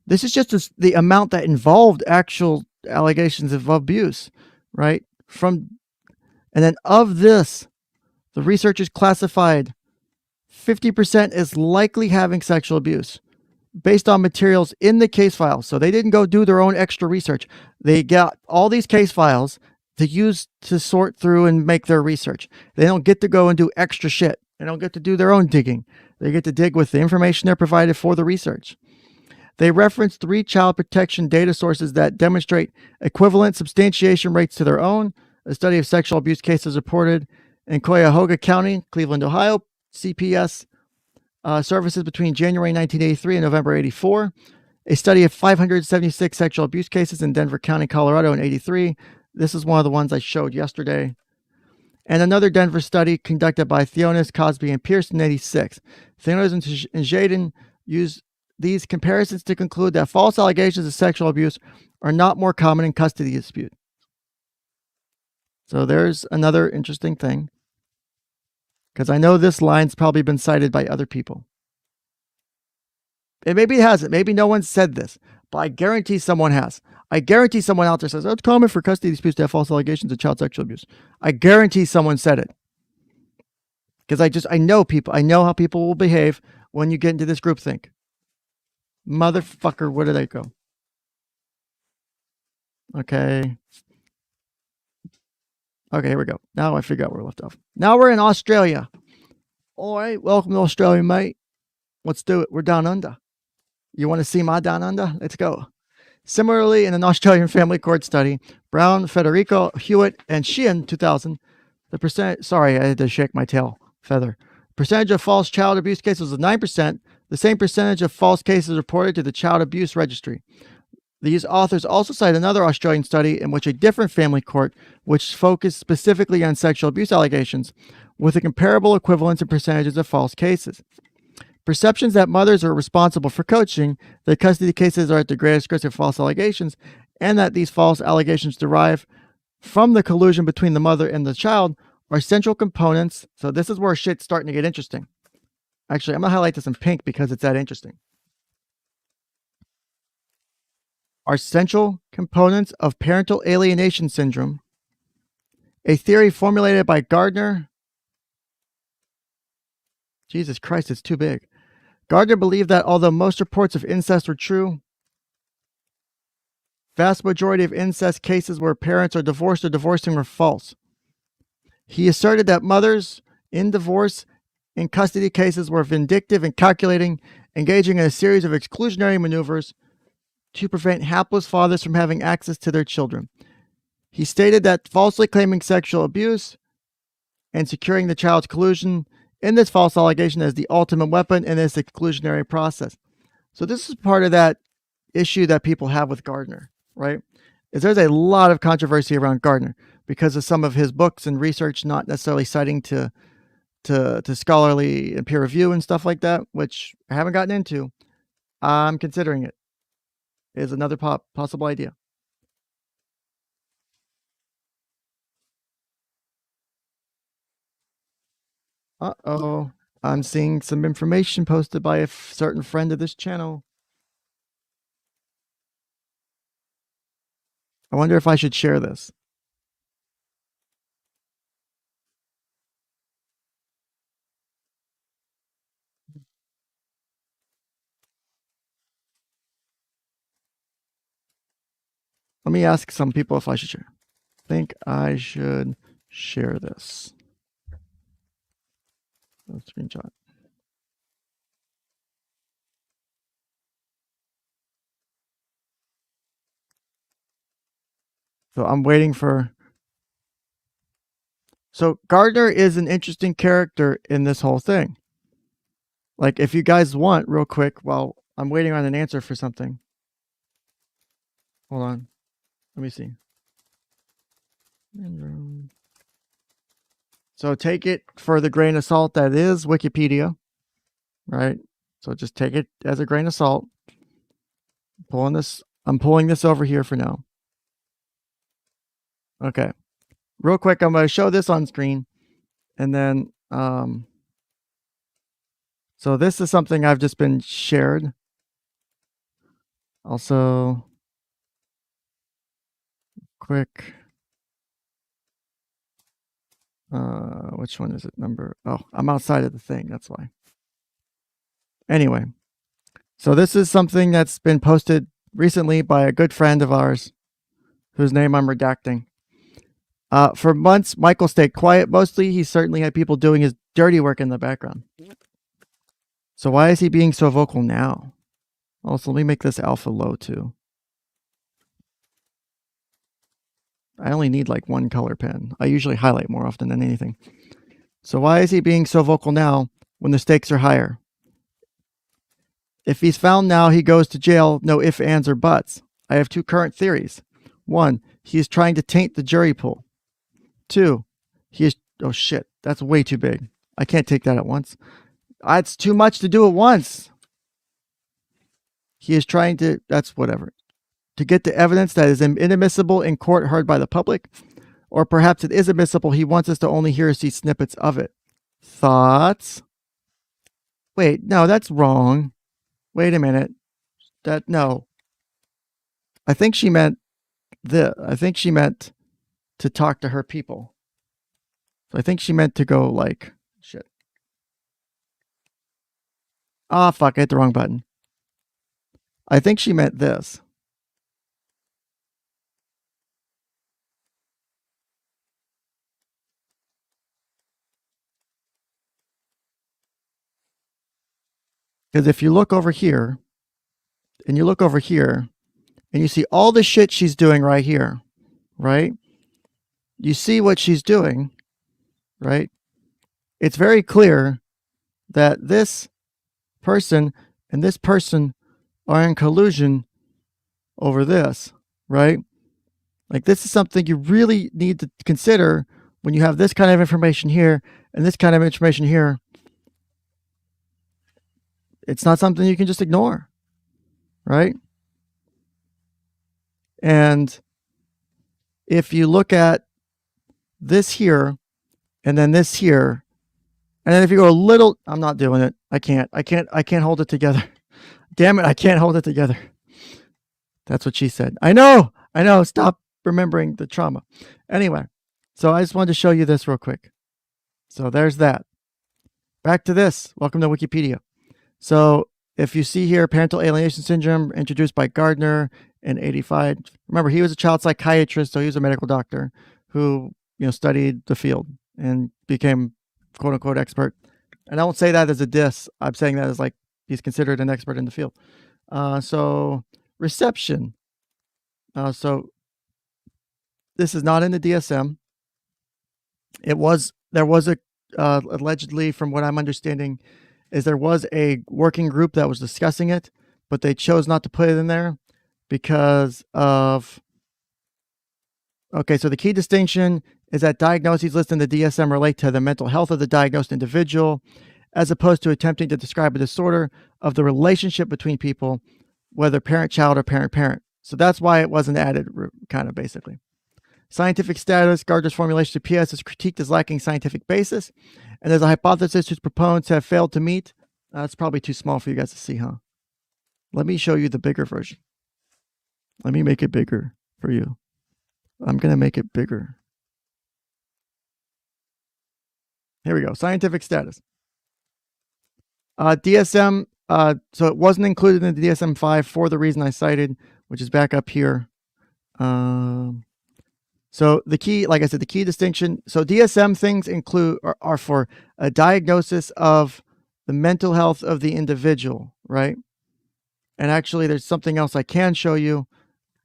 This is just the amount that involved actual allegations of abuse, right? And then of this, the researchers classified 50% as likely having sexual abuse based on materials in the case file. So they didn't go do their own extra research. They got all these case files to use to sort through and make their research. They don't get to go and do extra shit. They don't get to do their own digging. They get to dig with the information they're provided for the research. They reference 3 child protection data sources that demonstrate equivalent substantiation rates to their own. A study of sexual abuse cases reported in Cuyahoga County, Cleveland, Ohio, CPS services between January 1983 and November 84. A study of 576 sexual abuse cases in Denver County, Colorado in 83. This is one of the ones I showed yesterday. And another Denver study conducted by Theonis, Cosby, and Pierce in 86. Theonis and Jaden used these comparisons to conclude that false allegations of sexual abuse are not more common in custody dispute. So there's another interesting thing, because I know this line's probably been cited by other people. And maybe it hasn't. Maybe no one said this, but I guarantee someone has. I guarantee someone out there says, oh, it's common for custody disputes to have false allegations of child sexual abuse. I guarantee someone said it. Because I know people. I know how people will behave when you get into this groupthink. Motherfucker, where did I go? Okay. Okay, here we go. Now I figure out where we left off. Now we're in Australia. All right, welcome to Australia, mate. Let's do it. We're down under. You want to see my down under? Let's go. Similarly, in an Australian family court study, Brown, Federico, Hewitt, and Sheehan, 2000, the percent, sorry, I had to shake my tail feather. Percentage of false child abuse cases was 9%, the same percentage of false cases reported to the Child Abuse Registry. These authors also cite another Australian study in which a different family court, which focused specifically on sexual abuse allegations, with a comparable equivalence in percentages of false cases. Perceptions that mothers are responsible for coaching, that custody cases are at the greatest risk of false allegations, and that these false allegations derive from the collusion between the mother and the child are central components. So this is where shit's starting to get interesting. Actually, I'm going to highlight this in pink because it's that interesting. Are central components of parental alienation syndrome, a theory formulated by Gardner. Jesus Christ, it's too big. Gardner believed that although most reports of incest were true, vast majority of incest cases where parents are divorced or divorcing were false. He asserted that mothers in divorce and custody cases were vindictive and calculating, engaging in a series of exclusionary maneuvers to prevent hapless fathers from having access to their children. He stated that falsely claiming sexual abuse and securing the child's collusion in this false allegation as the ultimate weapon in this exclusionary process. So this is part of that issue that people have with Gardner, right? Is there's a lot of controversy around Gardner because of some of his books and research not necessarily citing to scholarly and peer review and stuff like that, which I haven't gotten into. I'm considering it. Is another possible idea. Uh-oh. I'm seeing some information posted by a certain friend of this channel. I wonder if I should share this. Let me ask some people if I should share. I think I should share this. Screenshot. So I'm waiting for. So Gardner is an interesting character in this whole thing. Like, if you guys want, real quick, while I'm waiting on an answer for something. Hold on. Let me see. So take it for the grain of salt that is Wikipedia, right? So just take it as a grain of salt. I'm pulling this over here for now. Okay. Real quick, I'm going to show this on screen. And then, so this is something I've just been shared. Also, quick. Which one is it? Number? Oh, I'm outside of the thing. That's why. Anyway, so this is something that's been posted recently by a good friend of ours, whose name I'm redacting. For months, Michael stayed quiet mostly. He certainly had people doing his dirty work in the background. So why is he being so vocal now? Also, let me make this alpha low too. I only need like one color pen. I usually highlight more often than anything. So why is he being so vocal now when the stakes are higher? If he's found now, he goes to jail. No ifs, ands, or buts. I have two current theories. One, he is trying to taint the jury pool. Two, he is... Oh shit, that's way too big. I can't take that at once. It's too much to do at once. He is trying to... That's whatever. To get the evidence that is inadmissible in court heard by the public. Or perhaps it is admissible. He wants us to only hear or see snippets of it. Thoughts? Wait, no, that's wrong. Wait a minute. No. I think she meant to talk to her people. So I think she meant to go like, shit. Ah, fuck, I hit the wrong button. I think she meant this. Because if you look over here, and you look over here, and you see all the shit she's doing right here, right? You see what she's doing, right? It's very clear that this person and this person are in collusion over this, right? Like, this is something you really need to consider when you have this kind of information here and this kind of information here. It's not something you can just ignore, right? And if you look at this here and then this here, and then if you go a little, I'm not doing it. I can't hold it together. Damn it, I can't hold it together. That's what she said. I know. Stop remembering the trauma. Anyway, so I just wanted to show you this real quick. So there's that. Back to this. Welcome to Wikipedia. So if you see here, parental alienation syndrome introduced by Gardner in 1985. Remember, he was a child psychiatrist, so he was a medical doctor who studied the field. and became quote unquote expert. And I won't say that as a diss. I'm saying that as like he's considered an expert in the field. So reception. So this is not in the DSM. There was a allegedly, from what I'm understanding, is there was a working group that was discussing it, but they chose not to put it in there because of. Okay, so the key distinction is that diagnoses listed in the DSM relate to the mental health of the diagnosed individual, as opposed to attempting to describe a disorder of the relationship between people, whether parent-child or parent-parent. So that's why it wasn't added, kind of basically. Scientific status, Gardner's formulation of PAS is critiqued as lacking scientific basis, and there's a hypothesis whose proponents have failed to meet. It's probably too small for you guys to see, huh? Let me show you the bigger version. Let me make it bigger for you. I'm going to make it bigger. Here we go. Scientific status. DSM, so it wasn't included in the DSM-5 for the reason I cited, which is back up here. So the key, like I said, the key distinction. So DSM things are for a diagnosis of the mental health of the individual, right? And actually, there's something else I can show you.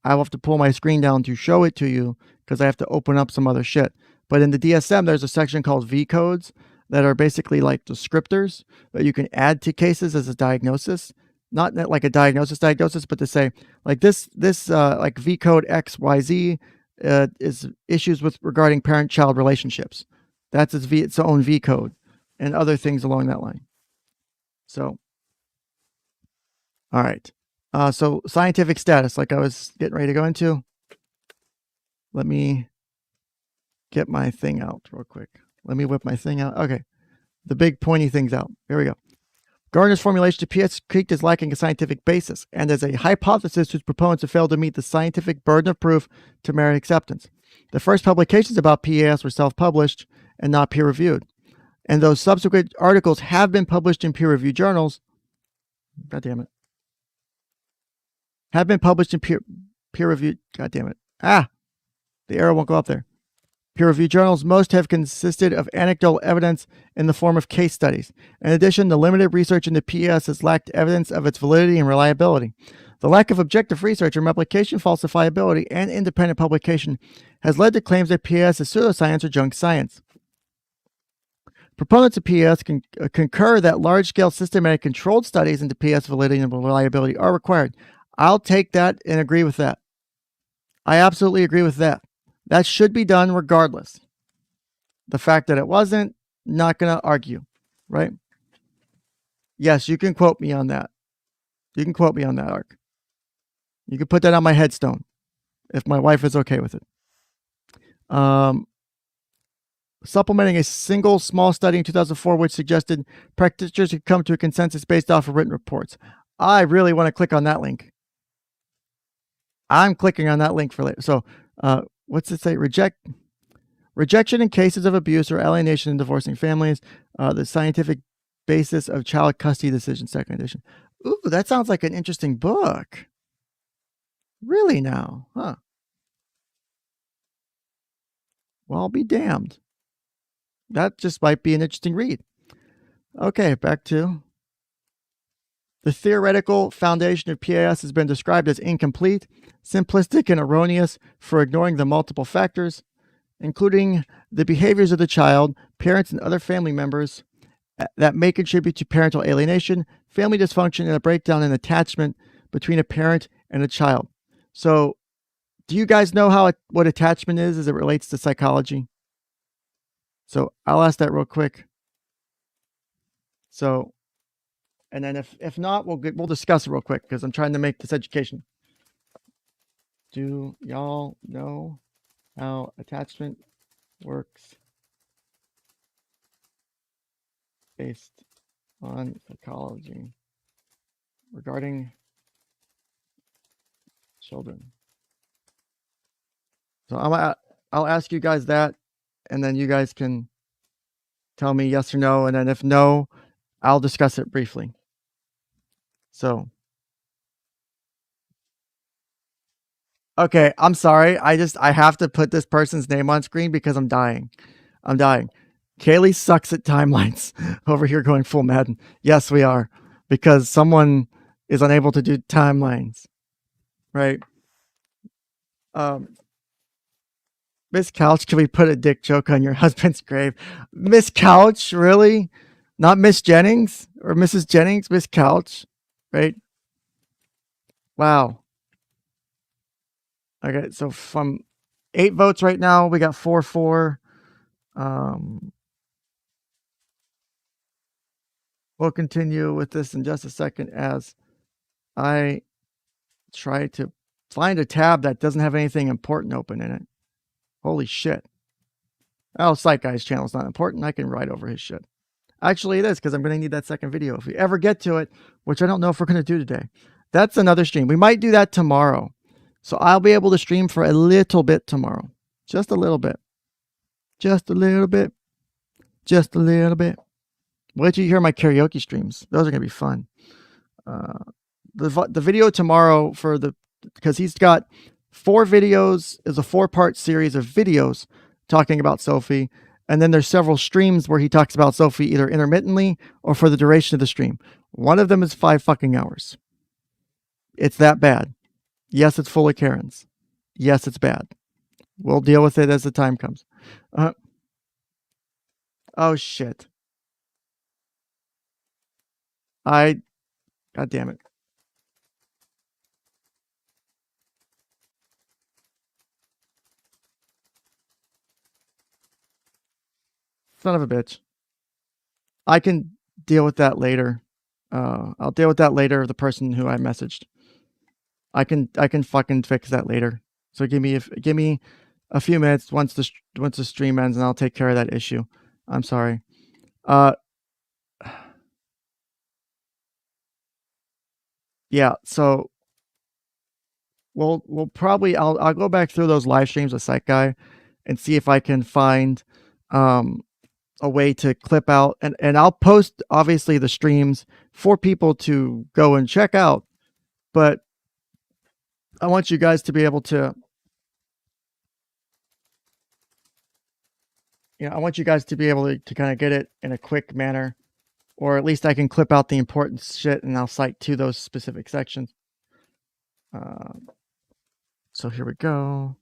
I'll have to pull my screen down to show it to you because I have to open up some other shit. But in the DSM, there's a section called V codes that are basically like descriptors that you can add to cases as a diagnosis. Not like a diagnosis, but to say like this like V code XYZ is issues with regarding parent-child relationships. That's its own V code and other things along that line. So, all right. So scientific status, like I was getting ready to go into. Let me get my thing out real quick. Let me whip my thing out. Okay. The big pointy thing's out. Here we go. Gardner's formulation of PAS critiqued as lacking a scientific basis and as a hypothesis whose proponents have failed to meet the scientific burden of proof to merit acceptance. The first publications about PAS were self-published and not peer-reviewed. And those subsequent articles have been published in peer-reviewed journals. God damn it. Have been published in peer-reviewed. God damn it. The arrow won't go up there. Peer-reviewed journals, most have consisted of anecdotal evidence in the form of case studies. In addition, the limited research into PAS has lacked evidence of its validity and reliability. The lack of objective research and replication falsifiability and independent publication has led to claims that PAS is pseudoscience or junk science. Proponents of PAS concur that large-scale systematic controlled studies into PAS validity and reliability are required. I'll take that and agree with that. I absolutely agree with that. That should be done regardless. The fact that it wasn't, not going to argue, right? Yes, you can quote me on that. You can quote me on that, Ark. You can put that on my headstone if my wife is okay with it. Supplementing a single small study in 2004 which suggested practitioners could come to a consensus based off of written reports. I really want to click on that link. I'm clicking on that link for later. So, what's it say? Rejection in cases of abuse or alienation in divorcing families. The scientific basis of child custody decision, second edition. Ooh, that sounds like an interesting book. Really now, huh? Well, I'll be damned. That just might be an interesting read. Okay, back to the theoretical foundation of PAS has been described as incomplete, simplistic, and erroneous for ignoring the multiple factors, including the behaviors of the child, parents, and other family members that may contribute to parental alienation, family dysfunction, and a breakdown in attachment between a parent and a child. So, do you guys know what attachment is as it relates to psychology? So, I'll ask that real quick. So, and then if not, we'll discuss it real quick because I'm trying to make this education. Do y'all know how attachment works based on psychology regarding children? So I'll ask you guys that, and then you guys can tell me yes or no, and then if no, I'll discuss it briefly. So, okay, I'm sorry. I have to put this person's name on screen because I'm dying. I'm dying. Kaylee sucks at timelines. Over here going full Madden. Yes, we are. Because someone is unable to do timelines. Right? Miss Couch, can we put a dick joke on your husband's grave? Miss Couch, really? Not Miss Jennings or Mrs. Jennings? Miss Couch, right? Wow. Okay, so from 8 votes right now, we got 4-4. We'll continue with this in just a second as I try to find a tab that doesn't have anything important open in it. Holy shit. Oh, Psych Guy's channel is not important. I can write over his shit. Actually, it is, because I'm going to need that second video if we ever get to it, which I don't know if we're going to do today. That's another stream. We might do that tomorrow. So I'll be able to stream for a little bit tomorrow. Just a little bit. Just a little bit. Just a little bit. Wait till you hear my karaoke streams. Those are going to be fun. The video tomorrow for the, because he's got 4 videos, is a 4-part series of videos talking about Sophie. And then there's several streams where he talks about Sophie either intermittently or for the duration of the stream. One of them is 5 fucking hours. It's that bad. Yes, it's full of Karens. Yes, it's bad. We'll deal with it as the time comes. Oh, shit. God damn it. Son of a bitch. I can deal with that later. I'll deal with that later. The person who I messaged. I can fucking fix that later. So give me a few minutes once the stream ends, and I'll take care of that issue. I'm sorry. Yeah. So we'll probably I'll go back through those live streams with Psych Guy and see if I can find a way to clip out, and I'll post obviously the streams for people to go and check out, but I want you guys to be able to, I want you guys to be able to kind of get it in a quick manner, or at least I can clip out the important shit and I'll cite to those specific sections. So here we go.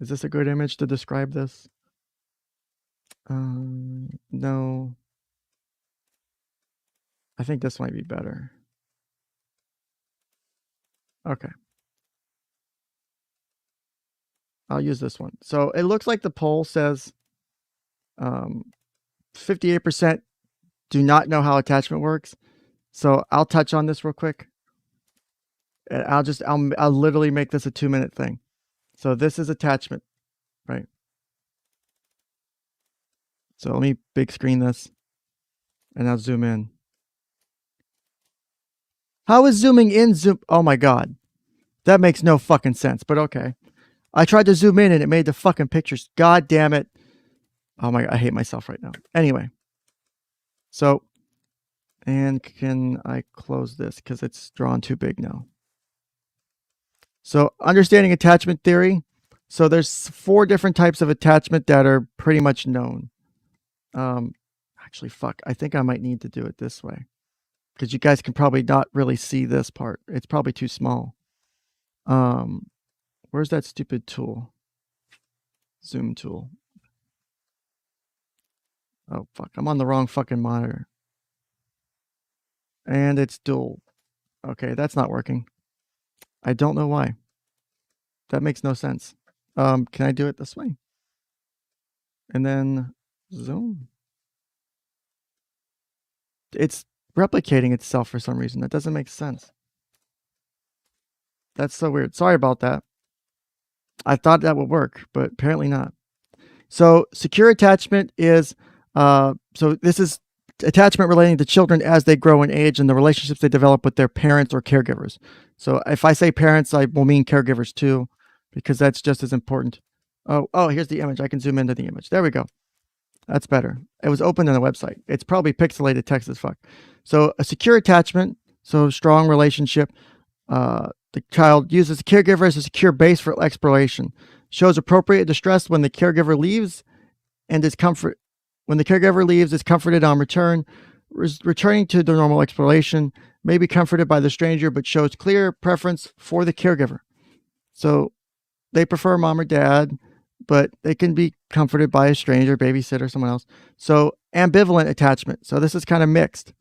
Is this a good image to describe this? No. I think this might be better. Okay. I'll use this one. So it looks like the poll says 58% do not know how attachment works. So I'll touch on this real quick. And I'll literally make this a 2-minute thing. So this is attachment, right? So let me big screen this and I'll zoom in. How is zooming in zoom? Oh my God. That makes no fucking sense, but okay. I tried to zoom in and it made the fucking pictures. God damn it. Oh my, I hate myself right now. Anyway. So, and can I close this because it's drawn too big now. So understanding attachment theory. So there's 4 different types of attachment that are pretty much known. Actually, fuck. I think I might need to do it this way because you guys can probably not really see this part. It's probably too small. Where's that stupid tool? Zoom tool. Oh, fuck. I'm on the wrong fucking monitor. And it's dual. Okay, that's not working. I don't know why. That makes no sense. Can I do it this way? And then zoom. It's replicating itself for some reason. That doesn't make sense. That's so weird. Sorry about that. I thought that would work, but apparently not. So secure attachment is, so this is attachment relating to children as they grow in age and the relationships they develop with their parents or caregivers. So if I say parents, I will mean caregivers too, because that's just as important. Oh, here's the image. I can zoom into the image. There we go. That's better. It was open on the website. It's probably pixelated text as fuck. So a secure attachment, so strong relationship, The child uses the caregiver as a secure base for exploration. Shows appropriate distress when the caregiver leaves and is comfort. When the caregiver leaves, is comforted on return. Returning to the normal exploration, may be comforted by the stranger, but shows clear preference for the caregiver. So they prefer mom or dad, but they can be comforted by a stranger, babysitter, someone else. So ambivalent attachment. So this is kind of mixed.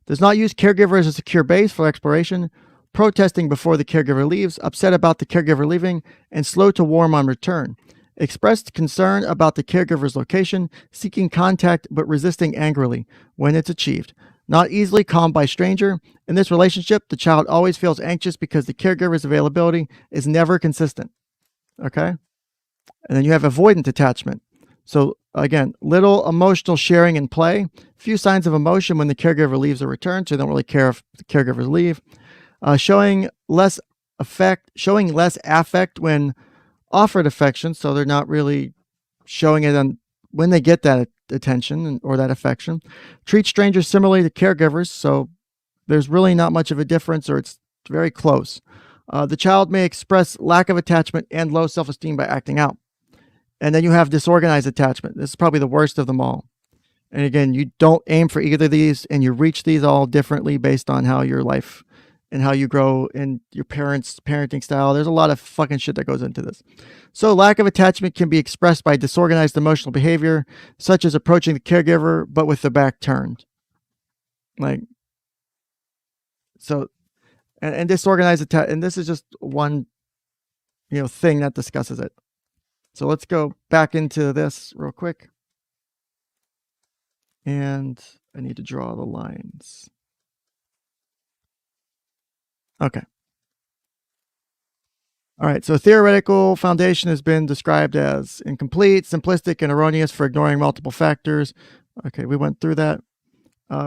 Does not use caregiver as a secure base for exploration. Protesting before the caregiver leaves, upset about the caregiver leaving, and slow to warm on return. Expressed concern about the caregiver's location, seeking contact but resisting angrily when it's achieved. Not easily calmed by stranger. In this relationship, the child always feels anxious because the caregiver's availability is never consistent. Okay? And then you have avoidant attachment. So again, little emotional sharing and play. Few signs of emotion when the caregiver leaves or returns, so they don't really care if the caregivers leave. Showing less affect when offered affection, so they're not really showing it on when they get that attention or that affection. Treat strangers similarly to caregivers, so there's really not much of a difference, or it's very close. The child may express lack of attachment and low self-esteem by acting out. And then you have disorganized attachment. This is probably the worst of them all. And again, you don't aim for either of these, and you reach these all differently based on how your life and how you grow in your parents' parenting style. There's a lot of fucking shit that goes into this. So lack of attachment can be expressed by disorganized emotional behavior, such as approaching the caregiver, but with the back turned. Like, so, and disorganized attachment, and this is just one, thing that discusses it. So let's go back into this real quick. And I need to draw the lines. Okay. All right, so theoretical foundation has been described as incomplete, simplistic, and erroneous for ignoring multiple factors. Okay, we went through that.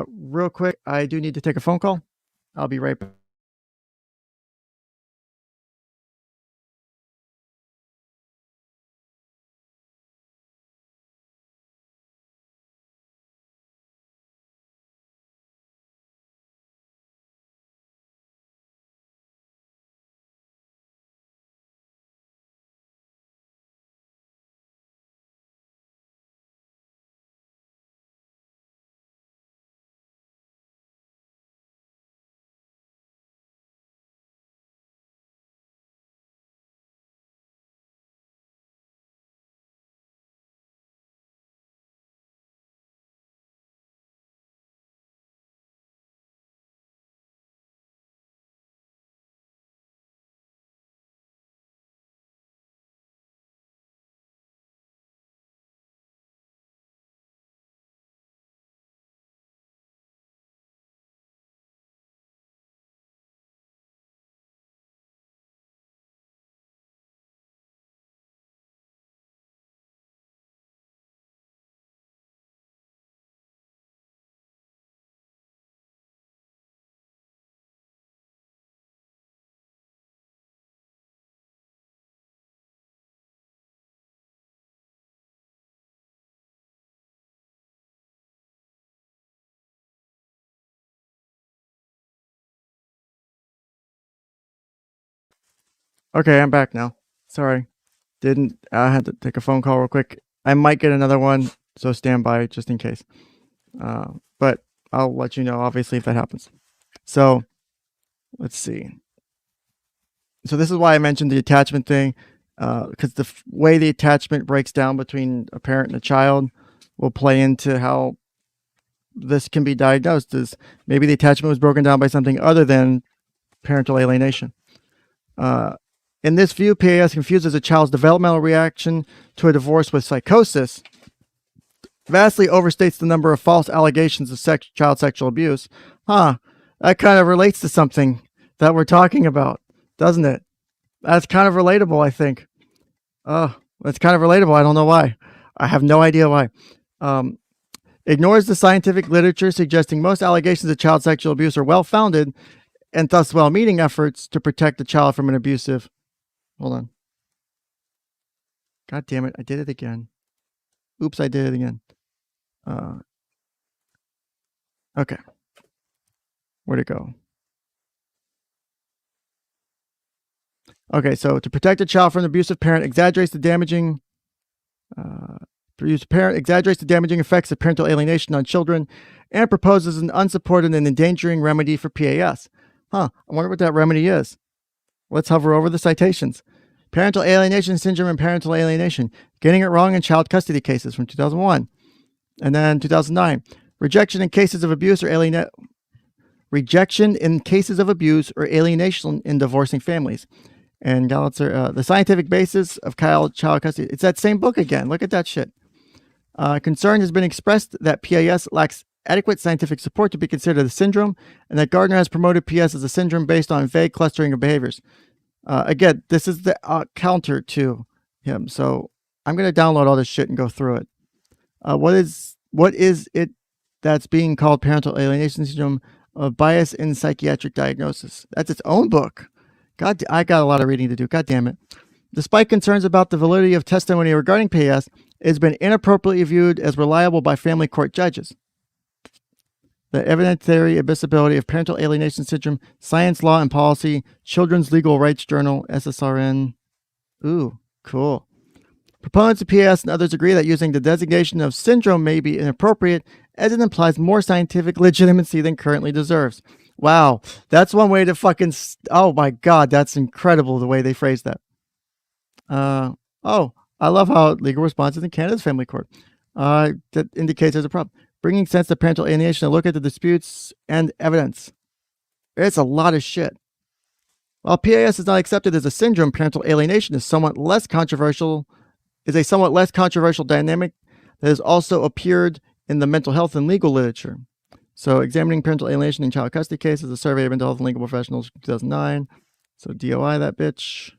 Real quick, I do need to take a phone call. I'll be right back. Okay, I'm back now. Sorry. I had to take a phone call real quick. I might get another one, so stand by just in case. But I'll let you know, obviously, if that happens. So let's see. So this is why I mentioned the attachment thing, because the way the attachment breaks down between a parent and a child will play into how this can be diagnosed. Is maybe the attachment was broken down by something other than parental alienation. In this view, PAS confuses a child's developmental reaction to a divorce with psychosis, vastly overstates the number of false allegations of child sexual abuse. That kind of relates to something that we're talking about, doesn't it? That's kind of relatable, I think. That's kind of relatable. I don't know why. I have no idea why. Ignores the scientific literature suggesting most allegations of child sexual abuse are well-founded and thus well-meaning efforts to protect the child from an abusive. Hold on. God damn it. I did it again. Oops, I did it again. Okay. Where'd it go? Okay, so to protect a child from an abusive parent exaggerates the damaging effects of parental alienation on children and proposes an unsupported and endangering remedy for PAS. I wonder what that remedy is. Let's hover over the citations. Parental alienation syndrome and parental alienation. Getting it wrong in child custody cases from 2001. And then 2009. Rejection in cases of abuse or alienation in divorcing families. And Gallitzer, the scientific basis of child custody. It's that same book again. Look at that shit. Concern has been expressed that PAS lacks adequate scientific support to be considered a syndrome, and that Gardner has promoted PS as a syndrome based on vague clustering of behaviors. Again, this is the counter to him. So I'm going to download all this shit and go through it. What is it that's being called parental alienation syndrome of bias in psychiatric diagnosis? That's its own book. God, I got a lot of reading to do. God damn it. Despite concerns about the validity of testimony regarding PAS, it has been inappropriately viewed as reliable by family court judges. The evidentiary admissibility of parental alienation syndrome, Science, Law, and Policy, Children's Legal Rights Journal, SSRN. Ooh, cool. Proponents of PAS and others agree that using the designation of syndrome may be inappropriate, as it implies more scientific legitimacy than currently deserves. Wow, that's one way to fucking... Oh my God, that's incredible the way they phrased that. I love how legal responses in Canada's family court. That indicates there's a problem. Bringing sense to parental alienation, a look at the disputes and evidence. It's a lot of shit. While PAS is not accepted as a syndrome, parental alienation is a somewhat less controversial dynamic that has also appeared in the mental health and legal literature. So, examining parental alienation in child custody cases, a survey of mental health and legal professionals from 2009. So, DOI that bitch.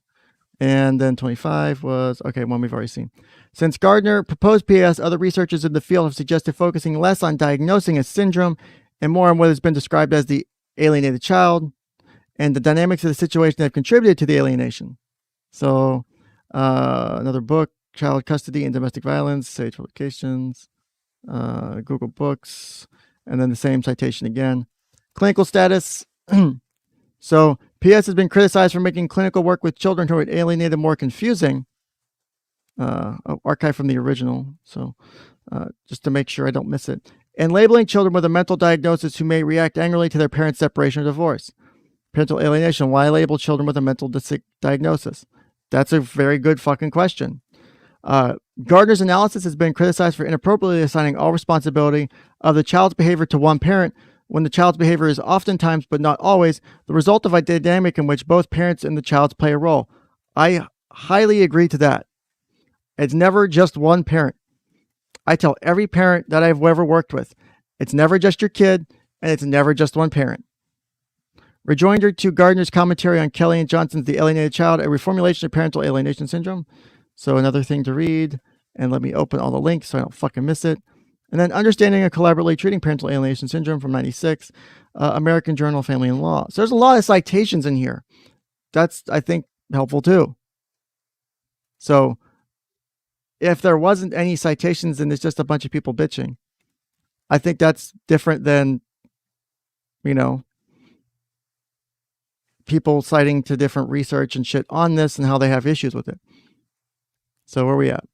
And then 25 was, okay, one we've already seen. Since Gardner proposed PAS, other researchers in the field have suggested focusing less on diagnosing a syndrome and more on what has been described as the alienated child and the dynamics of the situation that have contributed to the alienation. So, another book, Child Custody and Domestic Violence, Sage Publications, Google Books, and then the same citation again. Clinical status. So, PAS has been criticized for making clinical work with children who are alienated more confusing. Archive from the original, so just to make sure I don't miss it. And labeling children with a mental diagnosis who may react angrily to their parents' separation or divorce. Parental alienation. Why label children with a mental diagnosis? That's a very good fucking question. Gardner's analysis has been criticized for inappropriately assigning all responsibility of the child's behavior to one parent, when the child's behavior is oftentimes, but not always, the result of a dynamic in which both parents and the child play a role. I highly agree to that. It's never just one parent. I tell every parent that I've ever worked with, it's never just your kid, and it's never just one parent. Rejoinder to Gardner's commentary on Kelly and Johnson's The Alienated Child, a reformulation of parental alienation syndrome. So another thing to read, and let me open all the links so I don't fucking miss it. And then Understanding and Collaboratively Treating Parental Alienation Syndrome from 96, American Journal of Family and Law. So there's a lot of citations in here. That's, I think, helpful too. So if there wasn't any citations and it's just a bunch of people bitching, I think that's different than, people citing to different research and shit on this and how they have issues with it. So where are we at?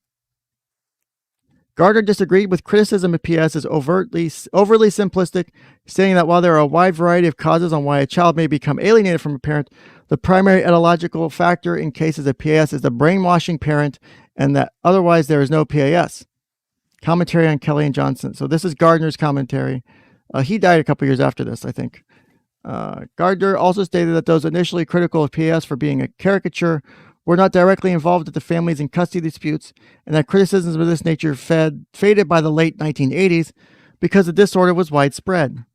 Gardner disagreed with criticism of PAS as overly simplistic, saying that while there are a wide variety of causes on why a child may become alienated from a parent, the primary etiological factor in cases of PAS is the brainwashing parent, and that otherwise there is no PAS. Commentary on Kelly and Johnson. So this is Gardner's commentary. He died a couple years after this, I think. Gardner also stated that those initially critical of PAS for being a caricature were not directly involved with the families in custody disputes, and that criticisms of this nature faded by the late 1980s because the disorder was widespread.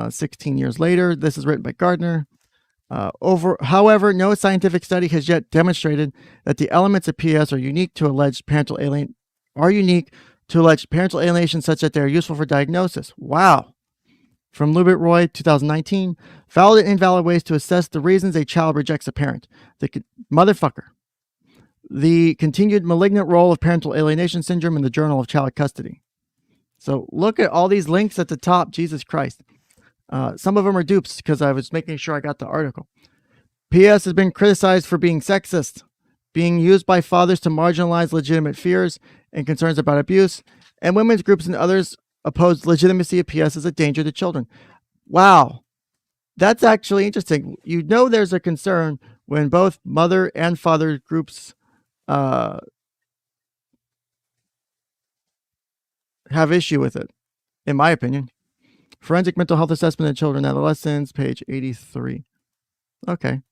16 years later, this is written by Gardner. However, no scientific study has yet demonstrated that the elements of PAS are unique to alleged parental alienation such that they are useful for diagnosis. Wow. From Lubit Roy, 2019, valid and invalid ways to assess the reasons a child rejects a parent. Motherfucker. The continued malignant role of parental alienation syndrome in the Journal of Child Custody. So look at all these links at the top. Jesus Christ. Some of them are dupes because I was making sure I got the article. PAS has been criticized for being sexist, being used by fathers to marginalize legitimate fears and concerns about abuse, and women's groups and others oppose legitimacy of PAS as a danger to children. Wow. That's actually interesting. You know there's a concern when both mother and father groups have issue with it, in my opinion. Forensic mental health assessment in children and adolescents, page 83. Okay.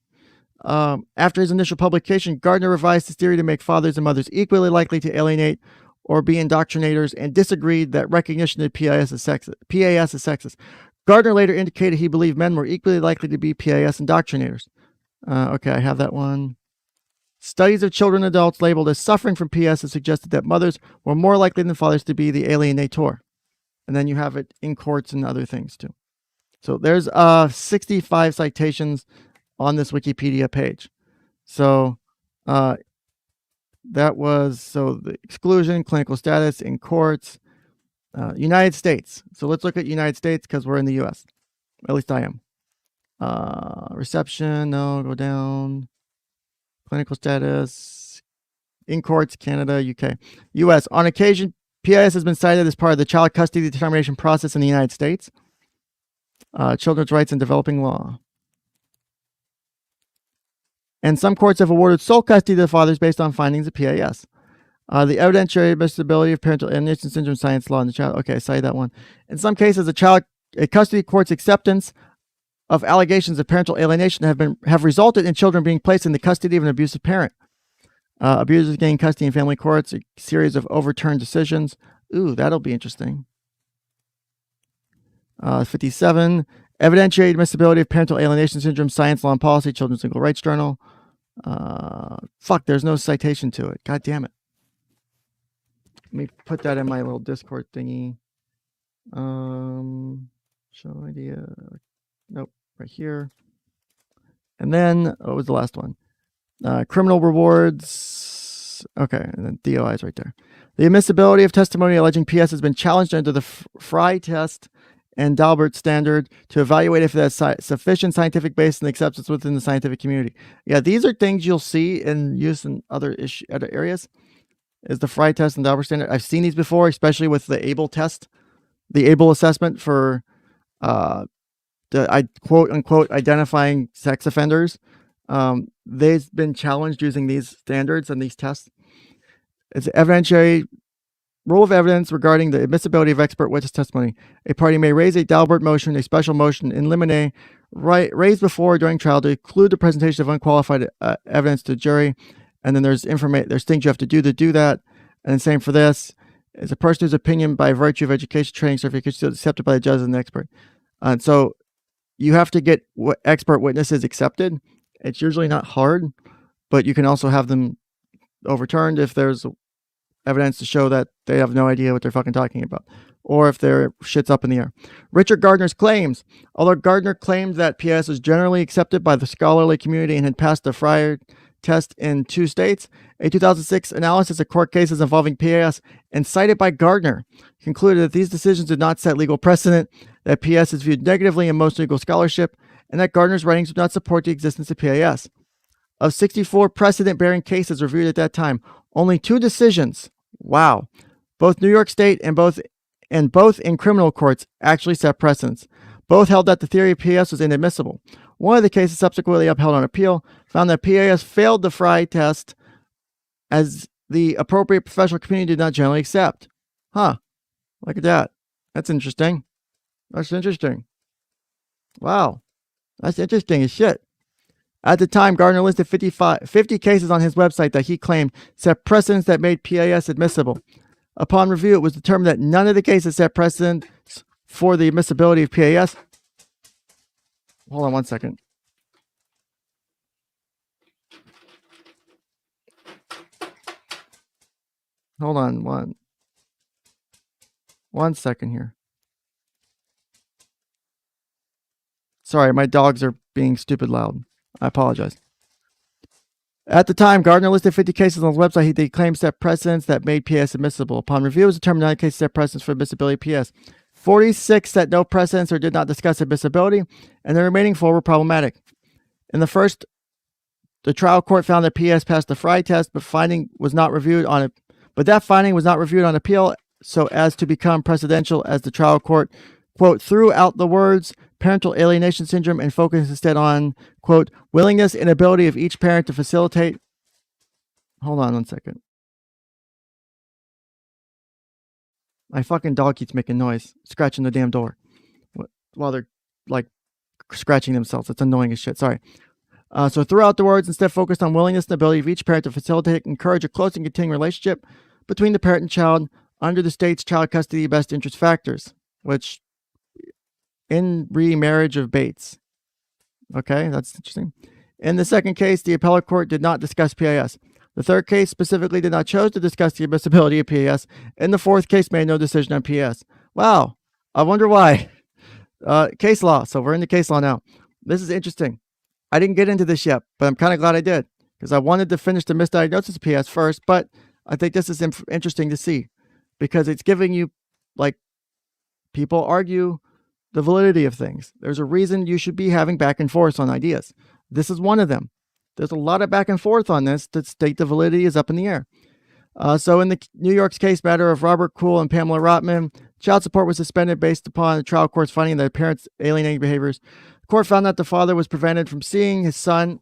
After his initial publication, Gardner revised his theory to make fathers and mothers equally likely to alienate or be indoctrinators, and disagreed that recognition of PAS is sexist. Gardner later indicated he believed men were equally likely to be PAS indoctrinators. Okay, I have that one. Studies of children and adults labeled as suffering from PAS have suggested that mothers were more likely than fathers to be the alienator. And then you have it in courts and other things too. So there's 65 citations on this Wikipedia page. So that was, so the exclusion, clinical status in courts, United States. So let's look at United States because we're in the US. At least I am. Reception, no, go down. Clinical status, in courts, Canada, UK. US, on occasion, PAS has been cited as part of the child custody determination process in the United States. Children's rights and developing law. And some courts have awarded sole custody to the fathers based on findings of PAS. The evidentiary admissibility of parental alienation syndrome science law in the child. Okay, I cited that one. In some cases, a custody court's acceptance of allegations of parental alienation have resulted in children being placed in the custody of an abusive parent. Abusers gain custody in family courts, a series of overturned decisions. Ooh, that'll be interesting. 57, evidentiary admissibility of parental alienation syndrome, science, law, and policy, Children's Legal Rights Journal. Fuck, there's no citation to it. God damn it. Let me put that in my little Discord thingy. Show idea. Nope, right here. And then, what was the last one? Criminal rewards. Okay, and then DOI is right there. The admissibility of testimony alleging PAS has been challenged under the Frye test and Dalbert standard to evaluate if there's sufficient scientific base and acceptance within the scientific community. Yeah, these are things you'll see in use in other areas. Is the Frye test and Dalbert standard. I've seen these before, especially with the ABLE test, the ABLE assessment for quote unquote identifying sex offenders. They've been challenged using these standards and these tests. It's evidentiary rule of evidence regarding the admissibility of expert witness testimony. A party may raise a Dalbert motion, a special motion in limine, raised before or during trial to include the presentation of unqualified evidence to the jury. And then there's things you have to do that. And then same for this. Is a person whose opinion by virtue of education, training, certification is accepted by the judge as an expert. And so you have to get expert witnesses accepted. It's usually not hard, but you can also have them overturned if there's evidence to show that they have no idea what they're fucking talking about, or if their shit's up in the air. Richard Gardner's claims. Although Gardner claimed that PAS was generally accepted by the scholarly community and had passed the Frye test in 2 states, a 2006 analysis of court cases involving PAS and cited by Gardner concluded that these decisions did not set legal precedent, that PAS is viewed negatively in most legal scholarship, and that Gardner's writings do not support the existence of PAS. Of 64 precedent-bearing cases reviewed at that time, only 2 decisions, wow, both New York State and both in criminal courts, actually set precedents. Both held that the theory of PAS was inadmissible. One of the cases, subsequently upheld on appeal, found that PAS failed the Frye test as the appropriate professional community did not generally accept. Huh. Look at that. That's interesting. That's interesting. Wow. That's interesting as shit. At the time, Gardner listed 50 cases on his website that he claimed set precedents that made PAS admissible. Upon review, it was determined that none of the cases set precedents for the admissibility of PAS. Hold on one second. Hold on one second here. Sorry, my dogs are being stupid loud. I apologize. At the time, Gardner listed 50 cases on his website he claimed set precedents that made PAS admissible. Upon review, it was determined 9 cases set precedents for admissibility of PAS. 46 set no precedents or did not discuss admissibility, and the remaining 4 were problematic. In the first The trial court found that PS passed the Frye test, but that finding was not reviewed on appeal, so as to become precedential, as the trial court, quote, threw out the words parental alienation syndrome and focused instead on, quote, willingness and ability of each parent to facilitate. Hold on 1 second. My fucking dog keeps making noise, scratching the damn door while they're like scratching themselves. It's annoying as shit. Sorry. So throughout the words, instead focused on willingness and ability of each parent to facilitate and encourage a close and continuing relationship between the parent and child under the state's child custody best interest factors, which in remarriage of Bates. Okay, that's interesting. In the second case, the appellate court did not discuss PAS. The third case specifically did not choose to discuss the admissibility of PAS. And the fourth case made no decision on PAS. Wow, I wonder why. Case law. So we're in the case law now. This is interesting. I didn't get into this yet, but I'm kind of glad I did because I wanted to finish the misdiagnosis of PAS first, but I think this is interesting to see because it's giving you, like, people argue the validity of things. There's a reason you should be having back and forth on ideas. This is one of them. There's a lot of back and forth on this to state the validity is up in the air. So in the New York's case matter of Robert Kuhl and Pamela Rotman, child support was suspended based upon the trial court's finding that parents' alienating behaviors. The court found that the father was prevented from seeing his son.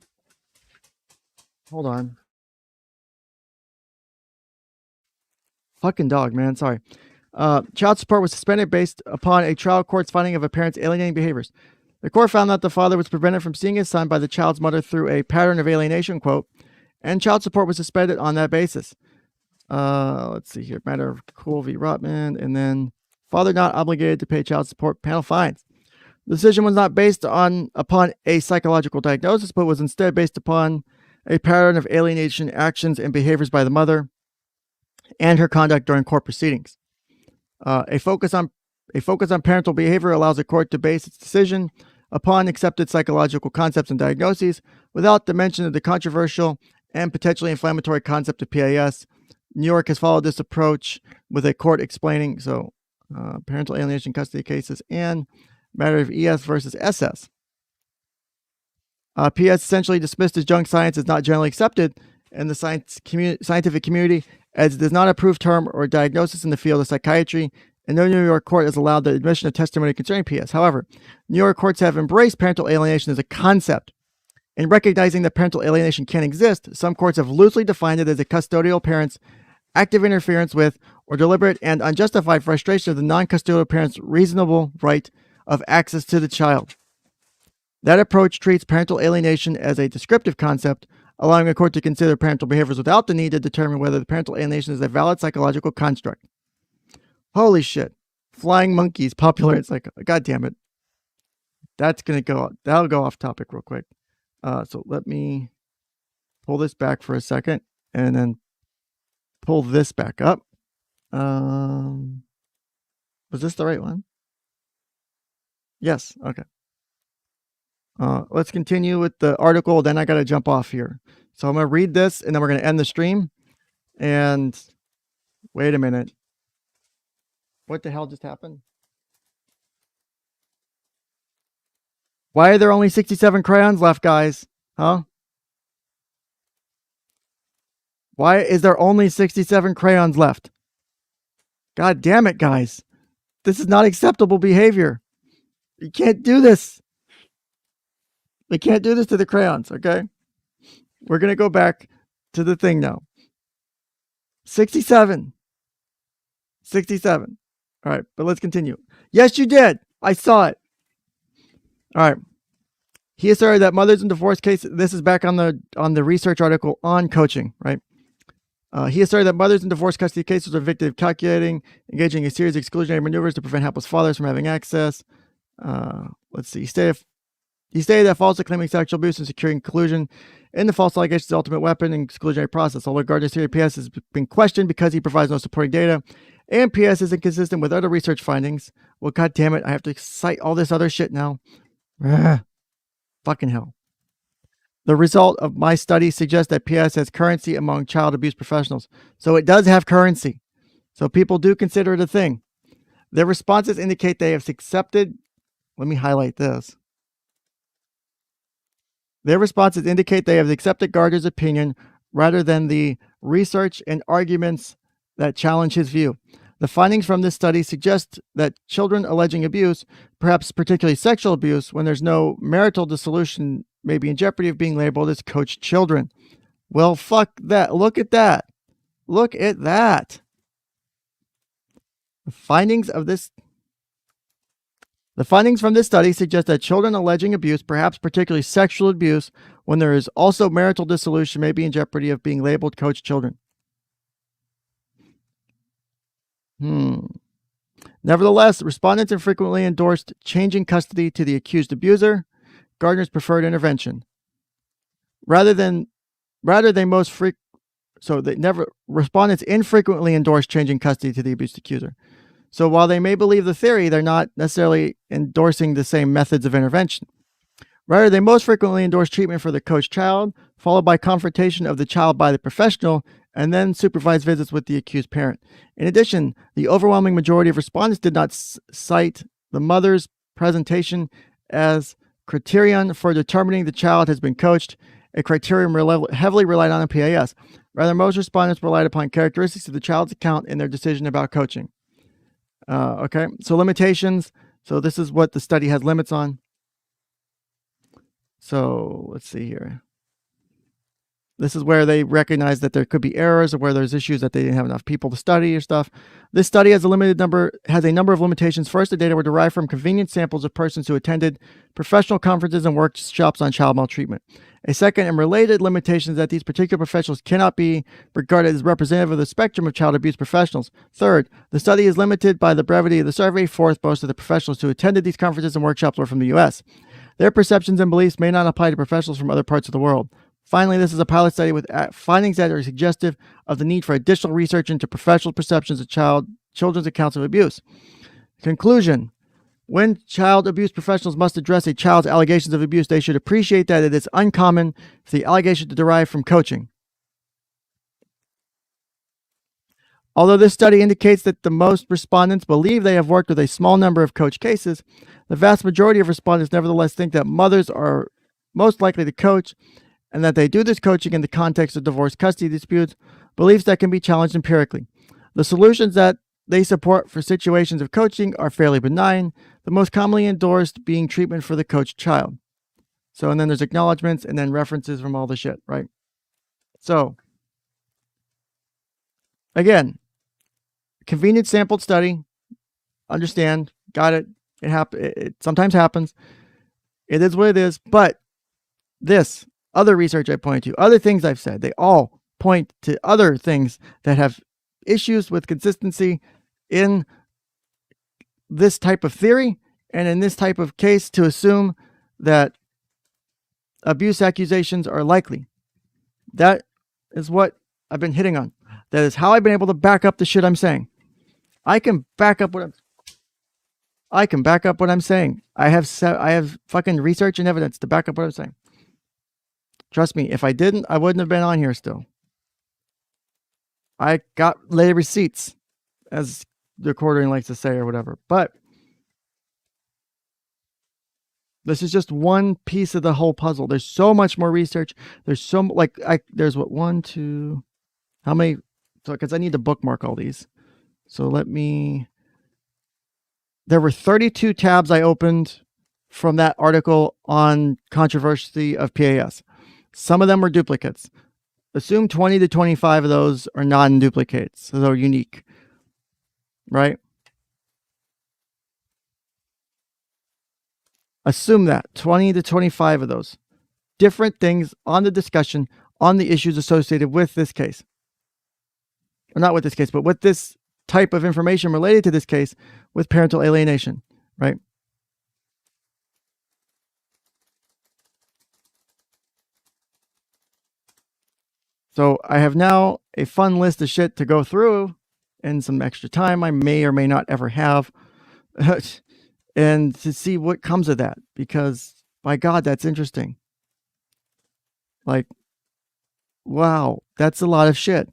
Hold on. Fucking dog, man. Sorry. Child support was suspended based upon a trial court's finding of a parent's alienating behaviors. The court found that the father was prevented from seeing his son by the child's mother through a pattern of alienation, quote, and child support was suspended on that basis. Let's see here. Matter of Kuhl v. Rotman, and then father not obligated to pay child support, panel finds. The decision was not based upon a psychological diagnosis, but was instead based upon a pattern of alienation actions and behaviors by the mother and her conduct during court proceedings. A focus on parental behavior allows a court to base its decision upon accepted psychological concepts and diagnoses without the mention of the controversial and potentially inflammatory concept of PAS. New York has followed this approach with a court explaining parental alienation custody cases and matter of ES versus SS. PS essentially dismissed as junk science is not generally accepted in the scientific community as it does not approve term or diagnosis in the field of psychiatry, and no New York court has allowed the admission of testimony concerning PS. However, New York courts have embraced parental alienation as a concept. In recognizing that parental alienation can exist, some courts have loosely defined it as a custodial parent's active interference with or deliberate and unjustified frustration of the non-custodial parent's reasonable right of access to the child. That approach treats parental alienation as a descriptive concept, allowing a court to consider parental behaviors without the need to determine whether the parental alienation is a valid psychological construct. Holy shit. Flying monkeys, popular. It's like, God damn it. That'll go off topic real quick. So let me pull this back for a second and then pull this back up. Was this the right one? Yes. Okay. Let's continue with the article. Then I got to jump off here. So I'm going to read this and then we're going to end the stream. And wait a minute. What the hell just happened? Why are there only 67 crayons left, guys? Huh? Why is there only 67 crayons left? God damn it, guys. This is not acceptable behavior. You can't do this. We can't do this to the crayons, okay? We're going to go back to the thing now. 67. 67. All right, but let's continue. Yes, you did. I saw it. All right. He asserted that mothers in divorce cases, this is back on the research article on coaching, right? He asserted that mothers in divorce custody cases are victims of calculating, engaging in a series of exclusionary maneuvers to prevent helpless fathers from having access. Let's see. He stated that falsely claiming sexual abuse and securing conclusion in the false allegations is the ultimate weapon in exclusionary process. Although Gardner's theory of PS has been questioned because he provides no supporting data, and PS is inconsistent with other research findings. Well, God damn it, I have to cite all this other shit now. Fucking hell. The result of my study suggests that PS has currency among child abuse professionals. So it does have currency. So people do consider it a thing. Their responses indicate they have accepted. Let me highlight this. Their responses indicate they have accepted Gardner's opinion rather than the research and arguments that challenge his view. The findings from this study suggest that children alleging abuse, perhaps particularly sexual abuse, when there's no marital dissolution, may be in jeopardy of being labeled as coached children. Well, fuck that. Look at that. Look at that. The findings from this study suggest that children alleging abuse, perhaps particularly sexual abuse, when there is also marital dissolution, may be in jeopardy of being labeled coached children. Nevertheless, respondents infrequently endorsed changing custody to the accused abuser, Gardner's preferred intervention. Respondents infrequently endorse changing custody to the abused accuser. So while they may believe the theory, they're not necessarily endorsing the same methods of intervention. Rather, they most frequently endorse treatment for the coached child, followed by confrontation of the child by the professional, and then supervised visits with the accused parent. In addition, the overwhelming majority of respondents did not cite the mother's presentation as criterion for determining the child has been coached, a criterion heavily relied on in PAS. Rather, most respondents relied upon characteristics of the child's account in their decision about coaching. Okay, so limitations. So this is what the study has limits on. So let's see here. This is where they recognize that there could be errors or where there's issues that they didn't have enough people to study or stuff. This study has a number of limitations. First, the data were derived from convenient samples of persons who attended professional conferences and workshops on child maltreatment. A second and related limitation is that these particular professionals cannot be regarded as representative of the spectrum of child abuse professionals. Third, the study is limited by the brevity of the survey. Fourth, most of the professionals who attended these conferences and workshops were from the U.S. Their perceptions and beliefs may not apply to professionals from other parts of the world. Finally, this is a pilot study with findings that are suggestive of the need for additional research into professional perceptions of children's accounts of abuse. Conclusion. When child abuse professionals must address a child's allegations of abuse, they should appreciate that it is uncommon for the allegation to derive from coaching. Although this study indicates that the most respondents believe they have worked with a small number of coach cases, the vast majority of respondents nevertheless think that mothers are most likely to coach and that they do this coaching in the context of divorce custody disputes, beliefs that can be challenged empirically. The solutions that they support for situations of coaching are fairly benign, the most commonly endorsed being treatment for the coached child. So, and then there's acknowledgments and then references from all the shit, right? So, again, convenient sampled study, understand, got it, it sometimes happens, it is what it is, but this, other research I pointed to, other things I've said, they all point to other things that have issues with consistency in this type of theory and in this type of case to assume that abuse accusations are likely. That is what I've been hitting on. That is how I've been able to back up the shit I'm saying. I can back up what I'm saying. I have fucking research and evidence to back up what I'm saying. Trust me, if I didn't, I wouldn't have been on here still. I got lay receipts, as the recording likes to say or whatever. But this is just one piece of the whole puzzle. There's so much more research. There's there's what, 1, 2, how many? So, because I need to bookmark all these. So there were 32 tabs I opened from that article on controversy of PAS. Some of them were duplicates. Assume 20 to 25 of those are non-duplicates, so they're unique, right? Assume that 20 to 25 of those different things on the discussion on the issues associated with this case. Or not with this case, but with this type of information related to this case with parental alienation, right? So I have now a fun list of shit to go through and some extra time I may or may not ever have and to see what comes of that, because by God, that's interesting. Like, wow, that's a lot of shit.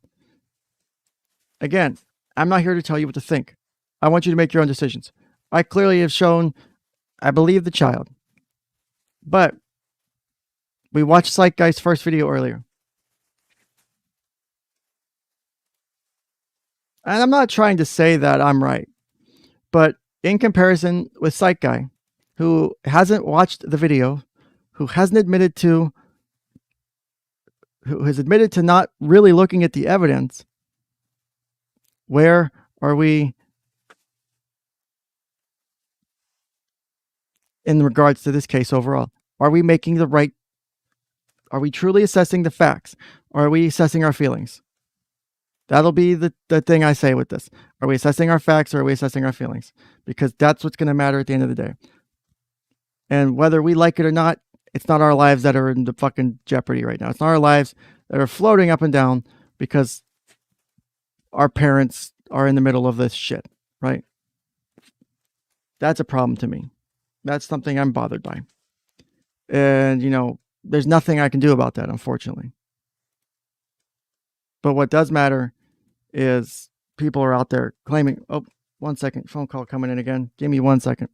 Again, I'm not here to tell you what to think. I want you to make your own decisions. I clearly have shown I believe the child. But We watched Psych Guy's first video earlier. And I'm not trying to say that I'm right, but in comparison with Psych Guy, who hasn't watched the video, who has admitted to not really looking at the evidence, where are we in regards to this case overall? Are we making the right? Are we truly assessing the facts? Or are we assessing our feelings? That'll be the thing I say with this. Are we assessing our facts or are we assessing our feelings? Because that's what's going to matter at the end of the day. And whether we like it or not, it's not our lives that are in the fucking jeopardy right now. It's not our lives that are floating up and down because our parents are in the middle of this shit, right? That's a problem to me. That's something I'm bothered by. And, there's nothing I can do about that, unfortunately. But what does matter is people are out there claiming, oh, 1 second, phone call coming in again. Give me 1 second.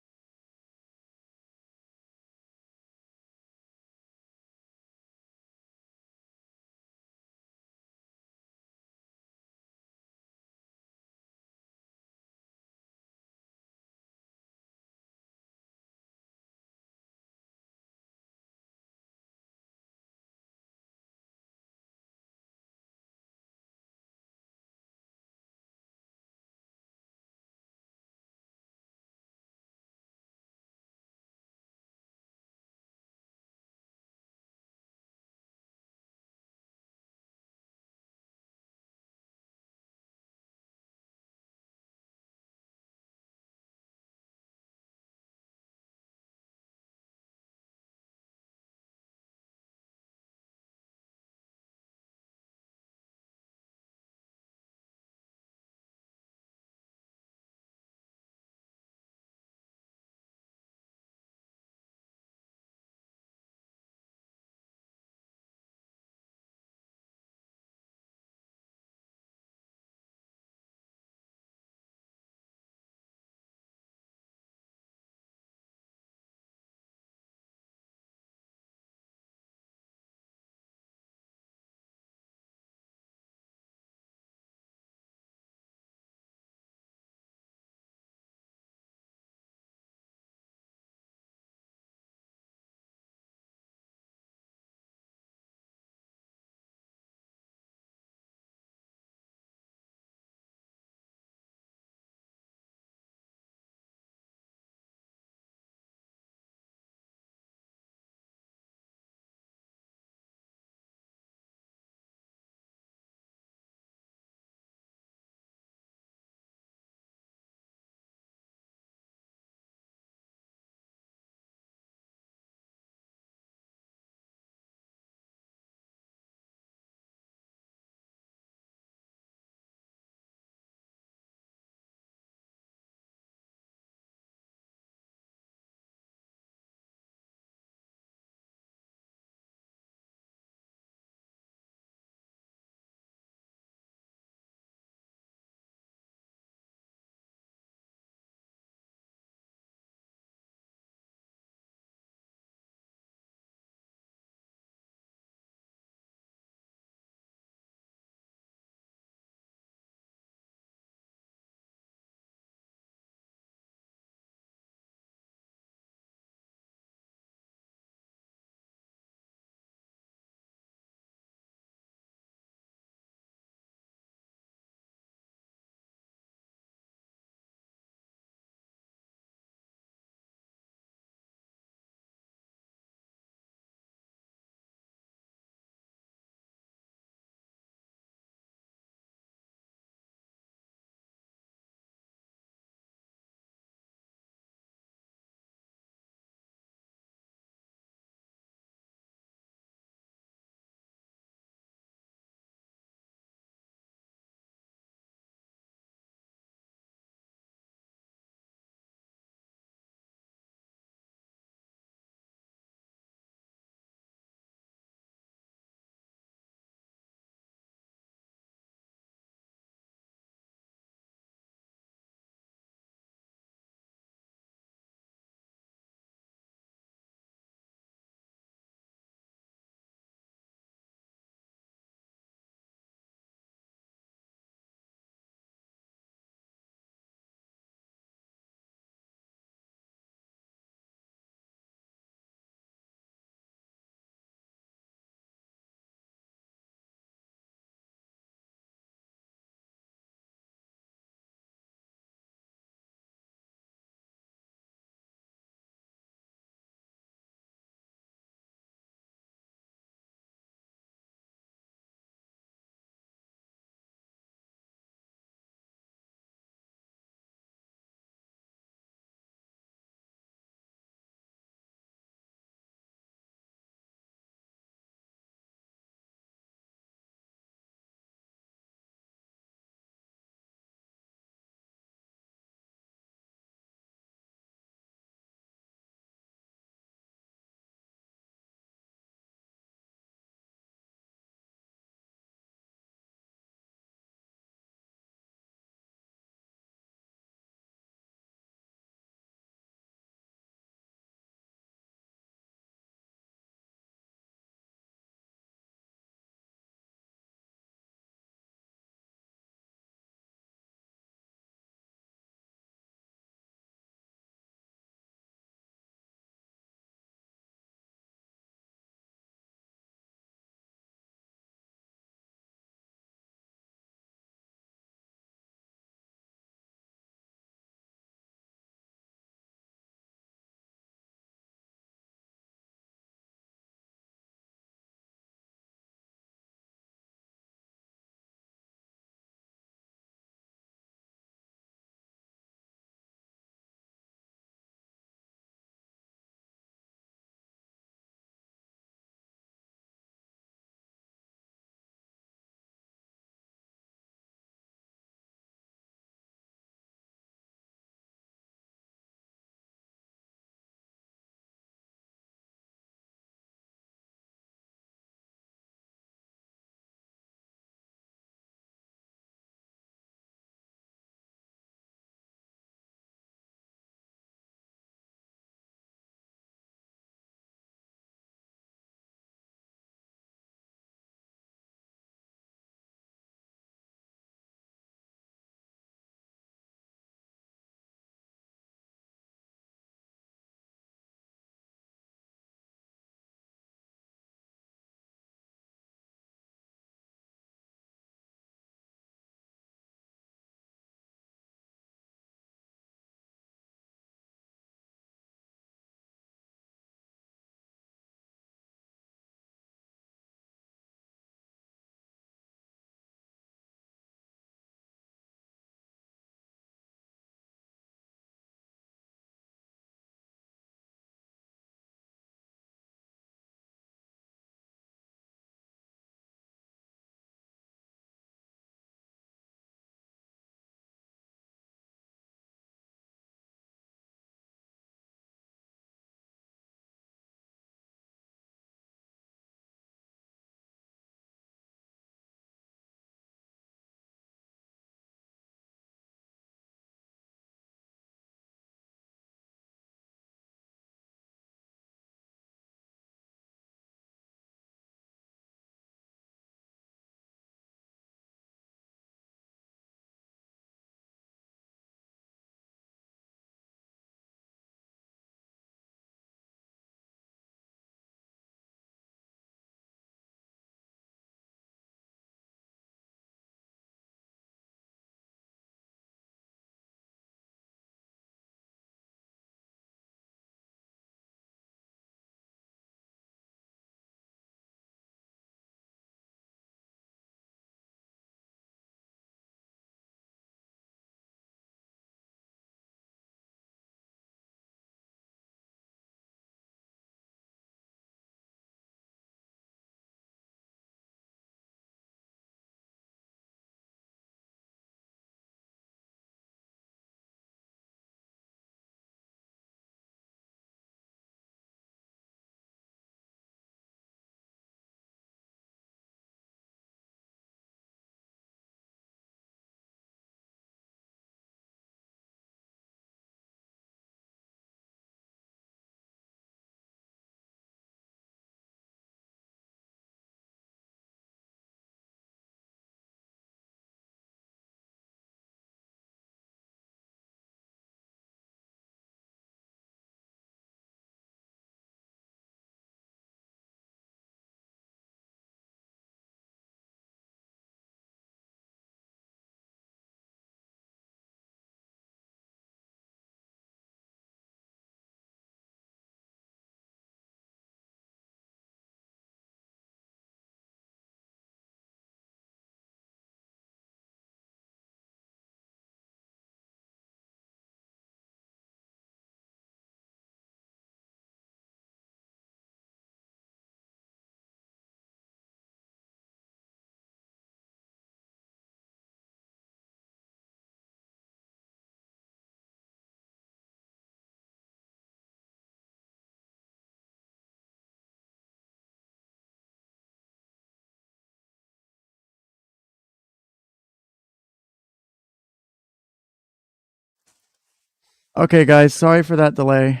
Okay, guys, sorry for that delay.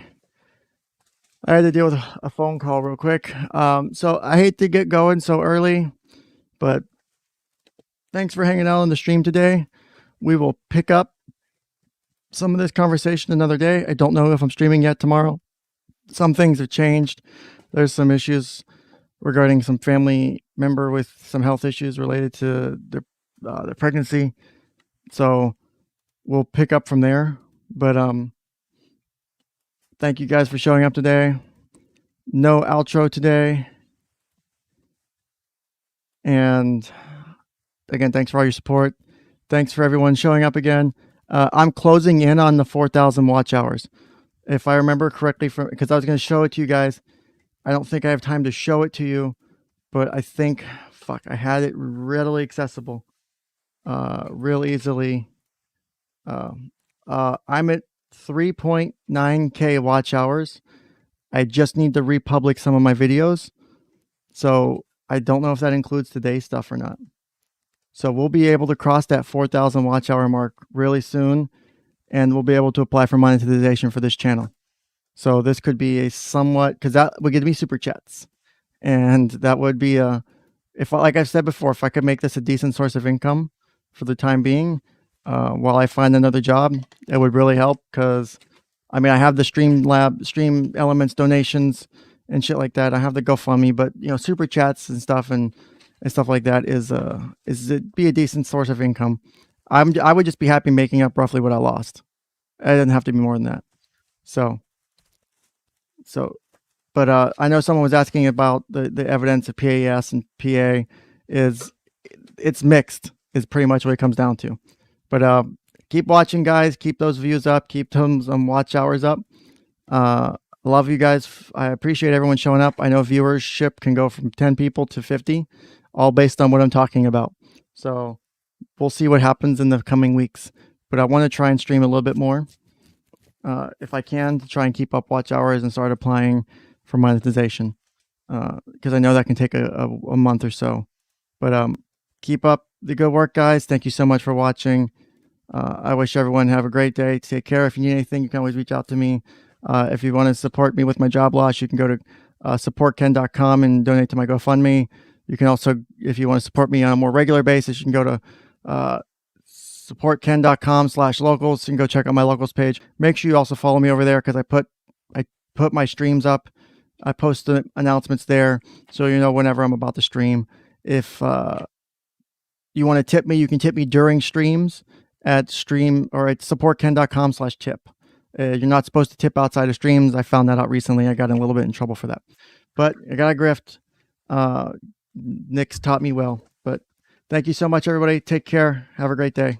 I had to deal with a phone call real quick. So I hate to get going so early, but thanks for hanging out on the stream today. We will pick up some of this conversation another day. I don't know if I'm streaming yet tomorrow. Some things have changed. There's some issues regarding some family member with some health issues related to their pregnancy. So we'll pick up from there. But thank you guys for showing up today. No outro today. And again, thanks for all your support. Thanks for everyone showing up again. I'm closing in on the 4,000 watch hours. If I remember correctly, because I was going to show it to you guys. I don't think I have time to show it to you, but I think, I had it readily accessible, real easily. I'm at 3.9K watch hours. I just need to republic some of my videos. So I don't know if that includes today's stuff or not. So we'll be able to cross that 4,000 watch hour mark really soon, and we'll be able to apply for monetization for this channel. So this could be a somewhat, because that would give me super chats, and that would be if, like I've said before, if I could make this a decent source of income for the time being, while I find another job, it would really help. Because I mean, I have the Stream Elements donations and shit like that. I have the GoFundMe, but super chats and stuff and stuff like that is it be a decent source of income. I would just be happy making up roughly what I lost. It doesn't have to be more than that. But I know someone was asking about the evidence of PAS and PA. It's mixed is pretty much what it comes down to. But keep watching, guys. Keep those views up. Keep those watch hours up. Love you guys. I appreciate everyone showing up. I know viewership can go from 10 people to 50, all based on what I'm talking about. So we'll see what happens in the coming weeks. But I want to try and stream a little bit more, if I can, to try and keep up watch hours and start applying for monetization, because I know that can take a month or so. But keep up the good work, guys. Thank you so much for watching. I wish everyone have a great day. Take care. If you need anything, you can always reach out to me. If you want to support me with my job loss, you can go to supportken.com and donate to my GoFundMe. You can also, if you want to support me on a more regular basis, you can go to supportken.com/locals. You can go check out my locals page. Make sure you also follow me over there, because I put my streams up. I post the announcements there, so you know whenever I'm about to stream. If you want to tip me, you can tip me during streams at supportken.com/tip. You're not supposed to tip outside of streams. I found that out recently. I got in a little bit in trouble for that, but I got a grift. Nick's taught me well. But thank you so much, everybody. Take care. Have a great day.